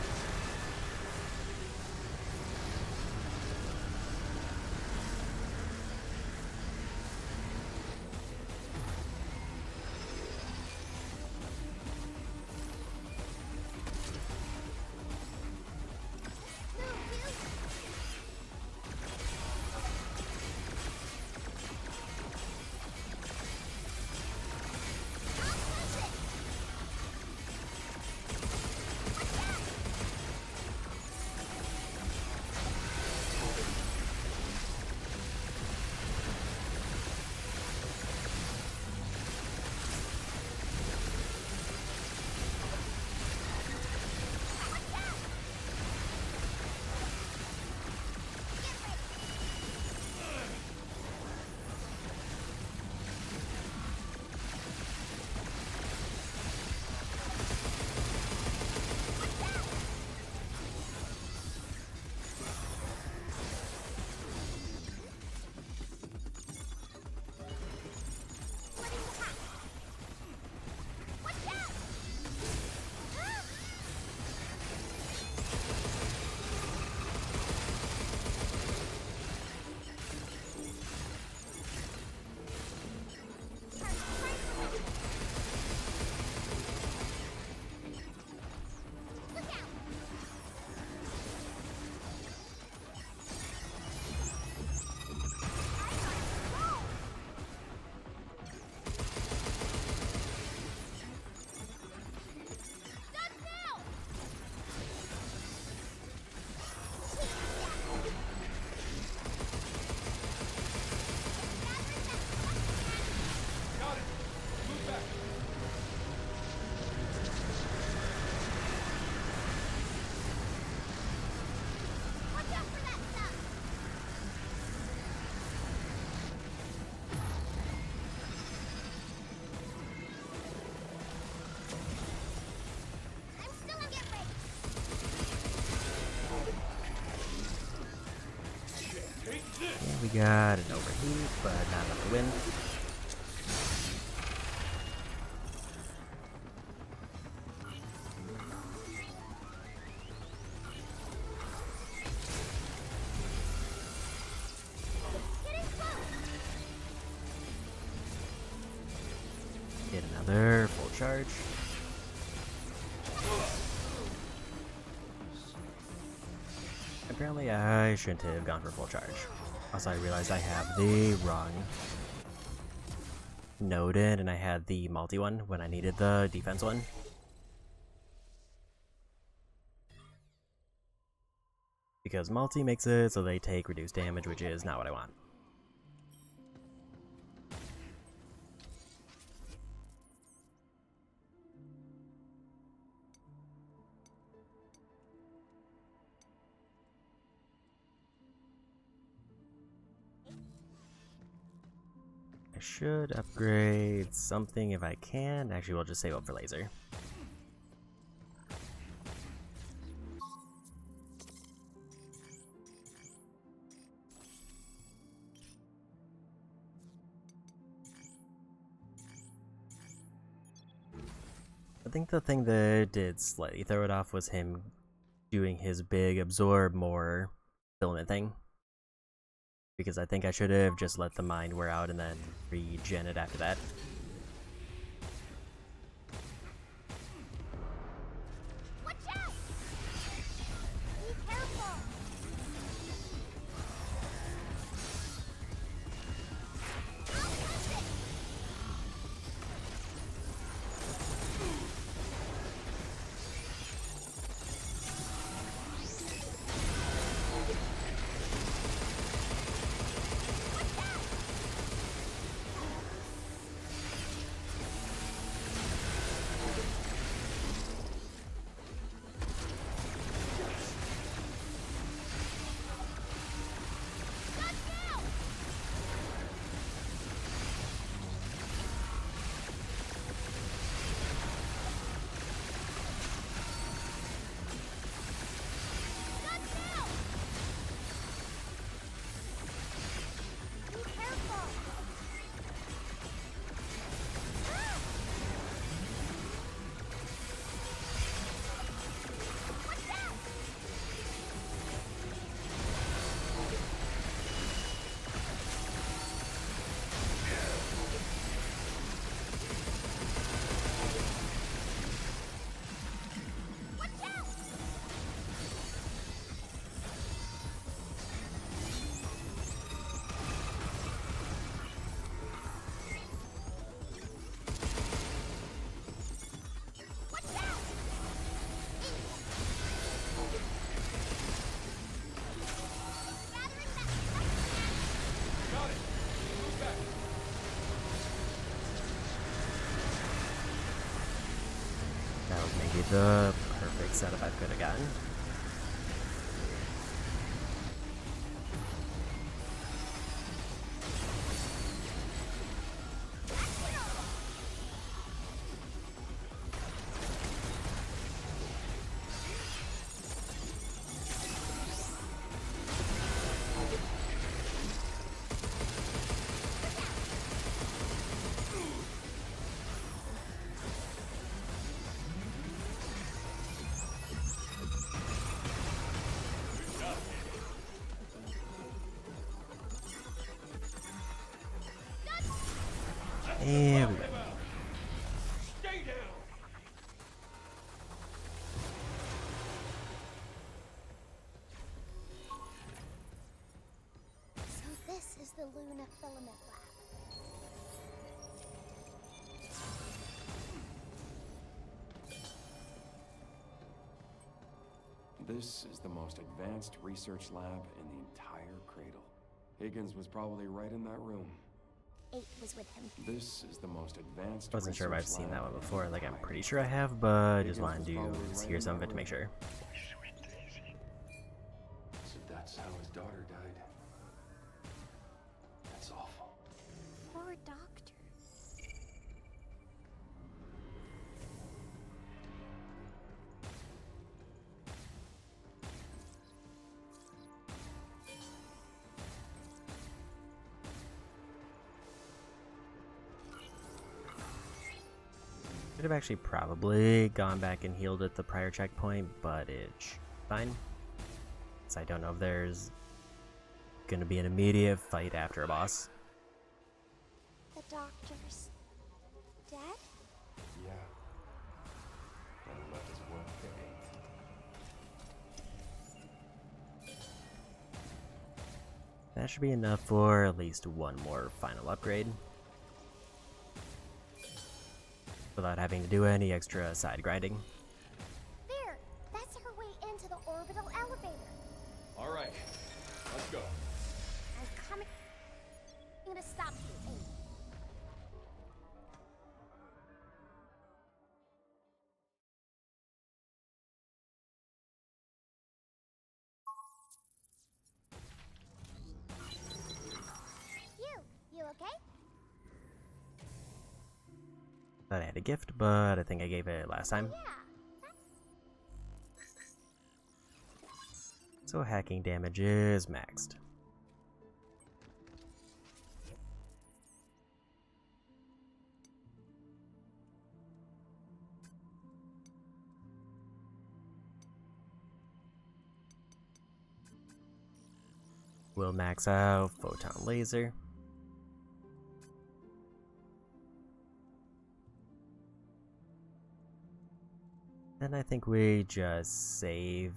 We got an overheat, but not enough to win. Get another full charge. Apparently I shouldn't have gone for full charge. Also, I realized I have the wrong node in, and I had the multi one when I needed the defense one. Because multi makes it so they take reduced damage, which is not what I want. I should upgrade something if I can. Actually, we'll just save up for laser. I think the thing that did slightly throw it off was him doing his big absorb more filament thing. Because I think I should have just let the mind wear out and then regen it after that. Watch out! Be careful! I'll touch it! be the perfect setup I could have gotten. And we win. Stay down! So this is the Luna Filament Lab. This is the most advanced research lab in the entire cradle. Higgins was probably right in that room. 8 was with him. This is the most advanced. Wasn't sure if I've seen that one lab before. in Like, the I'm entire pretty sure I have, but just Higgins wanted was to probably right hear in some of that it to make room. sure. Sweet Daisy. So that's how his daughter died. That's awful. Poor doctor. Could have actually probably gone back and healed at the prior checkpoint, but it's fine. So I don't know if there's gonna be an immediate fight after a boss. The doctor's dead? Yeah. And left his work to 8. That should be enough for at least one more final upgrade, without having to do any extra side grinding. There! That's our way into the orbital elevator. All right, let's go. I'm coming. I'm gonna stop you, 8. You okay? Thought I had a gift, but I think I gave it last time. Yeah. So hacking damage is maxed. We'll max out photon laser. And I think we just save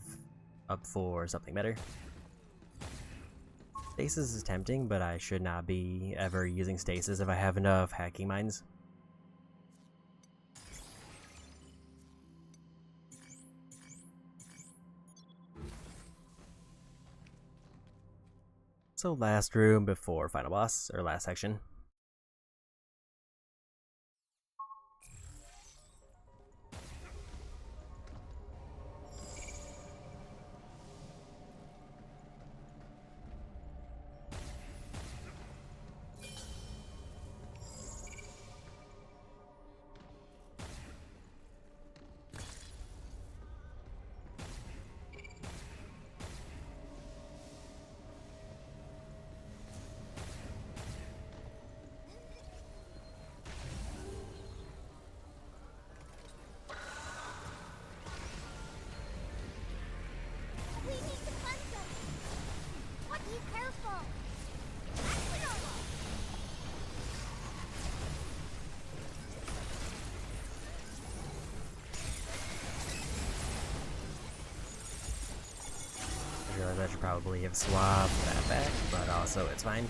up for something better. Stasis is tempting, but I should not be ever using stasis if I have enough hacking mines. So last room before final boss, or last section. We need to cleanse them. What? Be careful. I realize I should probably have swapped that back, but also it's fine.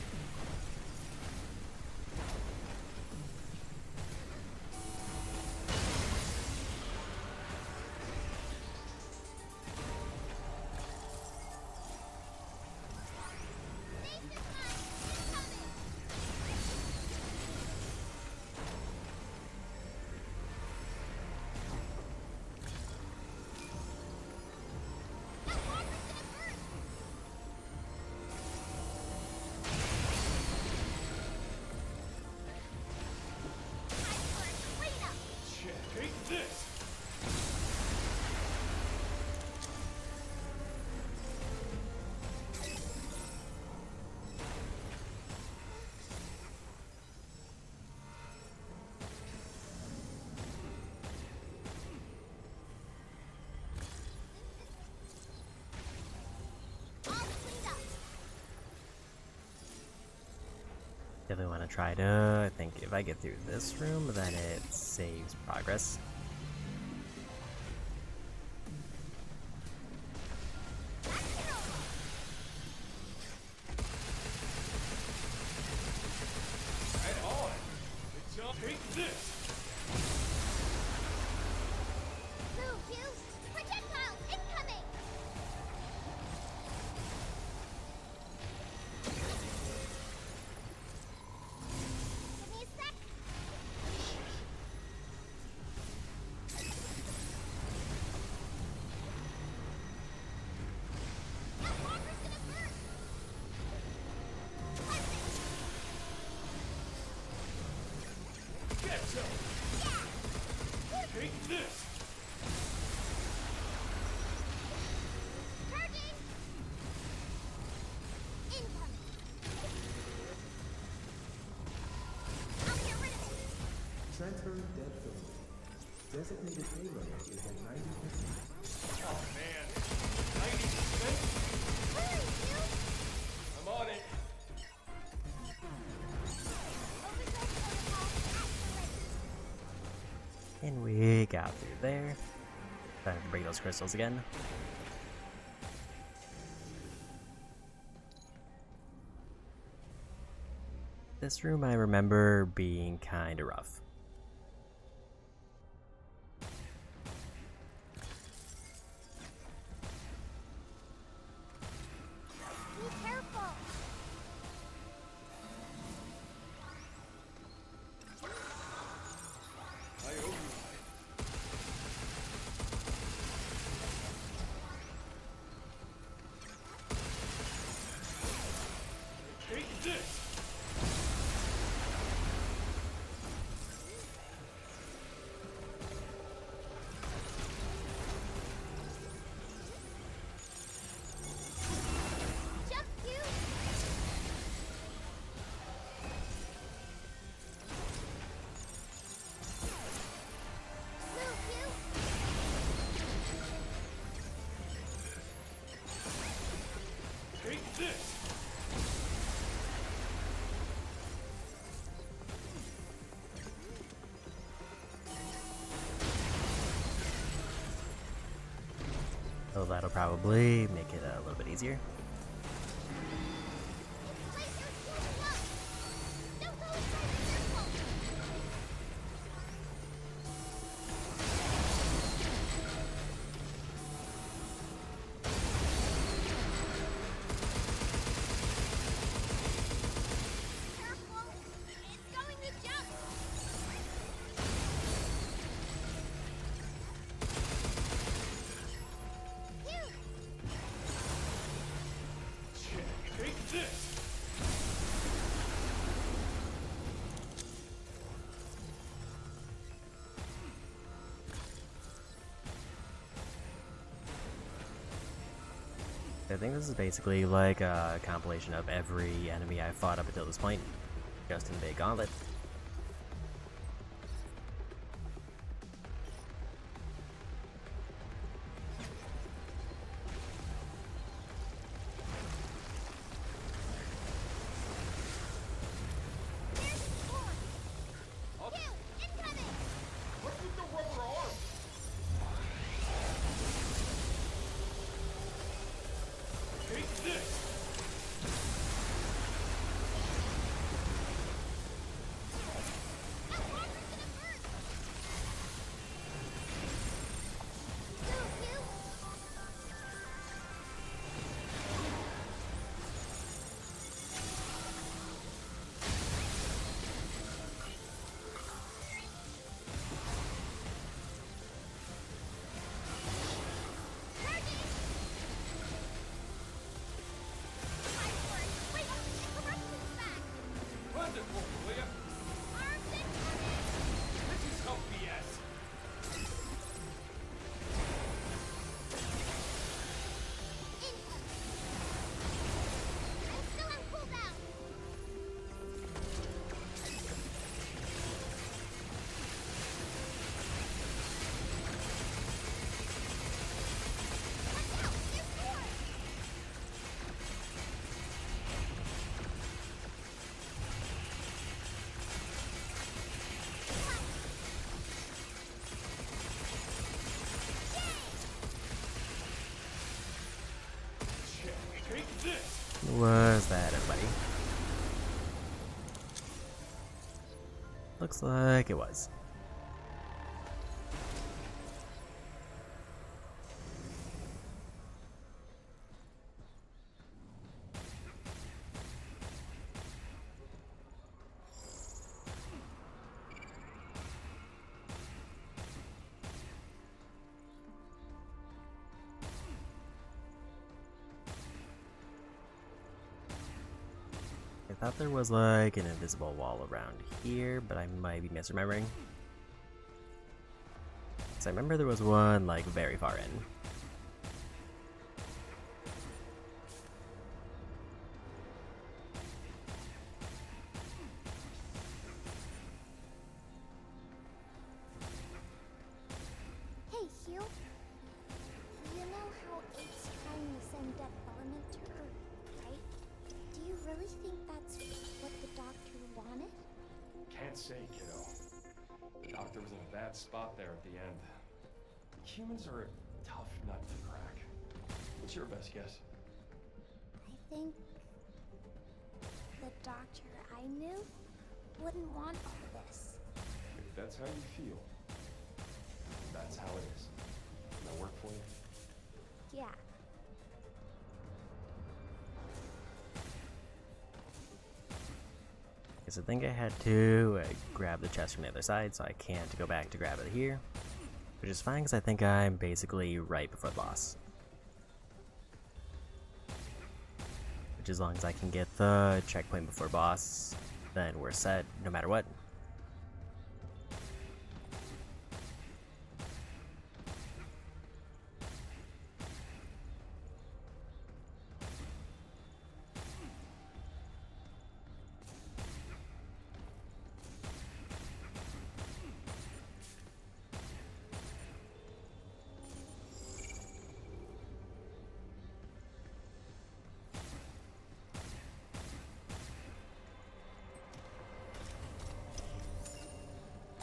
Take this! Definitely want to try to. I think if I get through this room, then it saves progress. Right on! Good job. Take this! Move, you! Projectile incoming! Give me a sec. That walker's gonna burst! Get some! Take this! Charging! Incoming! I'll get rid of it! Transferring dead film. Designated payload is at 90%. Oh man! 90%? Hurry, you! I'm on it! Overdrive protocol activated. And we got through there. Time to break those crystals again. This room I remember being kinda rough. Be careful! I owe you. Take this! Jump, you! Move, you! Take this! So that'll probably make it a little bit easier. Inflate your shield up! Don't go inside the circle! Careful! It's going to jump! You! Take this! I think this is basically like a compilation of every enemy I've fought up until this point, just in Big Gauntlet. There's the storm! You! Incoming! What's with the rubber arm? Take this! Was that everybody? Looks like it was. I thought there was like an invisible wall around here, but I might be misremembering. So I remember there was one like very far in. Hey, Hugh. You know how it's trying to send that element to Earth, right? Do you really think that's what the doctor wanted? Can't say, kiddo. The doctor was in a bad spot there at the end. Humans are a tough nut to crack. What's your best guess? I think the doctor I knew wouldn't want all this. If that's how you feel, that's how it is. That work for you? Yeah. Because I think I had to grab the chest from the other side, so I can't go back to grab it here. Which is fine, because I think I'm basically right before the boss. Which, as long as I can get the checkpoint before boss, then we're set no matter what.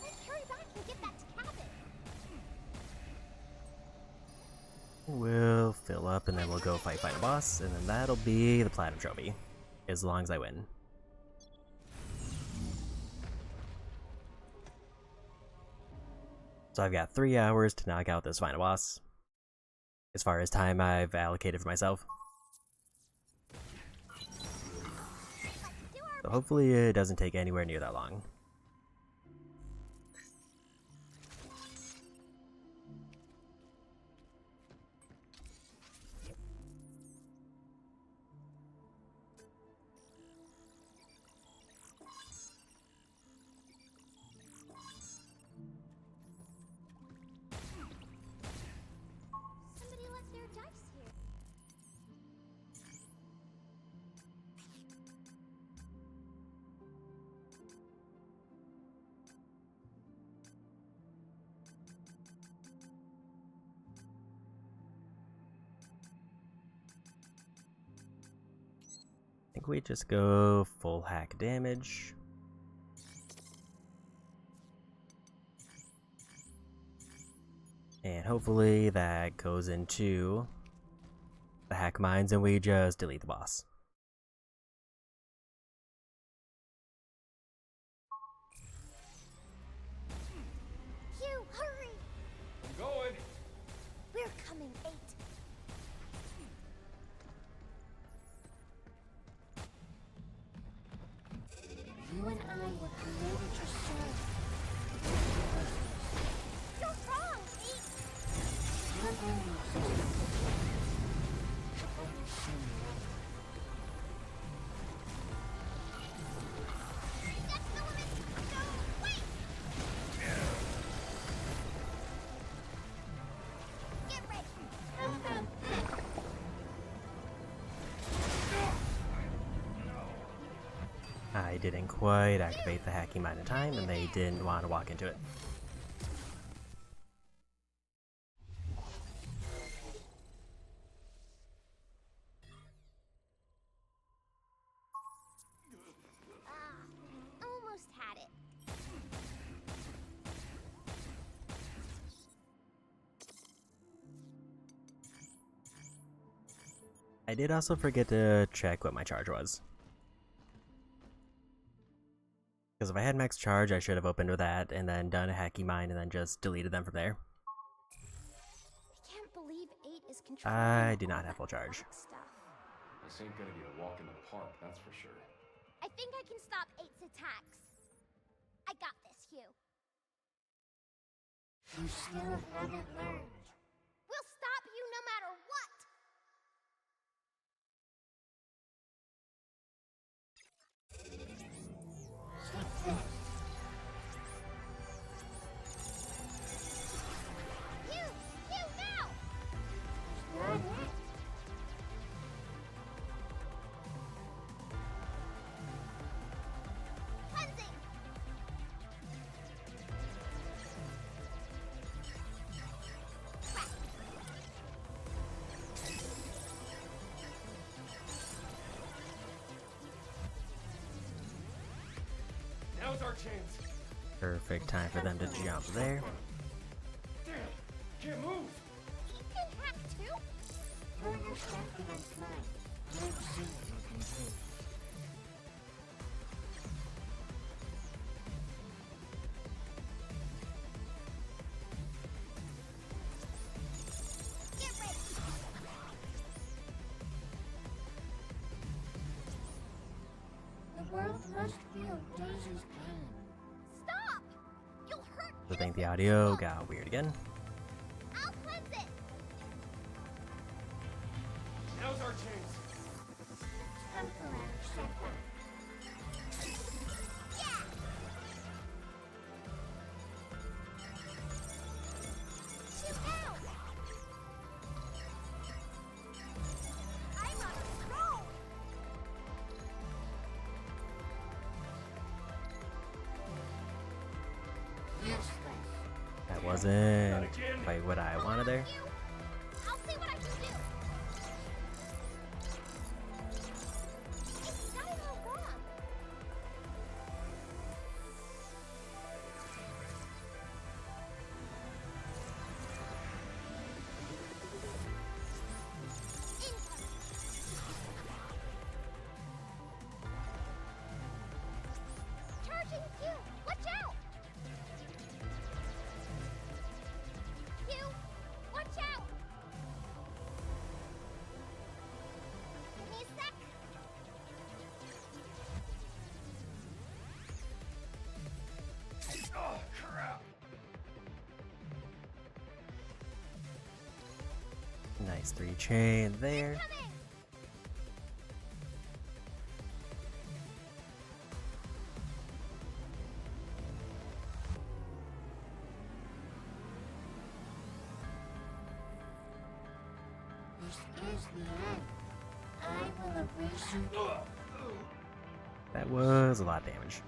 Let's hurry back and get that to cabin. We'll fill up and then we'll go fight final boss, and then that'll be the platinum trophy, as long as I win. So I've got 3 hours to knock out this final boss, as far as time I've allocated for myself. So hopefully it doesn't take anywhere near that long. Somebody left their dice here. I think we just go full hack damage. And hopefully that goes into the hack mines and we just delete the boss. Hugh, hurry! I'm going! We're coming, 8. You and I were created to serve. You're wrong, 8! You're only That's the limit! No, wait! Get ready! I didn't quite activate the hacking mine in time and they didn't want to walk into it. Almost had it. I did also forget to check what my charge was. Because if I had max charge, I should have opened with that and then done a hacky mine and then just deleted them from there. I can't believe 8 is controlling I do not all have full that charge. black stuff. This ain't gonna be a walk in the park, that's for sure. I think I can stop 8's attacks. I got this, Hugh. You still haven't learned. We'll stop you no matter what! Take this. Hugh! Hugh, now! Not it. Cleansing! Crack. Now's our chance. Perfect time for them to jump there. Damn, can't move. He can hack too? Pull yourself to the side. Let's see what you can do. Get ready! The world must feel Daisy's pain. Stop! You'll hurt I think the innocent audio people. got weird again. I'll cleanse it! Now's our chance. Temporary setback. Yeah! Shoot now! I'm on a roll! Useless. That wasn't quite what I wanted there. Hugh, I'll see what I can do. It's got it all wrong. Incoming. Charging Hugh! Watch out! Hugh! Watch out! Give me a sec. Oh, crap. Nice 3 chain there. Coming! This is the end. I will erase you. That was a lot of damage.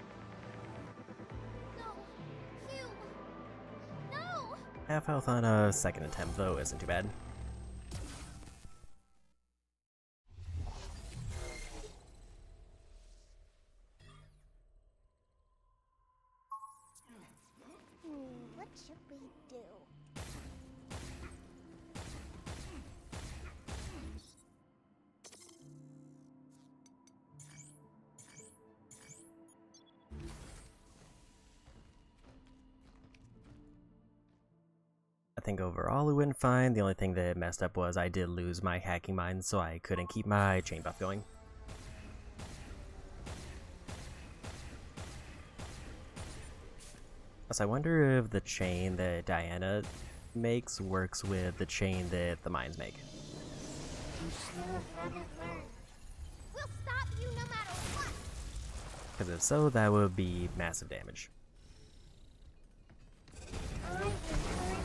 No! Hugh! No! Half health on a second attempt though isn't too bad. What should we do? I think overall it went fine. The only thing that messed up was I did lose my hacking mine, so I couldn't keep my chain buff going. Plus, I wonder if the chain that Diana makes works with the chain that the mines make. You still haven't learned. We'll stop you no matter what! Because if so, that would be massive damage. I will erase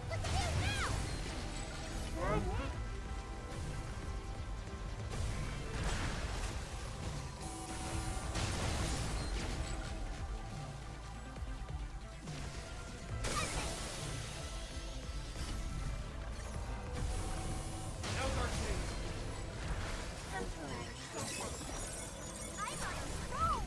Look at you now! Not it. Now's our chance. Temporary setback. I'm on a roll!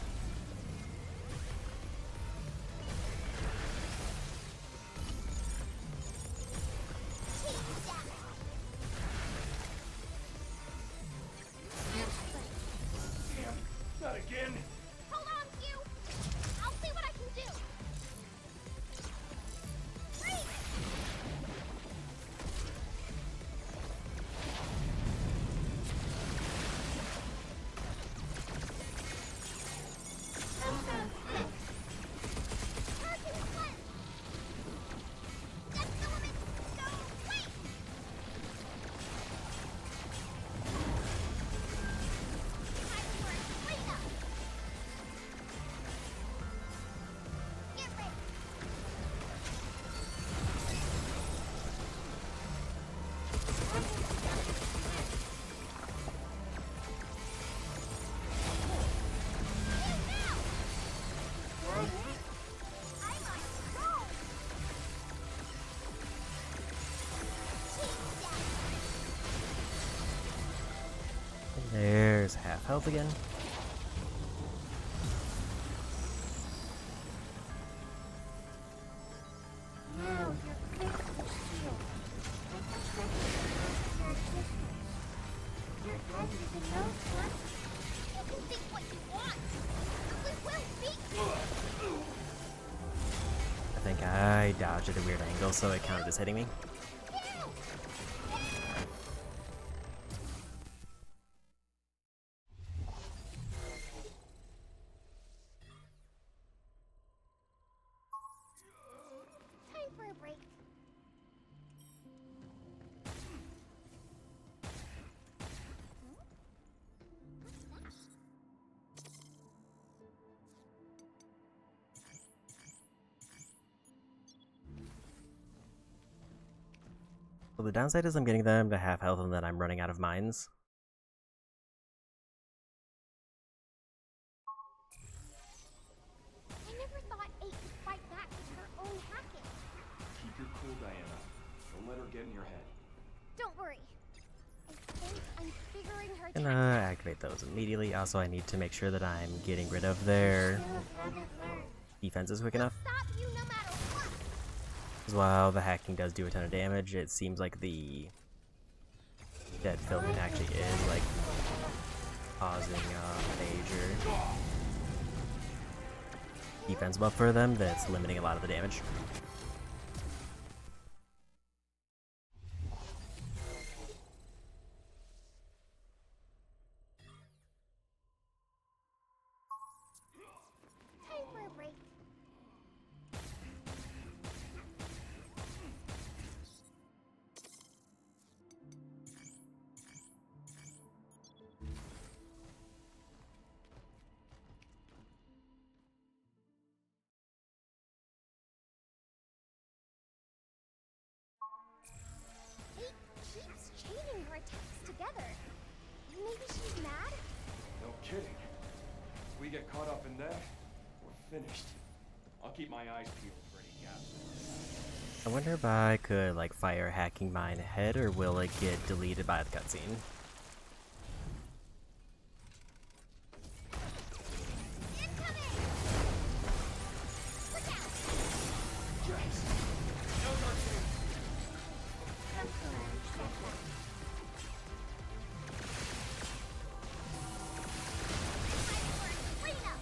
health again. Now you're faithful shield. I can trust your existence. Your end is a no threat. You can think what you want. We will beat you. I think I dodged at a weird angle, so it counted as hitting me. Time for a break. So the downside is I'm getting them to half health and then I'm running out of mines. I never thought 8 could fight back with her own hacking. Keep your cool, Diana. Don't let her get in your head. Don't worry. I think I'm figuring her And tactics. activate those immediately. Also, I need to make sure that I'm getting rid of their defenses quick enough. Stop you no matter what. As while the hacking does do a ton of damage, it seems like the dead filament actually is like causing a major defense buff for them that's limiting a lot of the damage. Time for a break. Eight keeps chaining her attacks together. Maybe she's mad? No kidding. If we get caught up in that, we're finished. I'll keep my eyes peeled for any gaps. I wonder if I could like fire hacking mine ahead, or will it get deleted by the cutscene? Incoming! Look out! Yes! Now's our chance! Temporary setback. Time for a cleanup!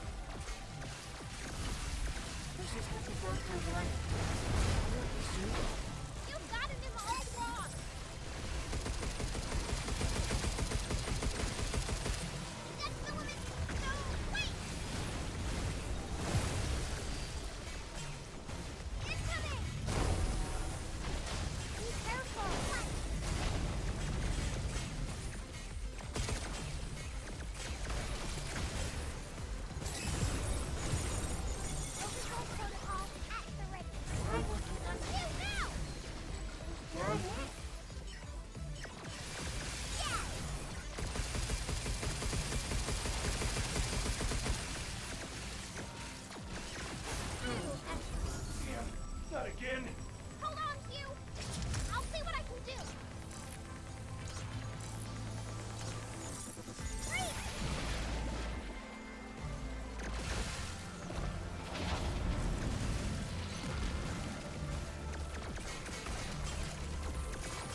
This is what the workers like. You've gotten him all wrong! That filament... No, wait! Incoming! Be careful! Overhaul protocol at the ready. I'm working on You now! done. Yes! Damn, not again! Hold on, Hugh! I'll see what I can do! Freeze!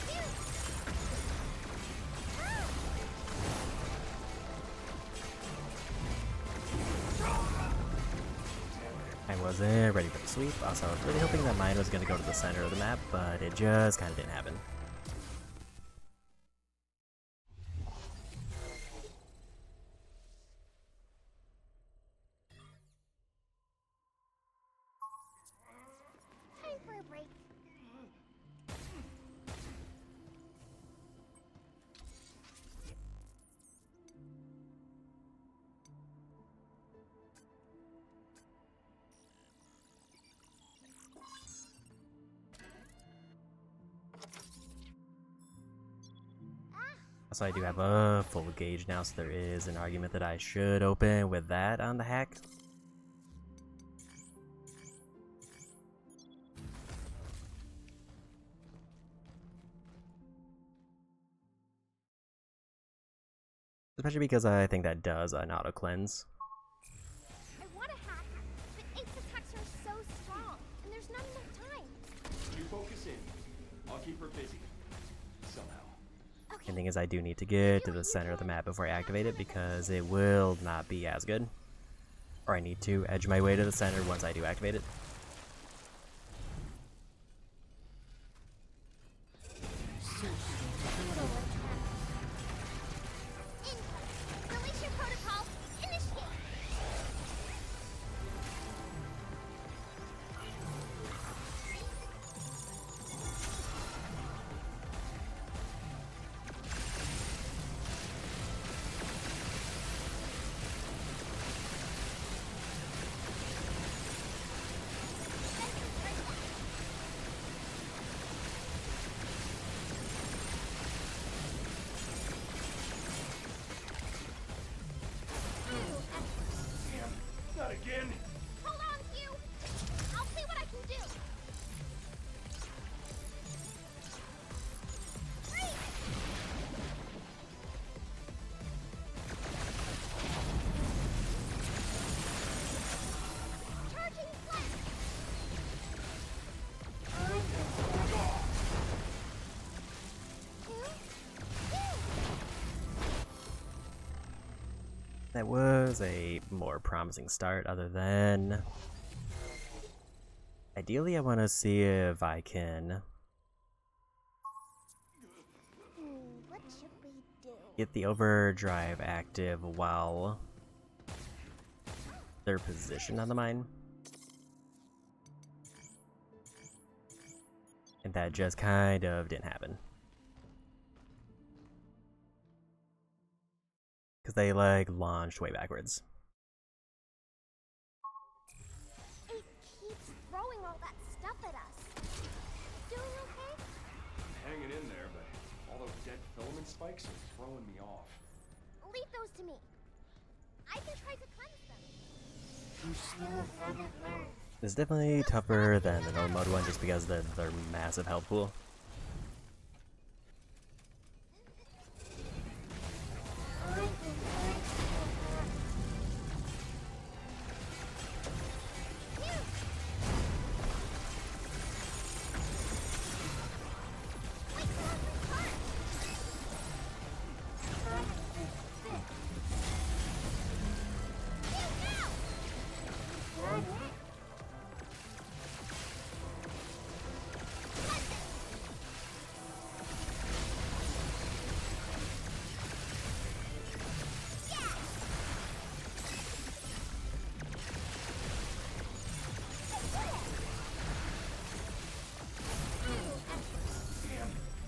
Hugh! Ah! I wasn't ready for the sweep. Also, I was really hoping that mine was going to go to the center of the map, but it just kind of didn't happen. Time for a break. Also, I do have a full gauge now, so there is an argument that I should open with that on the hack. Especially because I think that does an auto cleanse. I want to hack, but 8's attacks are so strong, and there's not enough time. You focus in. I'll keep her busy. Somehow. Okay. And thing is, I do need to get to the center of the map before I activate it because it will not be as good. Or I need to edge my way to the center once I do activate it. Deletion protocol initiate. Not again! Hold on, Hugh. I'll see what I can do. Freeze! Charging flash. That was a more promising start, other than... Ideally, I want to see if I can What should we do? get the overdrive active while they're positioned on the mine. And that just kind of didn't happen. Because they, like, launched way backwards. It keeps throwing all that stuff at us. Doing okay? Hanging in there, but all those dead filament spikes are throwing me off. Leave those to me. I can try to cleanse them. You still haven't learned. It's definitely tougher than the normal mode one just because of their massive health pool.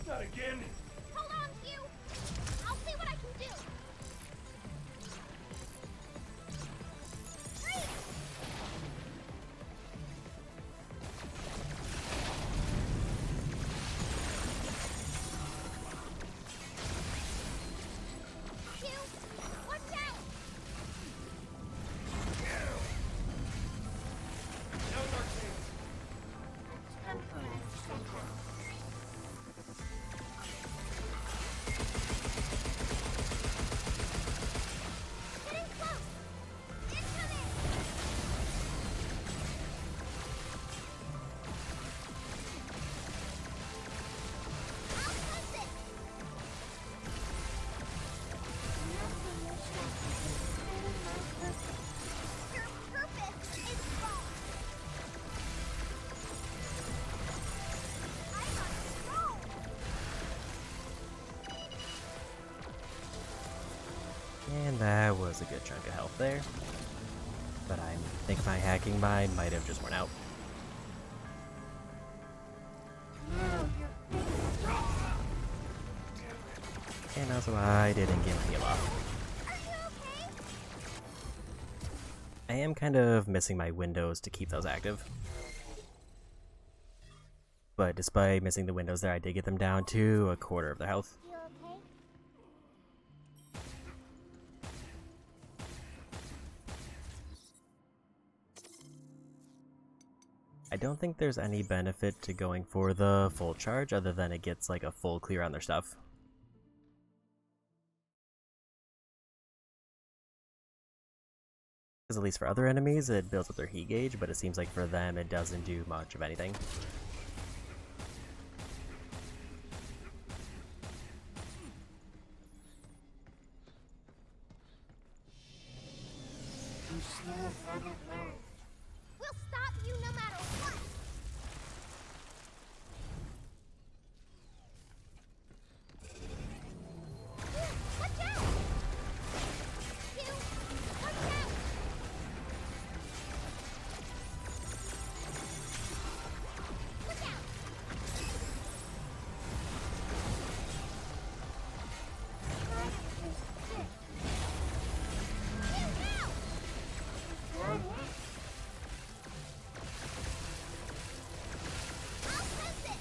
Not again! Hold on, Hugh. I'll see what I can do. Freeze! Hugh, watch out! Now's our chance! Temporary setback. Getting close! Incoming! I'll cleanse it! Nothing will stop you from fulfilling my purpose. Your purpose is wrong! I'm on a roll! And that was a good chunk of health there. But I think my hacking mind might have just worn out. Now you're finished. And also I didn't get my heal off. Are you okay? I am kind of missing my windows to keep those active. But despite missing the windows there, I did get them down to a quarter of their health. You okay? I don't think there's any benefit to going for the full charge other than it gets like a full clear on their stuff. at least for other enemies, it builds up their heat gauge, but it seems like for them it doesn't do much of anything. You still haven't learned. We'll stop you no matter what! Watch out! You, watch out! Look out! Try to just kick. You now! Got it? I'll sense it!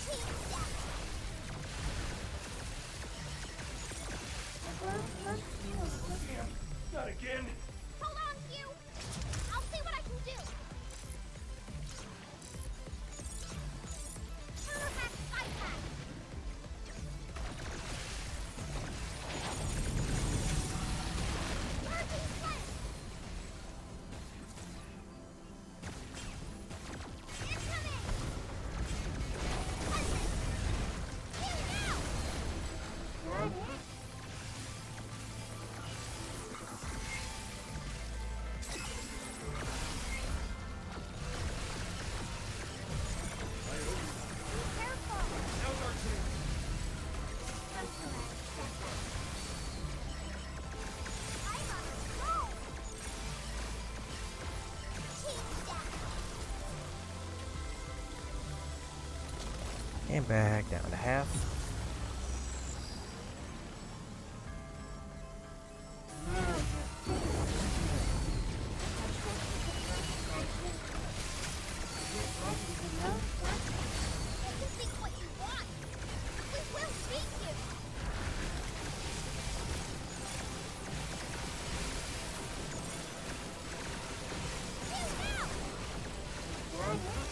Team death! The world must heal quicker. Not again! Hold on, Hugh! I'll see what I can do! Counterhack side hack! Merging flame! Incoming! Listen! You now! Got it? Be careful! Now's our chance. Counteract setback. I'm on a roll! Team death! And back down to half. Now you're finished. That's what you sacrifices. You're ready to know that? You can think what you want! We will beat you! You now! Got it?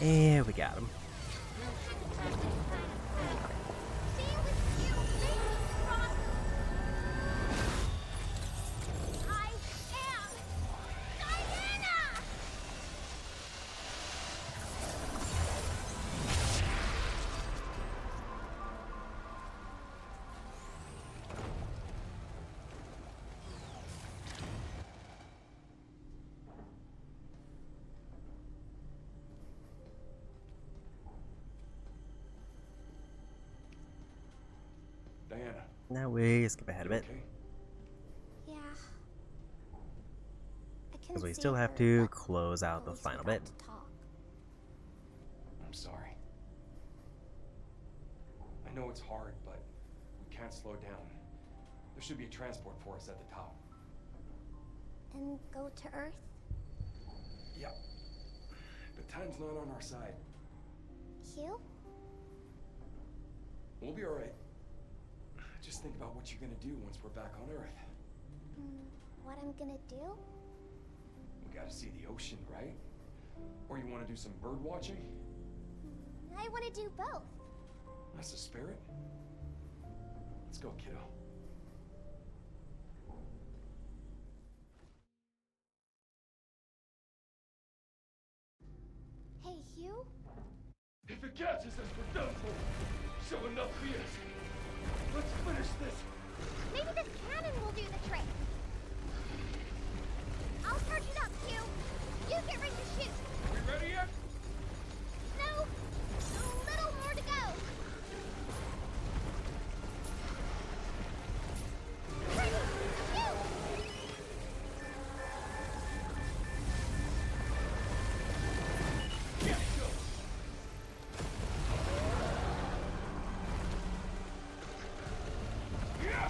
And we got him. Stay with you, baby Frost! I am Diana! Diana, Now we skip ahead a you bit, okay? Yeah. I can because we see still have her, to but close out the always final forgot bit. to talk. I'm sorry. I know it's hard, but we can't slow down. There should be a transport for us at the top. And go to Earth? Yeah. But time's not on our side. Hugh? We'll be alright. Just think about what you're gonna do once we're back on Earth. What I'm gonna do? We gotta see the ocean, right? Or you wanna do some bird watching? I want to do both. That's the spirit. Let's go, kiddo. Hey, Hugh? If it catches us, we're done for. So enough BS. Let's finish this. Maybe this cannon will do the trick. I'll charge it up, Hugh. You get ready to shoot. We ready yet? No, a little more to go. Ready, shoot! Yes, go. Yeah.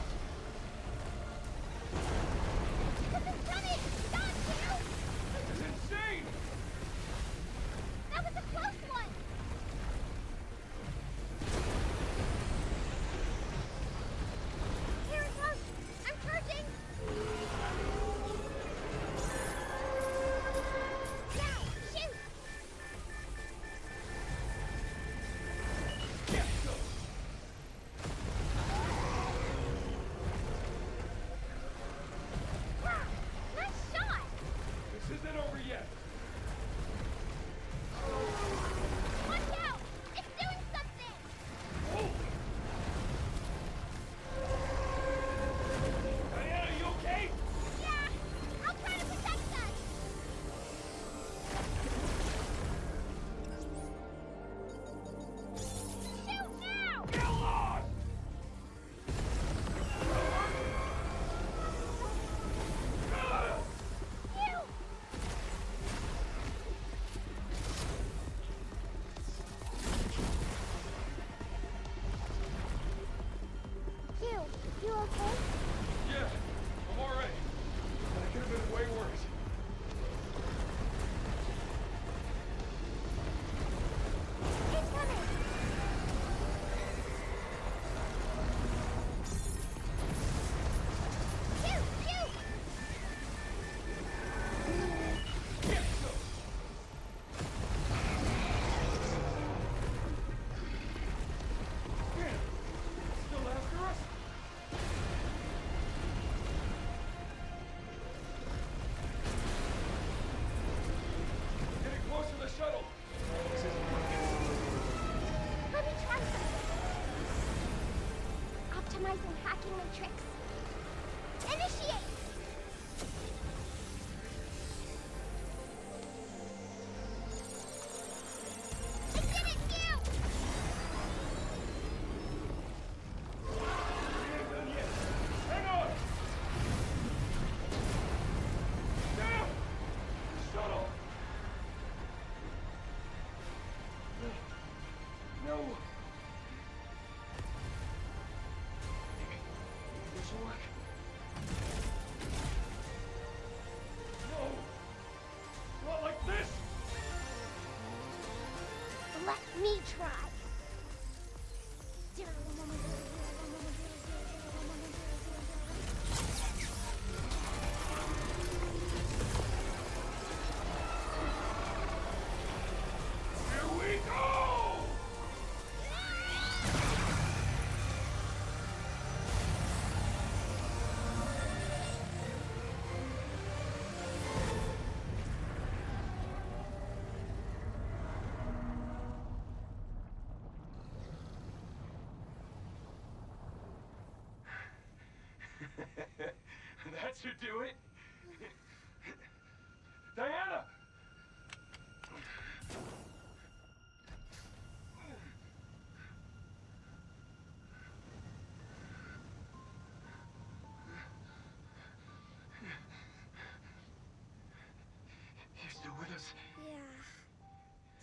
tricks. Initiate! I did it, you! Hang on! Down! Shuttle! No! This will work. No! Not like this! Let me try. Here we go! That should do it. Diana! You still with us? Yeah,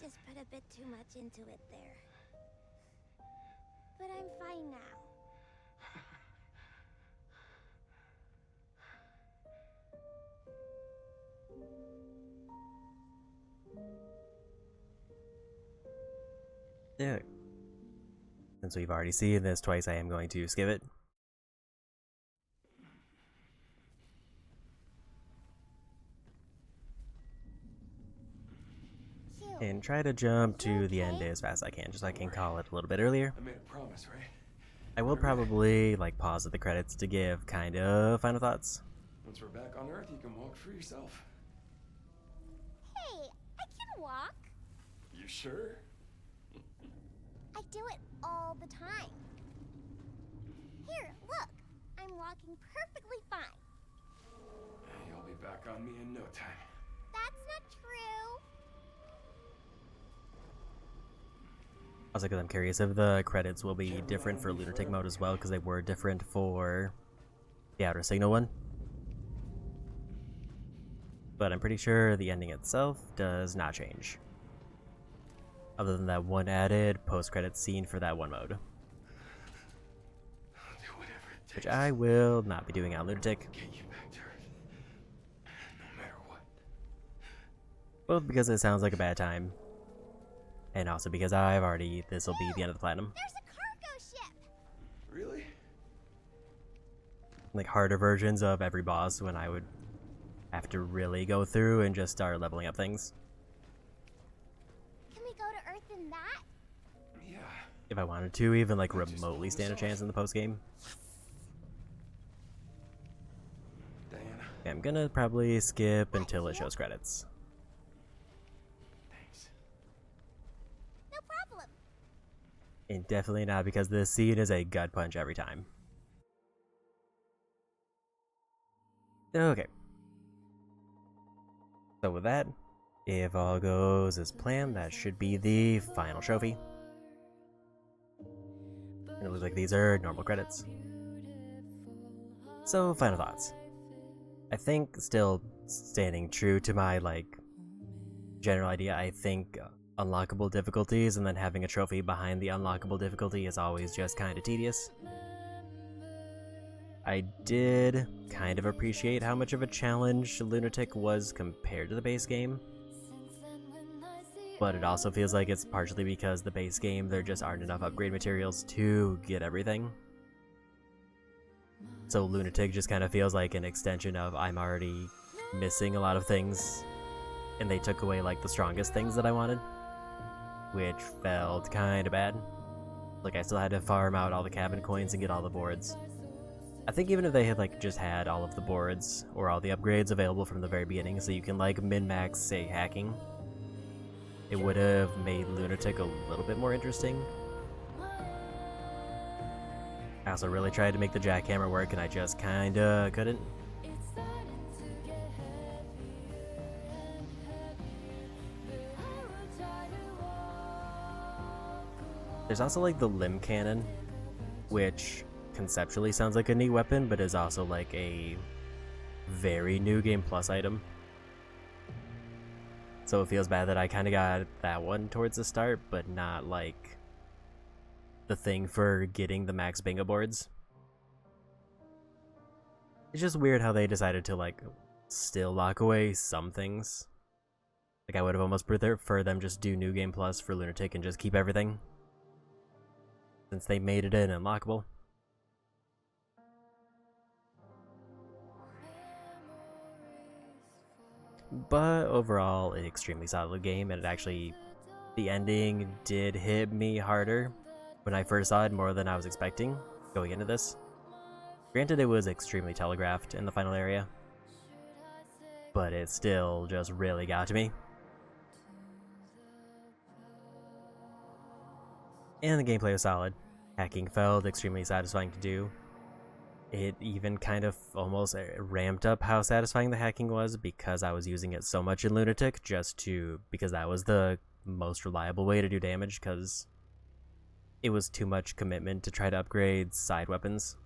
just put a bit too much into it there. But I'm fine now. Yeah. Since we've already seen this twice, I am going to skip it. Cute. And try to jump to the end as fast as I can, just so I can call it a little bit earlier. I made a promise, right? I will probably like pause at the credits to give kind of final thoughts. Once we're back on Earth, you can walk for yourself. Hey, I can walk. You sure? I do it all the time. Here, look. I'm walking perfectly fine. You'll be back on me in no time. That's not true. Also, because I'm curious if the credits will be different for Lunatic mode as well, because they were different for the Outer Signal one. But I'm pretty sure the ending itself does not change. Other than that one added post-credit scene for that one mode. I'll do whatever it takes. Which I will not be doing on Lunatic. Get you back to Earth. No matter what. Both because it sounds like a bad time, and also because I've already, this will be the end of the Platinum. There's a cargo ship. Really? Like harder versions of every boss when I would have to really go through and just start leveling up things. Can we go to Earth in that? Yeah. If I wanted to, even like remotely stand a chance in the post game. Diana, I'm gonna probably skip until it shows credits. thanks. No problem. And definitely not because this scene is a gut punch every time. Okay. So with that, if all goes as planned, that should be the final trophy. And it looks like these are normal credits. So, final thoughts. I think still standing true to my, like, general idea, I think unlockable difficulties and then having a trophy behind the unlockable difficulty is always just kind of tedious. I did kind of appreciate how much of a challenge Lunatic was compared to the base game. But it also feels like it's partially because the base game, there just aren't enough upgrade materials to get everything. So Lunatic just kind of feels like an extension of I'm already missing a lot of things, and they took away like the strongest things that I wanted, which felt kind of bad. Like I still had to farm out all the cabin coins and get all the boards. I think even if they had like just had all of the boards or all the upgrades available from the very beginning, so you can like min-max, say, hacking, it would have made Lunatic a little bit more interesting. I also really tried to make the jackhammer work, and I just kinda couldn't. There's also like the limb cannon, which conceptually sounds like a neat weapon, but is also like a very new game plus item. So it feels bad that I kind of got that one towards the start, but not like the thing for getting the max bingo boards. It's just weird how they decided to like still lock away some things. Like I would have almost preferred them just do New Game Plus for Lunatic and just keep everything, since they made it in unlockable. But overall, an extremely solid game, and it actually, the ending did hit me harder when I first saw it, more than I was expecting going into this. Granted, it was extremely telegraphed in the final area, but it still just really got to me. And the gameplay was solid. Hacking felt extremely satisfying to do. It even kind of almost ramped up how satisfying the hacking was, because I was using it so much in Lunatic, because that was the most reliable way to do damage, because it was too much commitment to try to upgrade side weapons.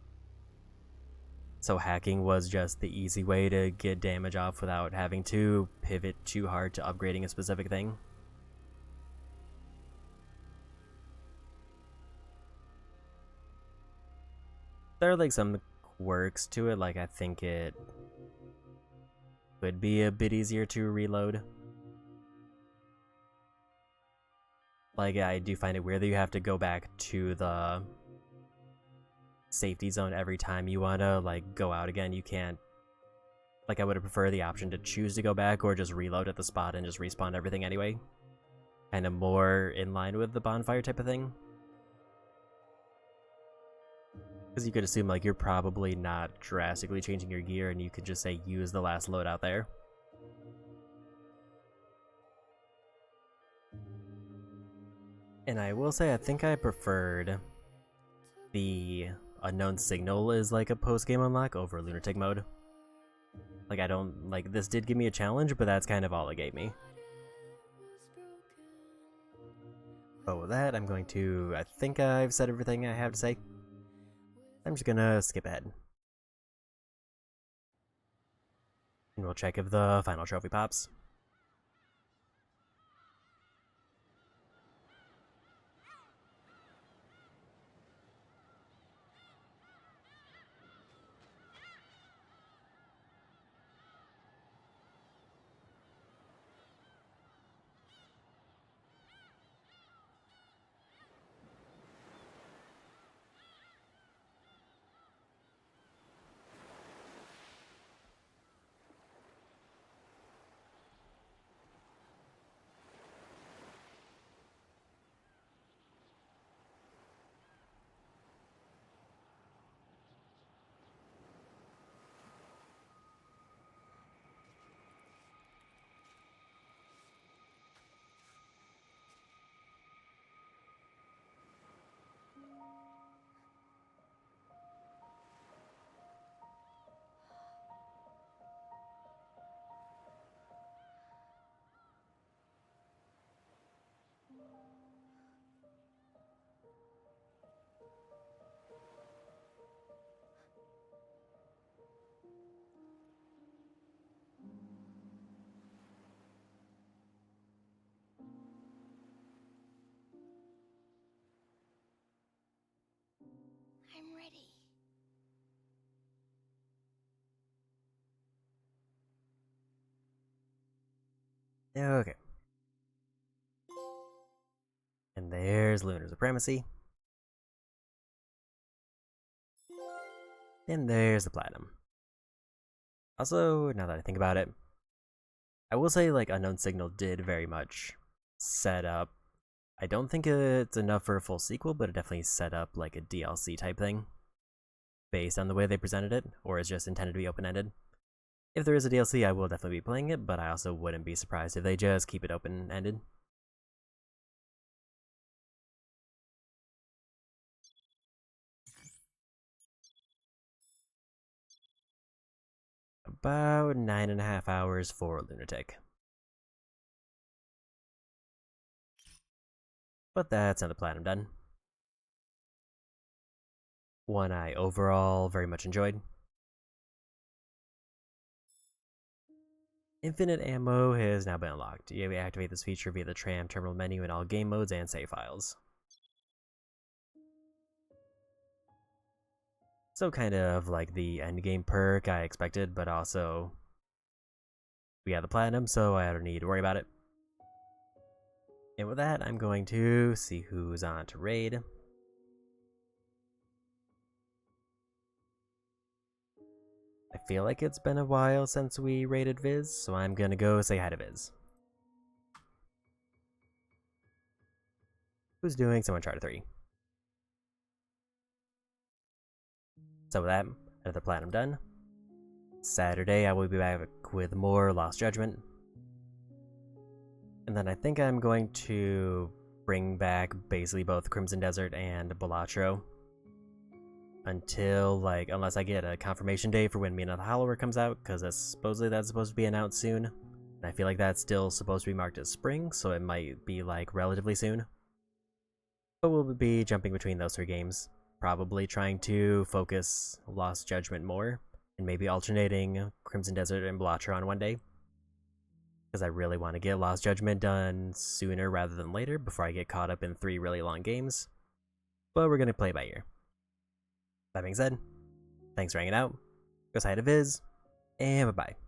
So hacking was just the easy way to get damage off without having to pivot too hard to upgrading a specific thing. There are like some quirks to it, like I think it could be a bit easier to reload. Like I do find it weird that you have to go back to the safety zone every time you wanna like go out again. You can't, like I would have preferred the option to choose to go back or just reload at the spot and just respawn everything anyway. Kind of more in line with the bonfire type of thing. Because you could assume like you're probably not drastically changing your gear and you could just say use the last loadout there. And I will say I think I preferred the Unknown Signal is like a post-game unlock over Lunatic mode. Like I don't, like this did give me a challenge, but that's kind of all it gave me. But with that, I'm going to, I think I've said everything I have to say. I'm just gonna skip ahead. And we'll check if the final trophy pops. I'm ready. Okay. And there's Lunar Supremacy. And there's the Platinum. Also, now that I think about it, I will say like Unknown Signal did very much set up. I don't think it's enough for a full sequel, but it definitely set up like a DLC type thing based on the way they presented it, or is just intended to be open-ended. If there is a DLC, I will definitely be playing it, but I also wouldn't be surprised if they just keep it open-ended. about 9.5 hours for Lunatic. But that's another platinum done. One I overall very much enjoyed. Infinite ammo has now been unlocked. You can activate this feature via the tram terminal menu in all game modes and save files. So kind of like the endgame perk I expected, but also we got the platinum, so I don't need to worry about it. And with that, I'm going to see who's on to raid. I feel like it's been a while since we raided Viz, so I'm gonna go say hi to Viz. Who's doing some Uncharted 3. So with that, another platinum done. Saturday, I will be back with more Lost Judgment. And then I think I'm going to bring back basically both Crimson Desert and Balatro. Until, like, unless I get a confirmation date for when Mina the Hollower comes out, because that's supposed to be announced soon. And I feel like that's still supposed to be marked as spring, so it might be, like, relatively soon. But we'll be jumping between those 3 games. Probably trying to focus Lost Judgment more, and maybe alternating Crimson Desert and Balatro on one day. Because I really want to get Lost Judgment done sooner rather than later before I get caught up in 3 really long games. But we're going to play by ear. That being said, thanks for hanging out. Go say hi to Viz, and bye-bye.